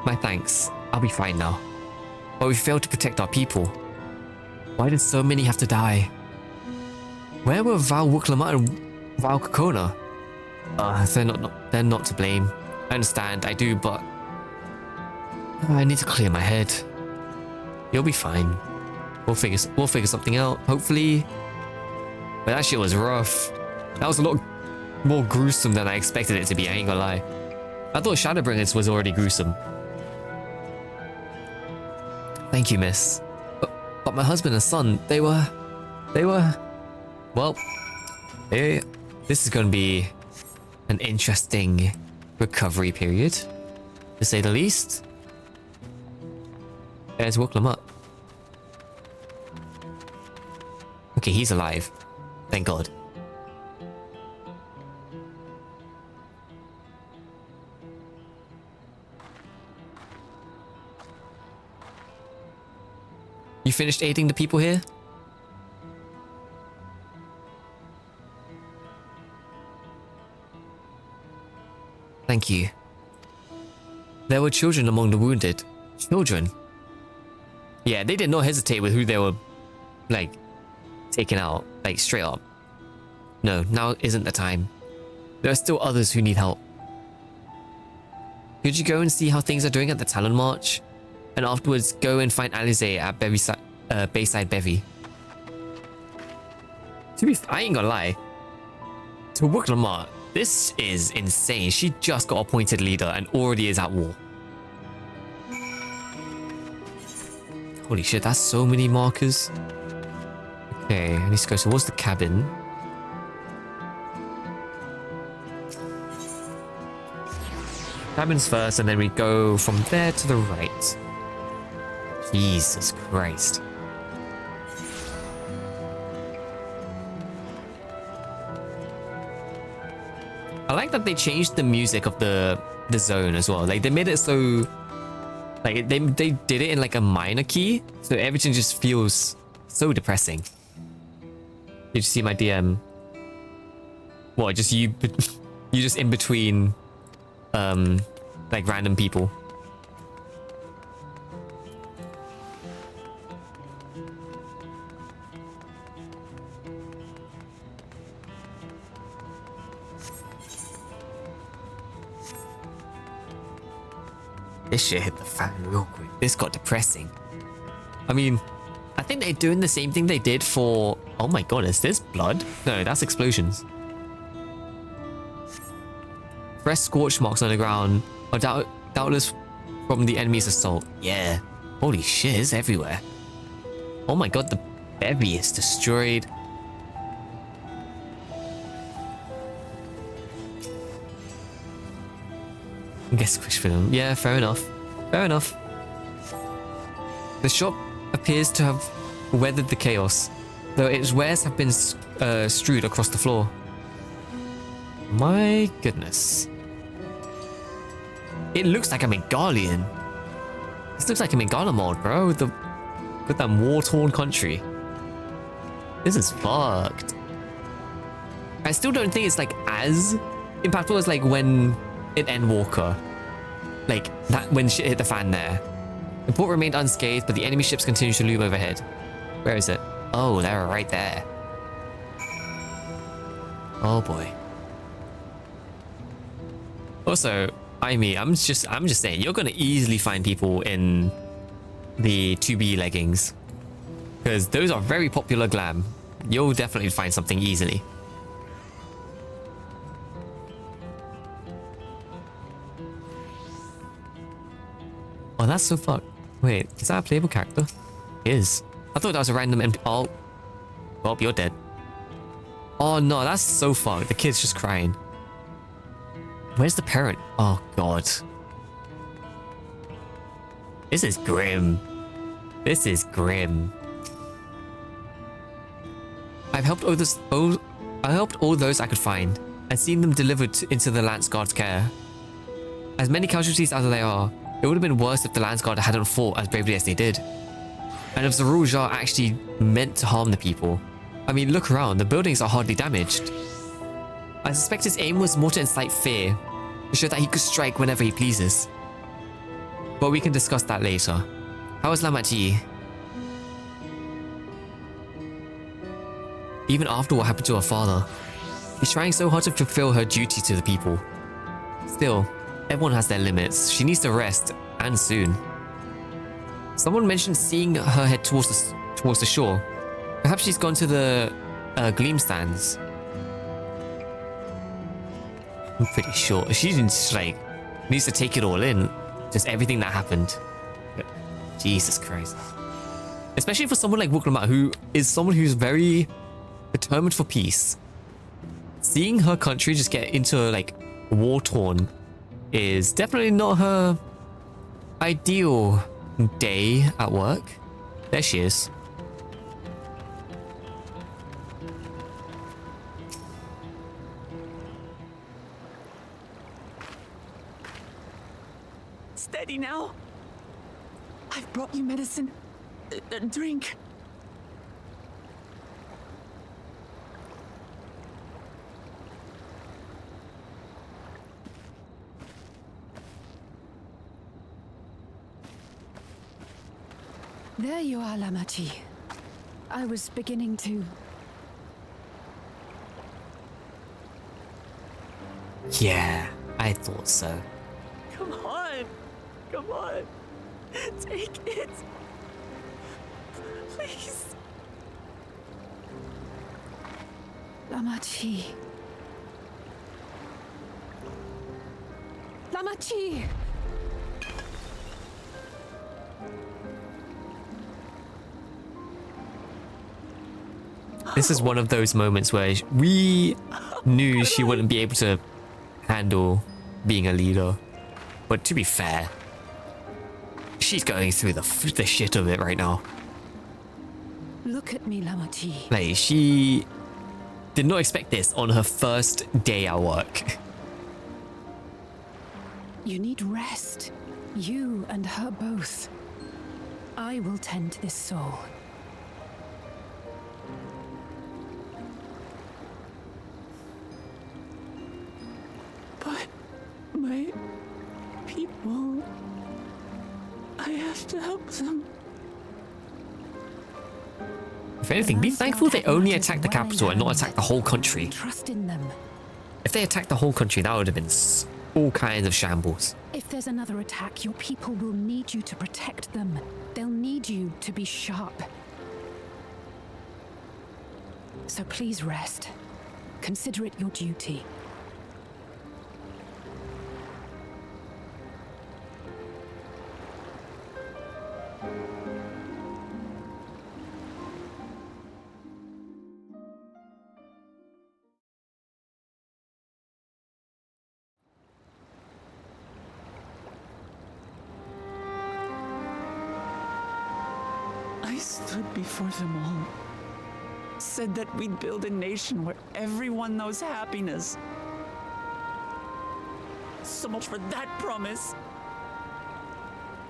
My thanks. I'll be fine now. But we failed to protect our people. Why did so many have to die? Where were Val Wuklamat and Val Kokona? They're not to blame. I understand, I do, but I need to clear my head. You'll be fine. We'll figure something out, hopefully. But that shit was rough. That was a lot more gruesome than I expected it to be, I ain't gonna lie. I thought Shadowbringers was already gruesome. Thank you, miss. But my husband and son, they were... Well, this is gonna be an interesting recovery period, to say the least. There's Wuklamat. Okay, he's alive. Thank God. You finished aiding the people here? Thank you. There were children among the wounded. Children? Yeah, they did not hesitate with who they were, like, taking out, like, straight up. No, now isn't the time. There are still others who need help. Could you go and see how things are doing at the Talon March? And afterwards, go and find Alize at Bayside Bevy. To be I ain't gonna lie. To Wuklamat, this is insane. She just got appointed leader and already is at war. Holy shit, that's so many markers. Okay, I need to go towards the cabin. Cabins first, and then we go from there to the right. Jesus Christ. I like that they changed the music of the zone as well. Like they made it so, like they did it in like a minor key, so everything just feels so depressing. Did you see my DM? What? Just you just in between, like random people. This shit hit the fan real quick. This got depressing. I mean, I think they're doing the same thing they did for... Oh my god, is this blood? No, that's explosions. Fresh scorch marks on the ground are doubtless from the enemy's assault. Yeah. Holy shit, it's everywhere. Oh my god, the bevy is destroyed. I guess squish for them. Yeah, fair enough. Fair enough. The shop appears to have weathered the chaos, though its wares have been strewed across the floor. My goodness. It looks like I'm in Garlean. This looks like I'm in Garlemald, bro, with that war-torn country. This is fucked. I still don't think it's like as impactful as like when in Endwalker. Like that when shit hit the fan there. The port remained unscathed, but the enemy ships continued to loom overhead. Where is it? Oh, they're right there. Oh boy. Also, I'm just saying, you're gonna easily find people in the 2B leggings. Because those are very popular glam. You'll definitely find something easily. Oh, that's so fucked. Wait, is that a playable character? It is. I thought that was a random empty. Oh. Bob, you're dead. Oh no, that's so fucked. The kid's just crying. Where's the parent? Oh god. This is grim. This is grim. I helped all those I could find and seen them delivered into the Lance Guard's care. As many casualties as there are, it would have been worse if the Lance Guard hadn't fought as bravely as they did. And if Zarul Jar actually meant to harm the people. I mean, look around, the buildings are hardly damaged. I suspect his aim was more to incite fear, to show that he could strike whenever he pleases. But we can discuss that later. How is Lamaji? Even after what happened to her father, she's trying so hard to fulfill her duty to the people. Still, everyone has their limits. She needs to rest, and soon. Someone mentioned seeing her head towards the shore. Perhaps she's gone to the Gleam stands. I'm pretty sure she just like needs to take it all in, just everything that happened. Jesus Christ! Especially for someone like Wuklamat, who is someone who's very determined for peace. Seeing her country just get into like war torn is definitely not her ideal day at work. There she is. Steady now. I've brought you medicine. Drink. There you are, Lamachi. I was beginning to... Yeah, I thought so. Come on. Come on. Take it. Please. Lamachi. Lamachi! This is one of those moments where we knew she wouldn't be able to handle being a leader. But to be fair, she's going through the shit of it right now. Look at me, Lamachi. Like, she did not expect this on her first day at work. You need rest. You and her both. I will tend to this soul. But my people, I have to help them. If anything, be thankful they only attacked the capital and not attacked the whole country. Trust in them. If they attacked the whole country, that would have been all kinds of shambles. If there's another attack, your people will need you to protect them. They'll need you to be sharp. So please rest. Consider it your duty. I stood before them all, said that we'd build a nation where everyone knows happiness. So much for that promise.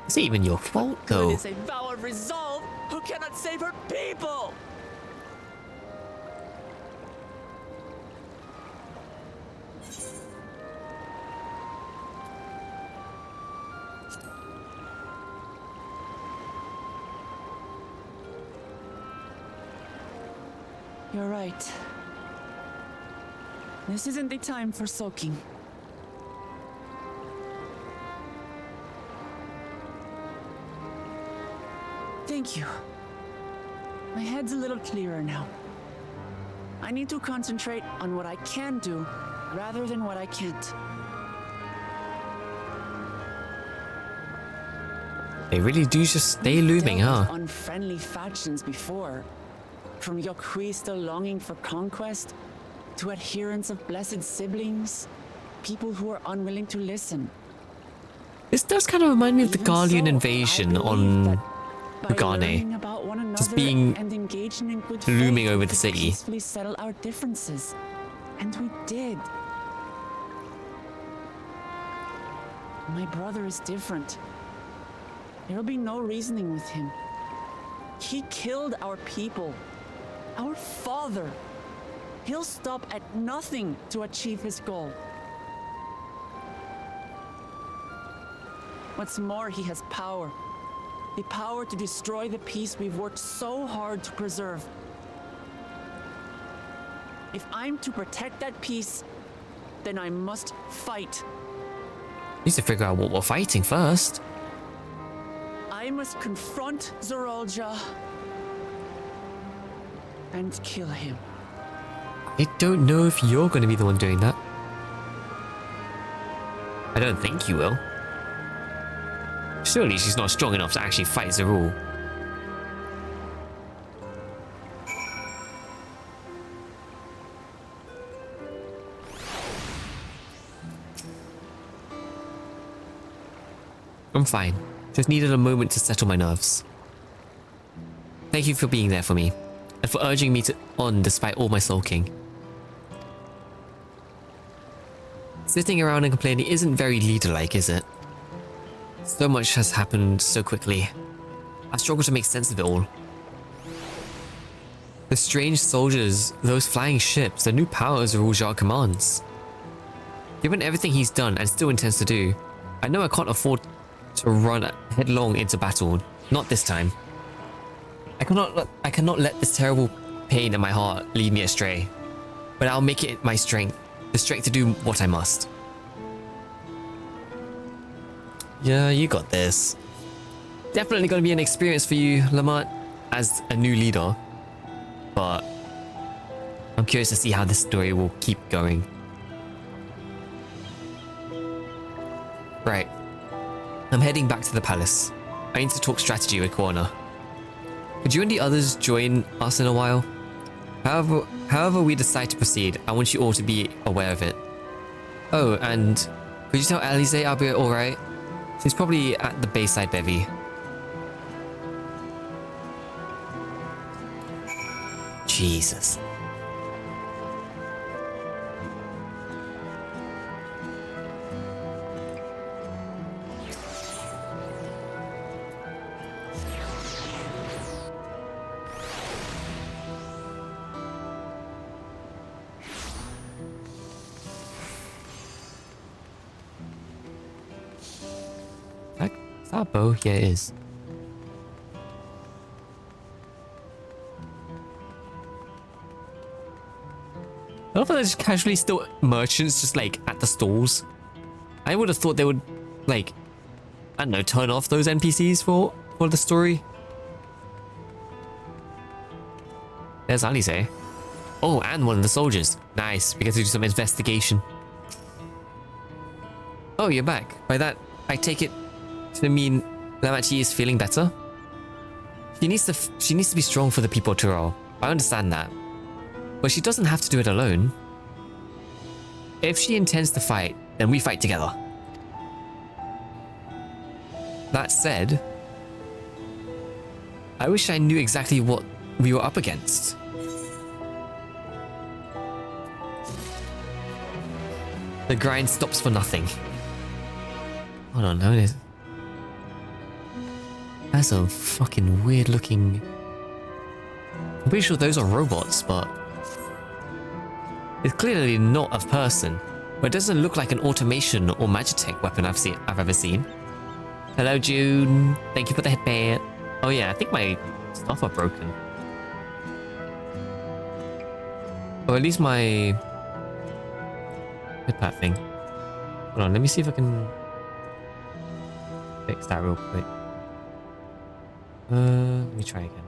Is it even your fault, It though? is a vow of resolve who cannot save her people. You're right. This isn't the time for sulking. Thank you. My head's a little clearer now. I need to concentrate on what I can do rather than what I can't. They really do just stay looming, Dealt with huh? unfriendly factions before. From Yokhui still longing for conquest, to adherents of blessed siblings, people who are unwilling to listen. This does kind of remind me of the Even Guardian so, invasion I believe on that by Bugane. learning about one Just another being and engaging in good looming faith, over we the could city. peacefully settle our differences. And we did. My brother is different. There will be no reasoning with him. He killed our people, our father. He'll stop at nothing to achieve his goal. What's more, he has power. The power to destroy the peace we've worked so hard to preserve. If I'm to protect that peace, then I must fight. Need to figure out what we're fighting first. I must confront Zorolja and kill him. I don't know if you're going to be the one doing that. I don't think you will. Surely she's not strong enough to actually fight Zerul. I'm fine. Just needed a moment to settle my nerves. Thank you for being there for me, and for urging me on despite all my sulking. Sitting around and complaining isn't very leader-like, is it? So much has happened so quickly. I struggle to make sense of it all. The strange soldiers, those flying ships, the new powers Zerul commands. Given everything he's done and still intends to do, I know I can't afford to run headlong into battle. Not this time. I cannot let this terrible pain in my heart lead me astray. But I'll make it my strength. The strength to do what I must. Yeah, you got this. Definitely going to be an experience for you, Lamont, as a new leader. But I'm curious to see how this story will keep going. Right. I'm heading back to the palace. I need to talk strategy with Corner. Could you and the others join us in a while? However we decide to proceed, I want you all to be aware of it. Oh, and could you tell Alize I'll be alright? She's probably at the Bayside Bevy. Jesus. Is that a bow? Yeah, it is. I love that there's casually still merchants just like at the stalls. I would have thought they would like, I don't know, turn off those NPCs for the story. There's Alize. Oh, and one of the soldiers. Nice, we get to do some investigation. Oh, you're back. By that, I take it to mean Lamachi is feeling better? She needs to be strong for the people of Tyrell. I understand that. But she doesn't have to do it alone. If she intends to fight, then we fight together. That said, I wish I knew exactly what we were up against. The grind stops for nothing. Hold on, no, that's a fucking weird looking... I'm pretty sure those are robots, but... It's clearly not a person. But it doesn't look like an automation or magitech weapon I've ever seen. Hello, June. Thank you for the headband. Oh yeah, I think my stuff are broken. Or at least my... headpad thing. Hold on, let me see if I can... fix that real quick. Let me try again.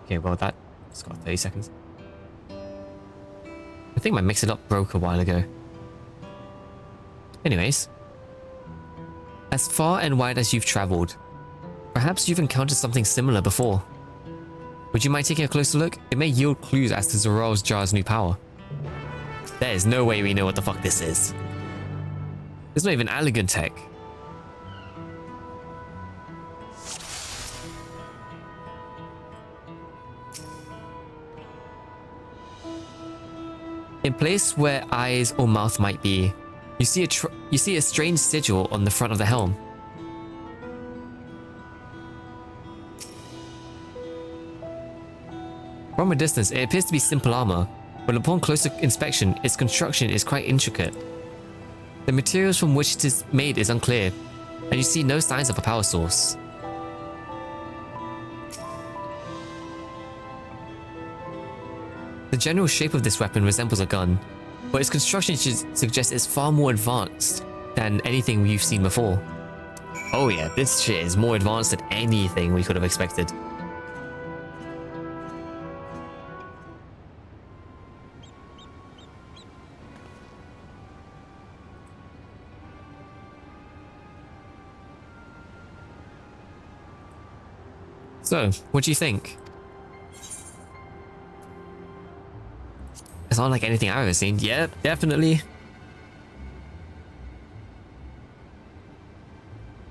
Okay, well that's got 30 seconds. I think my mix-it-up broke a while ago. Anyways. As far and wide as you've traveled, perhaps you've encountered something similar before. Would you mind taking a closer look? It may yield clues as to Zoral's Jar's new power. There is no way we know what the fuck this is. It's not even Allegan tech. In place where eyes or mouth might be, you see a strange sigil on the front of the helm. From a distance, it appears to be simple armor, but upon closer inspection, its construction is quite intricate. The materials from which it is made is unclear, and you see no signs of a power source. The general shape of this weapon resembles a gun, but its construction suggests it's far more advanced than anything we've seen before. Oh yeah, this shit is more advanced than anything we could have expected. So, what do you think? It's not like anything I've ever seen. Yeah, definitely.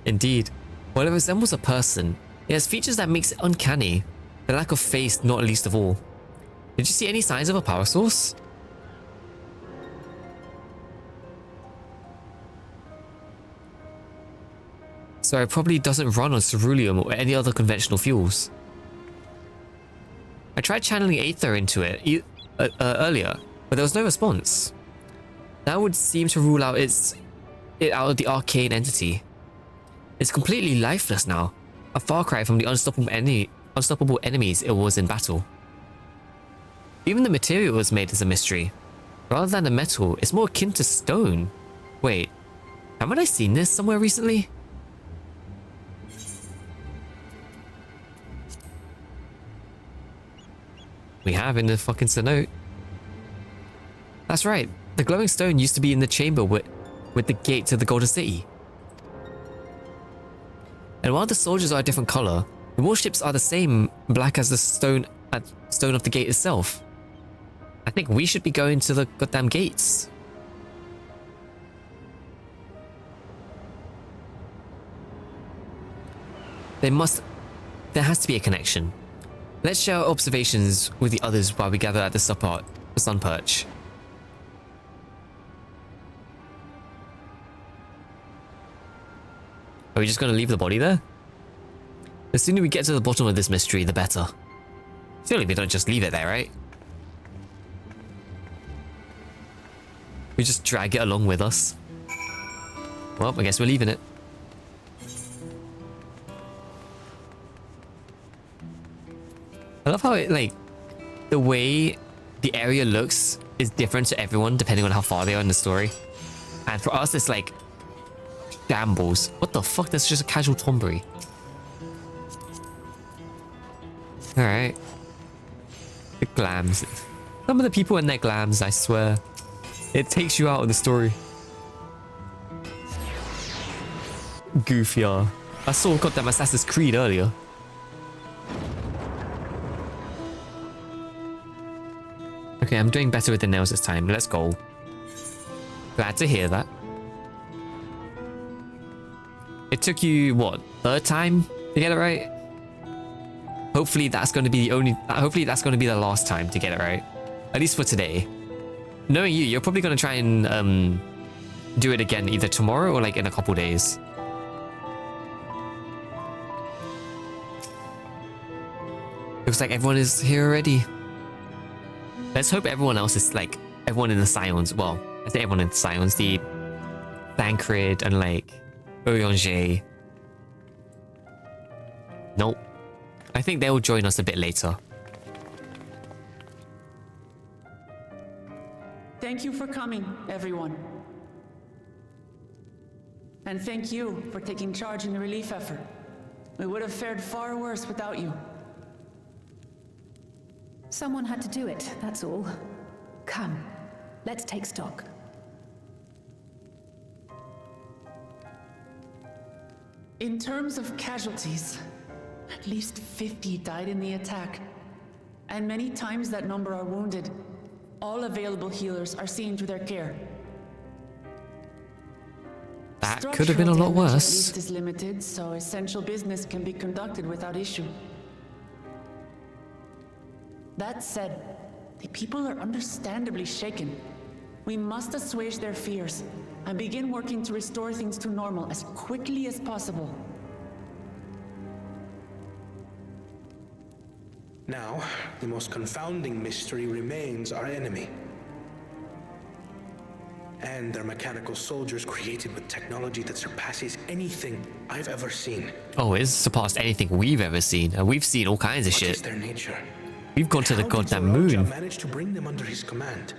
Indeed. While it resembles a person, it has features that makes it uncanny. The lack of face not least of all. Did you see any signs of a power source? So it probably doesn't run on ceruleum or any other conventional fuels. I tried channeling Aether into it earlier, but there was no response. That would seem to rule out it out of the arcane entity. It's completely lifeless now, a far cry from the unstoppable enemies it was in battle. Even the material it was made is a mystery. Rather than a metal, it's more akin to stone. Wait, haven't I seen this somewhere recently? We have in the fucking cenote. That's right. The glowing stone used to be in the chamber with the gate to the Golden City. And while the soldiers are a different color, the warships are the same black as the stone of the gate itself. I think we should be going to the goddamn gates. There has to be a connection. Let's share our observations with the others while we gather at the sun perch. Are we just going to leave the body there? The sooner we get to the bottom of this mystery, the better. Surely we don't just leave it there, right? We just drag it along with us. Well, I guess we're leaving it. I love how it, like, the way the area looks is different to everyone depending on how far they are in the story. And for us, it's like shambles. What the fuck? That's just a casual tombery. Alright. The glams. Some of the people in their glams, I swear. It takes you out of the story. Goofier. I saw goddamn Assassin's Creed earlier. Okay, I'm doing better with the nails this time. Let's go. Glad to hear that. It took you, what, third time to get it right? Hopefully that's going to be the only... Hopefully that's going to be the last time to get it right. At least for today. Knowing you, you're probably going to try and do it again either tomorrow or like in a couple days. Looks like everyone is here already. Let's hope everyone else is like... Everyone in the Scions... Well, I say everyone in the Scions. The Thancred and like... Urianger. Nope. I think they'll join us a bit later. Thank you for coming, everyone. And thank you for taking charge in the relief effort. We would have fared far worse without you. Someone had to do it, that's all. Come, let's take stock. In terms of casualties, at least 50 died in the attack. And many times that number are wounded. All available healers are seen to their care. That could have been a lot worse. At least is limited, so essential business can be conducted without issue. That said, the people are understandably shaken. We must assuage their fears and begin working to restore things to normal as quickly as possible. Now, the most confounding mystery remains our enemy. And their mechanical soldiers created with technology that surpasses anything I've ever seen. Oh, it's surpassed anything we've ever seen. And we've seen all kinds of What shit. is their nature? We've gone to the How did goddamn Zoroaster moon. manage to bring them under his command?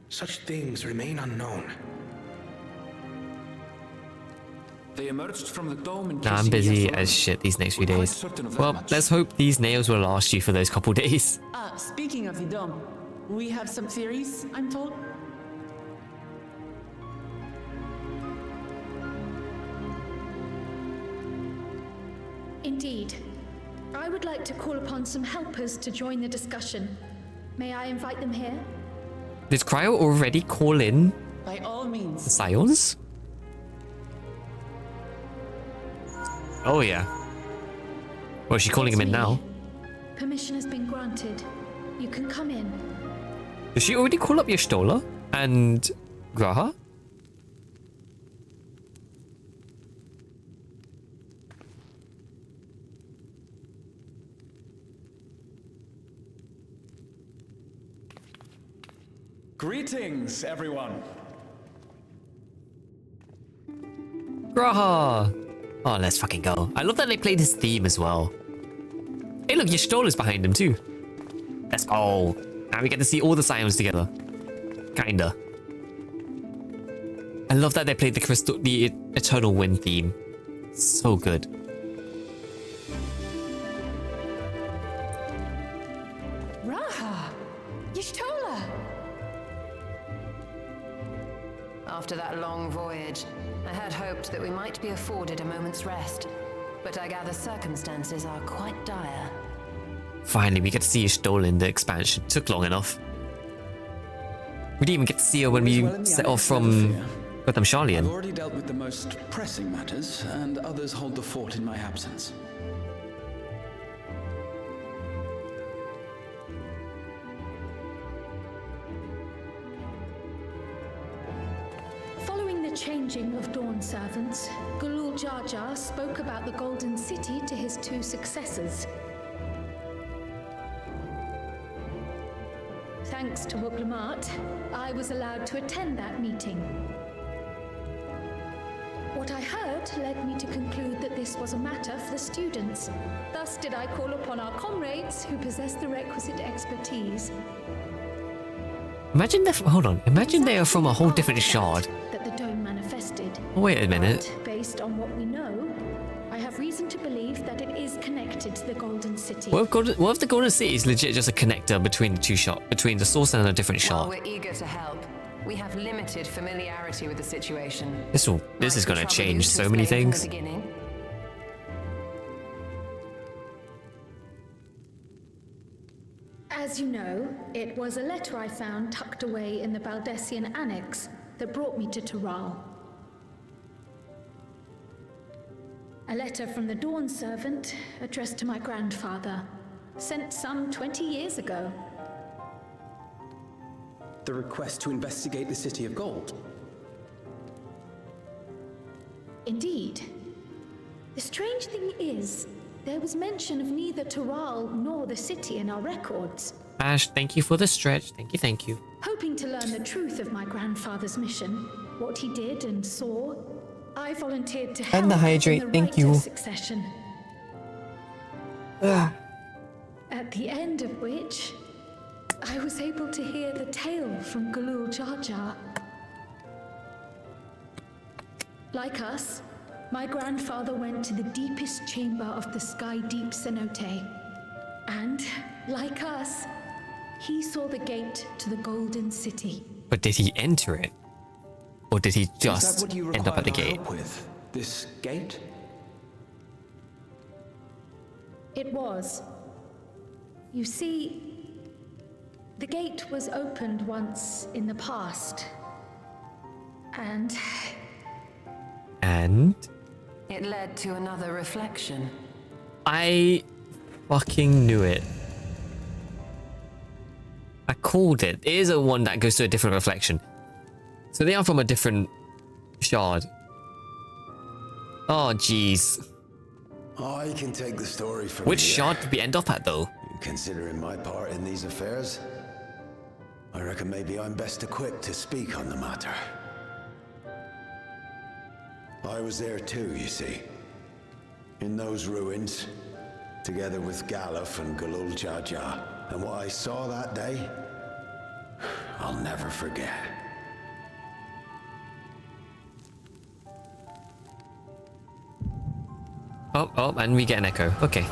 Such things remain unknown. They emerged from the dome in Nah, I'm busy as shit these next few days. Well, let's hope these nails will last you for those couple days. Speaking of the dome, we have some theories, I'm told. Indeed. I would like to call upon some helpers to join the discussion. May I invite them here? Did Cryo already call in By all means. the Scions? Oh yeah. Well, is she calling him in now? Permission has been granted. You can come in. Did she already call up Y'shtola and Graha? Greetings, everyone. Graha! Oh, let's fucking go. I love that they played his theme as well. Hey, look, Y'shtola's behind him too. Let's go. Now we get to see all the Scions together. Kinda. I love that they played the Eternal Wind theme. So good. Raha! Y'shtola! After that long voyage, I had hoped that we might be afforded a moment's rest. But I gather circumstances are quite dire. Finally, we get to see Y'shtola in the expansion. Took long enough. We didn't even get to see her when we set off from Gotham I've Sharlayan. already dealt with the most pressing matters, and others hold the fort in my absence. Following the changing of Dawn servants, Gulul Jar Jar spoke about the Golden City to his two successors. Thanks to Wuglamat, I was allowed to attend that meeting. What I heard led me to conclude that this was a matter for the students. Thus did I call upon our comrades who possess the requisite expertise. Imagine hold on. Imagine they are from a whole different shard. That the dome manifested. Oh, wait a minute. But based on what we know, I have reason to believe that it is connected to the Golden City. What if the Golden City is legit just a connector between the two between the source and a different While shard? we're eager to help, we have limited familiarity with the situation. This is going to Trouble change you to so many explain from things. the beginning? As you know, it was a letter I found tucked away in the Baldessian Annex that brought me to Tural. A letter from the Dawn servant addressed to my grandfather, sent some 20 years ago. The request to investigate the City of Gold. Indeed. The strange thing is, there was mention of neither Tural nor the city in our records. Ash, thank you for the stretch. Thank you. Hoping to learn the truth of my grandfather's mission, what he did and saw, I volunteered to help And the hydrate, in the thank rite you. of succession. At the end of which, I was able to hear the tale from Galul Jar Jar. Like us, my grandfather went to the deepest chamber of the Sky Deep Cenote. And, like us, he saw the gate to the Golden City. But did he enter it? Or did he just what you end up at the required gate? help with? This gate? It was. You see, the gate was opened once in the past. And It led to another reflection. I fucking knew it. I called it. It is a one that goes to a different reflection. So they are from a different shard. Oh, jeez. I can take the story from Which here. shard did we end up at, though? Considering my part in these affairs, I reckon maybe I'm best equipped to speak on the matter. I was there too, you see. In those ruins, together with Galuf and Galul Jar Jar. And what I saw that day, I'll never forget. Oh, and we get an echo. Okay.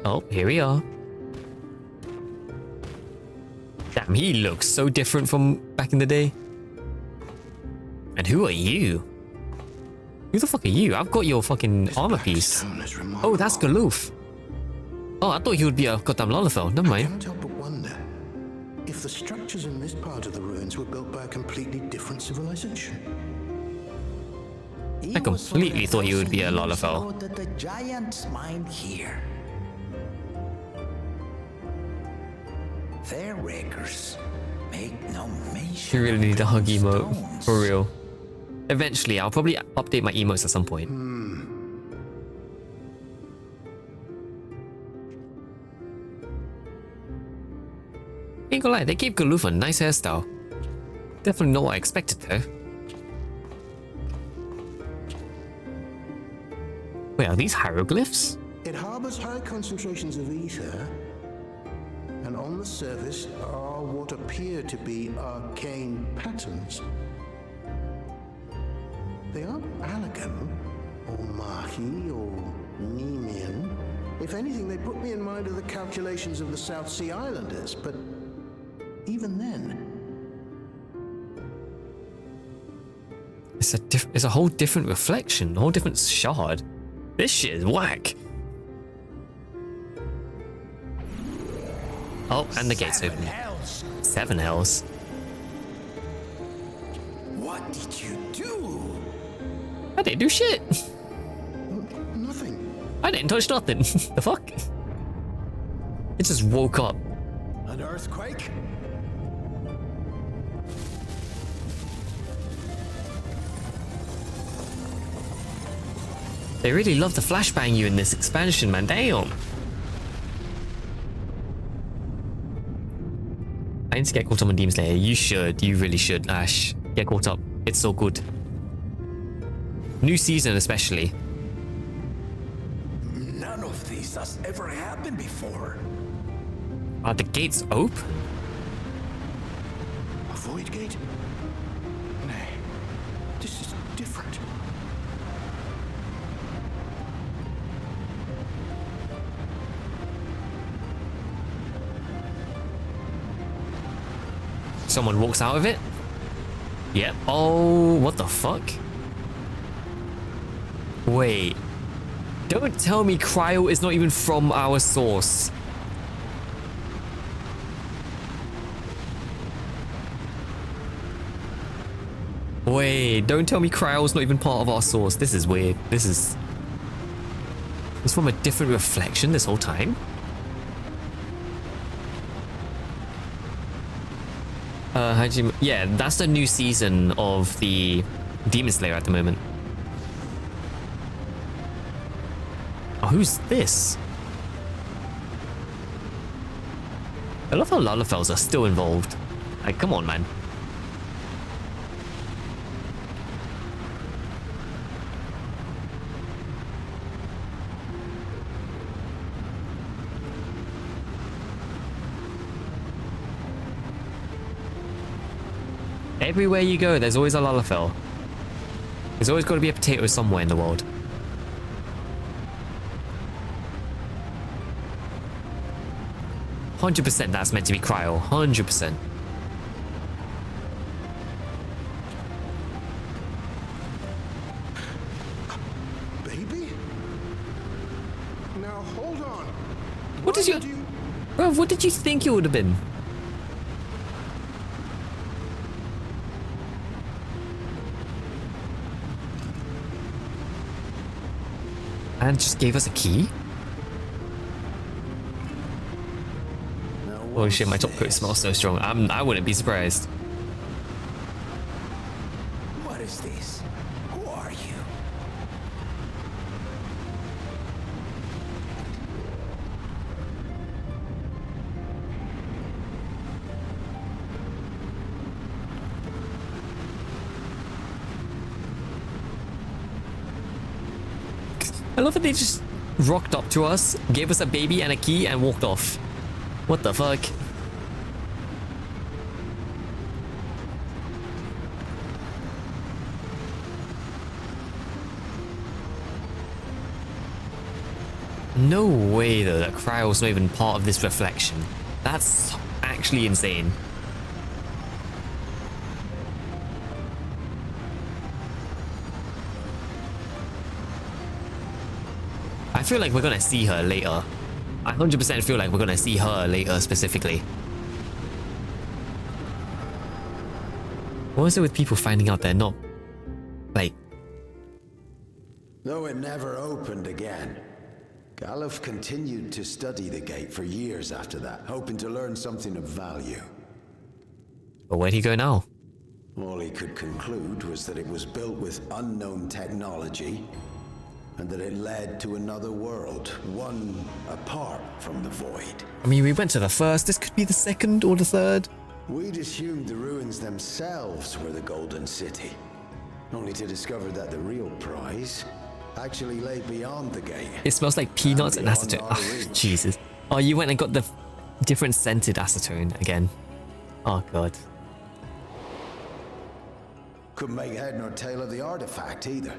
Oh, here we are. Damn, he looks so different from back in the day. And who are you? Who the fuck are you? I've got your fucking armor piece. Oh, that's Galuf. Oh, I thought he would be a goddamn Lalafell. Never mind. I can't help but wonder if the structures in this part of the ruins were built by a completely different civilization. I completely thought you would be a Lalafell. That the giants mind here. Their rakers make no mention. You really need a hug emote. For real. Eventually, I'll probably update my emotes at some point. Ain't gonna lie, they gave Galuf a nice hairstyle. Definitely not what I expected though. Wait, are these hieroglyphs? It harbors high concentrations of ether, and on the surface are what appear to be arcane patterns. They aren't Allagan, or Mahi, or Nemean. If anything, they put me in mind of the calculations of the South Sea Islanders, but even then... It's a whole different reflection, a whole different shard. This shit is whack. Oh, and the gate's open. 7 hells. What did you do? I didn't do shit. Nothing. I didn't touch nothing. The fuck? It just woke up. An earthquake? They really love to flashbang you in this expansion, man. Damn. I need to get caught up on Demon Slayer. You should. You really should, Ash. Get caught up. It's so good. New season especially. None of this has ever happened before. Are the gates open? A void gate? Nay, this is different. someone walks out of it. Yep. Oh, what the fuck? Wait. Don't tell me cryo is not even from our source. Wait, don't tell me cryo's not even part of our source. This is weird. This is from a different reflection this whole time? Yeah, that's the new season of the Demon Slayer at the moment. Oh, who's this? I love how Lalafels are still involved. Like, come on, man. Everywhere you go, there's always a Lalafell. There's always got to be a potato somewhere in the world. %, that's meant to be cryo. 100%. Baby? Now hold on. What did you... Bro, what did you think it would have been? And just gave us a key? Oh shit, my top coat smells so strong. I wouldn't be surprised. What is this? Who are you? I love that they just rocked up to us, gave us a baby and a key, and walked off. What the fuck? No way though that cryo's not even part of this reflection. That's actually insane. I feel like we're gonna see her later. I 100% feel like we're gonna see her later specifically. What is it with people finding out they're not, like... Though it never opened again, Galuf continued to study the gate for years after that, hoping to learn something of value. But where'd he go now? All he could conclude was that it was built with unknown technology, and that it led to another world, one apart from the void. I mean, we went to the first, this could be the second or the third. We'd assumed the ruins themselves were the Golden City, only to discover that the real prize actually lay beyond the gate. It smells like peanuts and acetone. Oh, Jesus. Oh, you went and got the different scented acetone again. Oh, God. Couldn't make head nor tail of the artifact either.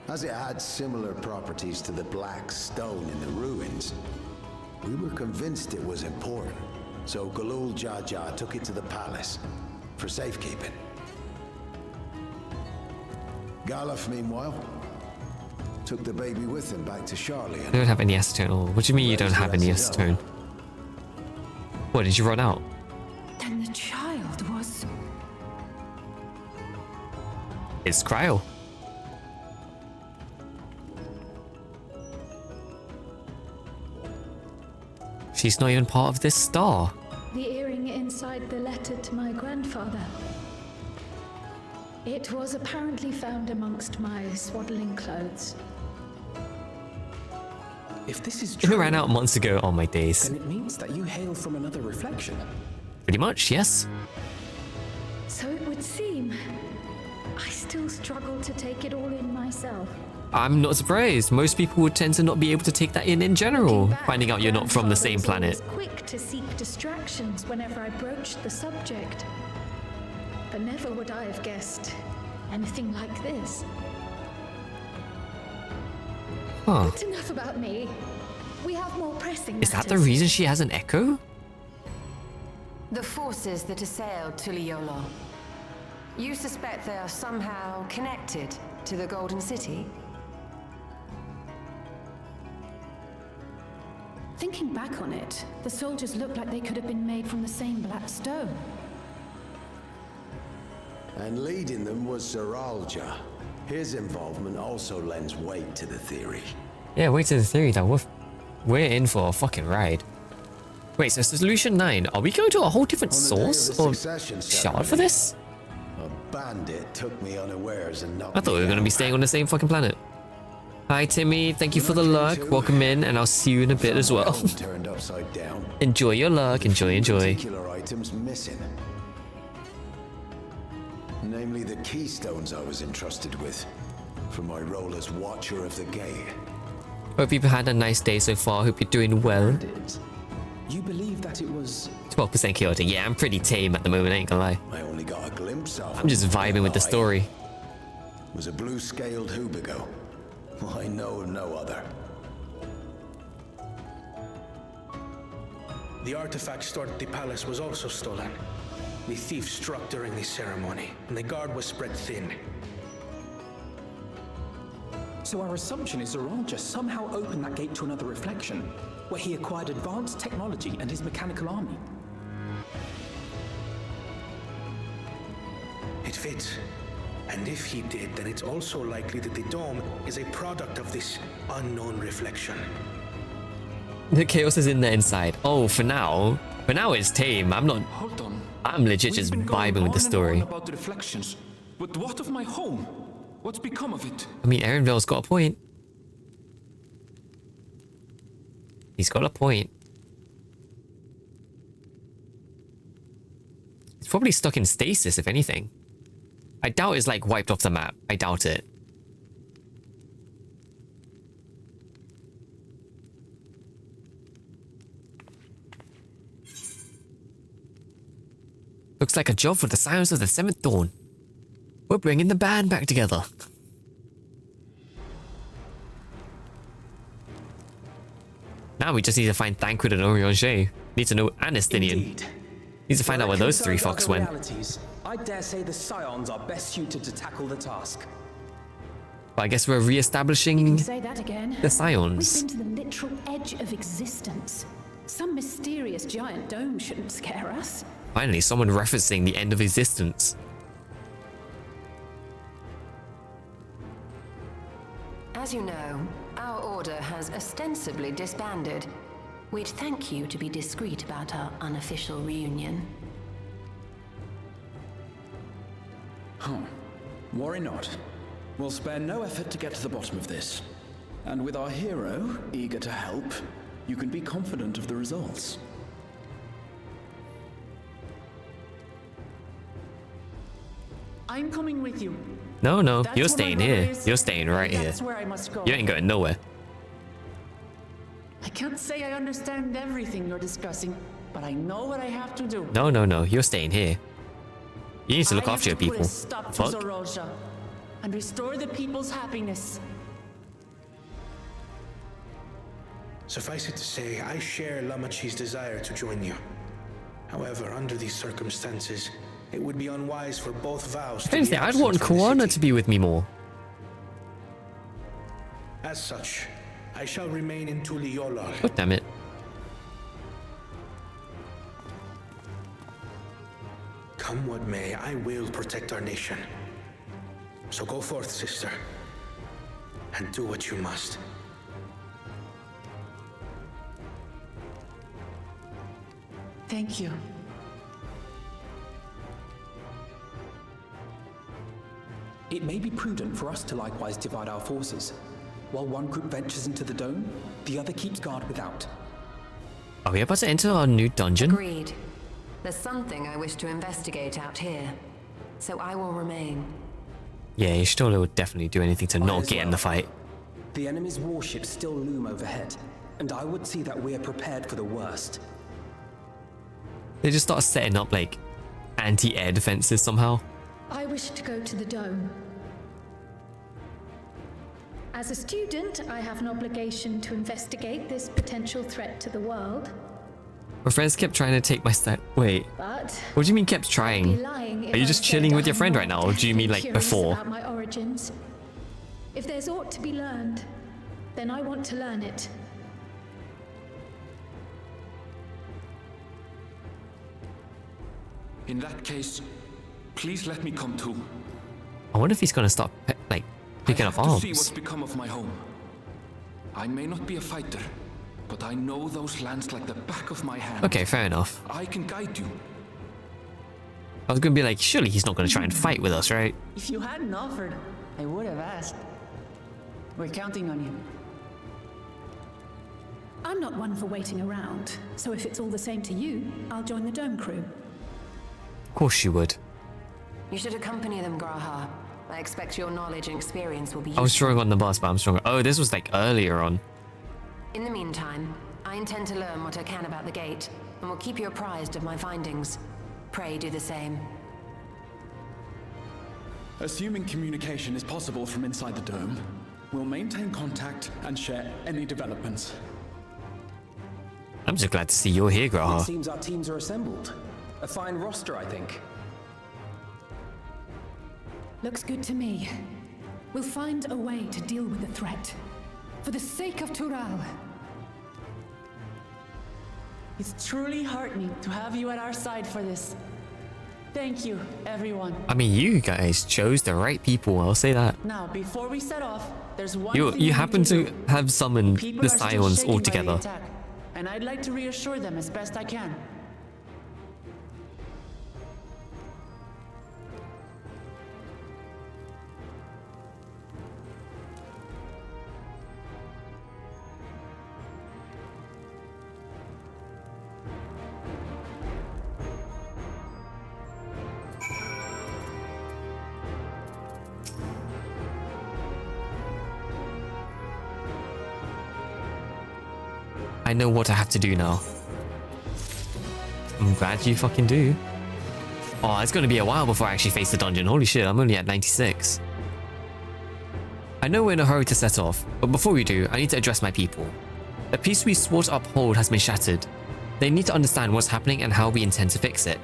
As it had similar properties to the black stone in the ruins, we were convinced it was important. So Galul Jaja took it to the palace for safekeeping. Galuf, meanwhile, took the baby with him back to Charlie. I don't have any acetone. Oh, what do you mean you don't have any acetone? What, did you run out? Then the child was... It's cryo. She's not even part of this star. The earring inside the letter to my grandfather. It was apparently found amongst my swaddling clothes. If this is It true, ran out months ago. Oh my days. then it means that you hail from another reflection. Pretty much, yes. So it would seem. I still struggle to take it all in myself. I'm not surprised. Most people would tend to not be able to take that in general, finding out you're not from the same planet. I was quick to seek distractions whenever I broached the subject. But never would I have guessed anything like this. Huh. But enough about me. We have more pressing Is that the matters. reason she has an echo? The forces that assailed Tuliyola. You suspect they are somehow connected to the Golden City? Thinking back on it, the soldiers look like they could have been made from the same black stone. And leading them was Zeralja. His involvement also lends weight to the theory. Yeah, wait to the theory that we're in for a fucking ride. Wait, so Solution 9, are we going to a whole different source or shard for this? A bandit took me unawares and knocked I thought we were going to be staying on the same fucking planet. Hi Timmy, thank you for the luck. Welcome in, and I'll see you in a bit as well. Turned upside down. Enjoy your luck, enjoy. Particular items missing. Namely the keystones I was entrusted with for my role as Watcher of the Gate. Hope you've had a nice day so far. Hope you're doing well. You believe that it was 12% chaotic. Yeah, I'm pretty tame at the moment, I ain't gonna lie. I only got a glimpse of I'm just vibing with the story. It was a blue-scaled Hubigo. I know no other. The artifact stored at the palace was also stolen. The thief struck during the ceremony, and the guard was spread thin. So our assumption is Zeralja somehow opened that gate to another reflection, where he acquired advanced technology and his mechanical army. It fits. And if he did, then it's also likely that the dome is a product of this unknown reflection. The chaos is in there inside. Oh, for now it's tame. I'm legit just vibing with the story. About the reflections, but what of my home? What's become of it? I mean, Erenville's got a point. He's got a point. It's probably stuck in stasis, if anything. I doubt it's like wiped off the map. I doubt it. Looks like a job for the Scions of the Seventh Dawn. We're bringing the band back together. Now we just need to find Thancred and Orianger. Need to know Anistinian. Need to find out where those three fucks went. I dare say the Scions are best suited to tackle the task. But I guess we're re-establishing Say that again. the Scions. We've been to the literal edge of existence. Some mysterious giant dome shouldn't scare us. Finally, someone referencing the end of existence. As you know, our order has ostensibly disbanded. We'd thank you to be discreet about our unofficial reunion. Worry not. We'll spare no effort to get to the bottom of this. And with our hero eager to help, you can be confident of the results. I'm coming with you. No, That's you're where my staying brother here. is, You're staying right here. That's where I must go. You ain't going nowhere. I can't say I understand everything you're discussing, but I know what I have to do. No. You're staying here. You need to look I after your have to put people. a stop to Fuck. Zeralja and restore the people's happiness. Suffice it to say, I share Lamachi's desire to join you. However, under these circumstances, it would be unwise for both vows to be I'd absent want from the Koana city. to be with me more. As such, I shall remain in Tuliyola. God damn it. Come what may, I will protect our nation. So go forth, sister, and do what you must. Thank you. It may be prudent for us to likewise divide our forces. While one group ventures into the dome, the other keeps guard without. Are we about to enter our new dungeon? Agreed. There's something I wish to investigate out here, so I will remain. Yeah, Y'shtola would definitely do anything to not get in the fight. The enemy's warships still loom overhead, and I would see that we are prepared for the worst. They just start setting up like anti-air defenses somehow. I wish to go to the dome. As a student, I have an obligation to investigate this potential threat to the world. My friends kept trying to take my step. Wait. But what do you mean kept trying? Are you just chilling with your friend right now, or do you mean like before? About my origins. If there's aught to be learned, then I want to learn it. In that case, please let me come too. I wonder if he's gonna start like picking up arms. To see what's become of my home. I may not be a fighter, but I know those lands like the back of my hand. Okay, fair enough. I can guide you. I was gonna be like, surely he's not gonna try and fight with us, right? If you hadn't offered, I would have asked. We're counting on you. I'm not one for waiting around, so if it's all the same to you, I'll join the Dome crew. Of course you would. You should accompany them, Graha. I expect your knowledge and experience will be useful. I was strong on the bus, but I'm stronger. Oh, this was like earlier on. In the meantime, I intend to learn what I can about the gate, and will keep you apprised of my findings. Pray do the same. Assuming communication is possible from inside the dome, we'll maintain contact and share any developments. I'm just glad to see you're here, Graha. It seems our teams are assembled. A fine roster, I think. Looks good to me. We'll find a way to deal with the threat. For the sake of Tural. It's truly heartening to have you at our side for this. Thank you, everyone. I mean, you guys chose the right people, I'll say that. Now, before we set off, there's one thing You happen to have summoned People the are still Scions shaken all by the together. attack, and I'd like to reassure them as best I can. I know what I have to do now. I'm glad you fucking do. Oh, it's gonna be a while before I actually face the dungeon. Holy shit, I'm only at 96. I know we're in a hurry to set off, but before we do, I need to address my people. The peace we swore to uphold has been shattered. They need to understand what's happening and how we intend to fix it.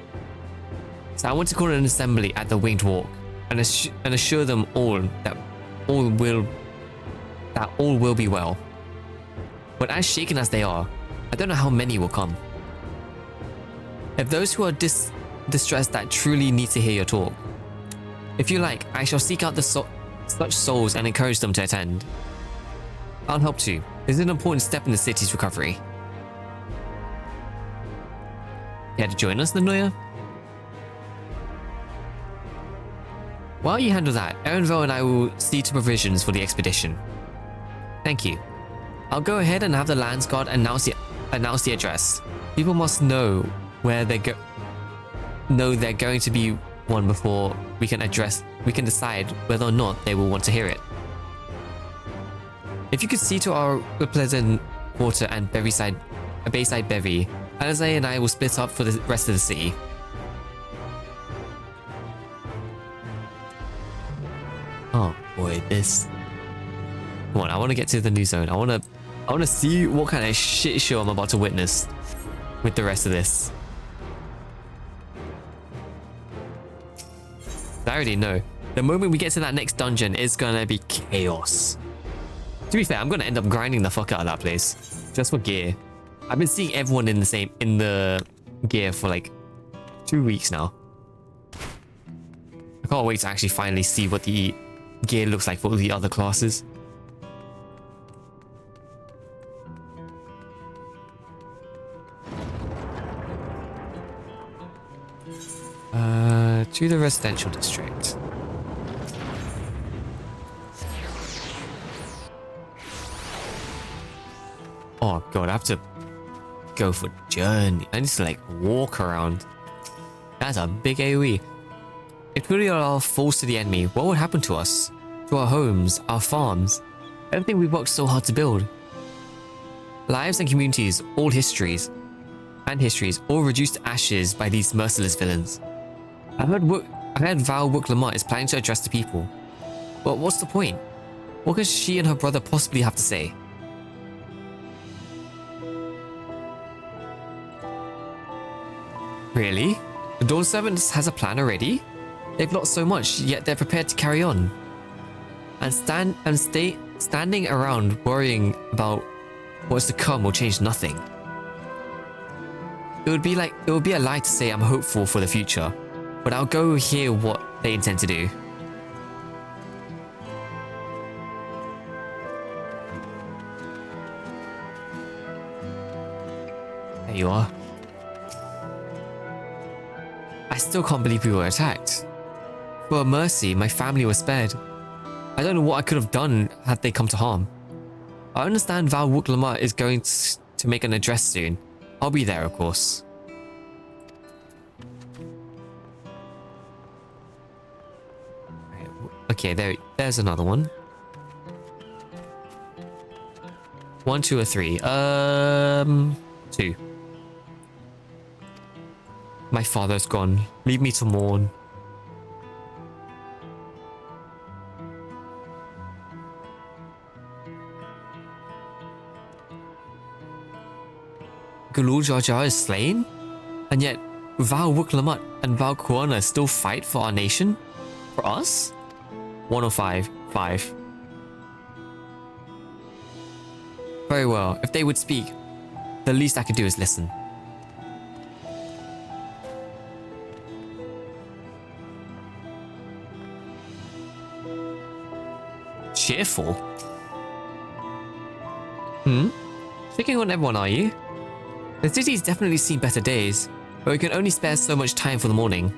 So I want to call an assembly at the Winged Walk and assure them all that all will be well. But as shaken as they are, I don't know how many will come. If those who are distressed that truly need to hear your talk, if you like, I shall seek out such souls and encourage them to attend. I'll help too. It's an important step in the city's recovery. Care to join us, Nanoya? While you handle that, Erenville and I will see to provisions for the expedition. Thank you. I'll go ahead and have the Lands Guard announce the address. People must know where they're going to be one before we can decide whether or not they will want to hear it. If you could see to our Pleasant Quarter and Bayside Bevy, Alizé and I will split up for the rest of the city. Oh boy, this. Come on, I want to get to the new zone. I want to see what kind of shit show I'm about to witness with the rest of this. I already know. The moment we get to that next dungeon, it's gonna be chaos. To be fair, I'm gonna end up grinding the fuck out of that place. Just for gear. I've been seeing everyone in the gear for like 2 weeks now. I can't wait to actually finally see what the gear looks like for all the other classes. To the residential district. Oh god, I have to go for journey. I need to like walk around. That's a big AoE. If Tural falls to the enemy, what would happen to us? To our homes, our farms, everything we worked so hard to build. Lives and communities, all histories, all reduced to ashes by these merciless villains. I heard Val Wook Lamont is planning to address the people. But what's the point? What could she and her brother possibly have to say? Really? The Dawn Servants has a plan already? They've lost so much, yet they're prepared to carry on. And standing around worrying about what's to come will change nothing. It would be a lie to say I'm hopeful for the future, but I'll go hear what they intend to do. There you are. I still can't believe we were attacked. For a mercy, my family was spared. I don't know what I could have done had they come to harm. I understand Val Wuk-Lamat is going to make an address soon. I'll be there, of course. Okay, there's another one. 1, 2, or 3? 2. My father's gone. Leave me to mourn. Galul Jar Jar is slain? And yet, Val Wuk-Lamat and Val Kuana still fight for our nation? For us? 105. 5. Very well. If they would speak, the least I could do is listen. Cheerful? Picking on everyone, are you? The city's definitely seen better days, but we can only spare so much time for the morning.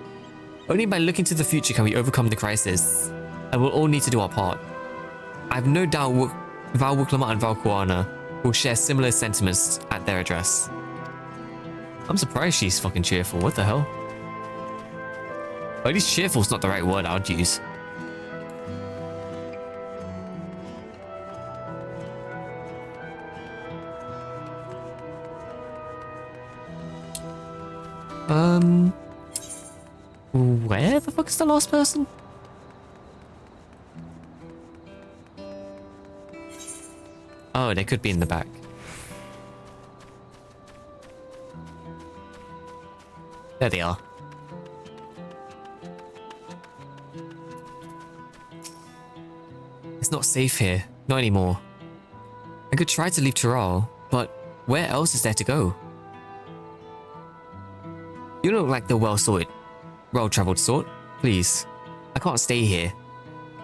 Only by looking to the future can we overcome the crisis, and we'll all need to do our part. I have no doubt Val Wuk-Lamat and Val Kuana will share similar sentiments at their address. I'm surprised she's fucking cheerful. What the hell? Or at least cheerful's not the right word I'd use. Where the fuck is the last person? Oh, they could be in the back. There they are. It's not safe here. Not anymore. I could try to leave Tyrell, but where else is there to go? You look like the well-sorted, well-traveled sort. Please, I can't stay here.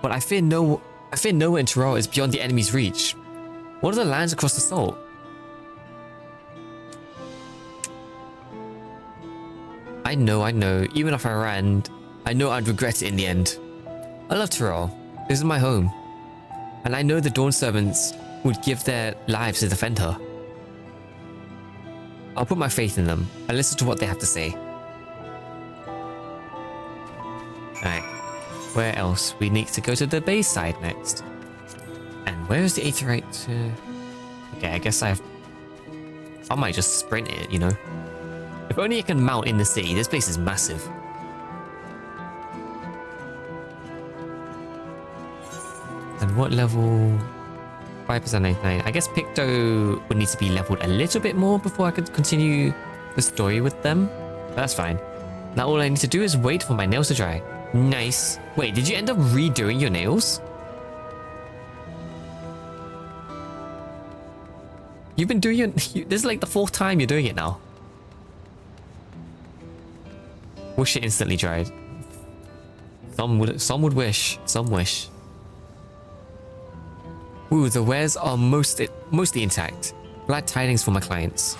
But I fear nowhere in Tyrell is beyond the enemy's reach. What are the lands across the salt? I know. Even if I ran, I know I'd regret it in the end. I love Tyrell. This is my home. And I know the Dawn Servants would give their lives to defend her. I'll put my faith in them and listen to what they have to say. Alright, where else? We need to go to the base side next. And where is the Aetheryte? Okay, I guess I might just sprint it, you know. If only I can mount in the city. This place is massive. And what level? 5% 99. I guess Picto would need to be leveled a little bit more before I could continue the story with them. But that's fine. Now all I need to do is wait for my nails to dry. Nice. Wait, did you end up redoing your nails? You've been doing this is like the 4th time you're doing it now. Wish it instantly dried. Some would wish. Some wish. Ooh, the wares are mostly intact. Glad tidings for my clients.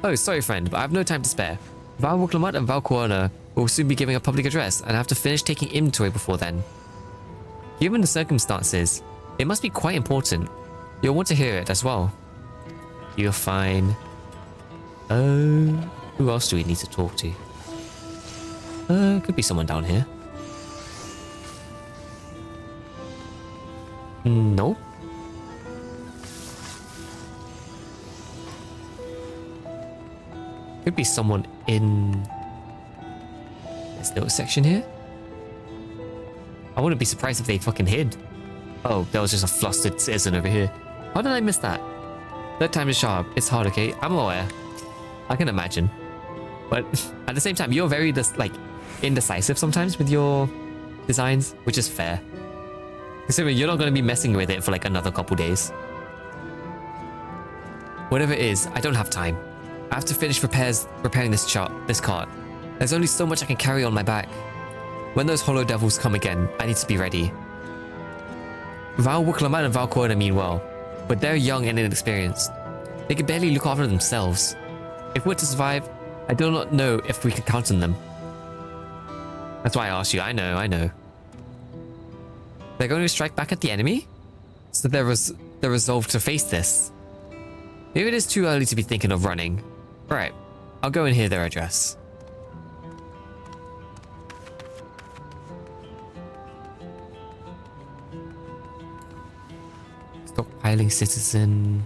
Oh, sorry friend, but I have no time to spare. Val Wuk-Lamat and Val Kuana will soon be giving a public address, and I have to finish taking inventory before then. Given the circumstances, it must be quite important. You'll want to hear it as well. You're fine. Who else do we need to talk to? Could be someone down here. No. Could be someone in this little section here. I wouldn't be surprised if they fucking hid. Oh, there was just a flustered citizen over here. How did I miss that? Third time is sharp. It's hard, okay? I'm aware. I can imagine. But at the same time, you're very indecisive sometimes with your designs, which is fair. Considering you're not going to be messing with it for like another couple days. Whatever it is, I don't have time. I have to finish repairing this cart. There's only so much I can carry on my back. When those hollow devils come again, I need to be ready. Val Wuklaman and Val Corona mean well, but they're young and inexperienced. They can barely look after themselves. If we're to survive, I do not know if we can count on them. That's why I asked you. I know. They're going to strike back at the enemy? So they're resolved to face this. Maybe it is too early to be thinking of running. Alright, I'll go and hear their address. Stockpiling citizen.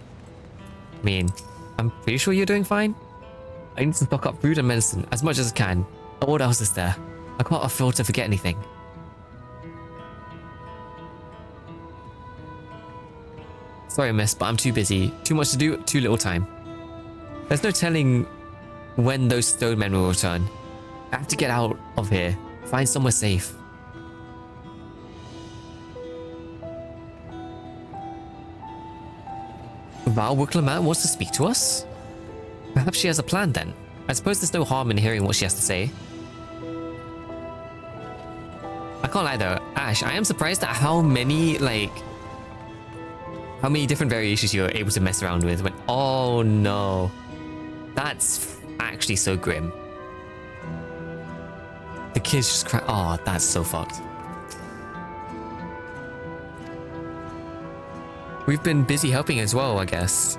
I mean, I'm pretty sure you're doing fine. I need to stock up food and medicine as much as I can. But what else is there? I can't afford to forget anything. Sorry, miss, but I'm too busy. Too much to do, too little time. There's no telling when those stone men will return. I have to get out of here. Find somewhere safe. Val Wuklaman wants to speak to us? Perhaps she has a plan then. I suppose there's no harm in hearing what she has to say. I can't lie though, Ash, I am surprised at how many different variations you're able to mess around with. Oh no. That's actually so grim. The kids just cry. Oh, that's so fucked. We've been busy helping as well, I guess.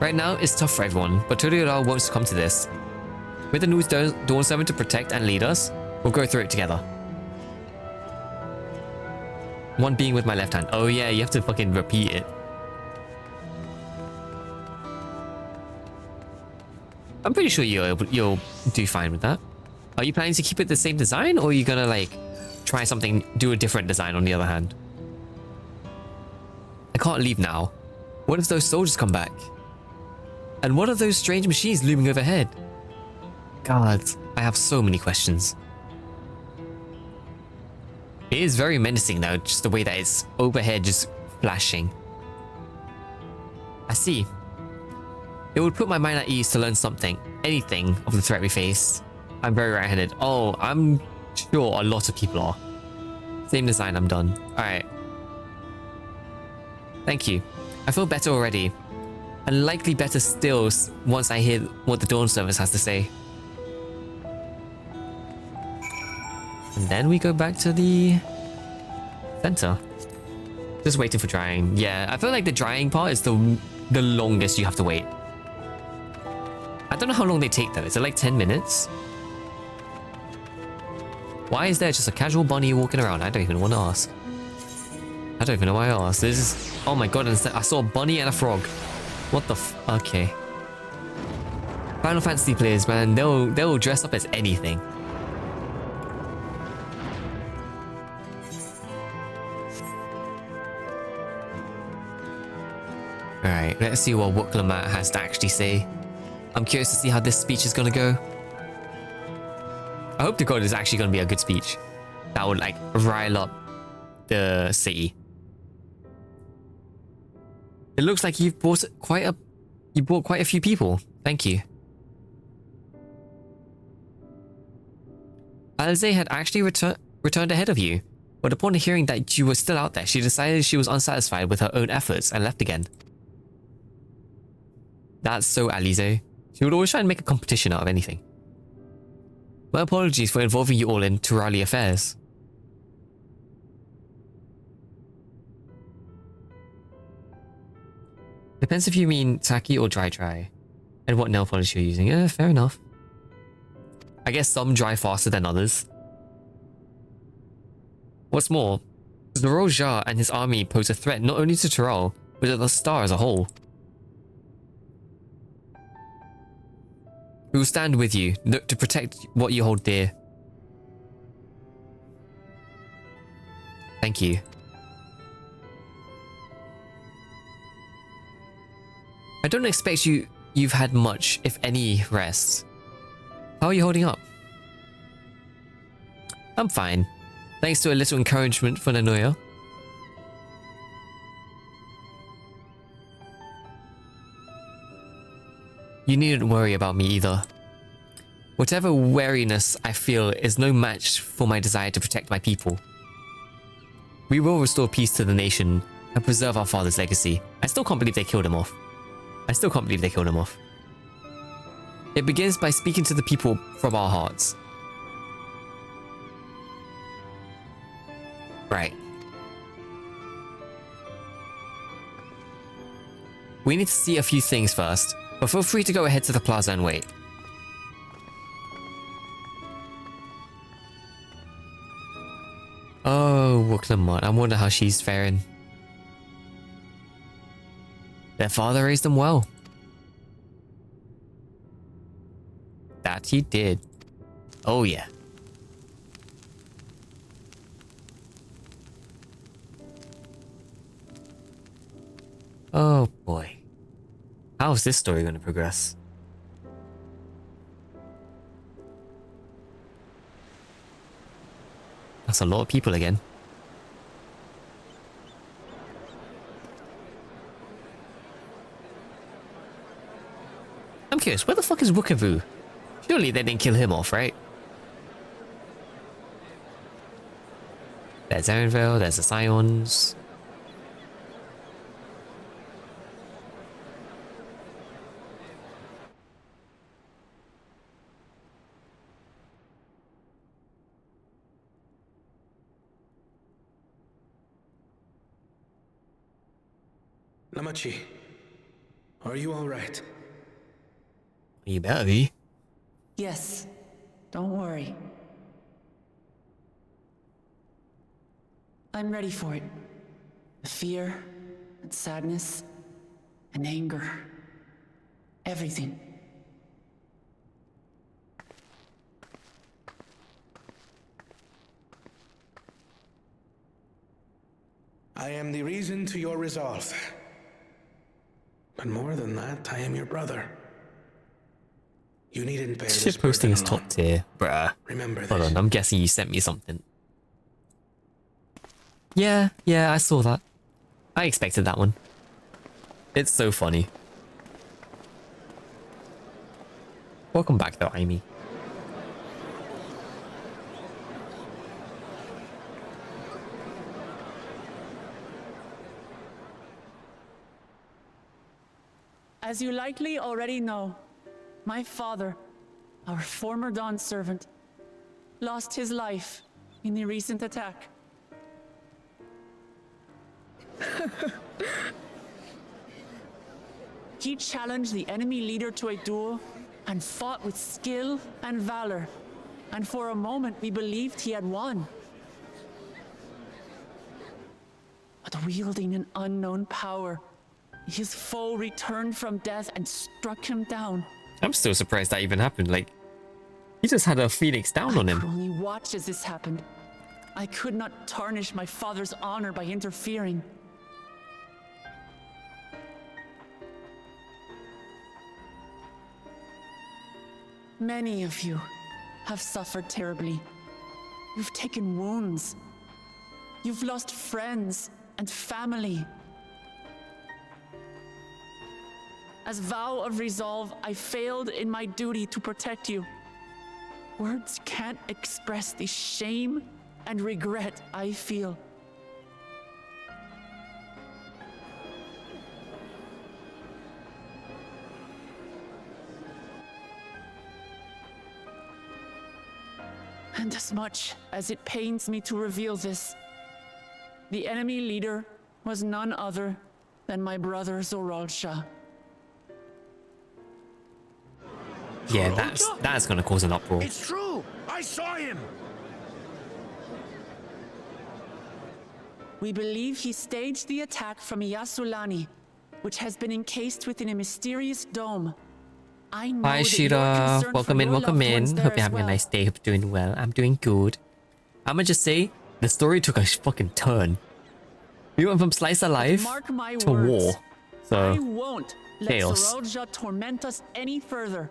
Right now, it's tough for everyone, but Toriora won't succumb to this. With the new Dawn Servant to protect and lead us, we'll go through it together. One being with my left hand. Oh yeah, you have to fucking repeat it. I'm pretty sure you'll do fine with that. Are you planning to keep it the same design, or are you gonna try something, do a different design on the other hand? I can't leave now. What if those soldiers come back? And what are those strange machines looming overhead? God, I have so many questions. It is very menacing though, just the way that it's overhead just flashing. I see. It would put my mind at ease to learn something, anything of the threat we face. I'm very right-handed. Oh, I'm sure a lot of people are. Same design, I'm done. Alright. Thank you. I feel better already. And likely better still once I hear what the Dawn Service has to say. And then we go back to the center. Just waiting for drying. Yeah, I feel like the drying part is the longest you have to wait. I don't know how long they take though. Is it like 10 minutes? Why is there just a casual bunny walking around? I don't even want to ask. I don't even know why I asked. This is... Oh my god, I saw a bunny and a frog. What the f... Okay. Final Fantasy players, man. They'll dress up as anything. Alright, let's see what Wuklamat has to actually say. I'm curious to see how this speech is gonna go. I hope to god it's actually gonna be a good speech. That would rile up the city. It looks like you've brought quite a few people. Thank you. Alize had actually returned ahead of you, but upon hearing that you were still out there, she decided she was unsatisfied with her own efforts and left again. That's so Alize. She would always try and make a competition out of anything. My apologies for involving you all in Turali affairs. Depends if you mean Taki or dry. And what nail polish you're using. Fair enough. I guess some dry faster than others. What's more, Zoroja and his army pose a threat not only to Tural, but to the star as a whole. We will stand with you to protect what you hold dear. I don't expect you've had much, if any, rest. How are you holding up? I'm fine. Thanks to a little encouragement from Nanoya. You needn't worry about me either. Whatever wariness I feel is no match for my desire to protect my people. We will restore peace to the nation and preserve our father's legacy. I still can't believe they killed him off. It begins by speaking to the people from our hearts. Right. We need to see a few things first, but feel free to go ahead to the plaza and wait. Oh, Wooklamot, I wonder how she's faring. Their father raised them well. That he did. Oh yeah. Oh boy. How is this story going to progress? That's a lot of people again. I'm curious, where the fuck is Wookavu? Surely they didn't kill him off, right? There's Erenville, there's the Scions. Namachi, are you all right? You better be. Yes, don't worry. I'm ready for it. The fear and sadness and anger. Everything. I am the reason to your resolve. But more than that, I am your brother. You needn't bear this Shit posting is burden top tier, bruh. Remember this. Hold on, I'm guessing you sent me something. Yeah, I saw that. I expected that one. It's so funny. Welcome back though, Amy. As you likely already know, my father, our former Dawn servant, lost his life in the recent attack. He challenged the enemy leader to a duel and fought with skill and valor, and for a moment we believed he had won. But wielding an unknown power, his foe returned from death and struck him down. I'm still surprised that even happened. Like, he just had a phoenix down on him. I could only watch as this happened. I could not tarnish my father's honor by interfering. Many of you have suffered terribly. You've taken wounds. You've lost friends and family. As vow of resolve, I failed in my duty to protect you. Words can't express the shame and regret I feel. And as much as it pains me to reveal this, the enemy leader was none other than my brother Zoral Shah. Yeah, that's gonna cause an uproar. It's true! I saw him! We believe he staged the attack from Yasulani, which has been encased within a mysterious dome. I know Hi that you're Shira, concerned welcome for in, your welcome loved ones in. there Hope you're as having a well. nice day. Hope you're doing well. I'm doing good. I'ma just say, the story took a fucking turn. We went from slice of life Mark my to words, war. I So won't let Chaos. Sorolja torment us any further.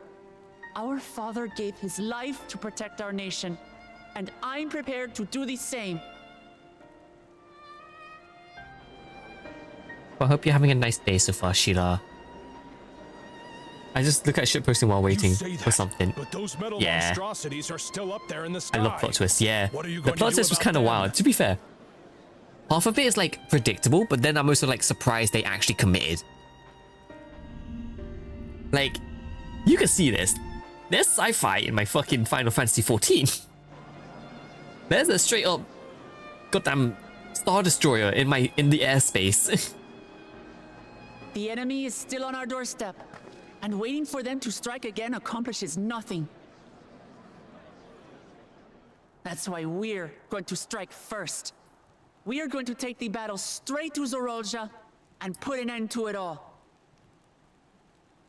Our father gave his life to protect our nation, and I'm prepared to do the same. Well, I hope you're having a nice day so far, Sheila. I just look at shitposting while waiting for something. But those metal Yeah. monstrosities are still up there in the sky. I love plot twists, yeah. What are you The going plot to do twist was about kind of them? wild, to be fair. Half of it is like predictable, but then I'm also like surprised they actually committed. Like, you can see this. There's sci-fi in my fucking Final Fantasy XIV. There's a straight up goddamn Star Destroyer in the airspace. The enemy is still on our doorstep, and waiting for them to strike again accomplishes nothing. That's why we're going to strike first. We are going to take the battle straight to Sorolja and put an end to it all.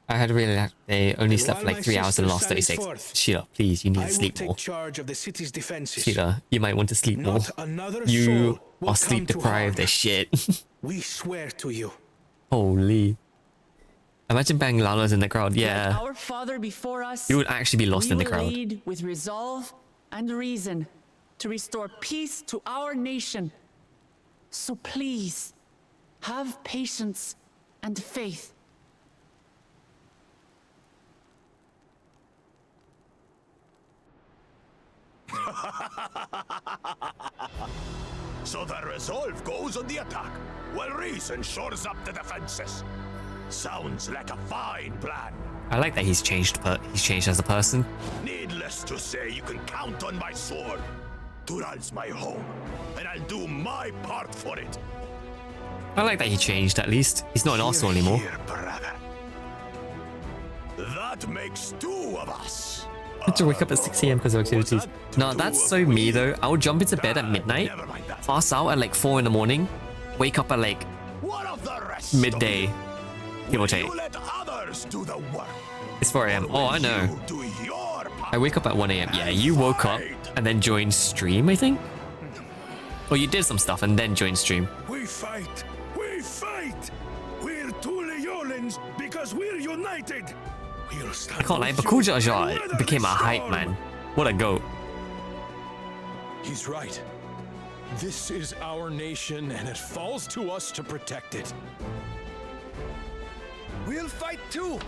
I had a really late day, only And slept for while like my 3 hours in the last sister 36. sallies forth, Sheila, please, you need I to will sleep take more. charge of the city's defenses. Sheila, you might want to sleep more. Not another You soul will are sleep come to deprived harm. as shit. We swear to you. Holy. Imagine banging Lala's in the crowd, Like yeah. our father before us, You would actually be lost we in the will crowd. lead with resolve and reason to restore peace to our nation. So please, have patience and faith. So the resolve goes on the attack, while reason shores up the defenses. Sounds like a fine plan. I like that he's changed as a person. Needless to say, you can count on my sword. Tural's my home, and I'll do my part for it. I like that he changed at least. He's not an arsehole anymore. Here, brother. That makes two of us. I had to wake up at 6 AM because of activities. No, that's so me though. I would jump into bed at midnight, pass out at like 4 in the morning, wake up at like midday, give or take. You let others do the work. It's 4 AM. Oh, I know. Do your part. I wake up at 1 AM. Yeah, you woke up and then joined stream, I think? Or you did some stuff and then joined stream. We fight. We fight. We're Tuliolans because we're united. We'll stand I can't lie, with but you Cool Jar Jar and weather became a the hype storm. man. What a goat. He's right. This is our nation, and it falls to us to protect it. We'll fight too,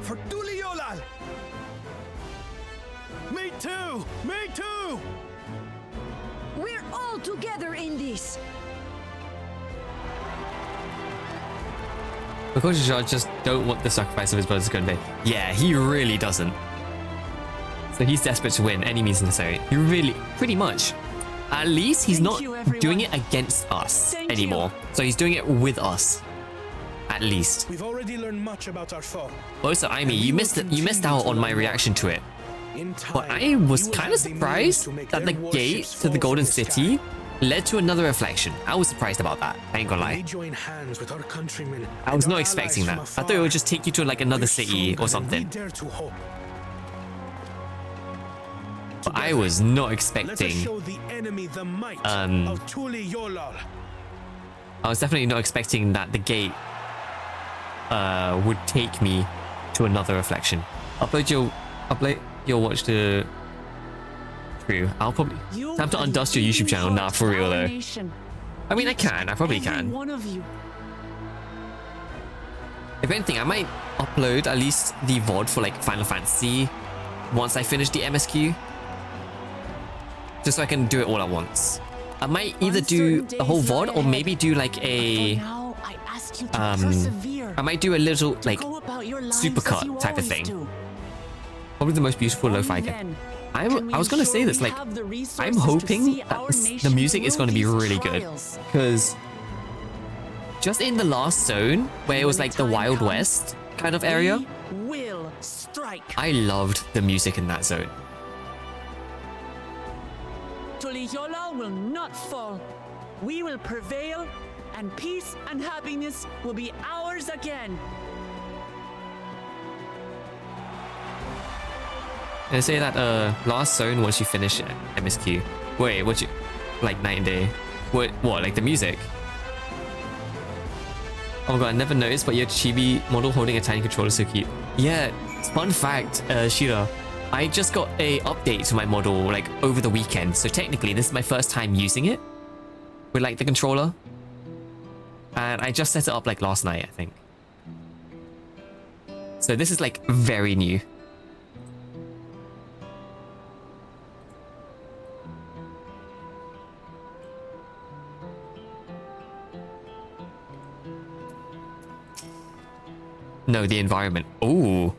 for Tuliolal. Me too! Me too! We're all together in this. Because Jar Jar just don't want the sacrifice of his brothers to go to bed. Yeah, he really doesn't. So he's desperate to win any means necessary. He really, pretty much. At least he's not doing it against us anymore. So he's doing it with us. At least. We've already learned much about our foe. Also, Amy, you missed out on my reaction to it. But I was kind of surprised that the gate to the Golden City led to another reflection. I was surprised about that. I ain't gonna We lie. join hands with our countrymen. I was and not our expecting that. allies I from thought it would afar. just take you to like another We're city or stronger than something. we dare to hope. But I was not Let us expecting. show the enemy the might Um, of Tuliolal. I was definitely not expecting that the gate would take me to another reflection. Upload your watch to. True. I'll probably time to undust your YouTube channel. Nah, for real though. I mean, I can. I probably can. One of you. If anything, I might upload at least the VOD for like Final Fantasy once I finish the MSQ. Just so I can do it all at once. I might either do the whole VOD or maybe do like a Now I ask you to persevere. I might do a little like Go about your lives as supercut you type of always thing. do. Probably the most beautiful lo-fi game. I was gonna say this, like, I'm hoping that the music is gonna be really good. Because just in the last zone, where it was like the Wild West kind of area, Will strike. I loved the music in that zone. Tuliyola will not fall. We will prevail, and peace and happiness will be ours again. And I say that last zone once you finish MSQ. Wait, what you like night and day? What like the music? Oh my god, I never noticed, but your chibi model holding a tiny controller is so cute. Yeah, fun fact, Shira, I just got a update to my model like over the weekend, so technically this is my first time using it with like the controller. And I just set it up like last night, I think. So this is like very new. No, the environment. Oh,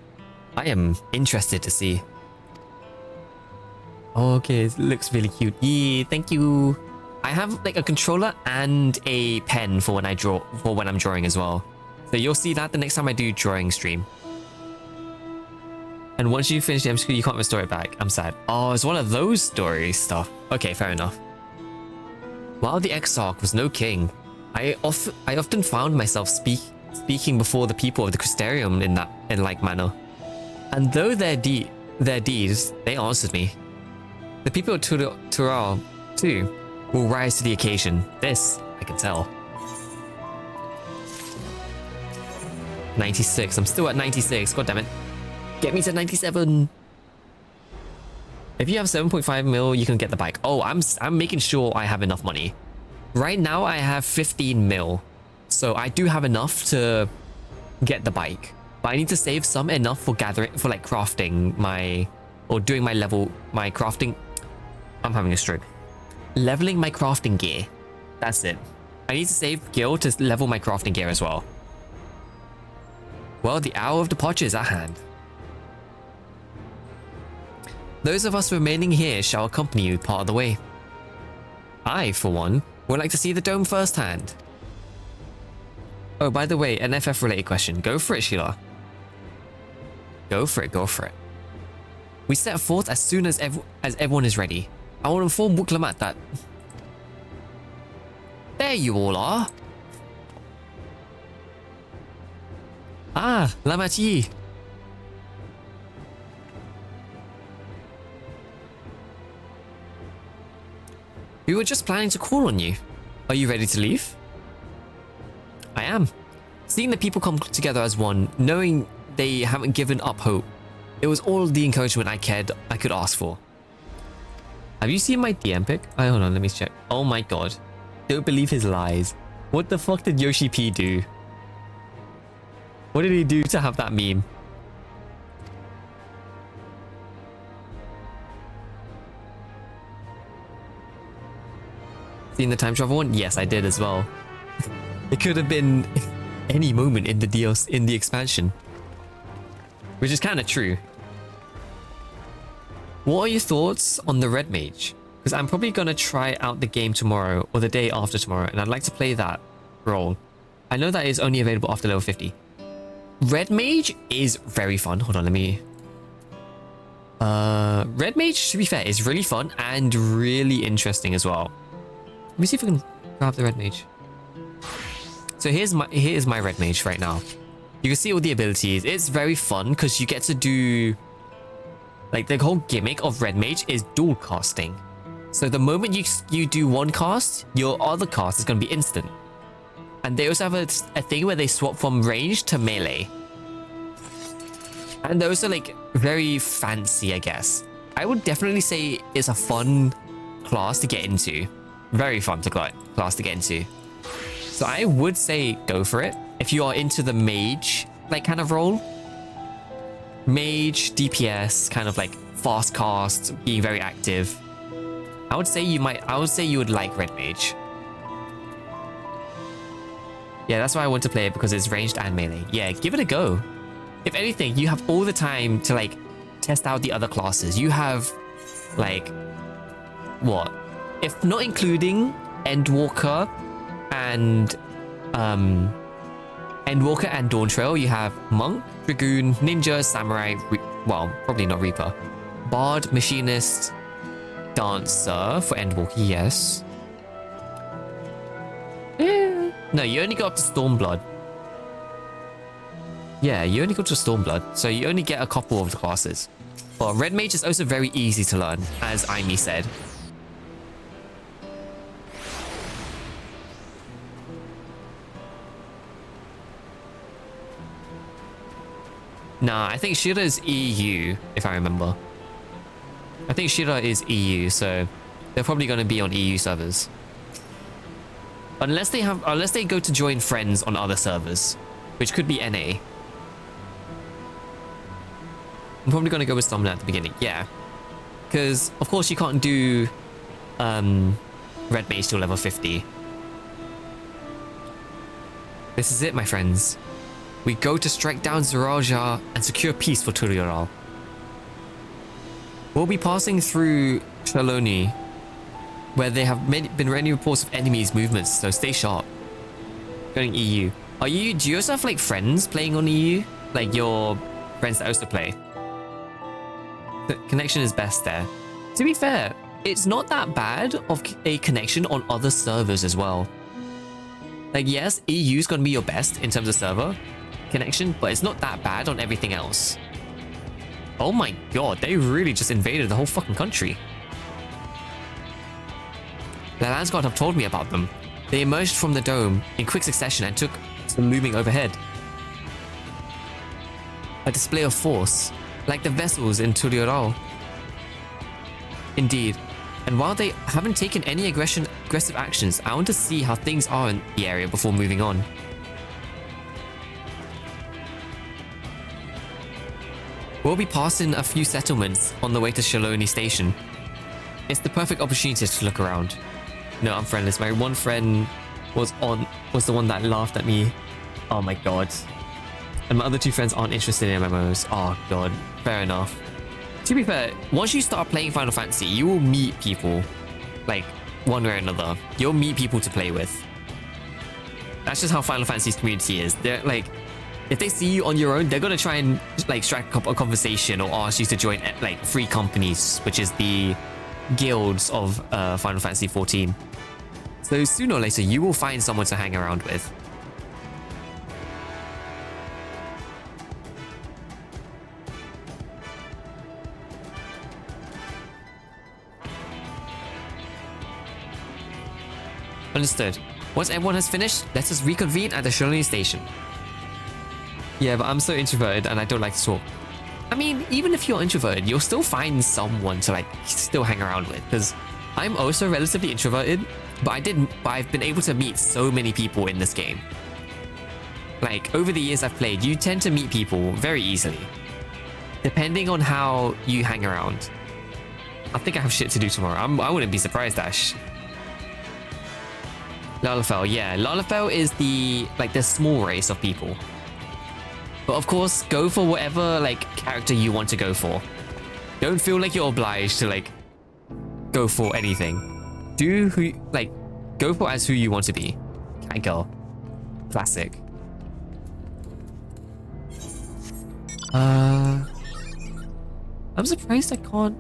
I am interested to see. Okay, it looks really cute. Yeah, thank you. I have like a controller and a pen for when I draw, for when I'm drawing as well. So you'll see that the next time I do drawing stream. And once you finish the MSQ, you can't restore it back. I'm sad. Oh, it's one of those story stuff. Okay, fair enough. While the Exarch was no king, I often found myself speaking before the people of the Crystarium in like manner. And though their deeds, they answered me. The people of Tural, too, will rise to the occasion. This, I can tell. 96. I'm still at 96. God damn it. Get me to 97. If you have 7.5 mil, you can get the bike. Oh, I'm making sure I have enough money. Right now, I have 15 mil. So I do have enough to get the bike. But I need to save some enough for gathering, for like crafting my, or doing my crafting. I'm having a stroke. Leveling my crafting gear. That's it. I need to save gil to level my crafting gear as well. Well, the hour of departure is at hand. Those of us remaining here shall accompany you part of the way. I, for one, would like to see the dome firsthand. Oh, by the way, an FF-related question. Go for it, Sheila. Go for it, go for it. We set forth as soon as everyone is ready. I will inform Wuklamat that... There you all are. Ah, Lamati. We were just planning to call on you. Are you ready to leave? I am. Seeing the people come together as one, knowing they haven't given up hope, it was all the encouragement I could ask for. Have you seen my DM pic? Hold on, let me check. Oh my god. Don't believe his lies. What the fuck did Yoshi P do? What did he do to have that meme? Seen the time travel one? Yes, I did as well. It could have been any moment in the DLC, in the expansion. Which is kind of true. What are your thoughts on the Red Mage? Because I'm probably going to try out the game tomorrow or the day after tomorrow, and I'd like to play that role. I know that is only available after level 50. Red Mage is very fun. Hold on, let me... Red Mage, to be fair, is really fun and really interesting as well. Let me see if I can grab the Red Mage. So here is my Red Mage right now. You can see all the abilities. It's very fun because you get to do... Like, the whole gimmick of Red Mage is dual casting. So the moment you do one cast, your other cast is going to be instant. And they also have a thing where they swap from range to melee. And those are like very fancy, I guess. I would definitely say it's a fun class to get into. Very fun class to get into. So I would say go for it. If you are into the mage, like, kind of role. Mage, DPS, kind of like fast cast, being very active. I would say you would like Red Mage. Yeah, that's why I want to play it, because it's ranged and melee. Yeah, give it a go. If anything, you have all the time to like test out the other classes. You have like, what? If not including Endwalker and Dawntrail, you have Monk, Dragoon, Ninja, Samurai, well, probably not Reaper, Bard, Machinist, Dancer for Endwalker, yes. No, you only go up to Stormblood. Yeah, you only go to Stormblood, so you only get a couple of the classes. But Red Mage is also very easy to learn, as Aimee said. Nah, I think Shira is EU, if I remember. I think Shira is EU, so they're probably going to be on EU servers. Unless they go to join friends on other servers, which could be NA. I'm probably going to go with Summoner at the beginning, yeah. Because, of course, you can't do Red Mage till level 50. This is it, my friends. We go to strike down Zaraja and secure peace for Turiral. We'll be passing through Shaloni, where there have been many reports of enemies' movements, so stay sharp. Going EU. Do you also have like friends playing on EU? Like your friends that also play? The connection is best there. To be fair, it's not that bad of a connection on other servers as well. Like yes, EU is going to be your best in terms of server connection, but it's not that bad on everything else. Oh my god, they really just invaded the whole fucking country. The Landsguard have told me about them. They emerged from the dome in quick succession and took to looming overhead. A display of force, like the vessels in Turiral. Indeed, and while they haven't taken any aggressive actions, I want to see how things are in the area before moving on. We'll be passing a few settlements on the way to Shaloni Station. It's the perfect opportunity to look around. No, I'm friendless. My one friend was the one that laughed at me. Oh my god. And my other two friends aren't interested in MMOs. Oh god, fair enough. To be fair, once you start playing Final Fantasy, you will meet people, like, one way or another. You'll meet people to play with. That's just how Final Fantasy's community is. They're like, if they see you on your own, they're gonna try and like strike up a conversation or ask you to join like free companies, which is the guilds of Final Fantasy XIV. So sooner or later, you will find someone to hang around with. Understood. Once everyone has finished, let us reconvene at the Shaloni Station. Yeah, but I'm so introverted and I don't like to talk. I mean, even if you're introverted, you'll still find someone to like still hang around with, because I'm also relatively introverted, but I've been able to meet so many people in this game. Like over the years I've played, you tend to meet people very easily, depending on how you hang around. I think I have shit to do tomorrow. I wouldn't be surprised, Ash. Lalafell, yeah, Lalafell is the small race of people. But of course, go for whatever like character you want to go for. Don't feel like you're obliged to like go for anything. Go for as who you want to be. Cat girl. Classic. I'm surprised I can't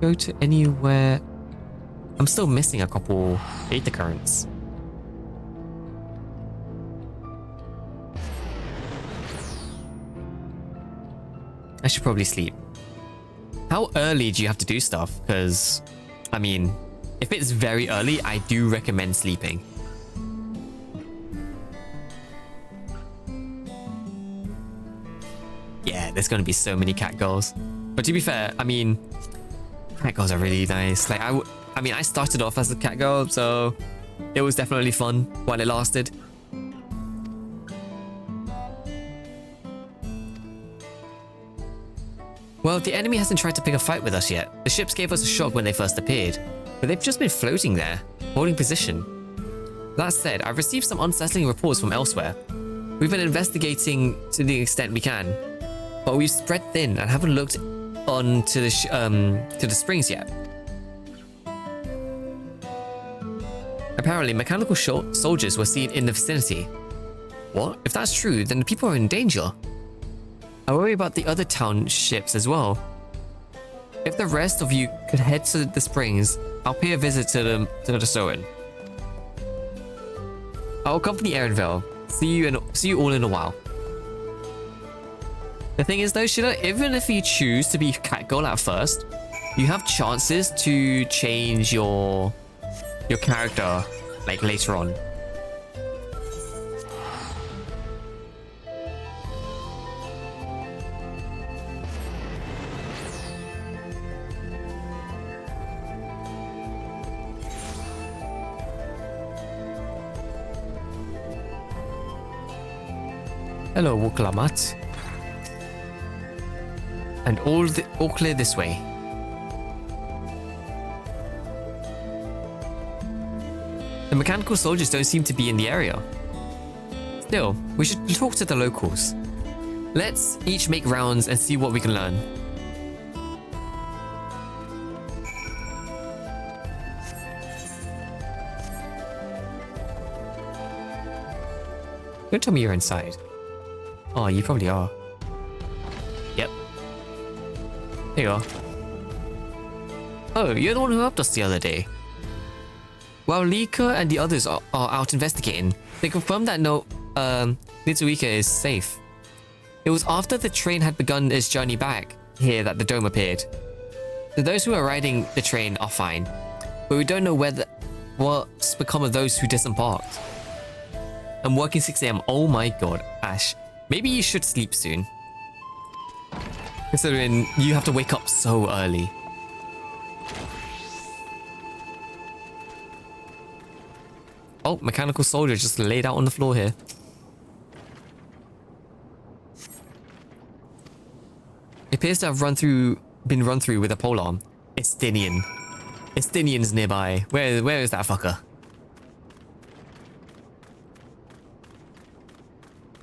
go to anywhere. I'm still missing a couple data currents. I should probably sleep. How early do you have to do stuff? Because, I mean, if it's very early, I do recommend sleeping. Yeah, there's going to be so many cat girls. But to be fair, I mean, cat girls are really nice. Like, I mean, I started off as a cat girl, so it was definitely fun while it lasted. Well, the enemy hasn't tried to pick a fight with us yet. The ships gave us a shock when they first appeared, but they've just been floating there, holding position. That said, I've received some unsettling reports from elsewhere. We've been investigating to the extent we can, but we've spread thin and haven't looked on to the springs yet. Apparently, mechanical soldiers were seen in the vicinity. What? If that's true, then the people are in danger. I worry about the other townships as well. If the rest of you could head to the springs, I'll pay a visit to the Soen. I'll accompany Erenvale. See you all in a while. The thing is though, Shida, even if you choose to be Catgirl at first, you have chances to change your character like later on. Hello, Wuklamat. And all clear this way. The mechanical soldiers don't seem to be in the area. Still, we should talk to the locals. Let's each make rounds and see what we can learn. Don't tell me you're inside. Oh, you probably are. Yep. There you are. Oh, you're the one who helped us the other day. While Lika and the others are out investigating, they confirmed that Nitsuika is safe. It was after the train had begun its journey back here that the dome appeared. So those who are riding the train are fine, but we don't know what's become of those who disembarked. I'm working 6 AM. Oh my god, Ash. Maybe you should sleep soon. Considering you have to wake up so early. Oh, mechanical soldier just laid out on the floor here. It appears to have been run through with a polearm. Estinian. Estinian's nearby. Where is that fucker?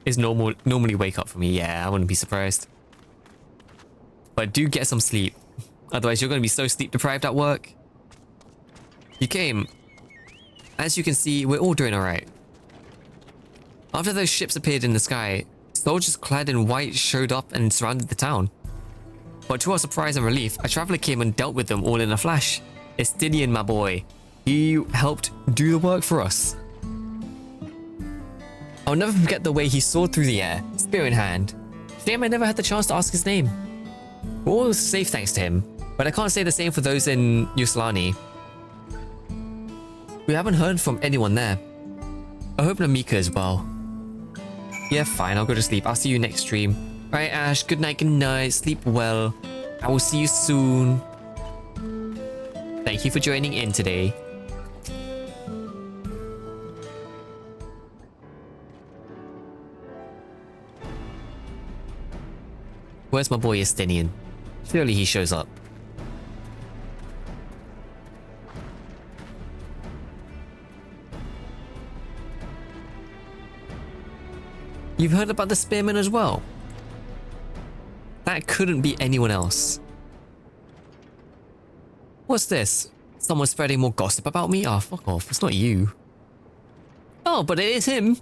Is normally wake up for me. Yeah, I wouldn't be surprised. But do get some sleep. Otherwise you're going to be so sleep deprived at work. You came. As you can see, we're all doing alright. After those ships appeared in the sky, soldiers clad in white showed up and surrounded the town. But to our surprise and relief, a traveler came and dealt with them all in a flash. Estinian, my boy. He helped do the work for us. I'll never forget the way he soared through the air, spear in hand. Shame I never had the chance to ask his name. We're all safe thanks to him, but I can't say the same for those in Yuslani. We haven't heard from anyone there. I hope Namika as well. Yeah, fine, I'll go to sleep. I'll see you next stream. Alright, Ash, good night, sleep well. I will see you soon. Thank you for joining in today. Where's my boy Estinian? Surely he shows up. You've heard about the spearmen as well? That couldn't be anyone else. What's this? Someone spreading more gossip about me? Oh, fuck off. It's not you. Oh, but it is him.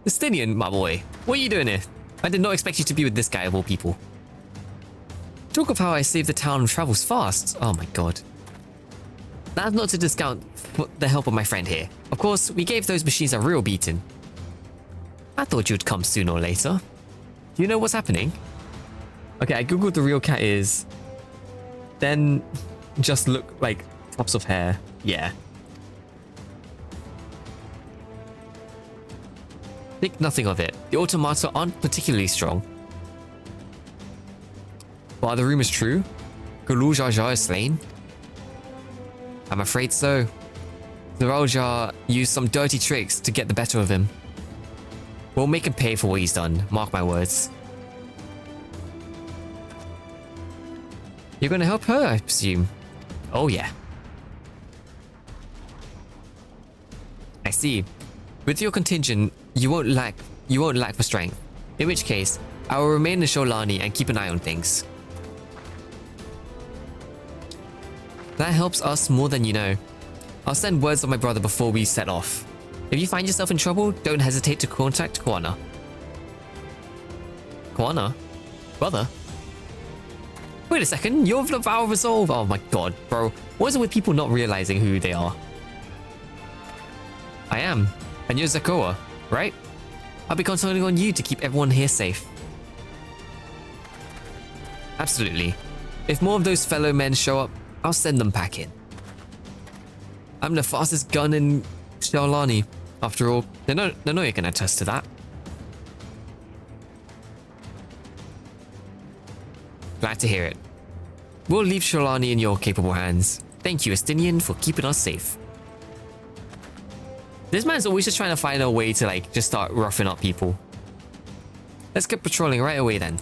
Estinian, my boy. What are you doing here? I did not expect you to be with this guy of all people. Talk of how I saved the town travels fast. Oh my god. That's not to discount the help of my friend here. Of course, we gave those machines a real beating. I thought you'd come sooner or later. Do you know what's happening? Okay, I googled the real cat is. Then just look like tops of hair. Yeah. Think nothing of it. The automata aren't particularly strong. But are the rumors true? Gulul Jar Jar is slain? I'm afraid so. The Raljar used some dirty tricks to get the better of him. We'll make him pay for what he's done, mark my words. You're gonna help her, I presume? Oh yeah. I see. With your contingent, you won't lack for strength. In which case, I will remain in Sholani and keep an eye on things. That helps us more than you know. I'll send words of my brother before we set off. If you find yourself in trouble, don't hesitate to contact Koana. Koana? Brother? Wait a second, you're the Vow of Resolve. Oh my god, bro. What is it with people not realizing who they are? I am. And you're Zakoa, right? I'll be counting on you to keep everyone here safe. Absolutely. If more of those fellow men show up, I'll send them packing. I'm the fastest gun in Sholani. After all, Nanoya can attest to that. Glad to hear it. We'll leave Sholani in your capable hands. Thank you, Estinian, for keeping us safe. This man's always just trying to find a way to, like, just start roughing up people. Let's get patrolling right away then.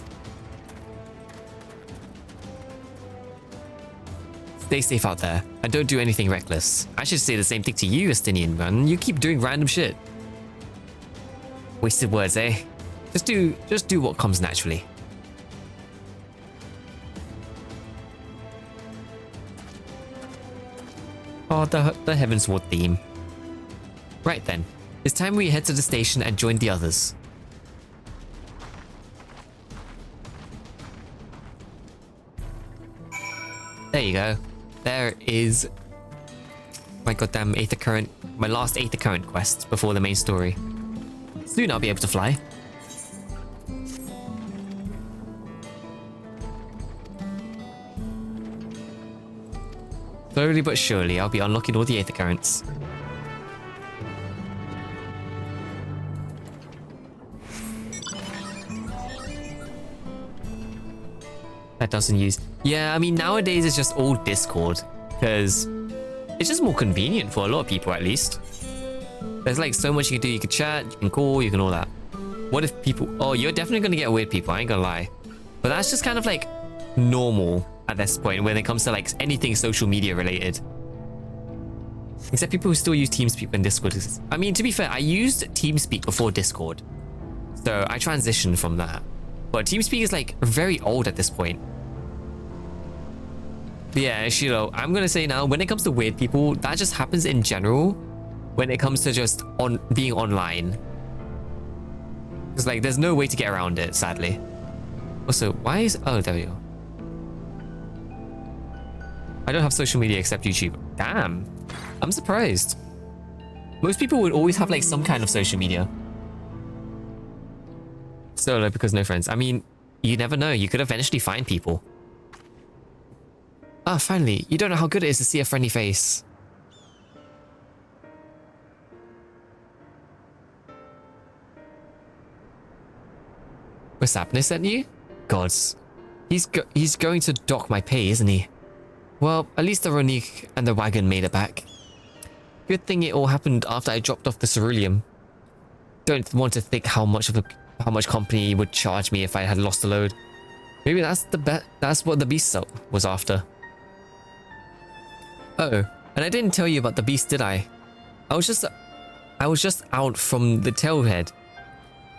Stay safe out there, and don't do anything reckless. I should say the same thing to you, Estinian, man. You keep doing random shit. Wasted words, eh? Just do what comes naturally. Oh, the Heavensward theme. Right then, it's time we head to the station and join the others. There you go. There is my goddamn Aether Current, my last Aether Current quest before the main story. Soon I'll be able to fly. Slowly but surely, I'll be unlocking all the Aether Currents. That doesn't use... Yeah, I mean, nowadays it's just all Discord, because it's just more convenient for a lot of people, at least. There's like so much you can do. You can chat, you can call, you can all that. What if people... Oh, you're definitely going to get weird people, I ain't gonna lie. But that's just kind of like normal at this point when it comes to like anything social media related. Except people who still use TeamSpeak and Discord. I mean, to be fair, I used TeamSpeak before Discord, so I transitioned from that. But TeamSpeak is like very old at this point. But yeah, Shilo, I'm gonna say now, when it comes to weird people, that just happens in general when it comes to just being online. Because like there's no way to get around it, sadly. Also, why is... Oh, there we go. I don't have social media except YouTube. Damn. I'm surprised. Most people would always have like some kind of social media. Solo because no friends. I mean, you never know. You could eventually find people. Ah, finally. You don't know how good it is to see a friendly face. What's happening, sent you? Gods. He's going to dock my pay, isn't he? Well, at least the Ronique and the wagon made it back. Good thing it all happened after I dropped off the ceruleum. Don't want to think how much company would charge me if I had lost the load. Maybe that's what the beast was after. Oh, and I didn't tell you about the beast, did I? I was just out from the tailhead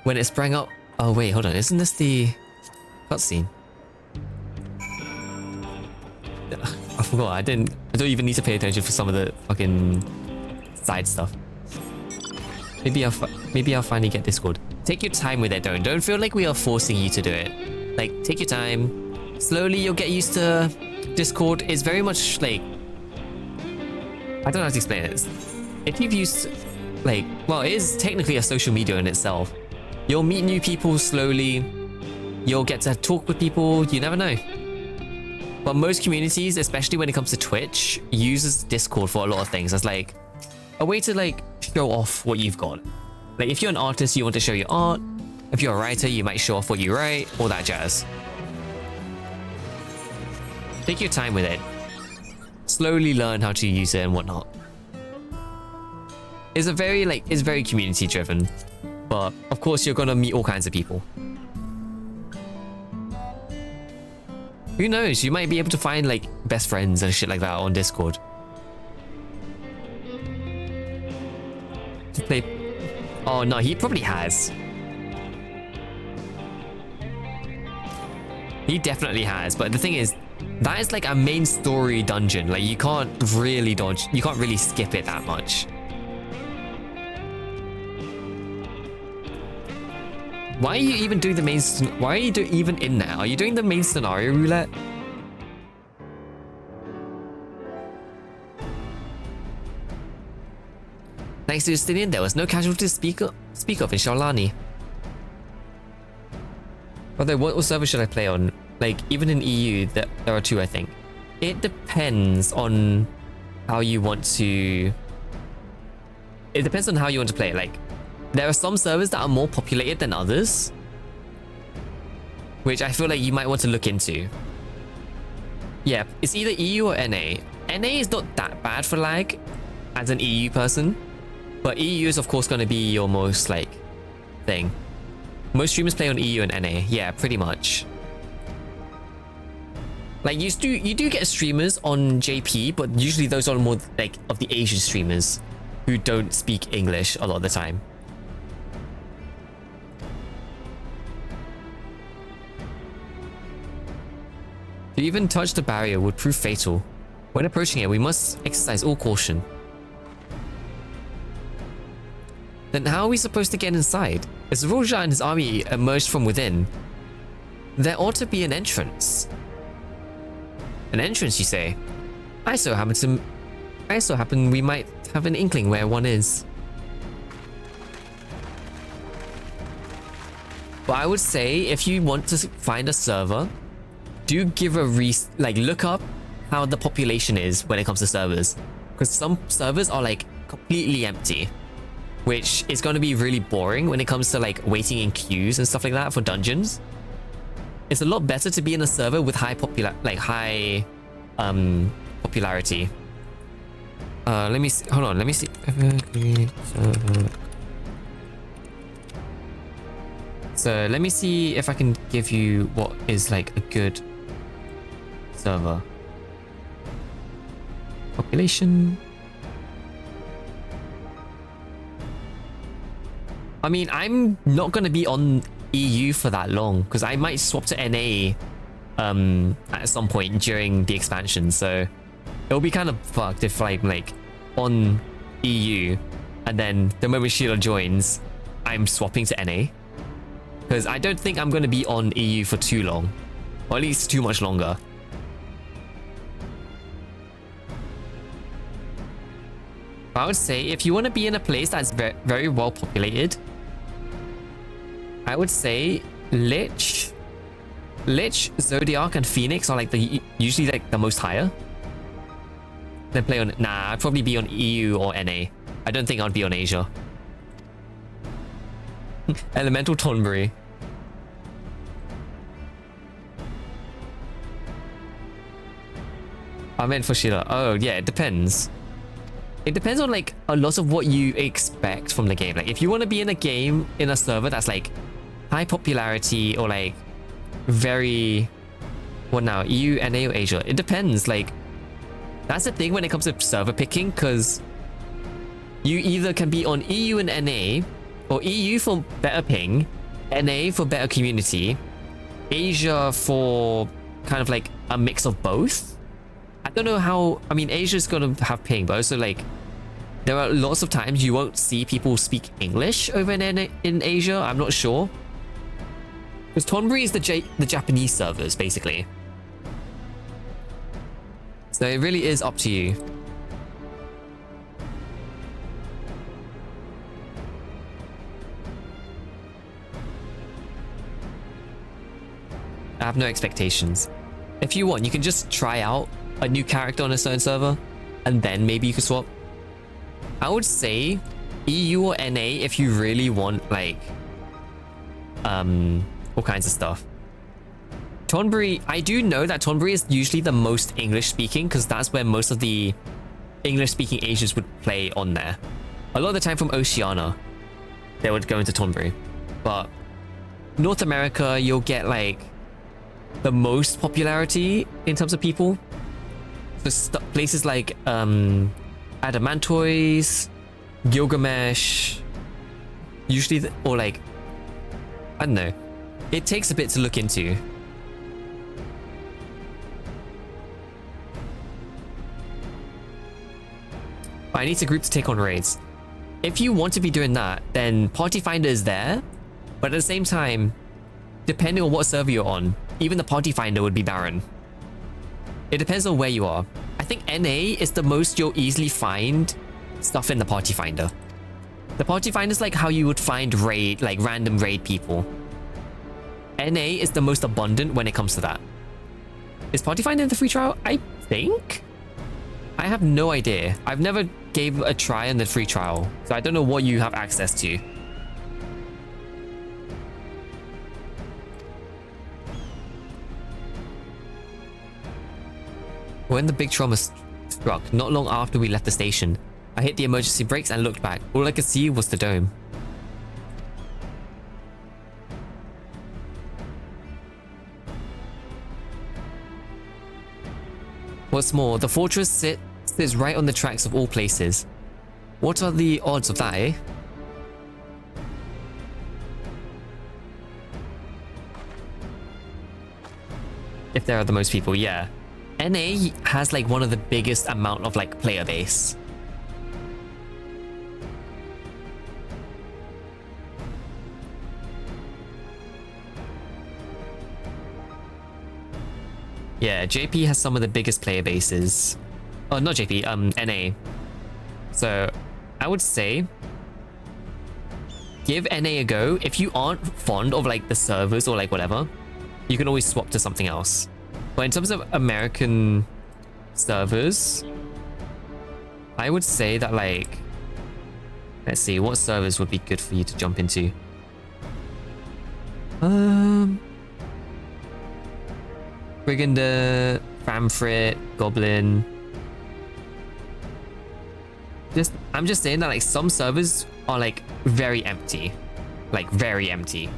when it sprang up. Oh wait, hold on. Isn't this the cutscene? I forgot. I don't even need to pay attention for some of the fucking side stuff. Maybe I'll finally get Discord. Take your time with it, though. Don't feel like we are forcing you to do it. Like, take your time. Slowly, you'll get used to Discord. It's very much like... I don't know how to explain it. If you've used... Like, well, it is technically a social media in itself. You'll meet new people slowly. You'll get to talk with people. You never know. But most communities, especially when it comes to Twitch, uses Discord for a lot of things. As like a way to like show off what you've got. Like if you're an artist, you want to show your art. If you're a writer, you might show off what you write, all that jazz. Take your time with it. Slowly learn how to use it and whatnot. It's very community driven. But of course you're gonna meet all kinds of people. Who knows? You might be able to find like best friends and shit like that on Discord. To play... Oh no, he probably has. He definitely has, but the thing is, that is like a main story dungeon. Like you can't really dodge, you can't really skip it that much. Why are you even doing the main... Why are you even in there? Are you doing the main scenario roulette? Thanks to Justinian, there was no casualties to speak of in Sharlani. Although, what server should I play on? Like, even in EU, there are two, I think. It depends on how you want to... It depends on how you want to play it. Like, there are some servers that are more populated than others, which I feel like you might want to look into. Yeah, it's either EU or NA. NA is not that bad for lag as an EU person, but EU is of course going to be your most like thing. Most streamers play on EU and NA. Yeah, pretty much. Like you do get streamers on JP, but usually those are more like of the Asian streamers who don't speak English a lot of the time. To even touch the barrier would prove fatal. When approaching it, we must exercise all caution. Then how are we supposed to get inside? As Roja and his army emerged from within, there ought to be an entrance. An entrance, you say? I so happen we might have an inkling where one is. But I would say if you want to find a server, do give a look up how the population is when it comes to servers, because some servers are like completely empty, which is going to be really boring when it comes to like waiting in queues and stuff like that for dungeons. It's a lot better to be in a server with high popularity. Let me see. Hold on. Let me see. So let me see if I can give you what is like a good server. Population. I mean, I'm not going to be on EU for that long because I might swap to NA at some point during the expansion, so it'll be kind of fucked if I'm like on EU and then the moment Sheila joins I'm swapping to NA, because I don't think I'm going to be on EU for too long, or at least too much longer. I would say if you want to be in a place that's very well populated, I would say Lich, Zodiac, and Phoenix are like usually like the most higher. Then play on I'd probably be on EU or NA. I don't think I'd be on Asia. Elemental Tonbury. I meant for Sheila. Oh yeah, it depends. It depends on like a lot of what you expect from the game. Like if you want to be in a game in a server that's like high popularity or like very EU, NA, or Asia, it depends. Like that's the thing when it comes to server picking, because you either can be on EU and NA, or EU for better ping, NA for better community, Asia for kind of like a mix of both. I don't know how. I mean, Asia's gonna have ping, but also like there are lots of times you won't see people speak English over in Asia. I'm not sure, because Tonbury is the Japanese servers basically. So it really is up to you. I have no expectations. If you want, you can just try out a new character on a certain server and then maybe you could swap. I would say EU or NA if you really want like all kinds of stuff. Tonbury, I do know that Tonbury is usually the most English speaking, because that's where most of the English speaking Asians would play on there. A lot of the time from Oceania they would go into Tonbury, but North America you'll get like the most popularity in terms of people. So places like Adamantoise, Gilgamesh, usually, or like, I don't know. It takes a bit to look into. I need to group to take on raids. If you want to be doing that, then Party Finder is there, but at the same time, depending on what server you're on, even the Party Finder would be barren. It depends on where you are. I think NA is the most you'll easily find stuff in the Party Finder. The Party Finder is like how you would find raid, like random raid people. NA is the most abundant when it comes to that. Is Party Finder in the free trial? I think? I have no idea. I've never gave a try in the free trial, so I don't know what you have access to. When the big trauma struck, not long after we left the station, I hit the emergency brakes and looked back. All I could see was the dome. What's more, the fortress sits right on the tracks of all places. What are the odds of that, eh? If there are the most people, yeah. NA has like one of the biggest amount of like player base. Yeah, JP has some of the biggest player bases. Oh, not JP, NA. So I would say give NA a go. If you aren't fond of like the servers or like whatever, you can always swap to something else. But in terms of American servers, I would say that like, let's see, what servers would be good for you to jump into? Briganda, Famfrit, Goblin. I'm just saying that like some servers are like very empty, like very empty.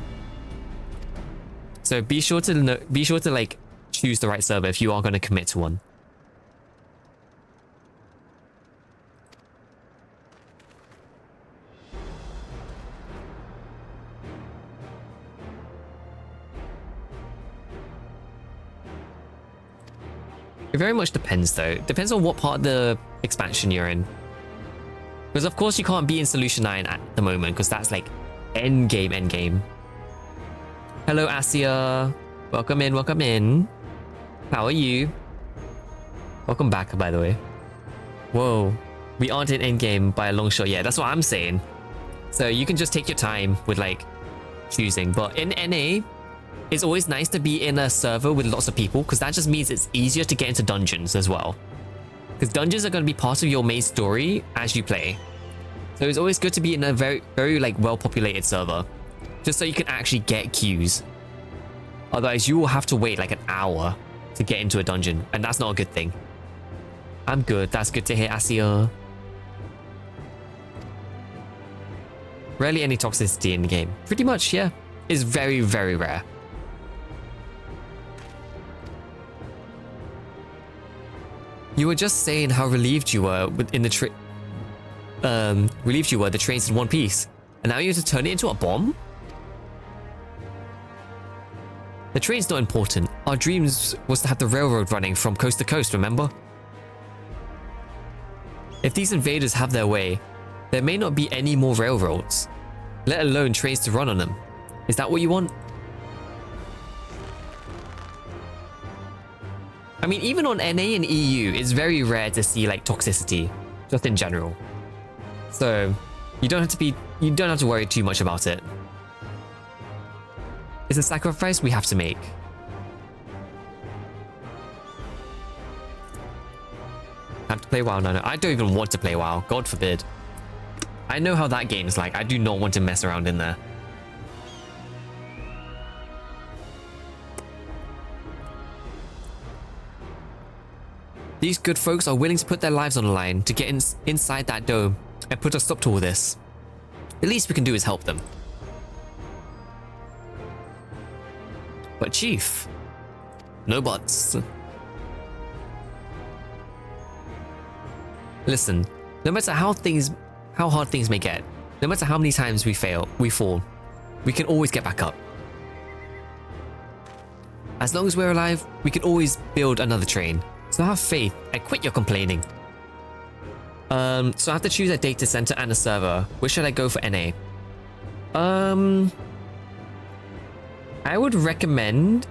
So be sure to like choose the right server if you are going to commit to one. It very much depends though. Depends on what part of the expansion you're in. Because of course you can't be in Solution 9 at the moment because that's like end game. Hello Asia. Welcome in, welcome in. How are you? Welcome back, by the way. Whoa. We aren't in endgame by a long shot yet. That's what I'm saying. So you can just take your time with like choosing. But in NA, it's always nice to be in a server with lots of people because that just means it's easier to get into dungeons as well. Because dungeons are going to be part of your main story as you play. So it's always good to be in a very like well-populated server. Just so you can actually get queues. Otherwise, you will have to wait like an hour to get into a dungeon. And that's not a good thing. I'm good. That's good to hear, Asia. Rarely any toxicity in the game. Pretty much, yeah. It's very, very rare. You were just saying how relieved you were in the the trains in one piece. And now you have to turn it into a bomb? The train's not important. Our dreams was to have the railroad running from coast to coast, remember? If these invaders have their way, there may not be any more railroads, let alone trains to run on them. Is that what you want? I mean, even on NA and EU, it's very rare to see like toxicity, just in general. So you don't have to worry too much about it. It's a sacrifice we have to make. I have to play WoW? No, I don't even want to play WoW. God forbid. I know how that game's like. I do not want to mess around in there. These good folks are willing to put their lives on the line to get inside that dome and put a stop to all this. The least we can do is help them. But Chief, no buts. Listen, no matter how hard things may get, no matter how many times we fall, we can always get back up. As long as we're alive, we can always build another train. So have faith and quit your complaining. So I have to choose a data center and a server. Which should I go for NA? I would recommend.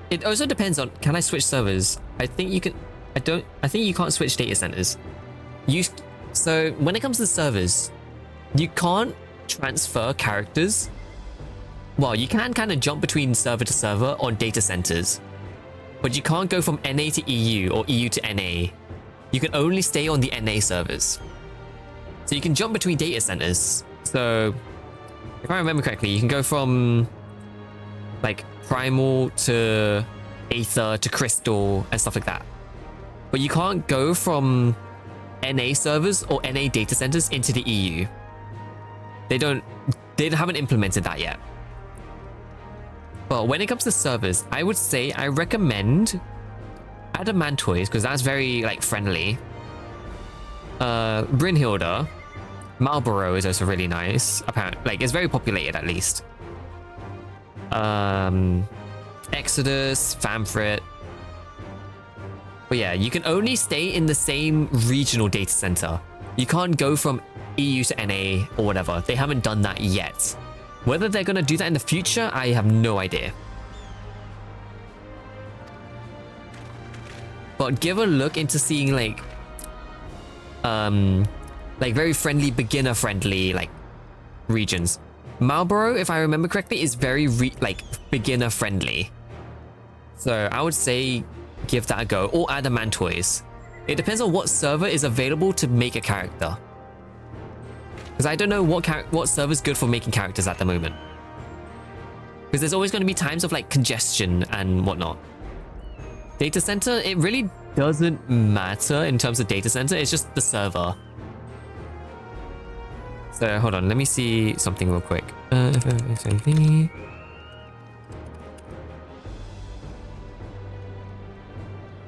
It also depends on, can I switch servers? I think you can. I think you can't switch data centers. So when it comes to servers, you can't transfer characters. Well, you can kind of jump between server to server on data centers, but you can't go from NA to EU or EU to NA. You can only stay on the NA servers. So you can jump between data centers. So if I remember correctly, you can go from like Primal to Aether to Crystal and stuff like that. But you can't go from NA servers or NA data centers into the EU. They haven't implemented that yet. But when it comes to servers, I would say I recommend Adamantoise, because that's very like friendly. Brynhilde, Marlborough is also really nice. Apparently, like it's very populated at least. Exodus, Famfrit. But yeah, you can only stay in the same regional data center. You can't go from EU to NA or whatever. They haven't done that yet. Whether they're gonna do that in the future, I have no idea. But give a look into seeing like very friendly, beginner friendly like regions. Marlborough, if I remember correctly, is very beginner friendly. So I would say give that a go, or Adamantoise. It depends on what server is available to make a character. Because I don't know what server is good for making characters at the moment. Because there's always going to be times of like congestion and whatnot. Data center, it really doesn't matter in terms of data center. It's just the server. So hold on, let me see something real quick. FFXIV.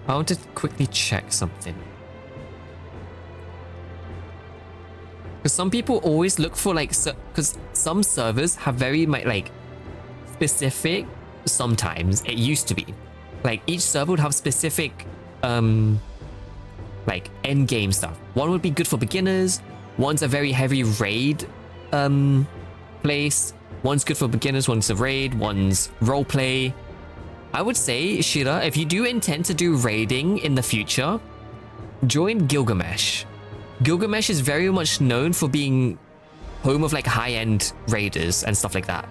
I want to quickly check something. Because some people always look for like, because some servers have very like specific, sometimes it used to be. Like each server would have specific like end game stuff. One would be good for beginners, one's a very heavy raid place, one's good for beginners, one's a raid, one's roleplay. I would say, Shira, if you do intend to do raiding in the future, join Gilgamesh. Gilgamesh is very much known for being home of like high-end raiders and stuff like that.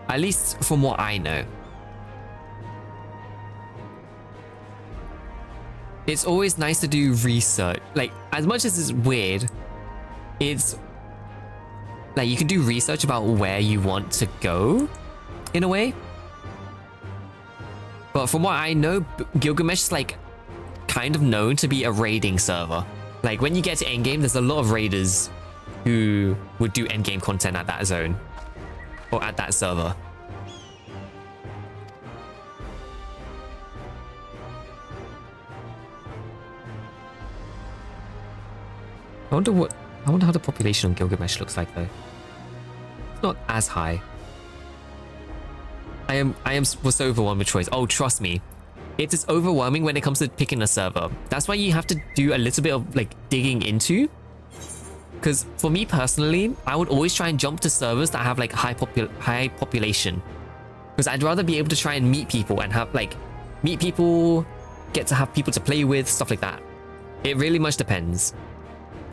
At least from what I know. It's always nice to do research. Like, as much as it's weird, it's like you can do research about where you want to go, in a way. But from what I know, Gilgamesh is like kind of known to be a raiding server. Like when you get to endgame, there's a lot of raiders who would do endgame content at that zone or at that server. I wonder how the population on Gilgamesh looks like though. It's not as high. I was so overwhelmed with choice. Oh, trust me. It is overwhelming when it comes to picking a server. That's why you have to do a little bit of like digging into. Because for me personally, I would always try and jump to servers that have like high population. Because I'd rather be able to try and meet people and have like meet people, get to have people to play with, stuff like that. It really much depends.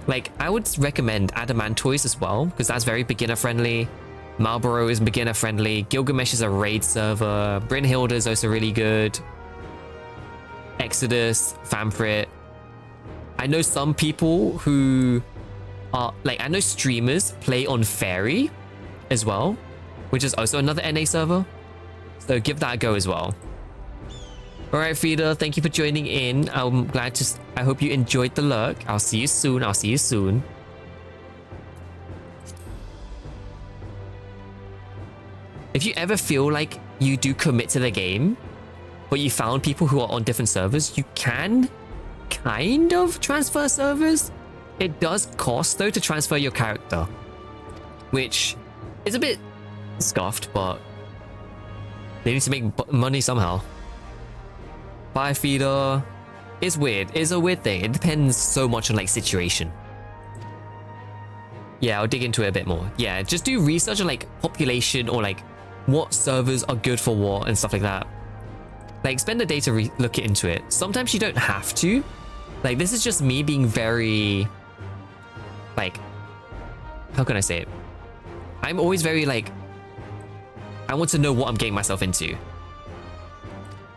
Like I would recommend Adamantoise as well, because that's very beginner friendly. Marlborough is beginner friendly. Gilgamesh is a raid server. Brynhilde is also really good. Exodus, Famfrit. I know some people who are like, I know streamers play on Fairy as well, which is also another NA server. So give that a go as well. All right, Frida, thank you for joining in. I'm glad to, I hope you enjoyed the lurk. I'll see you soon. I'll see you soon. If you ever feel like you do commit to the game, but you found people who are on different servers, you can kind of transfer servers. It does cost though to transfer your character, which is a bit scuffed, but they need to make money somehow. Bye, Feeder. It's weird. It's a weird thing. It depends so much on like situation. Yeah, I'll dig into it a bit more. Yeah, just do research on like population or like what servers are good for what and stuff like that. Like spend the day to look into it. Sometimes you don't have to. Like this is just me being very like, how can I say it? I'm always very like, I want to know what I'm getting myself into.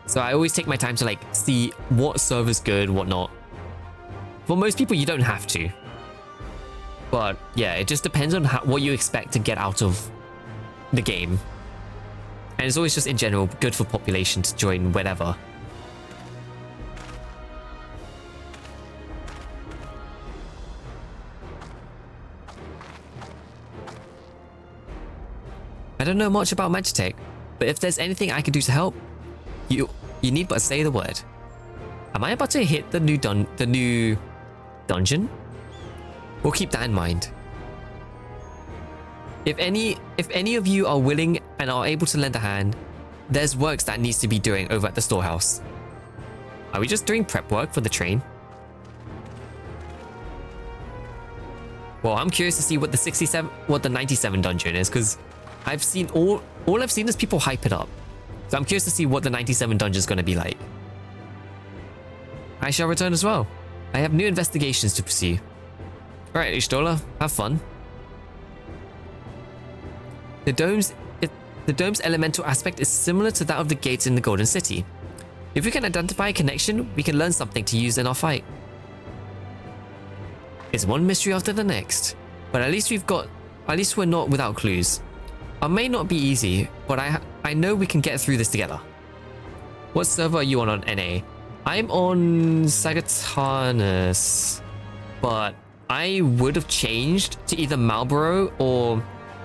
So I always take my time to like see what server's good, what not. For most people, you don't have to. But yeah, it just depends on what you expect to get out of the game. And it's always just in general good for population to join whenever. I don't know much about Magitech, but if there's anything I can do to help, You need but say the word. Am I about to hit the new dungeon? We'll keep that in mind. If any of you are willing and are able to lend a hand, there's works that needs to be doing over at the storehouse. Are we just doing prep work for the train? Well, I'm curious to see what the 97 dungeon is, because I've seen all I've seen is people hype it up. So I'm curious to see what the 97 dungeon is going to be like. I shall return as well. I have new investigations to pursue. Alright, Ishtola, have fun. The dome's elemental aspect is similar to that of the gates in the Golden City. If we can identify a connection, we can learn something to use in our fight. It's one mystery after the next, but at least we're not without clues. It may not be easy, but I know we can get through this together. What server are you on NA? I'm on Sagittarius, but I would have changed to either Marlboro or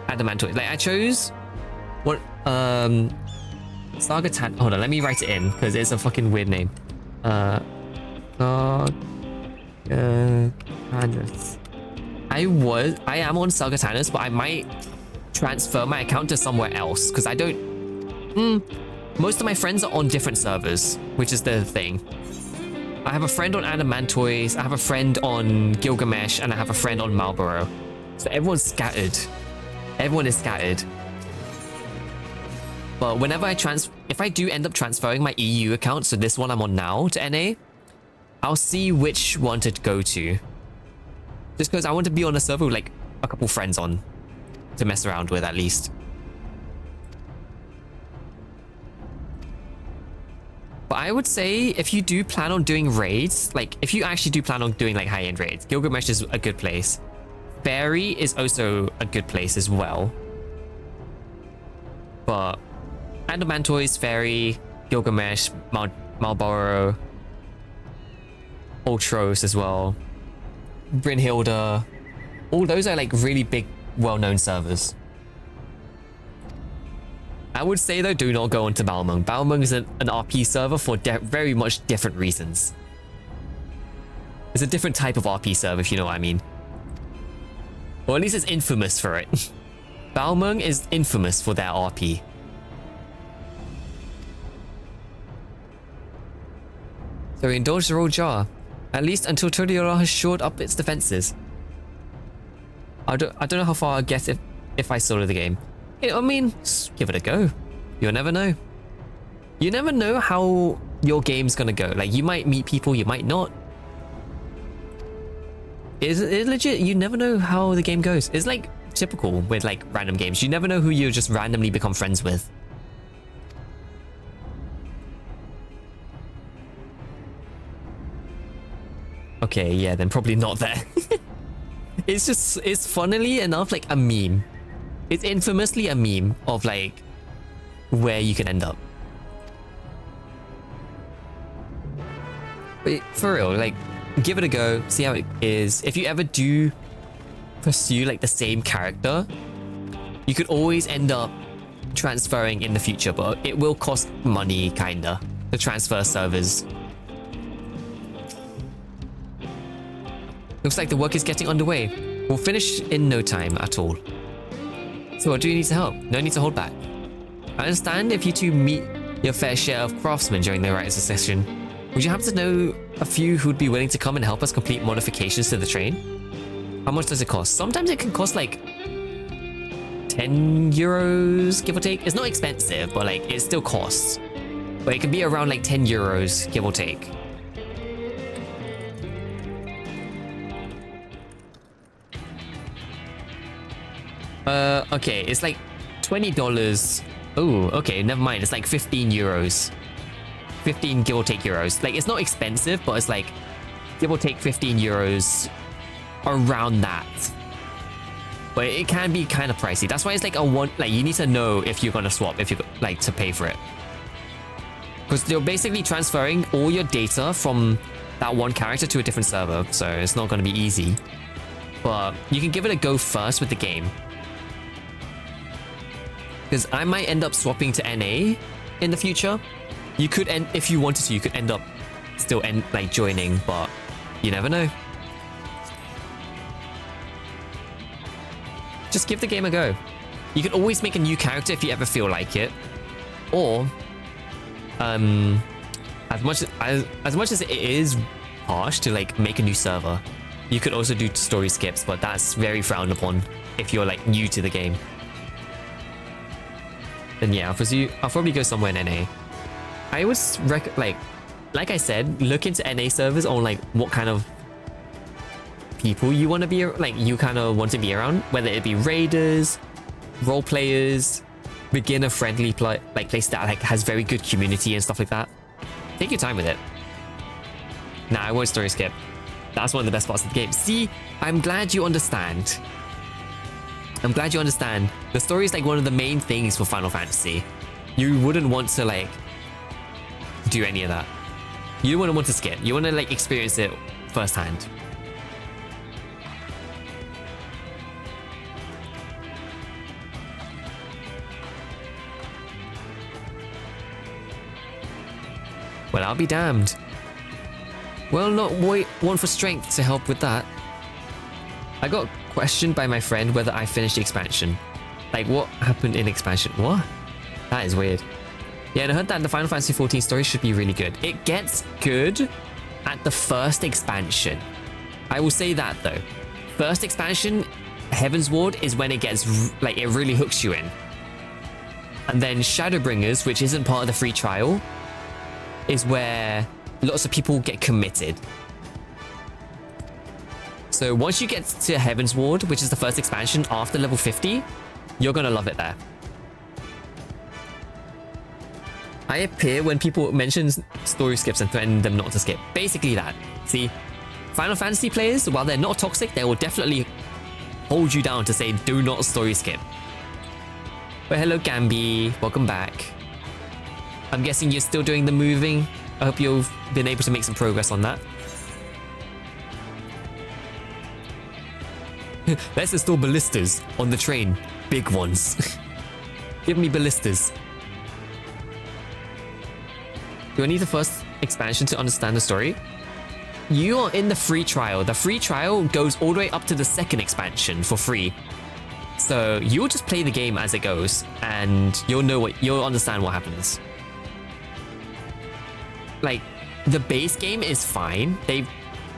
Adamantoid. Like I chose what Sagittarius. Hold on, let me write it in because it's a fucking weird name. I am on Sagittarius, but I might transfer my account to somewhere else because I don't. Most of my friends are on different servers, which is the thing. I have a friend on Adamantois, I have a friend on Gilgamesh, and I have a friend on Marlboro. So everyone's scattered. Everyone is scattered. But whenever if I do end up transferring my EU account, so this one I'm on now, to NA, I'll see which one to go to. Just because I want to be on a server with like a couple friends on to mess around with at least. But I would say if you do plan on doing raids, like if you actually do plan on doing like high-end raids, Gilgamesh is a good place. Fairy is also a good place as well. But Adamantois, Fairy, Gilgamesh, Marlboro, Ultros as well, Brynhilde, all those are like really big, well-known servers. I would say though, do not go onto Balmung. Balmung is an RP server for very much different reasons. It's a different type of RP server, if you know what I mean. Or at least it's infamous for it. Balmung is infamous for their RP. So we indulge the roll jar, at least until Tulliola has shored up its defenses. I don't know how far I get if I solo the game. I mean, just give it a go. You'll never know. You never know how your game's gonna go. Like, you might meet people, you might not. It's legit, you never know how the game goes. It's like typical with like random games. You never know who you just randomly become friends with. Okay, yeah, then probably not there. It's funnily enough like a meme. It's infamously a meme of like where you can end up. But for real, like give it a go, see how it is. If you ever do pursue like the same character, you could always end up transferring in the future, but it will cost money kinda to transfer servers. Looks like the work is getting underway. We'll finish in no time at all. So do you need to help? No need to hold back. I understand if you two meet your fair share of craftsmen during the Writers' Session. Would you happen to know a few who'd be willing to come and help us complete modifications to the train? How much does it cost? Sometimes it can cost like 10 euros, give or take. It's not expensive, but like it still costs. But it can be around like 10 euros, give or take. Okay, it's like $20. Oh, okay, never mind. It's like 15 euros. 15 give or take euros. Like, it's not expensive, but it's like give or take 15 euros around that. But it can be kind of pricey. That's why it's like you need to know if you're gonna swap, if you like to pay for it. Because you're basically transferring all your data from that one character to a different server, so it's not gonna be easy. But you can give it a go first with the game. Because I might end up swapping to NA in the future. You could end, if you wanted to, you could end up still like joining, but you never know. Just give the game a go. You can always make a new character if you ever feel like it, or as much as it is harsh to like make a new server, you could also do story skips, but that's very frowned upon if you're like new to the game. Then yeah, I'll probably go somewhere in NA. I would like I said, look into NA servers on like what kind of people you want to be, like you kind of want to be around, whether it be raiders, role players, beginner friendly place that like has very good community and stuff like that. Take your time with it. Nah, I won't story skip. That's one of the best parts of the game. See, I'm glad you understand. I'm glad you understand. The story is like one of the main things for Final Fantasy. You wouldn't want to like do any of that. You wouldn't want to skip. You want to like experience it firsthand. Well, I'll be damned. Well, not wait one for strength to help with that. I got questioned by my friend whether I finished the expansion. Like, what happened in expansion? What? That is weird. Yeah, and I heard that the Final Fantasy XIV story should be really good. It gets good at the first expansion. I will say that though. First expansion, Heaven's Ward, is when it gets like it really hooks you in. And then Shadowbringers, which isn't part of the free trial, is where lots of people get committed. So once you get to Heaven's Ward, which is the first expansion after level 50, you're gonna love it there. I appear when people mention story skips and threaten them not to skip. Basically that. See, Final Fantasy players, while they're not toxic, they will definitely hold you down to say do not story skip. But hello Gambi, welcome back. I'm guessing you're still doing the moving. I hope you've been able to make some progress on that. Let's install ballistas on the train. Big ones. Give me ballistas. Do I need the first expansion to understand the story? You are in the free trial. The free trial goes all the way up to the second expansion for free. So you'll just play the game as it goes and you'll understand what happens. Like, the base game is fine. They've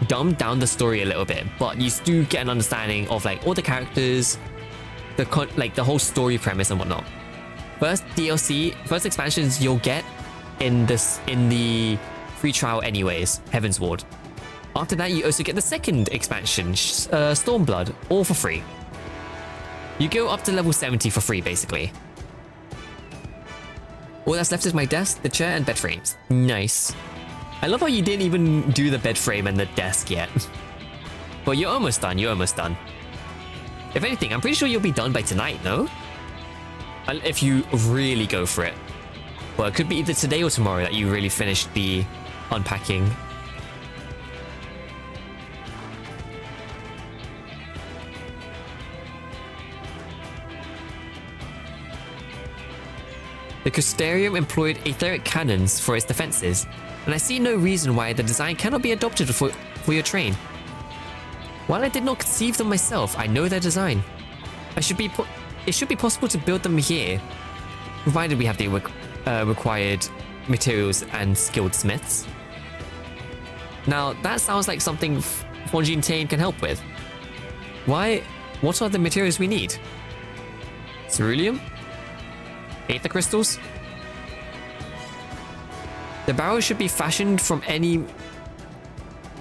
dumbed down the story a little bit, but you do get an understanding of like all the characters, the whole story premise and whatnot. First DLC, first expansions you'll get in the free trial anyways, Heaven's Ward. After that, you also get the second expansion, Stormblood, all for free. You go up to level 70 for free, basically. All that's left is my desk, the chair, and bed frames. Nice. I love how you didn't even do the bed frame and the desk yet. But you're almost done, you're almost done. If anything, I'm pretty sure you'll be done by tonight, no? If you really go for it. Well, it could be either today or tomorrow that you really finish the unpacking. The Custarium employed etheric cannons for its defenses, and I see no reason why the design cannot be adopted for your train. While I did not conceive them myself, I know their design. It should be possible to build them here, provided we have the required materials and skilled smiths. Now, that sounds like something Fonjin Tane can help with. What are the materials we need? Ceruleum? Aether crystals? The barrel should be fashioned from any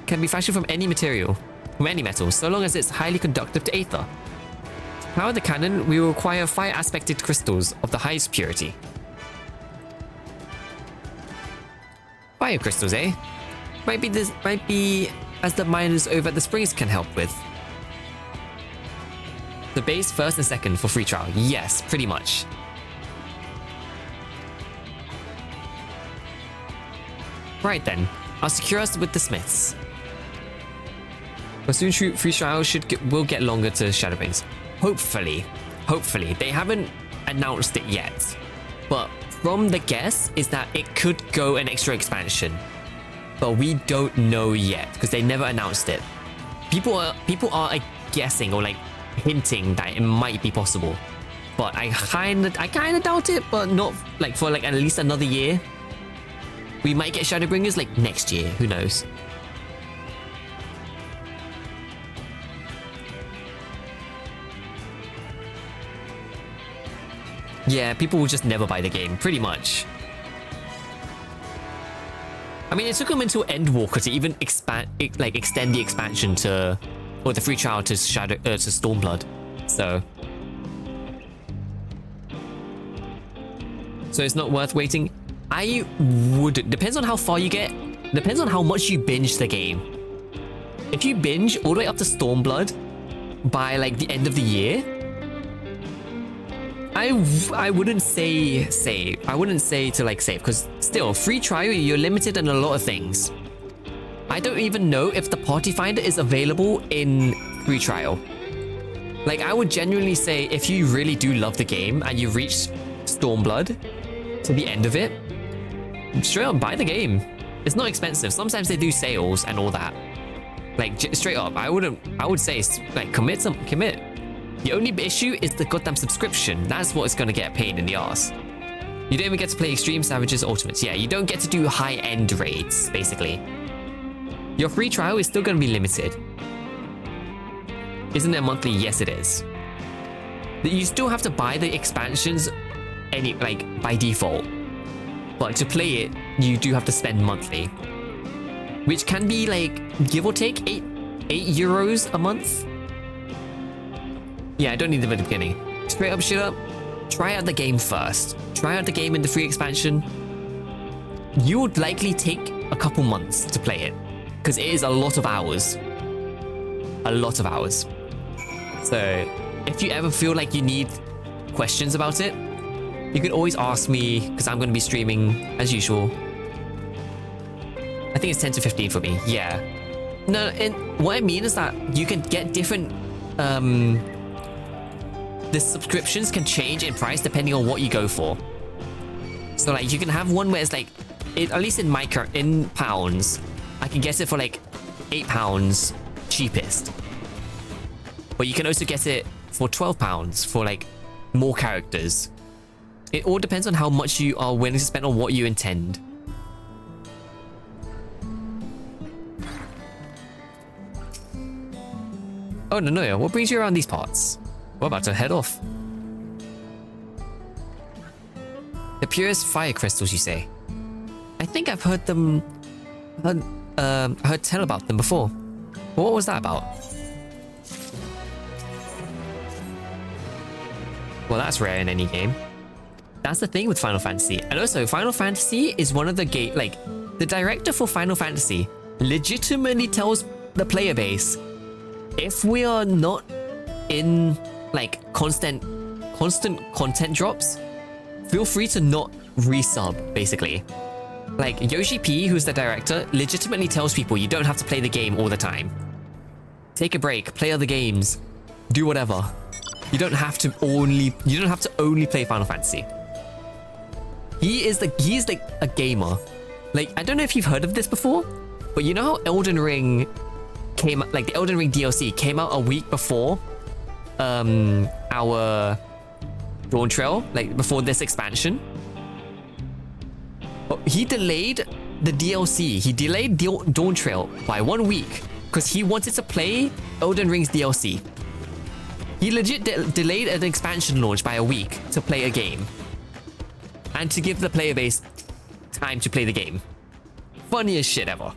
material, from any metal, so long as it's highly conductive to aether. To power the cannon, we will require fire aspected crystals of the highest purity. Fire crystals, eh? Might be as the miners over at the springs can help with. The base first and second for free trial. Yes, pretty much. Right then, I'll secure us with the smiths. But soon free trial will get longer to Shadowbringers. Hopefully. They haven't announced it yet. But from the guess is that it could go an extra expansion, but we don't know yet because they never announced it. People are like, guessing or like hinting that it might be possible, but I kind of doubt it. But not like for like at least another year. We might get Shadowbringers like next year. Who knows? Yeah, people will just never buy the game, pretty much. I mean, it took them until Endwalker to even extend the expansion to, or the free trial to Stormblood. So it's not worth waiting. I would. Depends on how far you get. Depends on how much you binge the game. If you binge all the way up to Stormblood by like the end of the year, I wouldn't say save. I wouldn't say to like save, because still free trial, you're limited in a lot of things. I don't even know if the party finder is available in free trial. Like, I would genuinely say if you really do love the game and you've reached Stormblood to the end of it, straight up buy the game. It's not expensive. Sometimes they do sales and all that. Like, straight up, I would say like commit. The only issue is the goddamn subscription. That's what's gonna get a pain in the ass. You don't even get to play Extreme Savages Ultimates. Yeah, you don't get to do high-end raids, basically. Your free trial is still gonna be limited. Isn't it monthly? Yes, it is. You still have to buy the expansions by default. But to play it, you do have to spend monthly. Which can be like, give or take, 8 euros a month. Yeah, I don't need them at the beginning. Straight up, shit up. Try out the game first. Try out the game in the free expansion. You would likely take a couple months to play it, because it is a lot of hours. A lot of hours. So if you ever feel like you need questions about it, you can always ask me, because I'm going to be streaming as usual. I think it's 10 to 15 for me. Yeah. No, and what I mean is that you can get different the subscriptions can change in price depending on what you go for. So like you can have one where it's like, at least in pounds, I can get it for like £8 cheapest. But you can also get it for £12 for like more characters. It all depends on how much you are willing to spend on what you intend. Oh no, what brings you around these parts? We're about to head off. The purest fire crystals, you say? I think I've heard tell about them before. What was that about? Well, that's rare in any game. That's the thing with Final Fantasy. And also, Final Fantasy is one of the the director for Final Fantasy legitimately tells the player base, if we are not in like constant content drops, feel free to not resub, basically. Like Yoshi P, who's the director, legitimately tells people you don't have to play the game all the time. Take a break, play other games, do whatever. You don't have to only play Final Fantasy. He is like a gamer. Like, I don't know if you've heard of this before, but you know how Elden Ring the Elden Ring DLC came out a week before our Dawntrail, like before this expansion. He delayed the DLC. He delayed Dawntrail by 1 week because he wanted to play Elden Ring's DLC. He legit delayed an expansion launch by a week to play a game and to give the player base time to play the game. Funniest shit ever.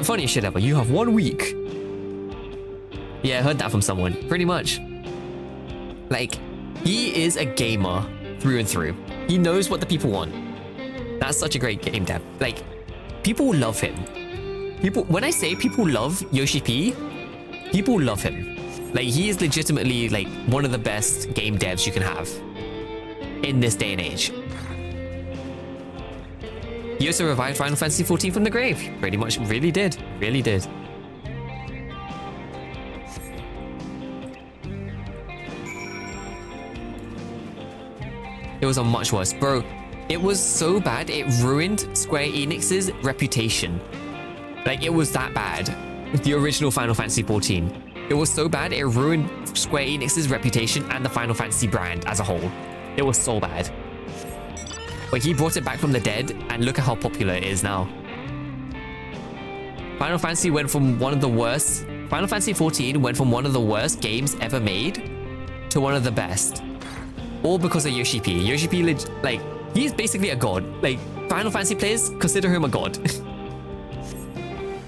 Funniest shit ever. You have 1 week. Yeah, I heard that from someone. Pretty much. Like, he is a gamer through and through. He knows what the people want. That's such a great game dev. Like, people love him. When I say people love Yoshi P, people love him. Like, he is legitimately like one of the best game devs you can have in this day and age. He also revived Final Fantasy XIV from the grave. Pretty much, really did. Really did. It was a much worse. Bro, It was so bad, it ruined Square Enix's reputation. Like, it was that bad. The original Final Fantasy XIV. It was so bad, it ruined Square Enix's reputation and the Final Fantasy brand as a whole. It was so bad. But he brought it back from the dead, and look at how popular it is now. Final Fantasy went from one of the worst... Final Fantasy XIV went from one of the worst games ever made to one of the best. All because of Yoshi P. Yoshi P, like, he's basically a god. Like, Final Fantasy players consider him a god.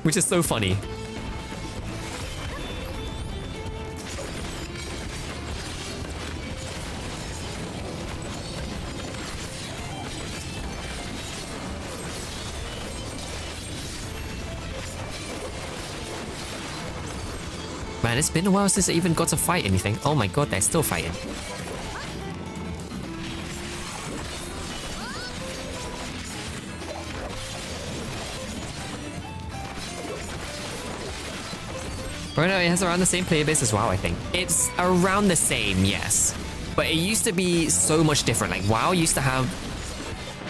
Which is so funny. Man, it's been a while since I even got to fight anything. Oh my god, they're still fighting. Right now, it has around the same player base as WoW, I think. It's around the same, yes. But it used to be so much different. Like, WoW used to have...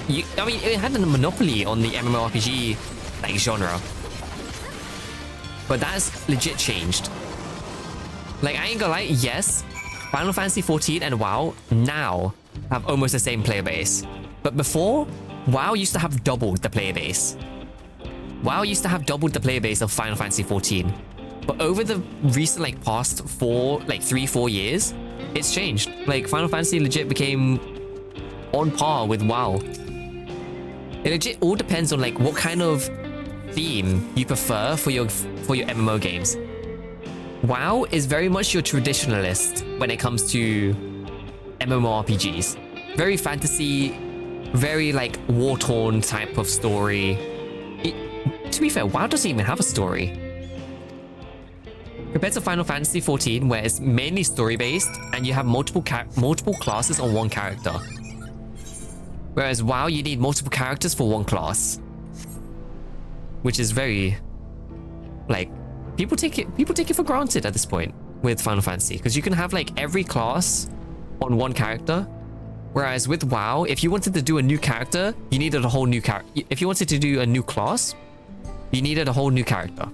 I mean, it had a monopoly on the MMORPG, like, genre. But that's legit changed. Like, I ain't gonna lie, yes, Final Fantasy XIV and WoW now have almost the same player base. But before, WoW used to have doubled the player base. WoW used to have doubled the player base of Final Fantasy XIV. But over the recent, like, past 3-4 years, it's changed. Like, Final Fantasy legit became on par with WoW. It legit all depends on, like, what kind of theme you prefer for your MMO games. WoW is very much your traditionalist when it comes to MMORPGs. Very fantasy, very like war-torn type of story. To be fair, WoW doesn't even have a story. Compared to Final Fantasy XIV, where it's mainly story-based and you have multiple classes on one character. Whereas WoW, you need multiple characters for one class. Which is very, like, people take it for granted at this point with Final Fantasy, because you can have like every class on one character, whereas with WoW, if you wanted to do a new character, you needed a whole new character. If you wanted to do a new class, you needed a whole new character.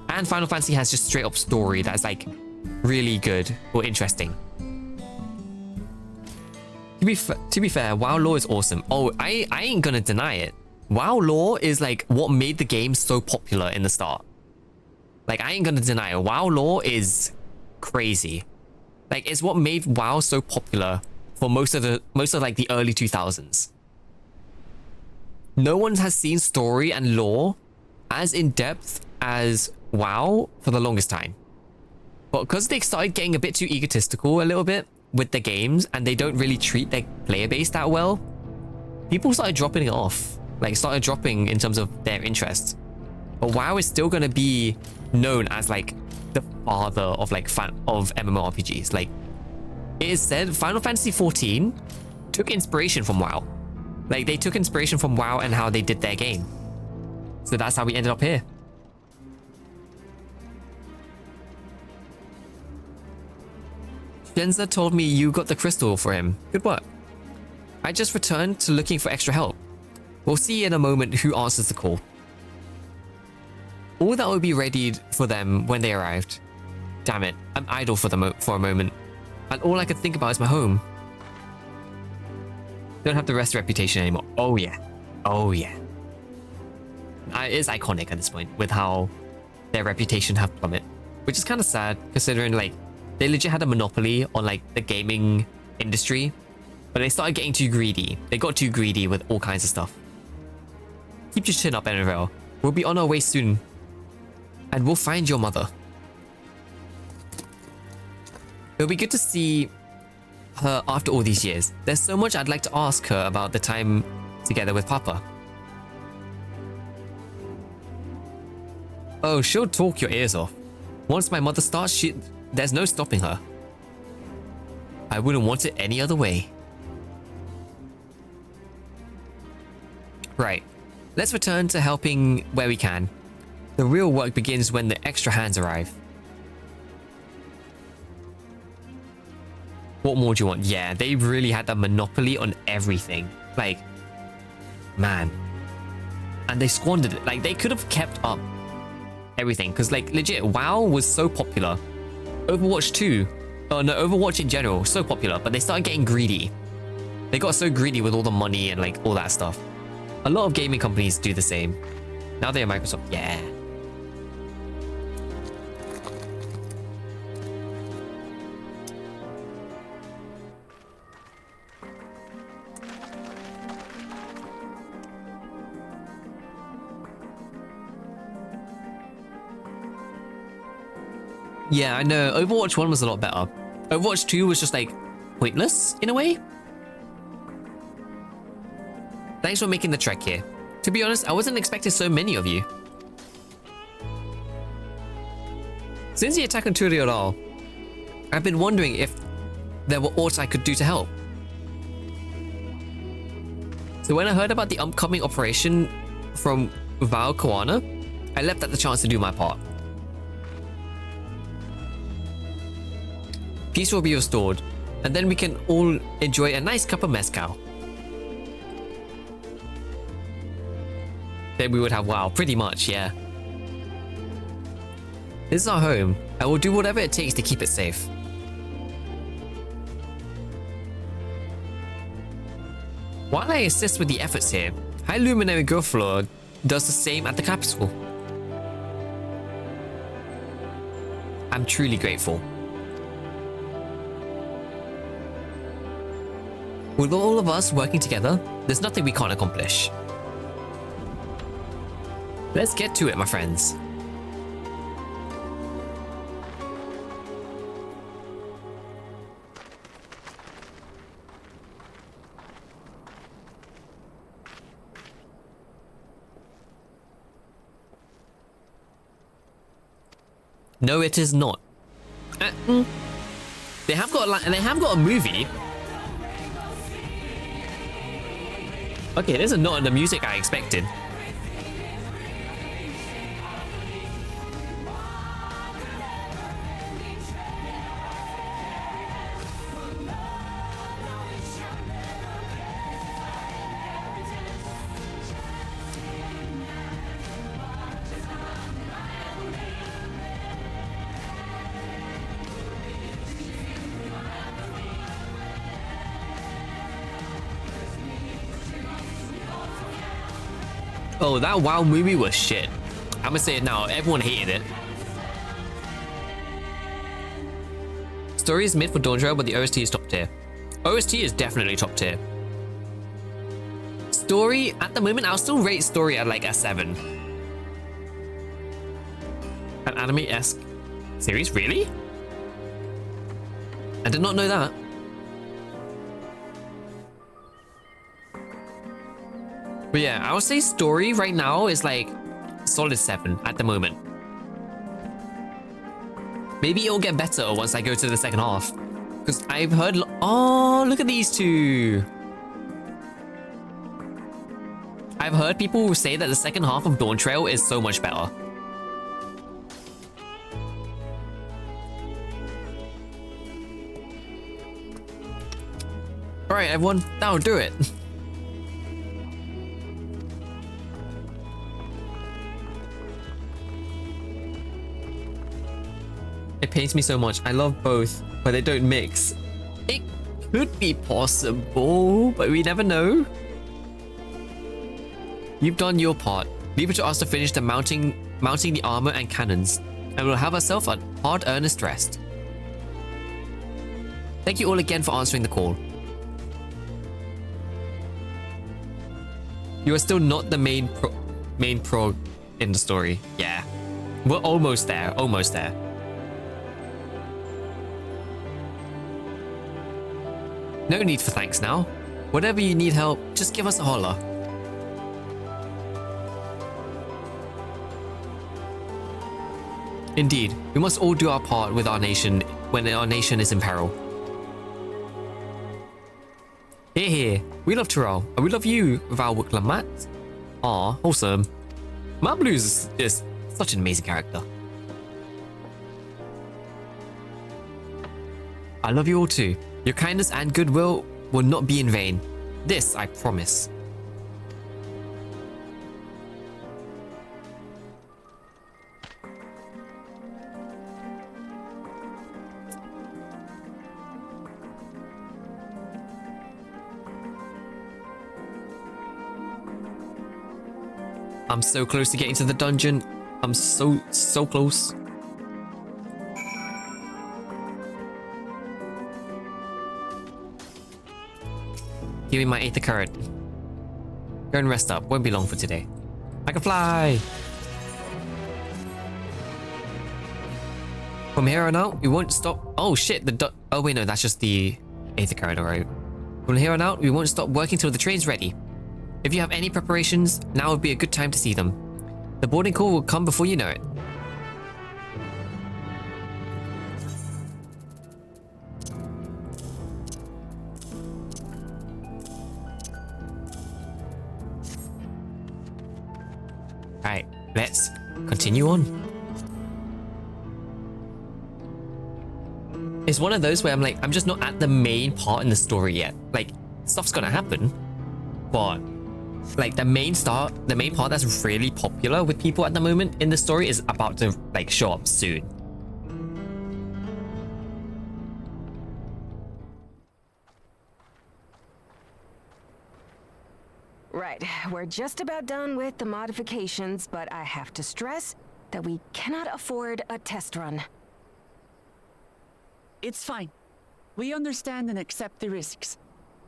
And Final Fantasy has just straight up story that's like really good or interesting. To be fair, WoW lore is awesome. Oh, I ain't gonna deny it. WoW lore is like what made the game so popular in the start. Like, I ain't gonna deny it. WoW lore is crazy. Like, it's what made WoW so popular for most of like the early 2000s. No one has seen story and lore as in depth as WoW for the longest time. But because they started getting a bit too egotistical a little bit with the games, and they don't really treat their player base that well, people started dropping it off. Like, started dropping in terms of their interests. But WoW is still gonna be known as like the father of like of MMORPGs. Like, it is said Final Fantasy XIV took inspiration from WoW. Like, they took inspiration from WoW and how they did their game. So that's how we ended up here. Shenza told me you got the crystal for him. Good work. I just returned to looking for extra help. We'll see in a moment who answers the call. All that will be readied for them when they arrived. Damn it, I'm idle for a moment. And all I could think about is my home. Don't have the rest reputation anymore. Oh yeah. Oh yeah. It is iconic at this point with how their reputation have plummeted. Which is kind of sad considering like they legit had a monopoly on like the gaming industry. But they started getting too greedy. They got too greedy with all kinds of stuff. Keep your chin up, NRL. We'll be on our way soon. And we'll find your mother. It'll be good to see her after all these years. There's so much I'd like to ask her about the time together with Papa. Oh, she'll talk your ears off. Once my mother starts, there's no stopping her. I wouldn't want it any other way. Right. Let's return to helping where we can. The real work begins when the extra hands arrive. What more do you want? Yeah, they really had that monopoly on everything. Like, man. And they squandered it. Like, they could have kept up everything. Because, like, legit, WoW was so popular. Overwatch 2, oh no, Overwatch in general, so popular. But they started getting greedy. They got so greedy with all the money and, like, all that stuff. A lot of gaming companies do the same. Now they're Microsoft. Yeah. Yeah, I know. Overwatch 1 was a lot better. Overwatch 2 was just like pointless in a way. Thanks for making the trek here. To be honest, I wasn't expecting so many of you. Since the attack on Turrialal, I've been wondering if there were aught I could do to help. So when I heard about the upcoming operation from Val Koana, I leapt at the chance to do my part. Peace will be restored, and then we can all enjoy a nice cup of mezcal. Then we would have WoW, pretty much, yeah. This is our home. I will do whatever it takes to keep it safe. While I assist with the efforts here, High Luminary Gurflor does the same at the capital. I'm truly grateful. With all of us working together, there's nothing we can't accomplish. Let's get to it, my friends. No, it is not. They have got a movie. Okay, this is not the music I expected. Oh, that WoW movie was shit. I'm gonna say it now, everyone hated it. Story is mid for Dawntrail, but the OST is top tier. OST is definitely top tier. Story, at the moment, I'll still rate story at like a 7. An anime-esque series? Really? I did not know that. But yeah, I would say story right now is like solid 7 at the moment. Maybe it'll get better once I go to the second half. Because I've heard... Oh, look at these two. I've heard people say that the second half of Dawntrail is so much better. Alright, everyone, that'll do it. It pains me so much. I love both, but they don't mix. It could be possible, but we never know. You've done your part. Leave it to us to finish the mounting the armor and cannons, and we'll have ourselves a hard earnest rest. Thank you all again for answering the call. You are still not the main pro in the story. Yeah, we're almost there. Almost there. No need for thanks now. Whatever you need help, just give us a holler. Indeed, we must all do our part with our nation when our nation is in peril. Hear, hear. We love Tyrell, and we love you, Valwick-Lamat. Aw, awesome. Matt Blues is such an amazing character. I love you all too. Your kindness and goodwill will not be in vain. This I promise. I'm so close to getting to the dungeon. I'm so close. Give me my Aether Current. Go and rest up. Won't be long for today. I can fly! From here on out, we won't stop. Oh shit, oh wait, no, that's just the Aether Current, alright. From here on out, we won't stop working till the train's ready. If you have any preparations, now would be a good time to see them. The boarding call will come before you know it. Alright, let's continue on. It's one of those where I'm like, I'm just not at the main part in the story yet. Like, stuff's gonna happen, but like the main part that's really popular with people at the moment in the story is about to like show up soon. Right, we're just about done with the modifications, but I have to stress that we cannot afford a test run. It's fine. We understand and accept the risks.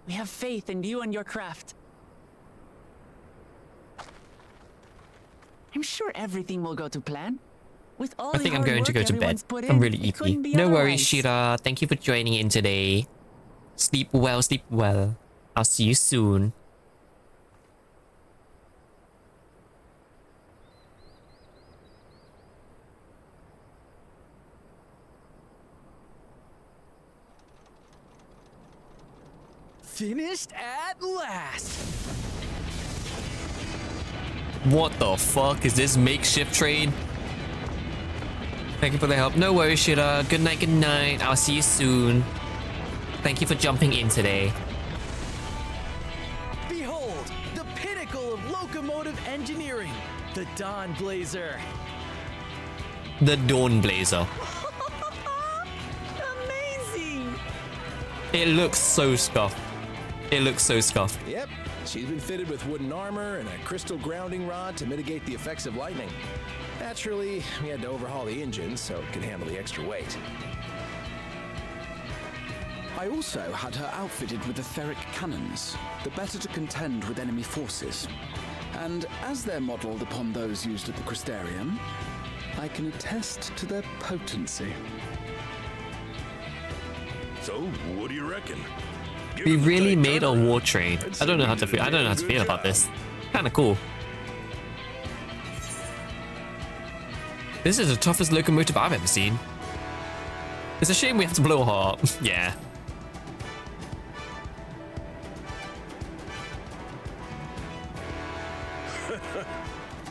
We have faith in you and your craft. I'm sure everything will go to plan. With all I think I'm going to go to bed. I'm really eepy. No worries, Shira. Thank you for joining in today. Sleep well, sleep well. I'll see you soon. Finished at last. What the fuck is this makeshift train? Thank you for the help. No worries, Shira. Good night, good night. I'll see you soon. Thank you for jumping in today. Behold, the pinnacle of locomotive engineering, the Dawn Blazer. The Dawn Blazer. Amazing! It looks so scuffed. It looks so scuffed. Yep, she's been fitted with wooden armor and a crystal grounding rod to mitigate the effects of lightning. Naturally, we had to overhaul the engine so it could handle the extra weight. I also had her outfitted with etheric cannons, the better to contend with enemy forces. And as they're modelled upon those used at the Crystarium, I can attest to their potency. So, what do you reckon? We really made a war train. I don't know how to feel. I don't know how to feel about this. Kind of cool. This is the toughest locomotive I've ever seen. It's a shame we have to blow her up. Yeah.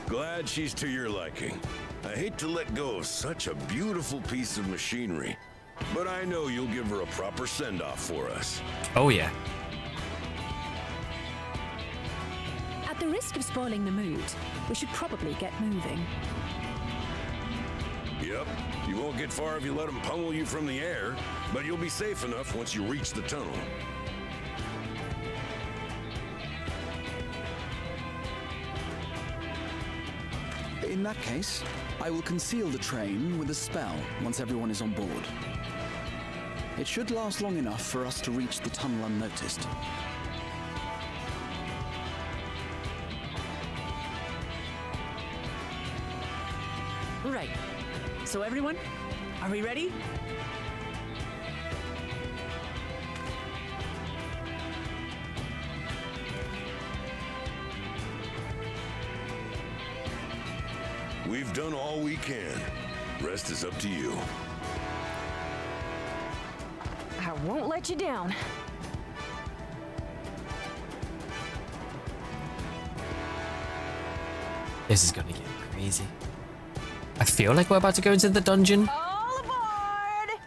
Glad she's to your liking. I hate to let go of such a beautiful piece of machinery, but I know you'll give her a proper send-off for us. Oh yeah. At the risk of spoiling the mood, we should probably get moving. Yep, you won't get far if you let them pummel you from the air, but you'll be safe enough once you reach the tunnel. In that case, I will conceal the train with a spell once everyone is on board. It should last long enough for us to reach the tunnel unnoticed. Right. So everyone, are we ready? We've done all we can. Rest is up to you. I won't let you down. This is gonna get crazy. I feel like we're about to go into the dungeon. All aboard!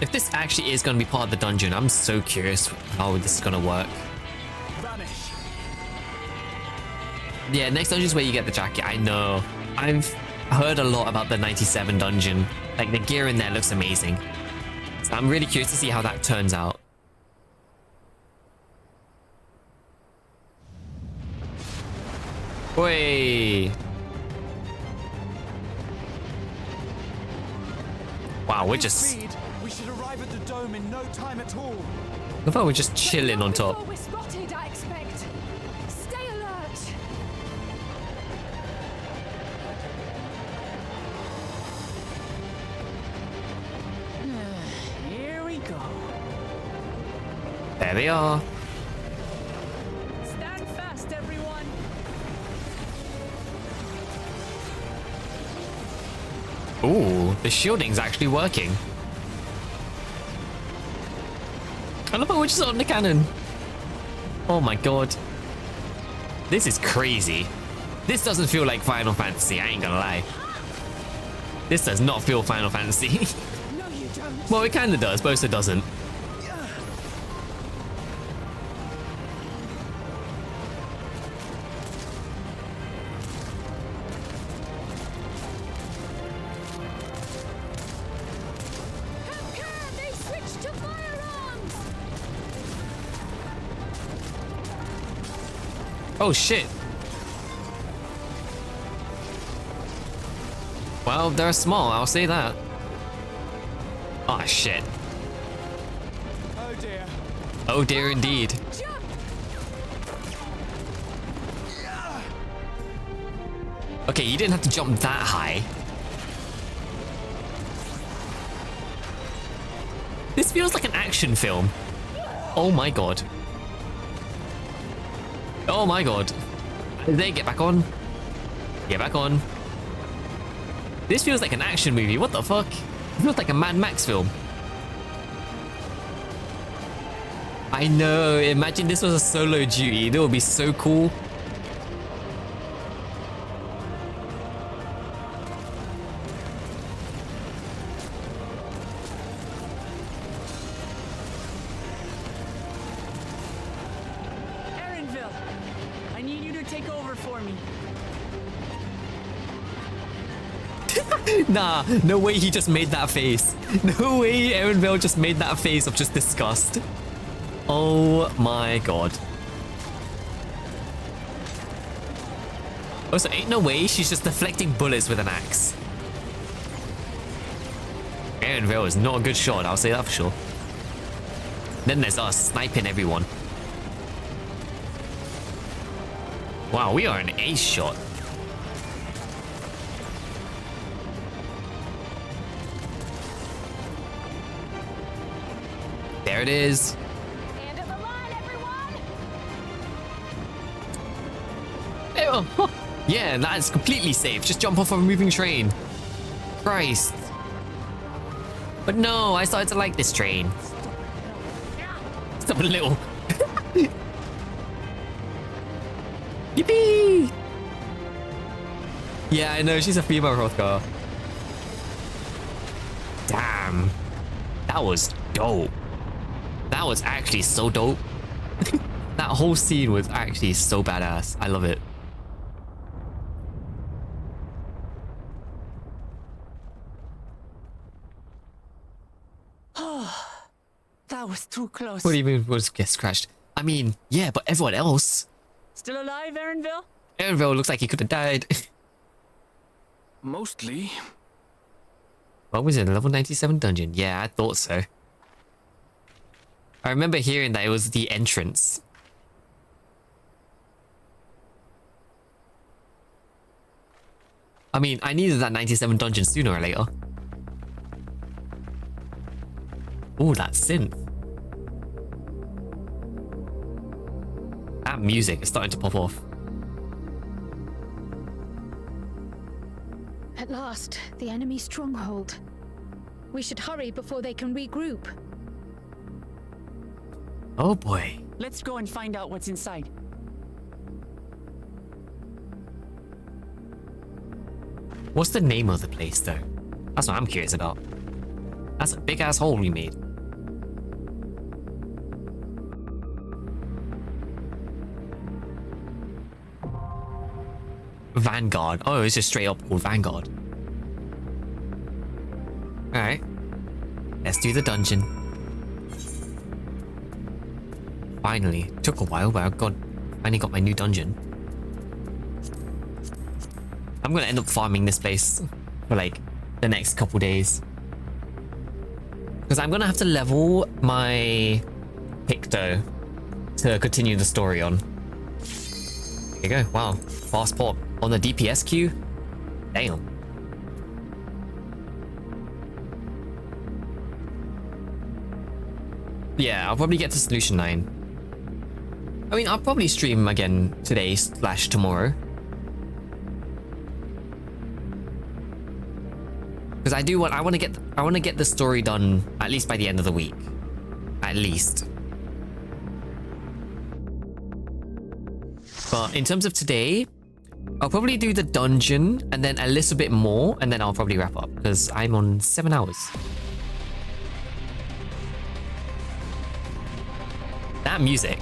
If this actually is gonna be part of the dungeon, I'm so curious how this is gonna work. Vanish. Yeah, next dungeon is where you get the jacket. I know. I've heard a lot about the 97 dungeon. Like the gear in there looks amazing. So I'm really curious to see how that turns out. Oi! Wow, we're just... We should arrive at the dome in no time at all. I thought we're just chilling on top. We're spotted, I expect. Stay alert. Here we go. There they are. Stand fast, everyone. Ooh, the shielding's actually working. I love how we're just on the cannon. Oh my god. This is crazy. This doesn't feel like Final Fantasy, I ain't gonna lie. This does not feel Final Fantasy. No, you don't. Well, it kinda does, but also doesn't. They switched to firearms. Oh shit. Well, they're small, I'll say that. Oh shit. Oh dear. Oh dear indeed. Okay, you didn't have to jump that high. This feels like an action film. Oh my god. Oh my god. They get back on. Get back on. This feels like an action movie. What the fuck? It feels like a Mad Max film. I know. Imagine this was a solo duty. That would be so cool. Erenville, I need you to take over for me. Nah, no way he just made that face. No way Erenville just made that face of just disgust. Oh my god. Also, ain't no way she's just deflecting bullets with an axe. Erenville is not a good shot, I'll say that for sure. Then there's us sniping everyone. Wow, we are an ace shot. There it is. End of the line, everyone. Oh, yeah, that's completely safe. Just jump off of a moving train. Christ. But no, I started to like this train. Stop a little. Yippee! Yeah, I know, she's a female Hrothgar. Damn. That was dope. That was actually so dope. That whole scene was actually so badass. I love it. That was too close. What do you mean was get scratched? I mean, yeah, but everyone else. Still alive, Erenville? Erenville looks like he could have died. Mostly. What was it? A level 97 dungeon? Yeah, I thought so. I remember hearing that it was the entrance. I mean, I needed that 97 dungeon sooner or later. Ooh, that synth. That music is starting to pop off. At last, the enemy stronghold. We should hurry before they can regroup. Oh boy. Let's go and find out what's inside. What's the name of the place though? That's what I'm curious about. That's a big ass hole we made. Vanguard. Oh, it's just straight up called Vanguard. Alright. Let's do the dungeon. Finally. Took a while, but I finally got my new dungeon. I'm gonna end up farming this place for like the next couple days. Because I'm gonna have to level my Picto to continue the story on. There you go. Wow. Fast pop on the DPS queue. Damn. Yeah, I'll probably get to Solution 9. I mean, I'll probably stream again today / tomorrow. Because I want to get the story done at least by the end of the week. At least. But in terms of today, I'll probably do the dungeon and then a little bit more, and then I'll probably wrap up because I'm on 7 hours. That music.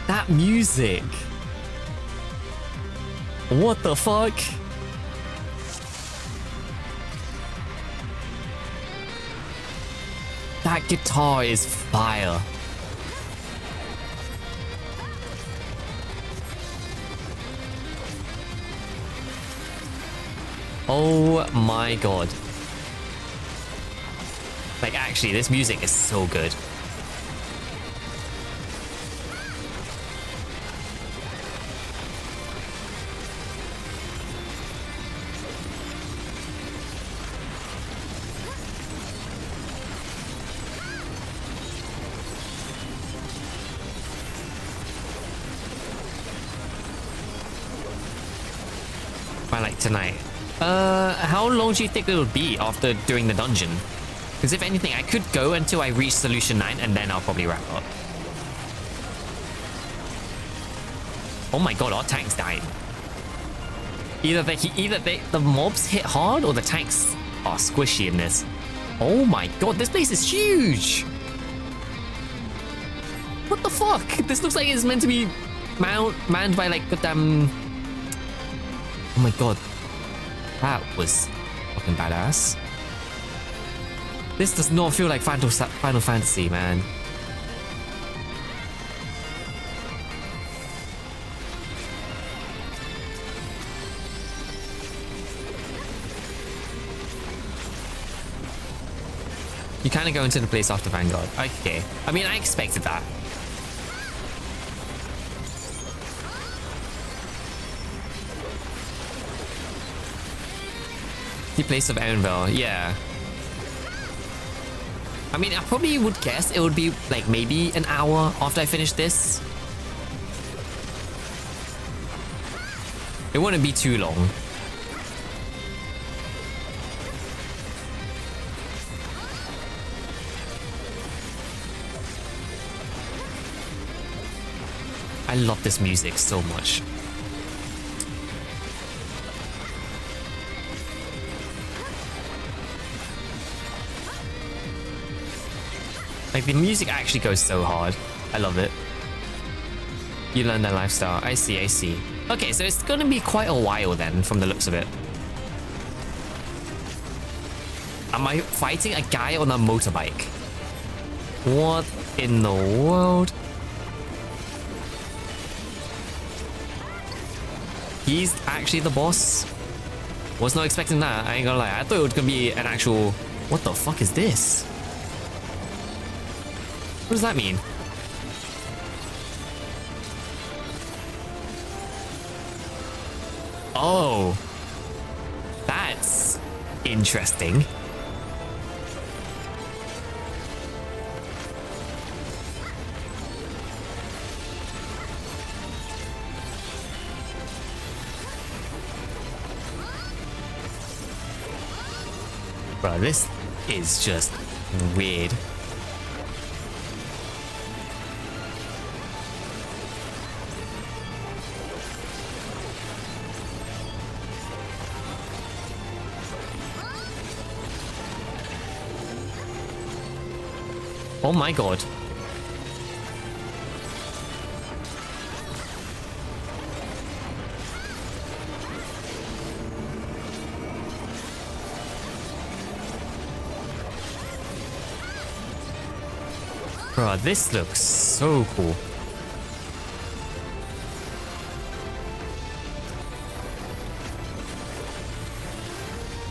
That music. What the fuck? That guitar is fire. Oh my god. Like, actually, this music is so good. By like tonight. How long do you think it'll be after doing the dungeon? Because if anything, I could go until I reach Solution 9 and then I'll probably wrap up. Oh my god, our tanks died. Either the mobs hit hard or the tanks are squishy in this. Oh my god, this place is huge! What the fuck? This looks like it's meant to be manned by like goddamn... Oh my god. That was fucking badass. This does not feel like Final Fantasy, man. You kind of go into the place after Vanguard. Okay. I mean, I expected that. The place of Erenville, yeah. I mean, I probably would guess it would be like maybe an hour after I finish this. It wouldn't be too long. I love this music so much. Like, the music actually goes so hard. I love it. You learn their lifestyle. I see, I see. Okay, so it's gonna be quite a while then, from the looks of it. Am I fighting a guy on a motorbike? What in the world? He's actually the boss? Was not expecting that, I ain't gonna lie. I thought it was gonna be an actual... What the fuck is this? What does that mean? Oh. That's interesting. Bro, this is just weird. Oh my god. Bro, this looks so cool.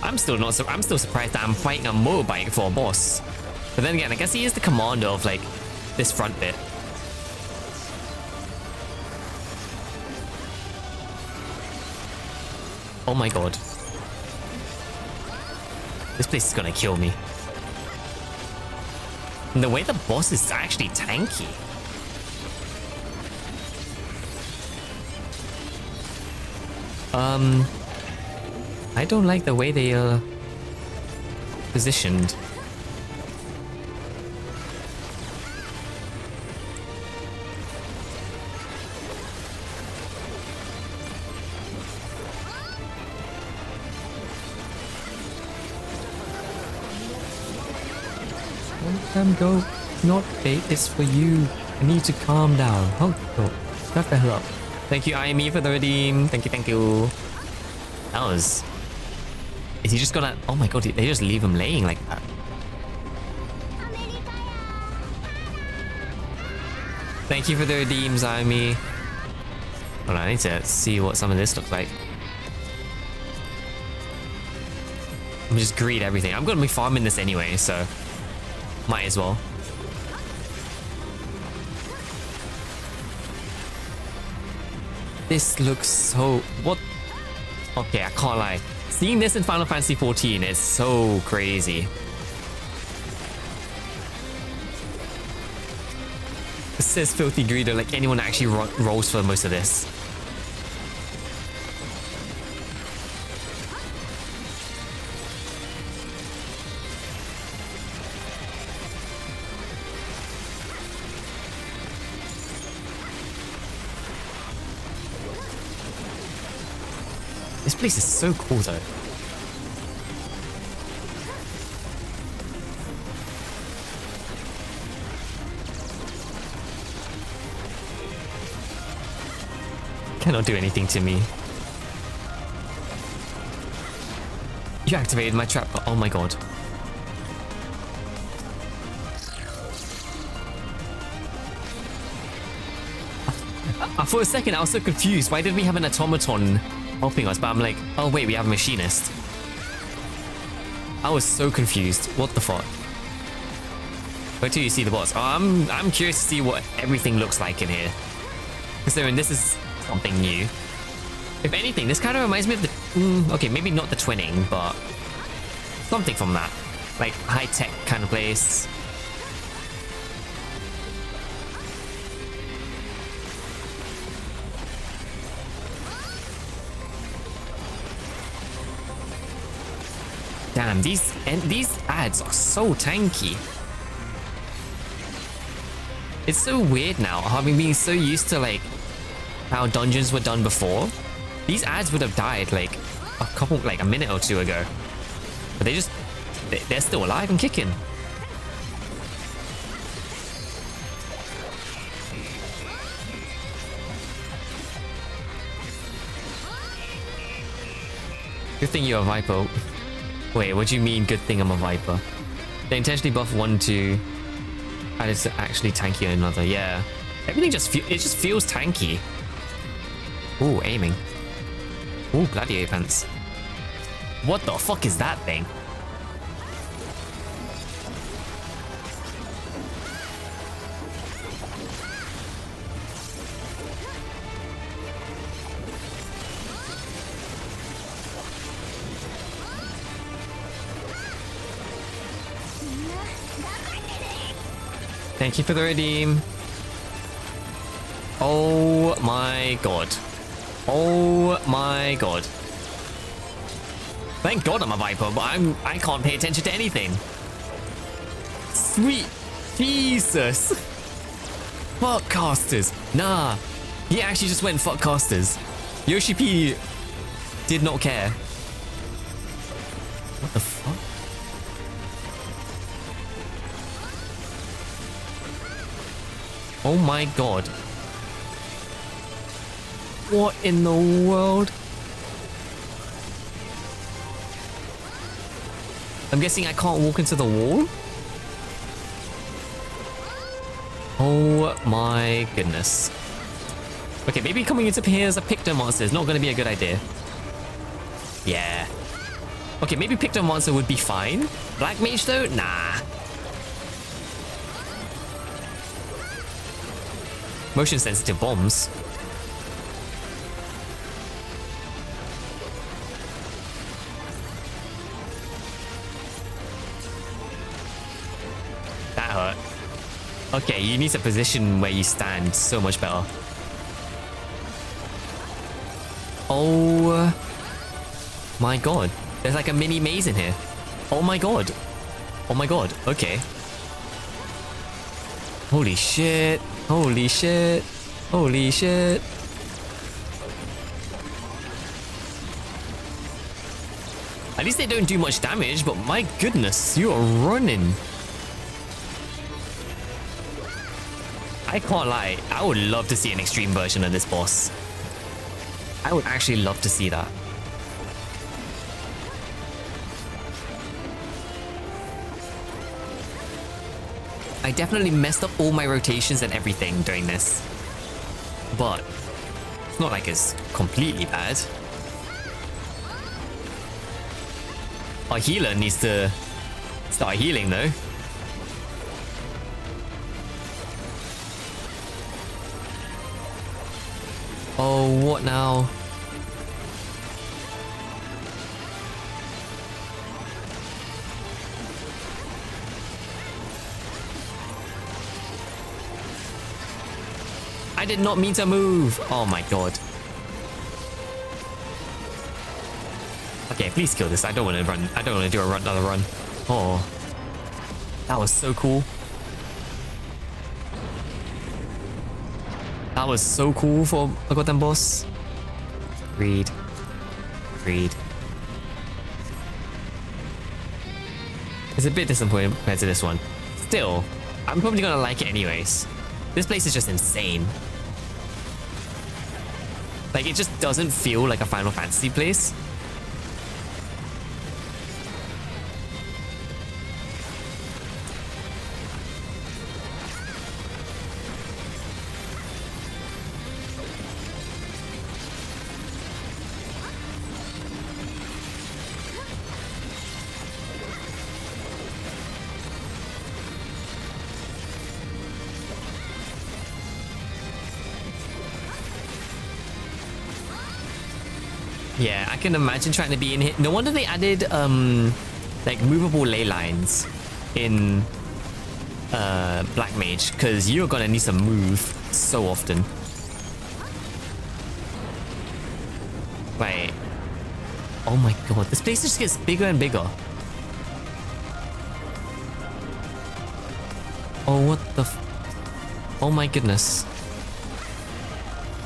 I'm still surprised that I'm fighting a motorbike for a boss. But then again, I guess he is the commander of like this front bit. Oh my god. This place is gonna kill me. And the way the boss is actually tanky. I don't like the way they are positioned. Let them go. Not bait is for you. I need to calm down. Oh, oh. Shut the hell up. Thank you, IME, for the redeem. Thank you, thank you. That was... Is he just gonna... Oh my god, they just leave him laying like that. Thank you for the redeems, IME. Hold on, I need to see what some of this looks like. Let me just greed everything. I'm gonna be farming this anyway, so... Might as well. This looks so... What? Okay, I can't lie. Seeing this in Final Fantasy XIV is so crazy. It says Filthy Greeder, like anyone actually rolls for most of this. This place is so cool though. Cannot do anything to me. You activated my trap. Oh my god. For a second I was so confused. Why did we have an automaton helping us? But I'm like, oh wait, we have a machinist. I was so confused. What the fuck? Wait till you see the boss. Oh, I'm curious to see what everything looks like in here. Considering this is something new. If anything, this kind of reminds me of the... okay, maybe not the twinning, but something from that. Like high-tech kind of place. Damn, these ads are so tanky. It's so weird now, having been so used to like how dungeons were done before. These ads would have died like a minute or two ago. But they're still alive and kicking. Good thing you're a Viper. Wait, what do you mean good thing I'm a Viper? They intentionally buff 1, 2. And it's actually tanky on another, yeah. Everything just feels tanky. Ooh, aiming. Ooh, gladiator pants. What the fuck is that thing? Thank you for the redeem. Oh my god. Oh my god. Thank god I'm a Viper, but I can't pay attention to anything. Sweet Jesus. Fuck casters. Nah. He actually just went fuck casters. Yoshi P did not care. What the fuck? Oh my god. What in the world? I'm guessing I can't walk into the wall? Oh my goodness. Okay, maybe coming into here as a Picto monster is not going to be a good idea. Yeah. Okay, maybe Picto monster would be fine. Black Mage though? Nah. Motion sensitive bombs. That hurt. Okay, you need a position where you stand so much better. Oh my god. There's like a mini maze in here. Oh my god. Oh my god. Okay. Holy shit. Holy shit. Holy shit. At least they don't do much damage, but my goodness, you are running. I can't lie. I would love to see an extreme version of this boss. I would actually love to see that. I definitely messed up all my rotations and everything during this. But it's not like it's completely bad. Our healer needs to start healing though. Oh, what now? I did not mean to move. Oh my god. Okay, please kill this. I don't want to run. I don't want to do another run. Oh. That was so cool. That was so cool for a goddamn boss. Read. Read. It's a bit disappointing compared to this one. Still, I'm probably gonna like it anyways. This place is just insane. Like, it just doesn't feel like a Final Fantasy place. Yeah, I can imagine trying to be in here. No wonder they added like movable ley lines in Black Mage, because you're gonna need to move so often. Wait. Oh my god, this place just gets bigger and bigger. Oh, what the f— oh my goodness.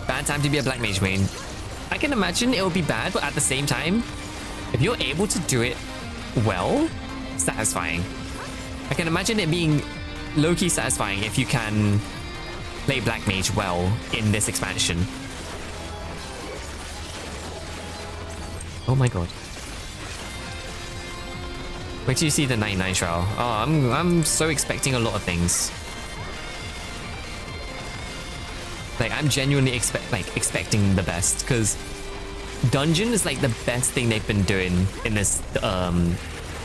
Bad time to be a Black Mage main. I can imagine it will be bad, but at the same time, if you're able to do it well, satisfying. I can imagine it being low-key satisfying if you can play Black Mage well in this expansion. Oh my god. Wait till you see the 99 trial. Oh, I'm so expecting a lot of things. Like, I'm genuinely expecting the best, because dungeon is like the best thing they've been doing in this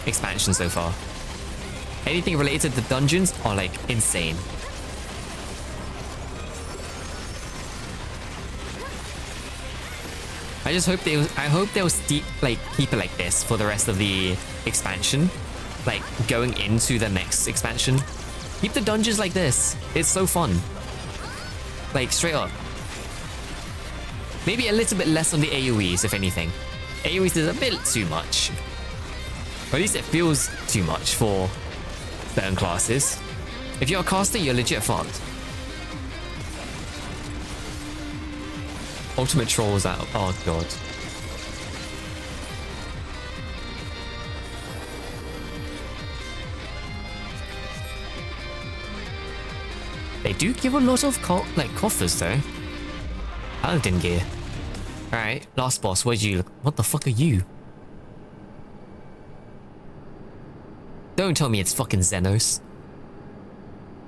expansion so far. Anything related to dungeons are like insane. I just hope I hope they'll keep it like this for the rest of the expansion, like going into the next expansion. Keep the dungeons like this. It's so fun. Like, straight up. Maybe a little bit less on the AoEs, if anything. AoEs is a bit too much. Or at least it feels too much for certain classes. If you're a caster, you're legit fucked. Ultimate trolls out. Oh god. They do give a lot of coffers though. Paladin gear. Alright, last boss. What the fuck are you? Don't tell me it's fucking Xenos.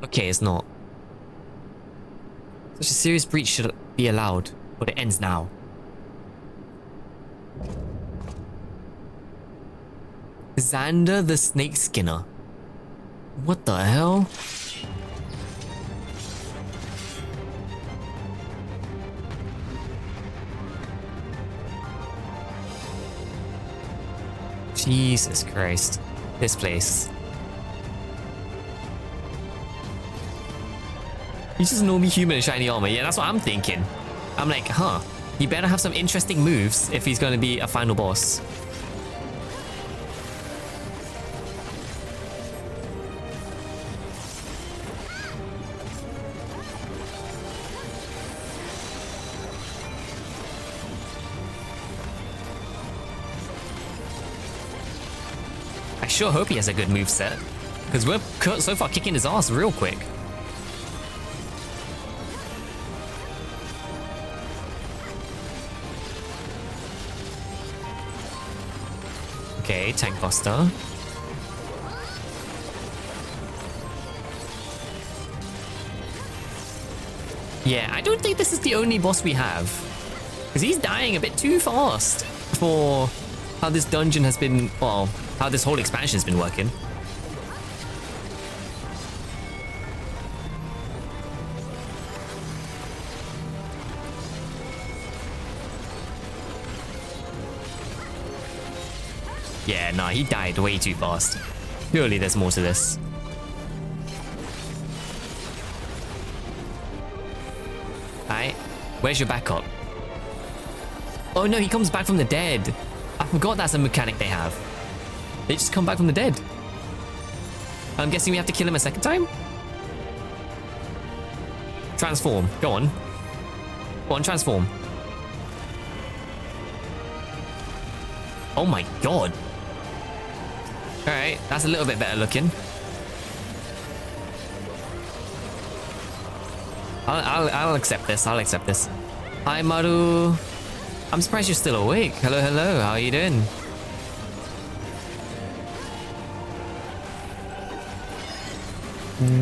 Okay, it's not. Such a serious breach should be allowed, but it ends now. Xander the Snake Skinner. What the hell? Jesus Christ. This place. He's just a normal human in shiny armor. Yeah, that's what I'm thinking. I'm like, huh. He better have some interesting moves if he's going to be a final boss. I sure hope he has a good moveset, because we're so far kicking his ass real quick. Okay, Tank Buster. Yeah, I don't think this is the only boss we have, because he's dying a bit too fast for how this dungeon has been, well, how this whole expansion has been working. Yeah, nah, he died way too fast. Surely there's more to this. Alright, where's your backup? Oh no, he comes back from the dead. I forgot that's a mechanic they have. They just come back from the dead. I'm guessing we have to kill him a second time? Transform. Go on. Go on, transform. Oh my god. Alright, that's a little bit better looking. I'll accept this. I'll accept this. Hi, Maru. I'm surprised you're still awake. Hello, hello. How are you doing?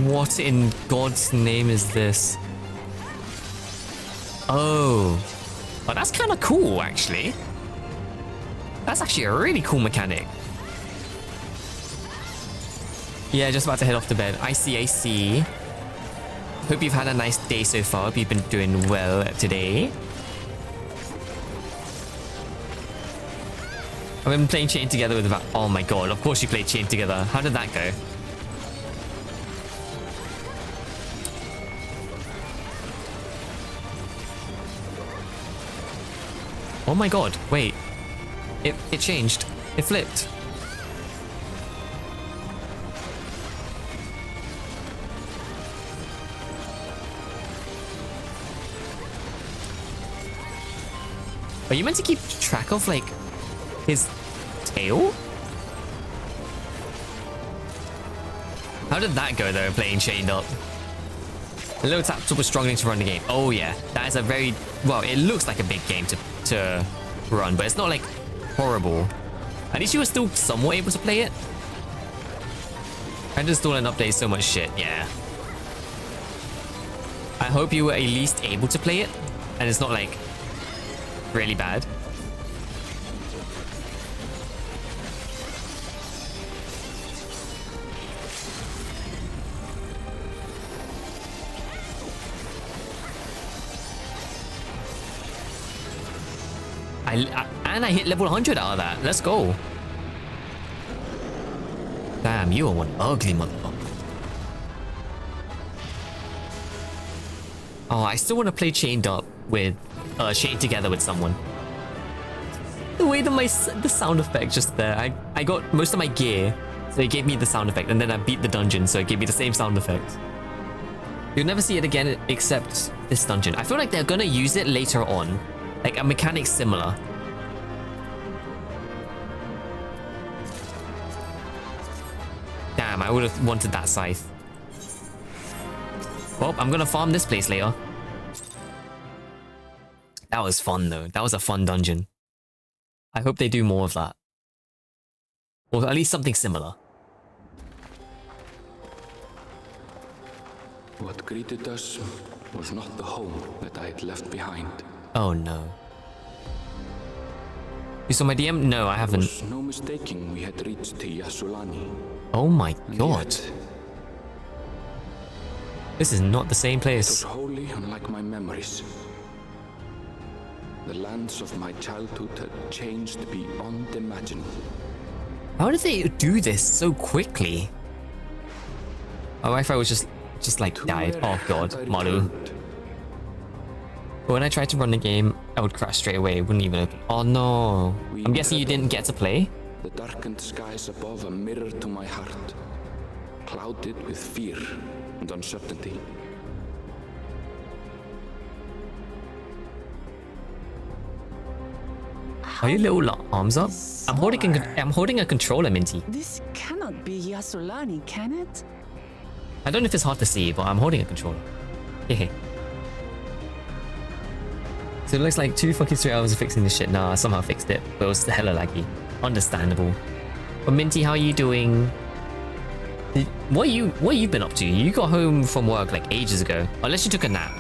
What in God's name is this? Oh. Oh, that's kind of cool, actually. That's actually a really cool mechanic. Yeah, just about to head off to bed. I see, I see. Hope you've had a nice day so far. Hope you've been doing well today. I've been playing Chain Together with... Oh my god, of course you played Chain Together. How did that go? Oh my god, wait. It changed. It flipped. Are you meant to keep track of, like, his tail? How did that go, though, playing chained up? The little tap was struggling to run the game. Oh, yeah. That is a very... Well, it looks like a big game to run, but it's not, like, horrible. At least you were still somewhat able to play it. I just install and update so much shit, yeah. I hope you were at least able to play it, and it's not, like, really bad. And I hit level 100 out of that. Let's go. Damn, you are one ugly motherfucker. Oh, I still want to play chained up with, chained together with someone. The way that the sound effect just there. I got most of my gear, so it gave me the sound effect, and then I beat the dungeon, so it gave me the same sound effect. You'll never see it again except this dungeon. I feel like they're gonna use it later on. Like a mechanic similar. Damn, I would have wanted that scythe. Well, I'm gonna farm this place later. That was fun though. That was a fun dungeon. I hope they do more of that. Or at least something similar. What greeted us was not the home that I had left behind. Oh no. You saw my DM? No, I haven't. There was no mistaking we had reached Yasulani. Oh my And god. yet, this is not the same it place. was wholly unlike my memories. The lands of my childhood had changed beyond imagining. How did they do this so quickly? My Wi-Fi was just like died. Oh god, Maru. But when I tried to run the game, I would crash straight away. It wouldn't even open. Oh no. I'm guessing you didn't get to play? The darkened skies above a mirror to my heart, clouded with fear and uncertainty. Are your little arms up? I'm holding a controller, Minty. This cannot be Yasulani, can it? I don't know if it's hard to see, but I'm holding a controller. Hehe. So it looks like 2 fucking 3 hours of fixing this shit. Nah, I somehow fixed it, but it was hella laggy. Understandable. But Minty, how are you doing? What you been up to? You got home from work like ages ago, unless you took a nap.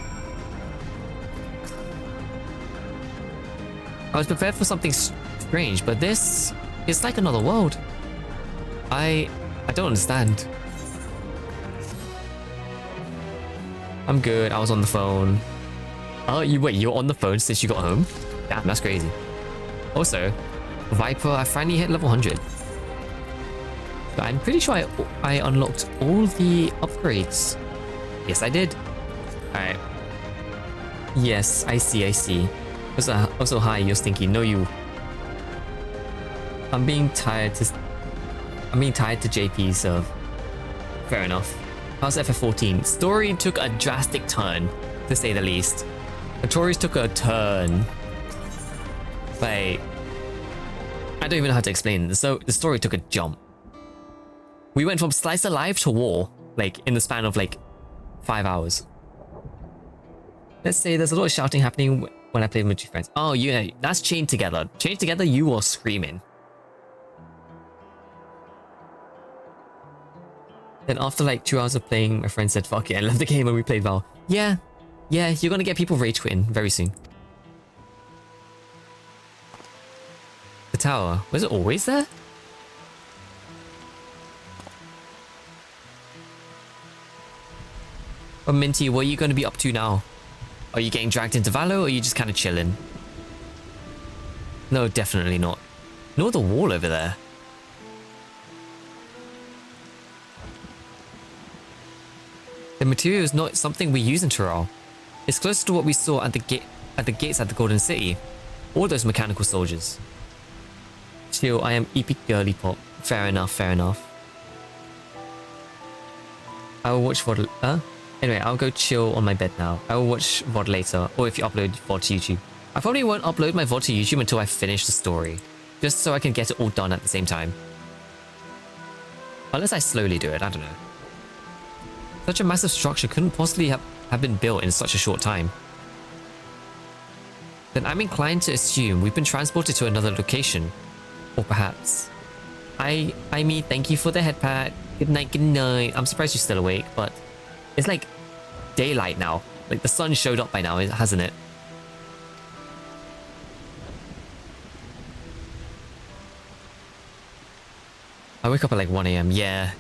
I was prepared for something strange, but this is like another world. I don't understand. I'm good. I was on the phone. Oh, you're on the phone since you got home? Damn, that's crazy. Also, Viper, I finally hit level 100. But I'm pretty sure I unlocked all the upgrades. Yes, I did. Alright. Yes, I see. Also, hi, you're stinky. No, you. I'm being tired to JP, so fair enough. How's FF14? Story took a drastic turn, to say the least. The Tories took a turn. Like, I don't even know how to explain this. So the story took a jump. We went from slice of life to war, like in the span of like 5 hours. Let's say there's a lot of shouting happening when I play with my 2 friends. Oh yeah, that's chained together. Chained together, you are screaming. Then after like 2 hours of playing, my friend said, fuck it, and left the game and we played Val. Yeah, you're gonna get people rage quitting very soon. The tower, was it always there? But Minty, what are you gonna be up to now? Are you getting dragged into Valo, or are you just kind of chilling? No, definitely not. Nor the wall over there. The material is not something we use in Tural. It's closer to what we saw at the gates at the Golden City. All those mechanical soldiers. Chill, I am epic girly pop. Fair enough. I will watch VOD. Anyway, I'll go chill on my bed now. I will watch VOD later, or if you upload VOD to YouTube. I probably won't upload my VOD to YouTube until I finish the story. Just so I can get it all done at the same time. Unless I slowly do it, I don't know. Such a massive structure couldn't possibly have been built in such a short time. Then I'm inclined to assume we've been transported to another location. Or perhaps. I mean, thank you for the head pat. Good night. I'm surprised you're still awake, but it's like daylight now. Like the sun showed up by now, hasn't it? I wake up at like 1 AM. Yeah.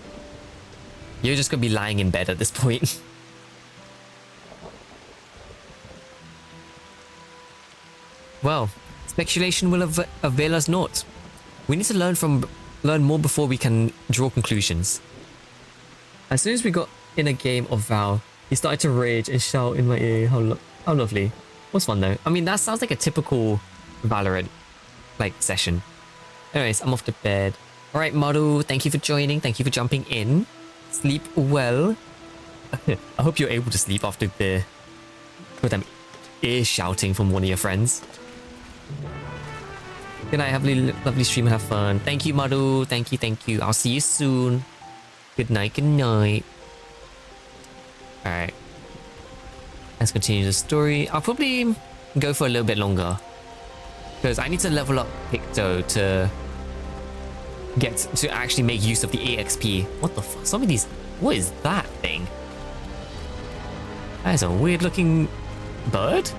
You're just gonna be lying in bed at this point. Well, speculation will avail us naught. We need to learn more before we can draw conclusions. As soon as we got in a game of Val, he started to rage and shout in my ear. How lovely. Was fun though. I mean, that sounds like a typical Valorant like session. Anyways, I'm off to bed. All right, Maru, thank you for joining. Thank you for jumping in. Sleep well. I hope you're able to sleep after the with them ear shouting from one of your friends. Good night, have a lovely stream and have fun. Thank you, Maru. Thank you. I'll see you soon. Good night. Alright. Let's continue the story. I'll probably go for a little bit longer. Because I need to level up Picto to get to actually make use of the EXP. What the fuck? Some of these... What is that thing? That is a weird looking bird.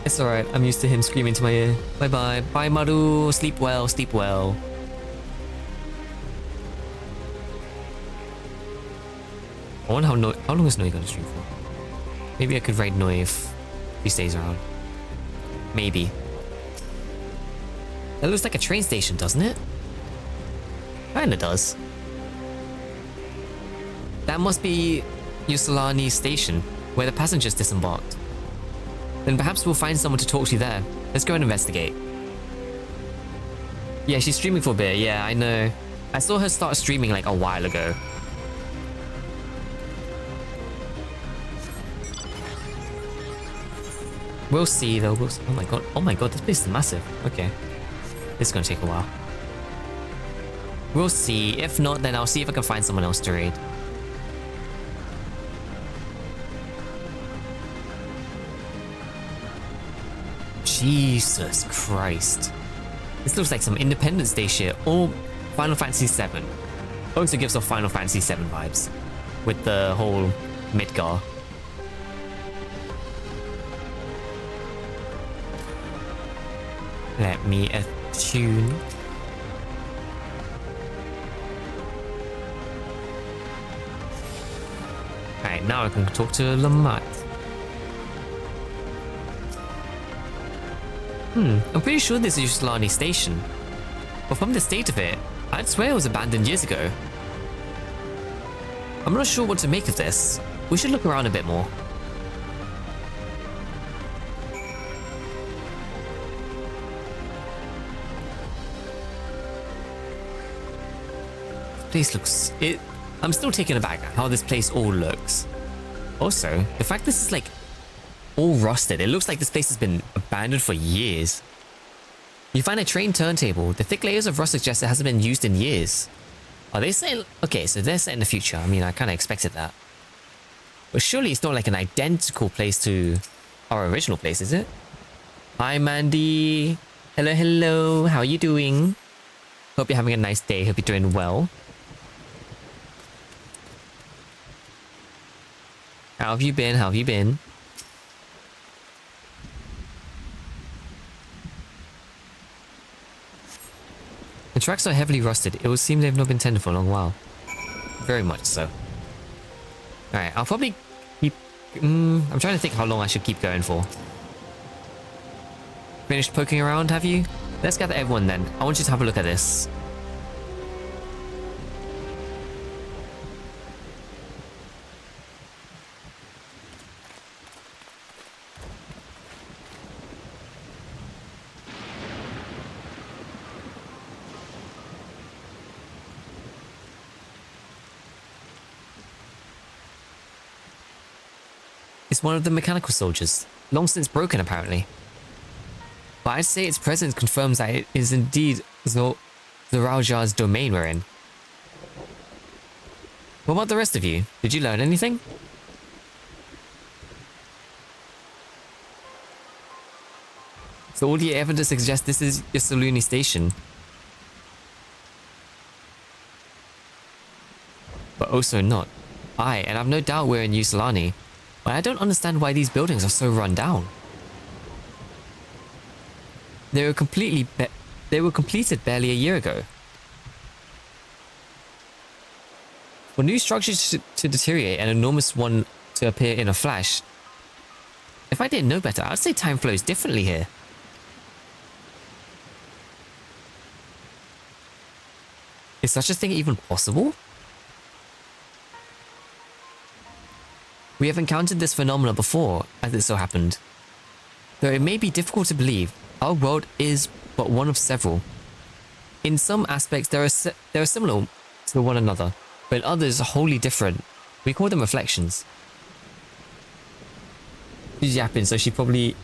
It's alright, I'm used to him screaming to my ear. Bye bye. Bye Maru. Sleep well, sleep well. I wonder how long is Noi gonna stream for? Maybe I could raid Noi if he stays around. Maybe. That looks like a train station, doesn't it? Kinda does. That must be Yusalani station, where the passengers disembarked. Then perhaps we'll find someone to talk to there. Let's go and investigate. Yeah, she's streaming for a bit. Yeah, I know. I saw her start streaming like a while ago. We'll see though. We'll see. Oh my god. Oh my god, this place is massive. Okay. This is gonna take a while. We'll see. If not, then I'll see if I can find someone else to raid. Jesus Christ. This looks like some Independence Day shit or Final Fantasy VII. Also gives off Final Fantasy VII vibes with the whole Midgar. Let me attune. Alright, now I can talk to Lamont. I'm pretty sure this is Yusalani Station. But from the state of it, I'd swear it was abandoned years ago. I'm not sure what to make of this. We should look around a bit more. Place looks... I'm still taken aback at how this place all looks. Also, the fact this is like all rusted. It looks like this place has been abandoned for years. You find a train turntable. The thick layers of rust suggest it hasn't been used in years. Are they saying... Okay, so they're set in the future. I mean, I kind of expected that. But surely it's not like an identical place to our original place, is it? Hi, Mandy. Hello, hello. How are you doing? Hope you're having a nice day. Hope you're doing well. How have you been? How have you been? The tracks are heavily rusted. It would seem they've not been tended for a long while. Very much so. Alright, I'll probably keep... I'm trying to think how long I should keep going for. Finished poking around, have you? Let's gather everyone then. I want you to have a look at this. It's one of the mechanical soldiers, long since broken apparently. But I'd say its presence confirms that it is indeed the Rauja's domain we're in. What about the rest of you? Did you learn anything? So all the evidence suggests this is Yusalani Station. But also not. Aye, and I've no doubt we're in Yusalani. But I don't understand why these buildings are so run down. They were completed barely a year ago. For new structures to deteriorate and an enormous one to appear in a flash, if I didn't know better, I'd say time flows differently here. Is such a thing even possible? We have encountered this phenomenon before, as it so happened. Though it may be difficult to believe, our world is but one of several. In some aspects, they are similar to one another, but in others are wholly different. We call them reflections. She's yapping, so you probably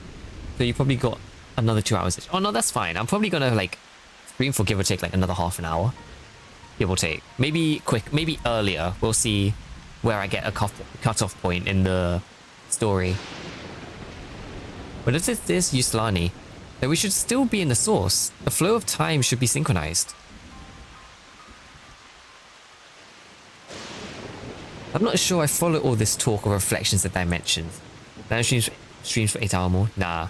got another 2 hours. Oh no, that's fine. I'm probably gonna like stream for give or take like another half an hour, give or take. Maybe quick, maybe earlier. We'll see where I get a cut-off point in the story. But if it's this Yusalani, then we should still be in the source. The flow of time should be synchronized. I'm not sure I follow all this talk of reflections and dimensions. Then streams for 8 hours more? Nah.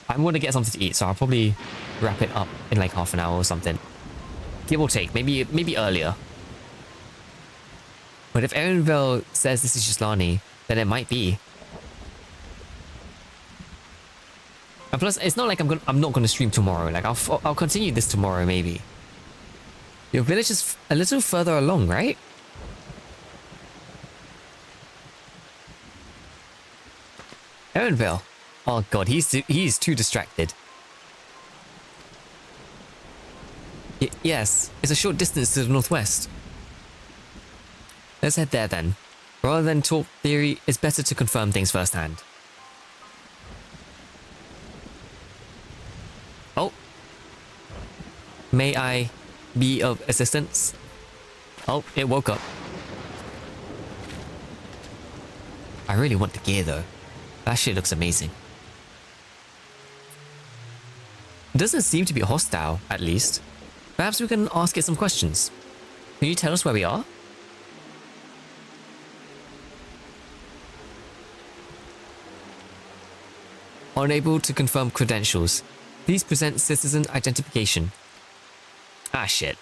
I'm going to get something to eat, so I'll probably wrap it up in like half an hour or something. Give or take, maybe earlier. But if Erenville says this is just Lani, then it might be. And plus, it's not like I'm not going to stream tomorrow. Like I'll continue this tomorrow maybe. Your village is a little further along, right? Erenville. Oh god, he's too distracted. Yes, it's a short distance to the northwest. Let's head there then. Rather than talk theory, it's better to confirm things firsthand. Oh. May I be of assistance? Oh, it woke up. I really want the gear though. That shit looks amazing. It doesn't seem to be hostile, at least. Perhaps we can ask it some questions. Can you tell us where we are? Unable to confirm credentials. Please present citizen identification. Ah, shit.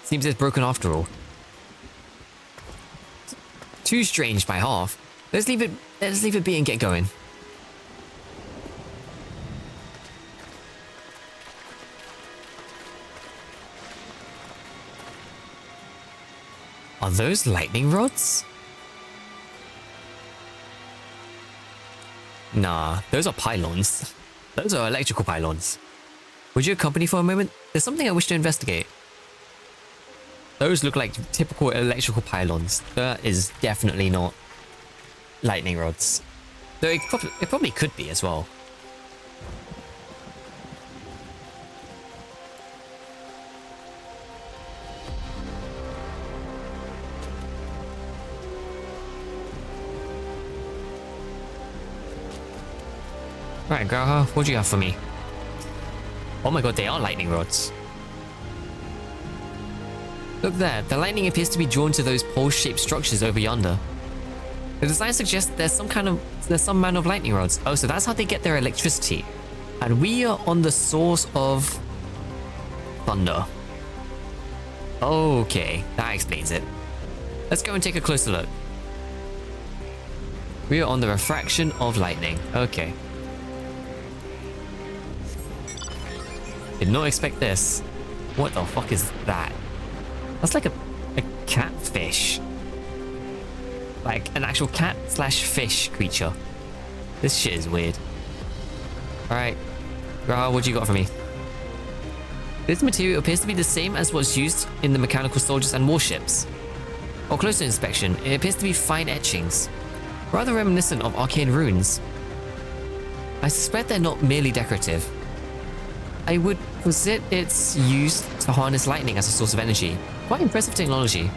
Seems it's broken after all. Too strange by half. Let's leave it be and get going. Are those lightning rods? Nah, those are pylons. Those are electrical pylons. Would you accompany for a moment? There's something I wish to investigate. Those look like typical electrical pylons. That is definitely not lightning rods. Though it probably could be as well. Right, Graha, what do you have for me? Oh my god, they are lightning rods. Look there, the lightning appears to be drawn to those pole-shaped structures over yonder. The design suggests there's some man of lightning rods. Oh, so that's how they get their electricity. And we are on the source of thunder. Okay, that explains it. Let's go and take a closer look. We are on the refraction of lightning. Okay. Did not expect this. What the fuck is that? That's like a catfish. Like an actual cat slash fish creature. This shit is weird. Alright. Raha, what do you got for me? This material appears to be the same as what's used in the mechanical soldiers and warships. On closer inspection, it appears to be fine etchings. Rather reminiscent of arcane runes. I suspect they're not merely decorative. I would posit it's used to harness lightning as a source of energy. Quite impressive technology.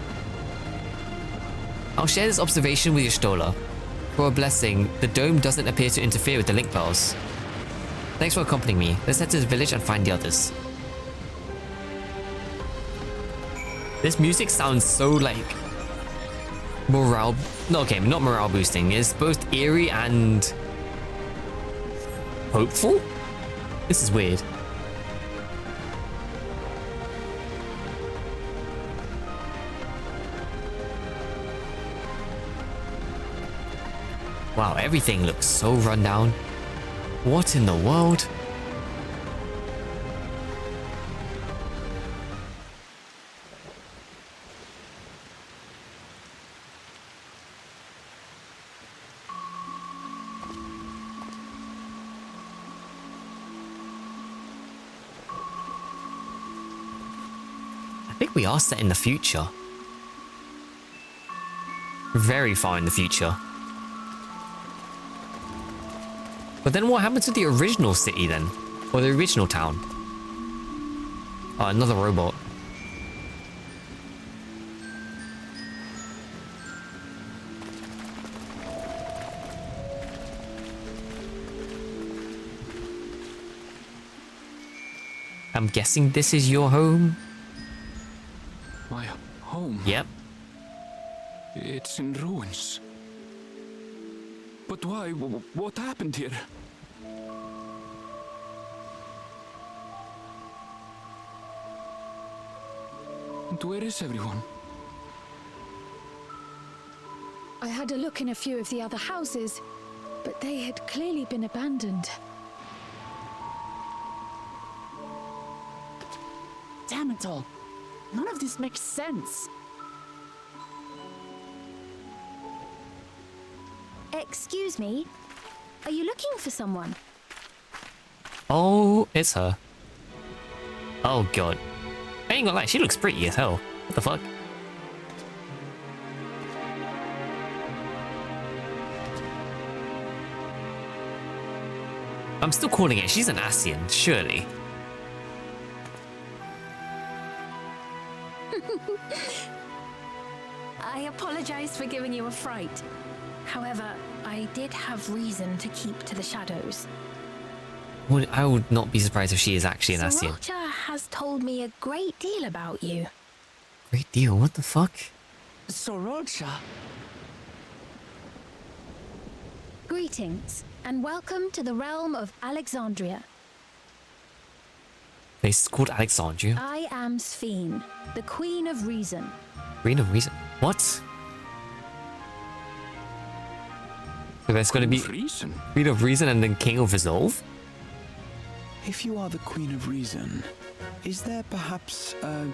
I'll share this observation with your Stola. For a blessing, the dome doesn't appear to interfere with the link bells. Thanks for accompanying me. Let's head to the village and find the others. This music sounds so like morale. No, okay, not morale boosting. It's both eerie and hopeful. This is weird. Wow, everything looks so run down. What in the world? I think we are set in the future. Very far in the future. But then what happened to the original city then? Or the original town? Oh, another robot. I'm guessing this is your home? My home. Yep. It's in ruins. But why? What happened here? And where is everyone? I had a look in a few of the other houses, but they had clearly been abandoned. Damn it all. None of this makes sense. Excuse me? Are you looking for someone? Oh, it's her. Oh god. I ain't gonna lie, she looks pretty as hell. What the fuck? I'm still calling it. She's an Asian, surely. I apologize for giving you a fright. However, I did have reason to keep to the shadows. I would not be surprised if she is actually an Asian. Sriracha has told me a great deal about you. Great deal? What the fuck? Sriracha? Greetings, and welcome to the realm of Alexandria. Place called Alexandria? I am Sphene, the Queen of Reason. Queen of Reason? What? So there's gonna be Queen of Reason and then King of Resolve? If you are the Queen of Reason, is there perhaps a...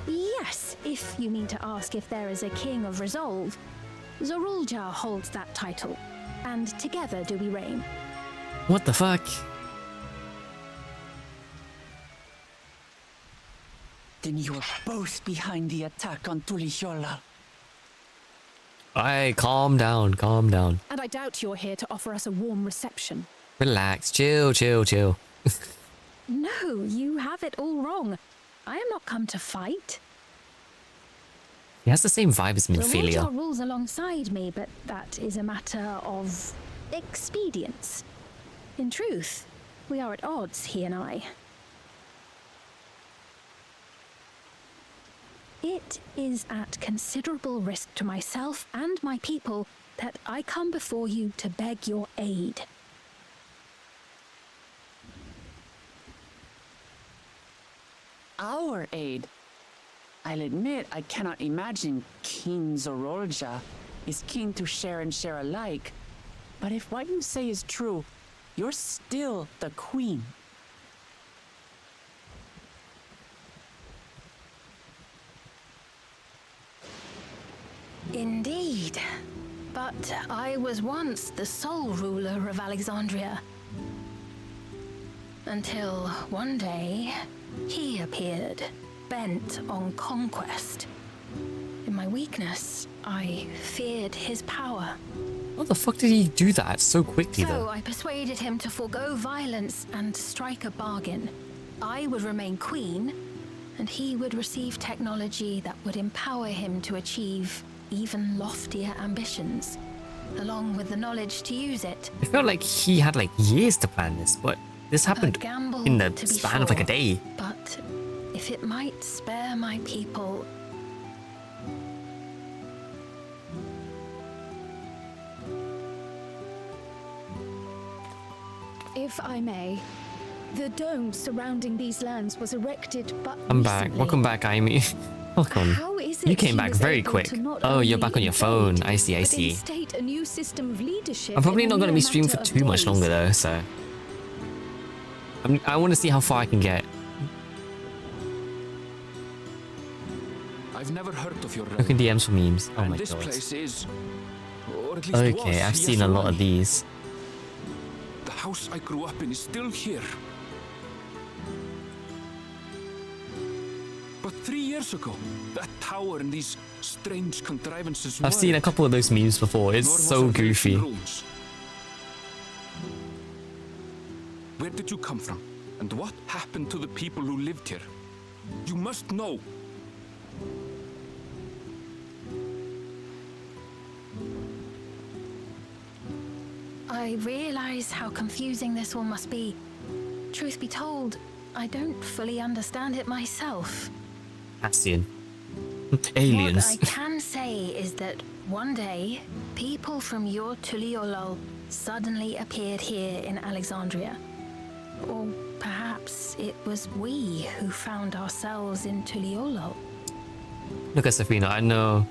Yes, if you mean to ask if there is a King of Resolve. Zorulja holds that title, and together do we reign. What the fuck? Then you're both behind the attack on Tulishola. Alright, calm down, calm down. And I doubt you're here to offer us a warm reception. Relax, chill, chill, chill. No, you have it all wrong. I am not come to fight. He has the same vibe as Minfilia. Zorulja rules alongside me, but that is a matter of expedience. In truth, we are at odds, he and I. It is at considerable risk to myself and my people that I come before you to beg your aid. Our aid? I'll admit I cannot imagine King Zorulja is keen to share and share alike. But if what you say is true, you're still the queen. Indeed. But I was once the sole ruler of Alexandria. Until one day, he appeared, bent on conquest. In my weakness, I feared his power. How the fuck did he do that so quickly, So though? I persuaded him to forego violence and strike a bargain. I would remain queen, and he would receive technology that would empower him to achieve even loftier ambitions, along with the knowledge to use it. It felt like he had like years to plan this, but this happened A gamble, in the to be span of like a sure, day. But if it might spare my people... If I may, the dome surrounding these lands was erected but I'm back. recently. Welcome back, Amy. Welcome. How is You it came he back was very able quick. to not Oh, you're only back on your invade, phone. I see, I but see. instate a new system of leadership I'm probably in a not going to mere be streaming for matter too of much days. longer though, so... I want to see how far I can get. I've never heard of your realm. Looking DMs for memes. Oh And my this god. place is, or at least Okay, was, I've seen a lot of these. The house I grew up in is still here. But 3 years ago, that tower and these strange contrivances I've seen a couple of those memes before. It's so goofy. Where did you come from? And what happened to the people who lived here? You must know. I realize how confusing this all must be. Truth be told, I don't fully understand it myself. Ascian. Aliens. What I can say is that one day, people from your Tuliolol suddenly appeared here in Alexandria. Or perhaps it was we who found ourselves in Tuliolol. Look at Safina, I know.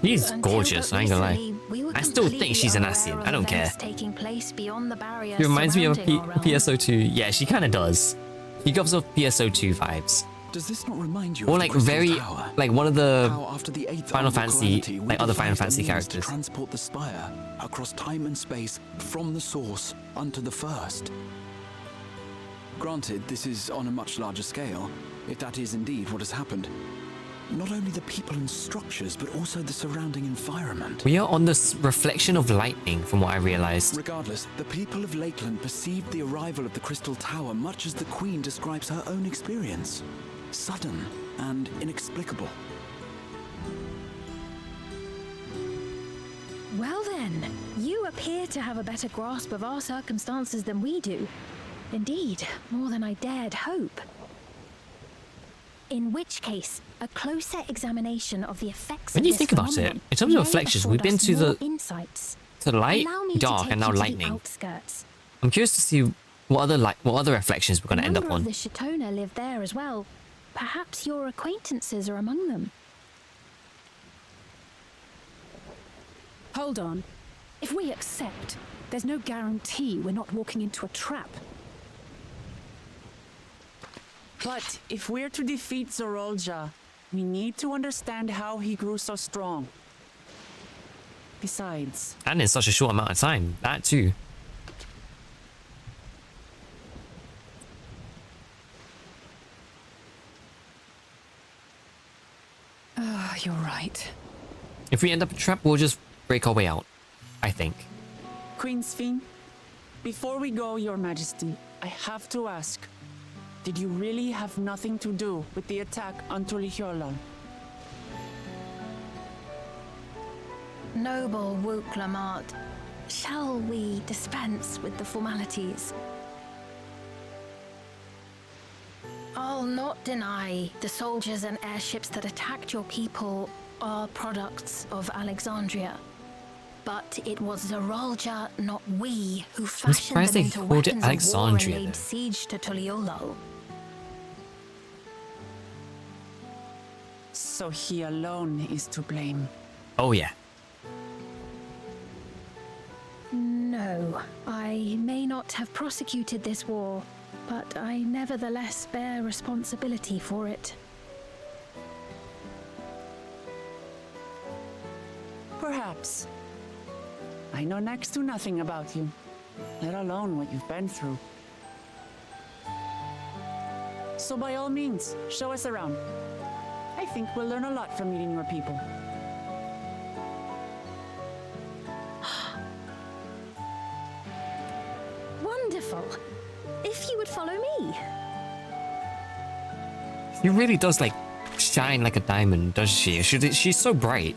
She's Until gorgeous, but I ain't gonna lie. recently, we were I still think completely she's an unaware Ascian. of I don't care. events taking place beyond the barrier She reminds me of surrounding our realm. PSO2. Yeah, she kind of does. She gives off PSO2 vibes. Does this not remind you Or of like the Crystal very, Tower? like one of the How after the eighth Final Umbral Fantasy, Calamity, we like other Final devised a Fantasy means characters. to transport the Spire across time and space from the source unto the first. Granted, this is on a much larger scale, if that is indeed what has happened. Not only the people and structures, but also the surrounding environment. We are on this reflection of lightning, from what I realized. Regardless, the people of Lakeland perceived the arrival of the Crystal Tower much as the Queen describes her own experience. Sudden and inexplicable. Well then, you appear to have a better grasp of our circumstances than we do. Indeed, more than I dared hope. In which case, a closer examination of the effects When of you this think about it, phenomenon in terms of may reflections, afford we've been us to more the insights. light, Allow me to dark, take and now you to the lightning. outskirts. I'm curious to see what other reflections we're going to end up Member on. of the Shatona live there as well. Perhaps your acquaintances are among them. Hold on. If we accept, there's no guarantee we're not walking into a trap. But if we're to defeat Zorolja, we need to understand how he grew so strong. Besides, And in such a short amount of time, that too. You're right. If we end up in a trap, we'll just break our way out, I think. Queen Sphene, before we go, Your Majesty, I have to ask, did you really have nothing to do with the attack on Tuliolol? Noble Wook Lamart, shall we dispense with the formalities? I'll not deny the soldiers and airships that attacked your people are products of Alexandria. But it was Zorolja, not we, who fashioned surprised them they into called it weapons of war and Alexandria, laid though. siege to Tuliolol. So he alone is to blame. Oh yeah. No, I may not have prosecuted this war, but I nevertheless bear responsibility for it. Perhaps. I know next to nothing about you, let alone what you've been through. So by all means, show us around. I think we'll learn a lot from meeting your people. Wonderful. If you would follow me. She really does like shine like a diamond, does she? She's so bright.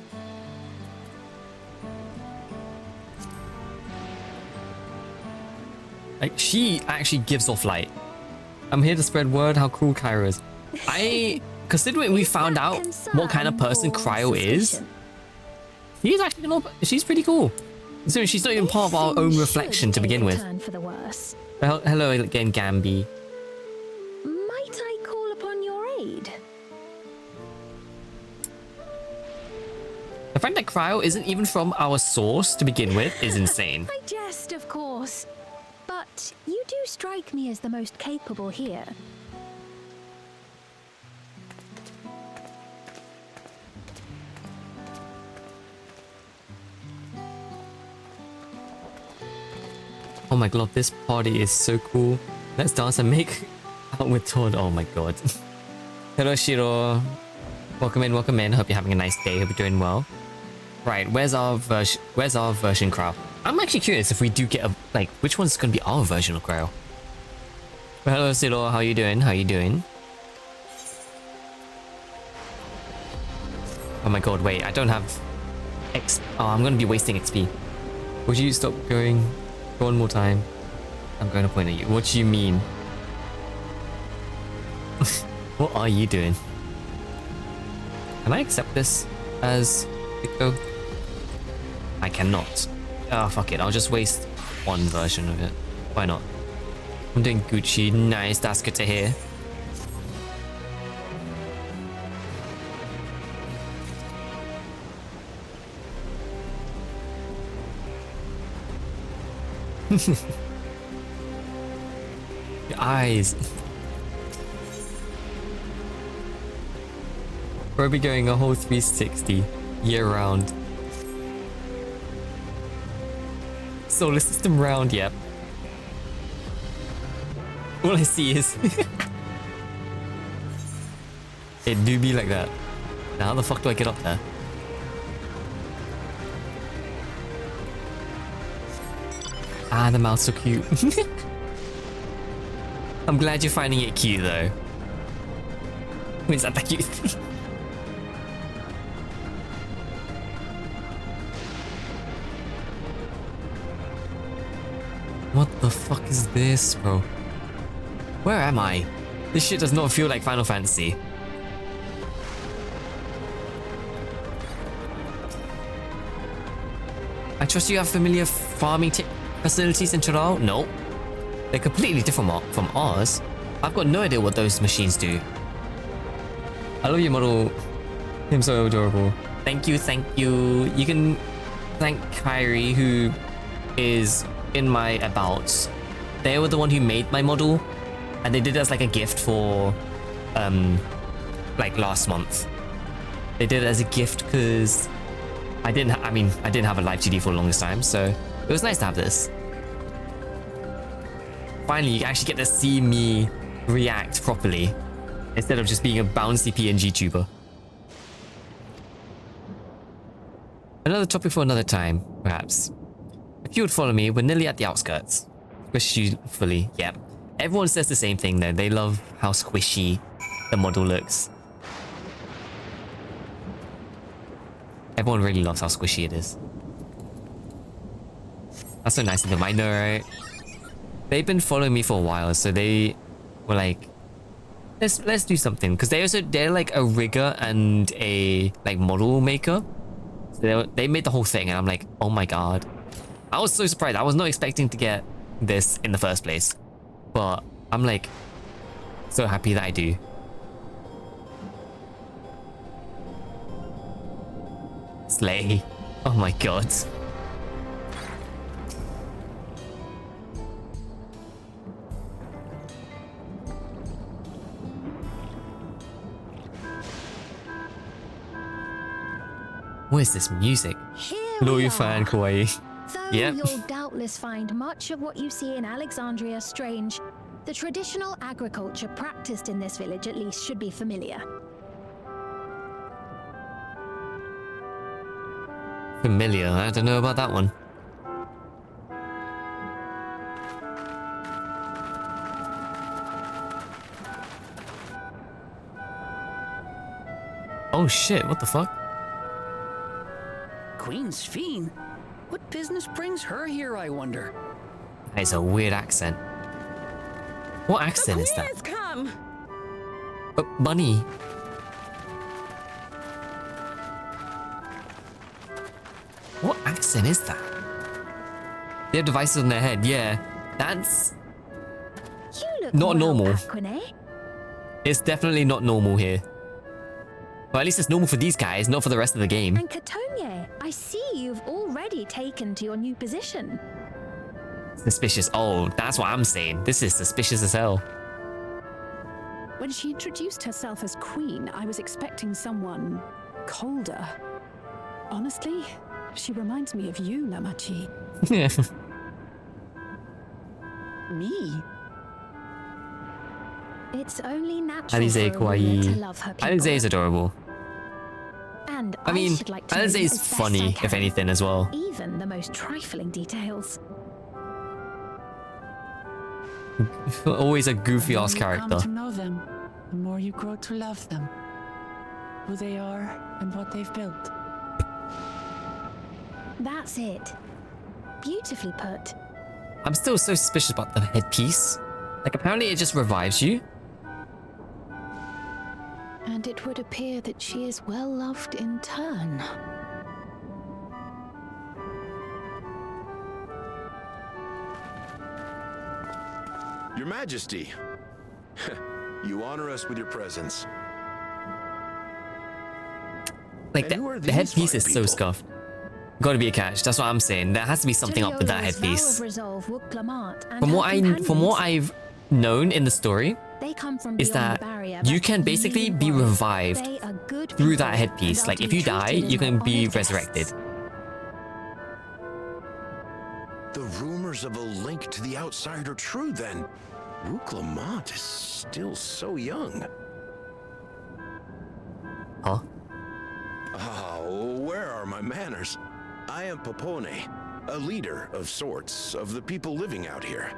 Like she actually gives off light. I'm here to spread word how cool Cairo is. Considering we found out what kind of person Cryo is, she's pretty cool. Considering she's not even part of our own reflection to begin with. Turn for the worse. Hello again, Gambi. Might I call upon your aid? The fact that Cryo isn't even from our source to begin with is insane. I jest, of course. But you do strike me as the most capable here. Oh my god, this party is so cool. Let's dance and make out with Todd. Oh my god. Hello, Shiro. Welcome in. Hope you're having a nice day. Hope you're doing well. Right, where's our version Crow? I'm actually curious if we do get a, which one's gonna be our version of Crow? Well, hello, Shiro. How you doing? Oh my god, wait, I don't have X. Oh, I'm gonna be wasting XP. Would you stop going? One more time. I'm going to point at you. What do you mean? What are you doing? Can I accept this as Pico? I cannot. Oh, fuck it. I'll just waste one version of it. Why not? I'm doing Gucci. Nice. That's good to hear. Your eyes. We'll be going a whole 360 year round. Solar system round, yep. All I see is it do be like that. Now how the fuck do I get up there? Ah, the mouth's so cute. I'm glad you're finding it cute though. Is that the cute thing? What the fuck is this, bro? Where am I? This shit does not feel like Final Fantasy. I trust you have familiar farming facilities in Chorao? No. They're completely different from ours. I've got no idea what those machines do. I love your model. Him so adorable. Thank you, thank you. You can thank Kyrie, who is in my abouts. They were the one who made my model, and they did it as like a gift for like last month. They did it as a gift because I didn't have a live GD for the longest time, so it was nice to have this. Finally, you actually get to see me react properly instead of just being a bouncy PNG tuber. Another topic for another time, perhaps. If you would follow me, we're nearly at the outskirts. Squishy fully, yep. Everyone says the same thing though. They love how squishy the model looks. Everyone really loves how squishy it is. That's so nice of them, I know, right? They've been following me for a while, so they were like, let's do something. Because they're like a rigger and a like model maker. So they made the whole thing, and I'm like, oh my god. I was so surprised. I was not expecting to get this in the first place. But I'm like, so happy that I do. Slay. Oh my god. What is this music? Loyal fan, kawaii. Though Yep. you'll doubtless find much of what you see in Alexandria strange, the traditional agriculture practiced in this village at least should be familiar. Familiar, I don't know about that one. Oh shit, what the fuck? Queen Sphene? What business brings her here, I wonder? That is a weird accent. What accent is that? Has come. Bunny. What accent is that? They have devices on their head, yeah. That's You look not well, normal. Aquine. It's definitely not normal here. Well, at least it's normal for these guys, not for the rest of the game. And Katonia, I see you've already taken to your new position. Suspicious. Oh, that's what I'm saying. This is suspicious as hell. When she introduced herself as queen, I was expecting someone colder. Honestly, she reminds me of you, Namachi. Yeah. Me? It's only natural Alize for a ruler to kawaii. love her people. Alize is adorable. And I mean, should like to Alize know is as best funny, I if can, anything, as well. Even the most trifling details. Always a goofy ass The more you character. come to know them, the more you grow to love them. Who they are and what they've built. That's it. Beautifully put. I'm still so suspicious about the headpiece. Like, apparently it just revives you. And it would appear that she is well loved in turn. Your Majesty, you honor us with your presence. Like, the headpiece is so scuffed. Gotta be a catch. That's what I'm saying. There has to be something up with that headpiece. From what I've known in the story, is that you can basically be revived through that headpiece. Like, if you die, you can be resurrected. The rumors of a link to the outside are true, then. Rook Lamont is still so young. Huh? Oh, where are my manners? I am Popone, a leader of sorts of the people living out here.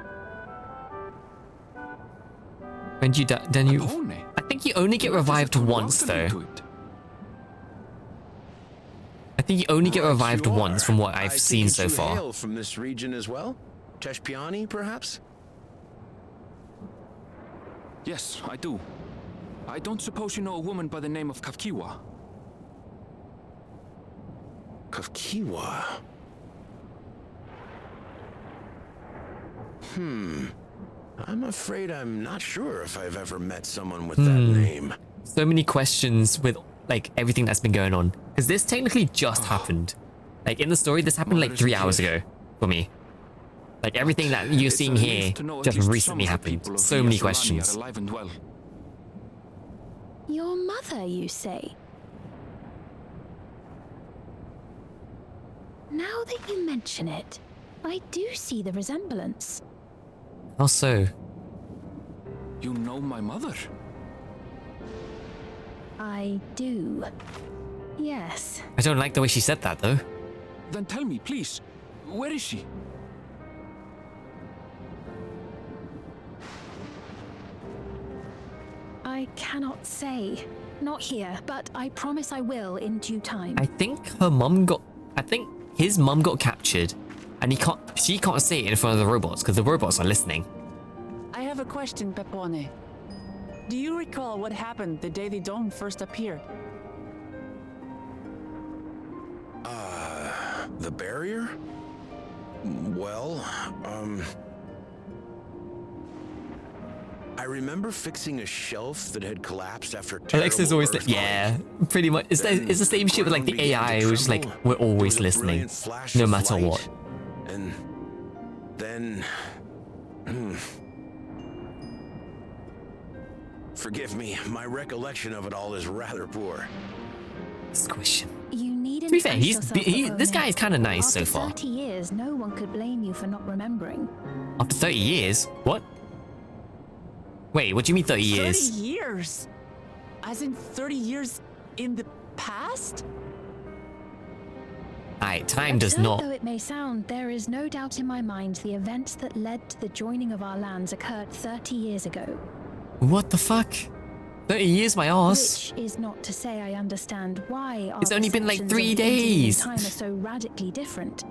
When you die, then you... I think you only get revived once, though. I think you only get revived once from what I've seen so far. Hail from this region as well? Teshpiani, perhaps? Yes, I do. I don't suppose you know a woman by the name of Kafkiwa? Kafkiwa? I'm afraid I'm not sure if I've ever met someone with that name. So many questions with, like, everything that's been going on. Because this technically just happened. Like, in the story, this happened like 3 hours ago for me. Like, everything that you're seeing here just recently happened. So many questions. Alive and well. Your mother, you say? Now that you mention it, I do see the resemblance. How so? You know my mother? I do. Yes. I don't like the way she said that, though. Then tell me, please, where is she? I cannot say. Not here, but I promise I will in due time. I think her mum got... I think his mum got captured, and she can't say it in front of the robots, because the robots are listening. I have a question, Pepone. Do you recall what happened the day the dome first appeared? The barrier? Well, I remember fixing a shelf that had collapsed after Alexa's always like, yeah, pretty much. It's the same shit with like the AI, which is like, we're always listening, no matter what. And then... Forgive me, my recollection of it all is rather poor. Squish. You needn't. To be fair, this guy is kind of nice so far. After 30 years, no one could blame you for not remembering. After 30 years? What? Wait, what do you mean 30 years? 30 years? As in 30 years in the past? Alright, time does not... Though it may sound, there is no doubt in my mind the events that led to the joining of our lands occurred 30 years ago. What the fuck? 30 years, my arse. Which is not to say I understand why our It's only been like 3 perceptions of days. time are so radically different.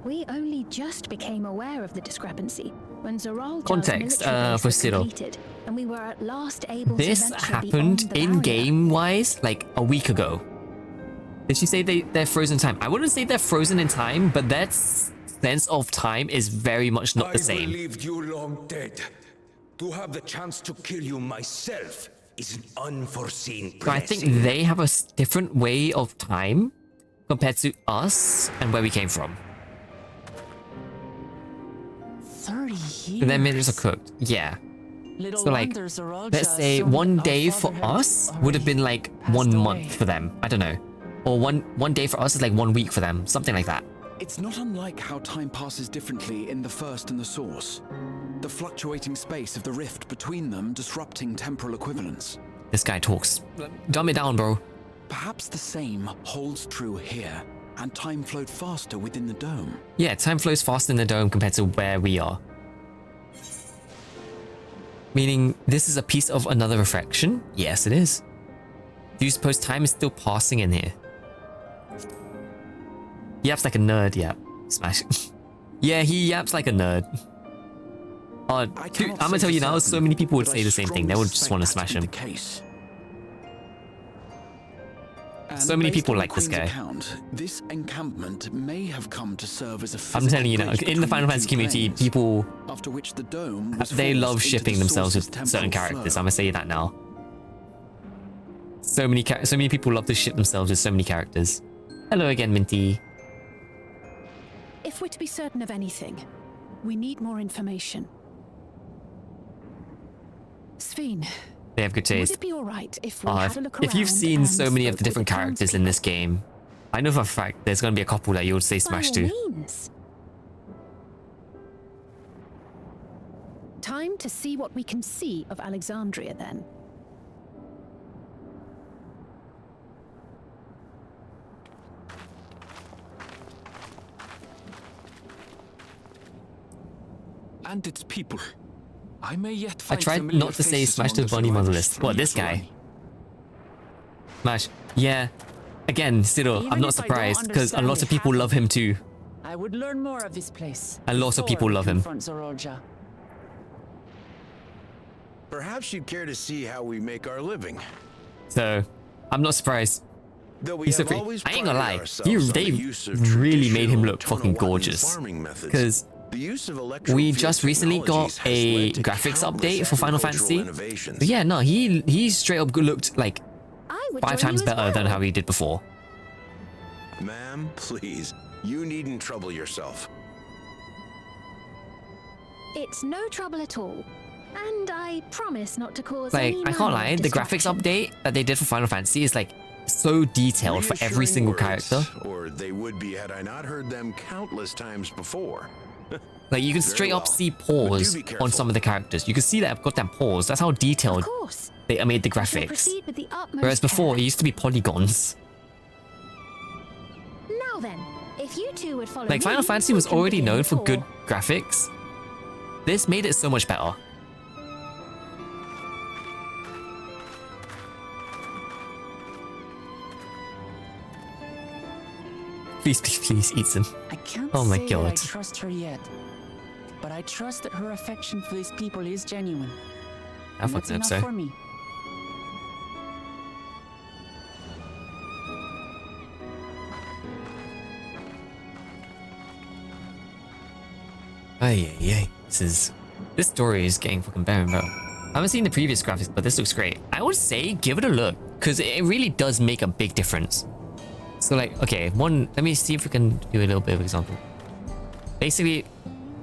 We only just became aware of the discrepancy when Zoraljar's Context military base for was Cyril. completed, and we were at last able This to venture happened beyond the in-game wise like a week ago. Did she say they're frozen in time? I wouldn't say they're frozen in time, but that sense of time is very much not the same. I believed you long dead. To have the chance to kill you myself is an unforeseen So I blessing. think they have a different way of time compared to us and where we came from. 30 years. And their minutes are cooked. Yeah. Little So like, wonder Zoralja let's say assumed one our day for father had us would have been like 1 month for them. I don't know. Or one day for us is like 1 week for them. Something like that. It's not unlike how time passes differently in the First and the Source. The fluctuating space of the rift between them disrupting temporal equivalence. This guy talks. Dumb it down, bro. Perhaps the same holds true here, and time flowed faster within the dome. Yeah, time flows faster in the dome compared to where we are. Meaning, this is a piece of another refraction? Yes, it is. Do you suppose time is still passing in here? He yaps like a nerd, yeah. Smash. Yeah, he yaps like a nerd. Dude, I'm gonna tell you now, so many people would say the same thing. They would just want to smash him. So many based people on the like this Queen's guy. account, this encampment may have come to serve as a I'm telling you now, physical in the bridge Final between Fantasy two community, planes, people, after which the dome was they forced love into shipping the themselves with source's certain temporal characters. flow. I'm gonna say that now. So many people love to ship themselves with so many characters. Hello again, Minty. If we're to be certain of anything, we need more information. Sveen, They have good would taste. it be all right if we had a look If you've around seen and so many of spoke the with different characters in this game, I know for a fact there's gonna be a couple that you'll say smash to. means. Time to see what we can see of Alexandria then. And its people. I may yet I find tried familiar not to say faces smash to among the bunny survivors monolith. from What, this guy? Yazurani. Smash. Yeah. Again, Cyril, I'm Even not if I don't surprised because a understand lot it of people love him too. I would learn more of this place. And lots of before people we love him. confront Zorolja. Perhaps you'd care to see how we make our living. So, I'm not surprised. Though we He's so have pretty. always I ain't gonna lie. prided ourselves on They the use of really made him look traditional fucking Tonawatan gorgeous. farming methods. Because The use of we electrical just field recently got technologies has a led to graphics countless update for Final agricultural Fantasy. innovations. But yeah, no, he straight up looked like would 5 join times you as better than well. how he did before. Ma'am, please, you needn't trouble yourself. It's no trouble at all. And I promise not to cause Like, any I can't manner lie, of the graphics update that they did for Final Fantasy is like so detailed for every Reassuring single words, character. Or they would be had I not heard them countless times before. Like, you can Very straight up well. see But pause do be on careful. some of the characters. You can see that I've got them pause. That's how detailed course. they made the I shall graphics. proceed with the utmost Whereas before, care. it used to be polygons. Now then, if you two would follow Like, me, Final Fantasy we was can already begin known the for good tour. graphics. This made it so much better. Please, please, please, eat some. I can't Oh my say that I god. trust her yet, but I trust that her affection for these people is genuine. I And that's fucking hope enough so. for me. Ay, ay, ay. This story is getting fucking barren, bro. I haven't seen the previous graphics, but this looks great. I would say give it a look, because it really does make a big difference. So like, okay, let me see if we can do a little bit of example. Basically,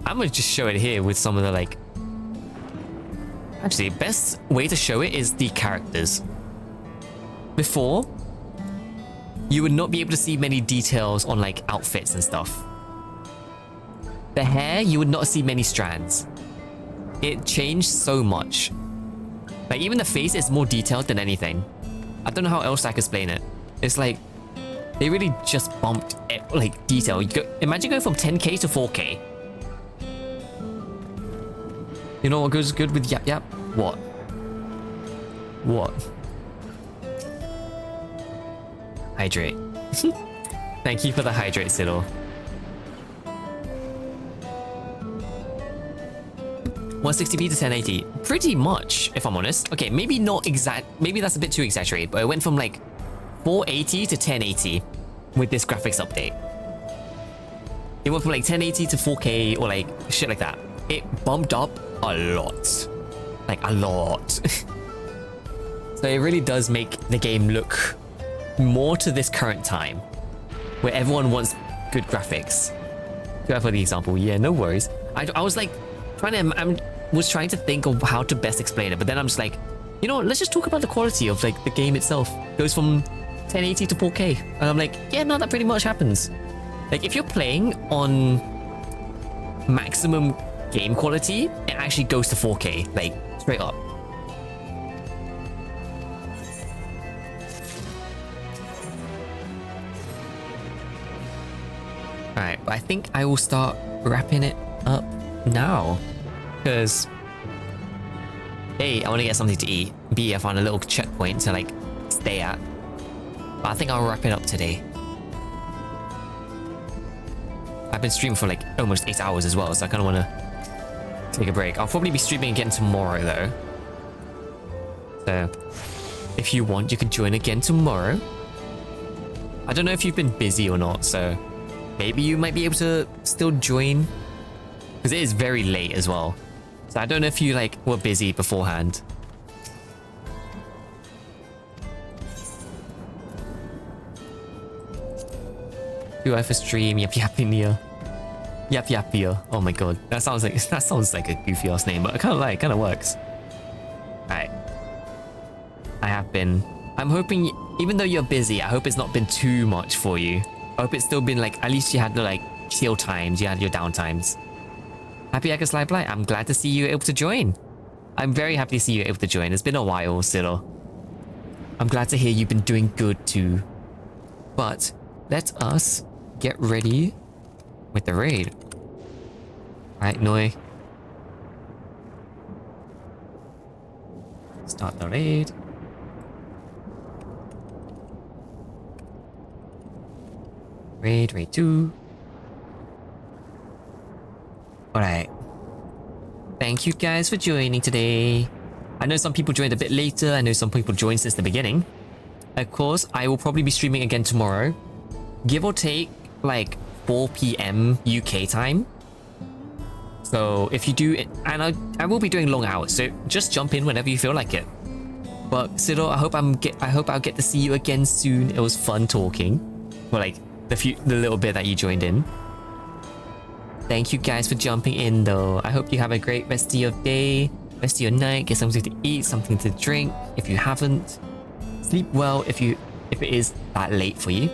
I'm gonna just show it here with some of the like... Actually, best way to show it is the characters. Before, you would not be able to see many details on like outfits and stuff. The hair, you would not see many strands. It changed so much. Like, even the face is more detailed than anything. I don't know how else I can explain it. It's like, they really just bumped it, like, detail. Imagine going from 10K to 4K. You know what goes good with Yap Yap? What? What? Hydrate. Thank you for the hydrate, Siddle. 160p to 1080. Pretty much, if I'm honest. Okay, maybe not exact. Maybe that's a bit too exaggerated, but it went from like 480 to 1080 with this graphics update. It went from like 1080 to 4K or like shit like that. It bumped up a lot. Like a lot. So it really does make the game look more to this current time where everyone wants good graphics. Do I for the example? Yeah, no worries. I was like was trying to think of how to best explain it, but then I'm just like, you know what, let's just talk about the quality of like the game itself. It goes from 1080 to 4K. And I'm like, yeah, no, that pretty much happens. Like, if you're playing on maximum game quality, it actually goes to 4K, like straight up. Alright, but I think I will start wrapping it up now. Because A, I want to get something to eat. B, I found a little checkpoint to like stay at. But I think I'll wrap it up today. I've been streaming for like almost 8 hours as well, so I kind of want to take a break. I'll probably be streaming again tomorrow though. So if you want, you can join again tomorrow. I don't know if you've been busy or not, so maybe you might be able to still join, because it is very late as well. So I don't know if you like were busy beforehand. Do I for stream? Yep, Yappinia. Yep, Yappia. Oh my god, that sounds like a goofy ass name, but I kind of like, kind of works. Alright. I have been. I'm hoping, even though you're busy, I hope it's not been too much for you. I hope it's still been like, at least you had the like chill times, you had your down times. Happy Agus Live Light. I'm glad to see you able to join. I'm very happy to see you able to join. It's been a while, Cyril. I'm glad to hear you've been doing good too. But let us get ready with the raid. Alright, Noi. Start the raid. Raid 2. Alright. Thank you guys for joining today. I know some people joined a bit later. I know some people joined since the beginning. Of course, I will probably be streaming again tomorrow. Give or take like 4 p.m. UK time. So if you do, and I will be doing long hours, so just jump in whenever you feel like it. But Cyril, I hope I'll get to see you again soon. It was fun talking. Well, like the little bit that you joined in. Thank you guys for jumping in though. I hope you have a great rest of your day, rest of your night. Get something to eat, something to drink if you haven't. Sleep well if it is that late for you.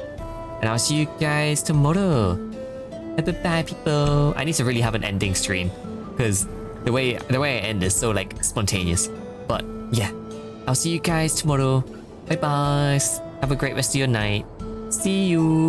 And I'll see you guys tomorrow. Bye people. I need to really have an ending stream because the way I end is so like spontaneous. But yeah, I'll see you guys tomorrow. Bye bye. Have a great rest of your night. See you.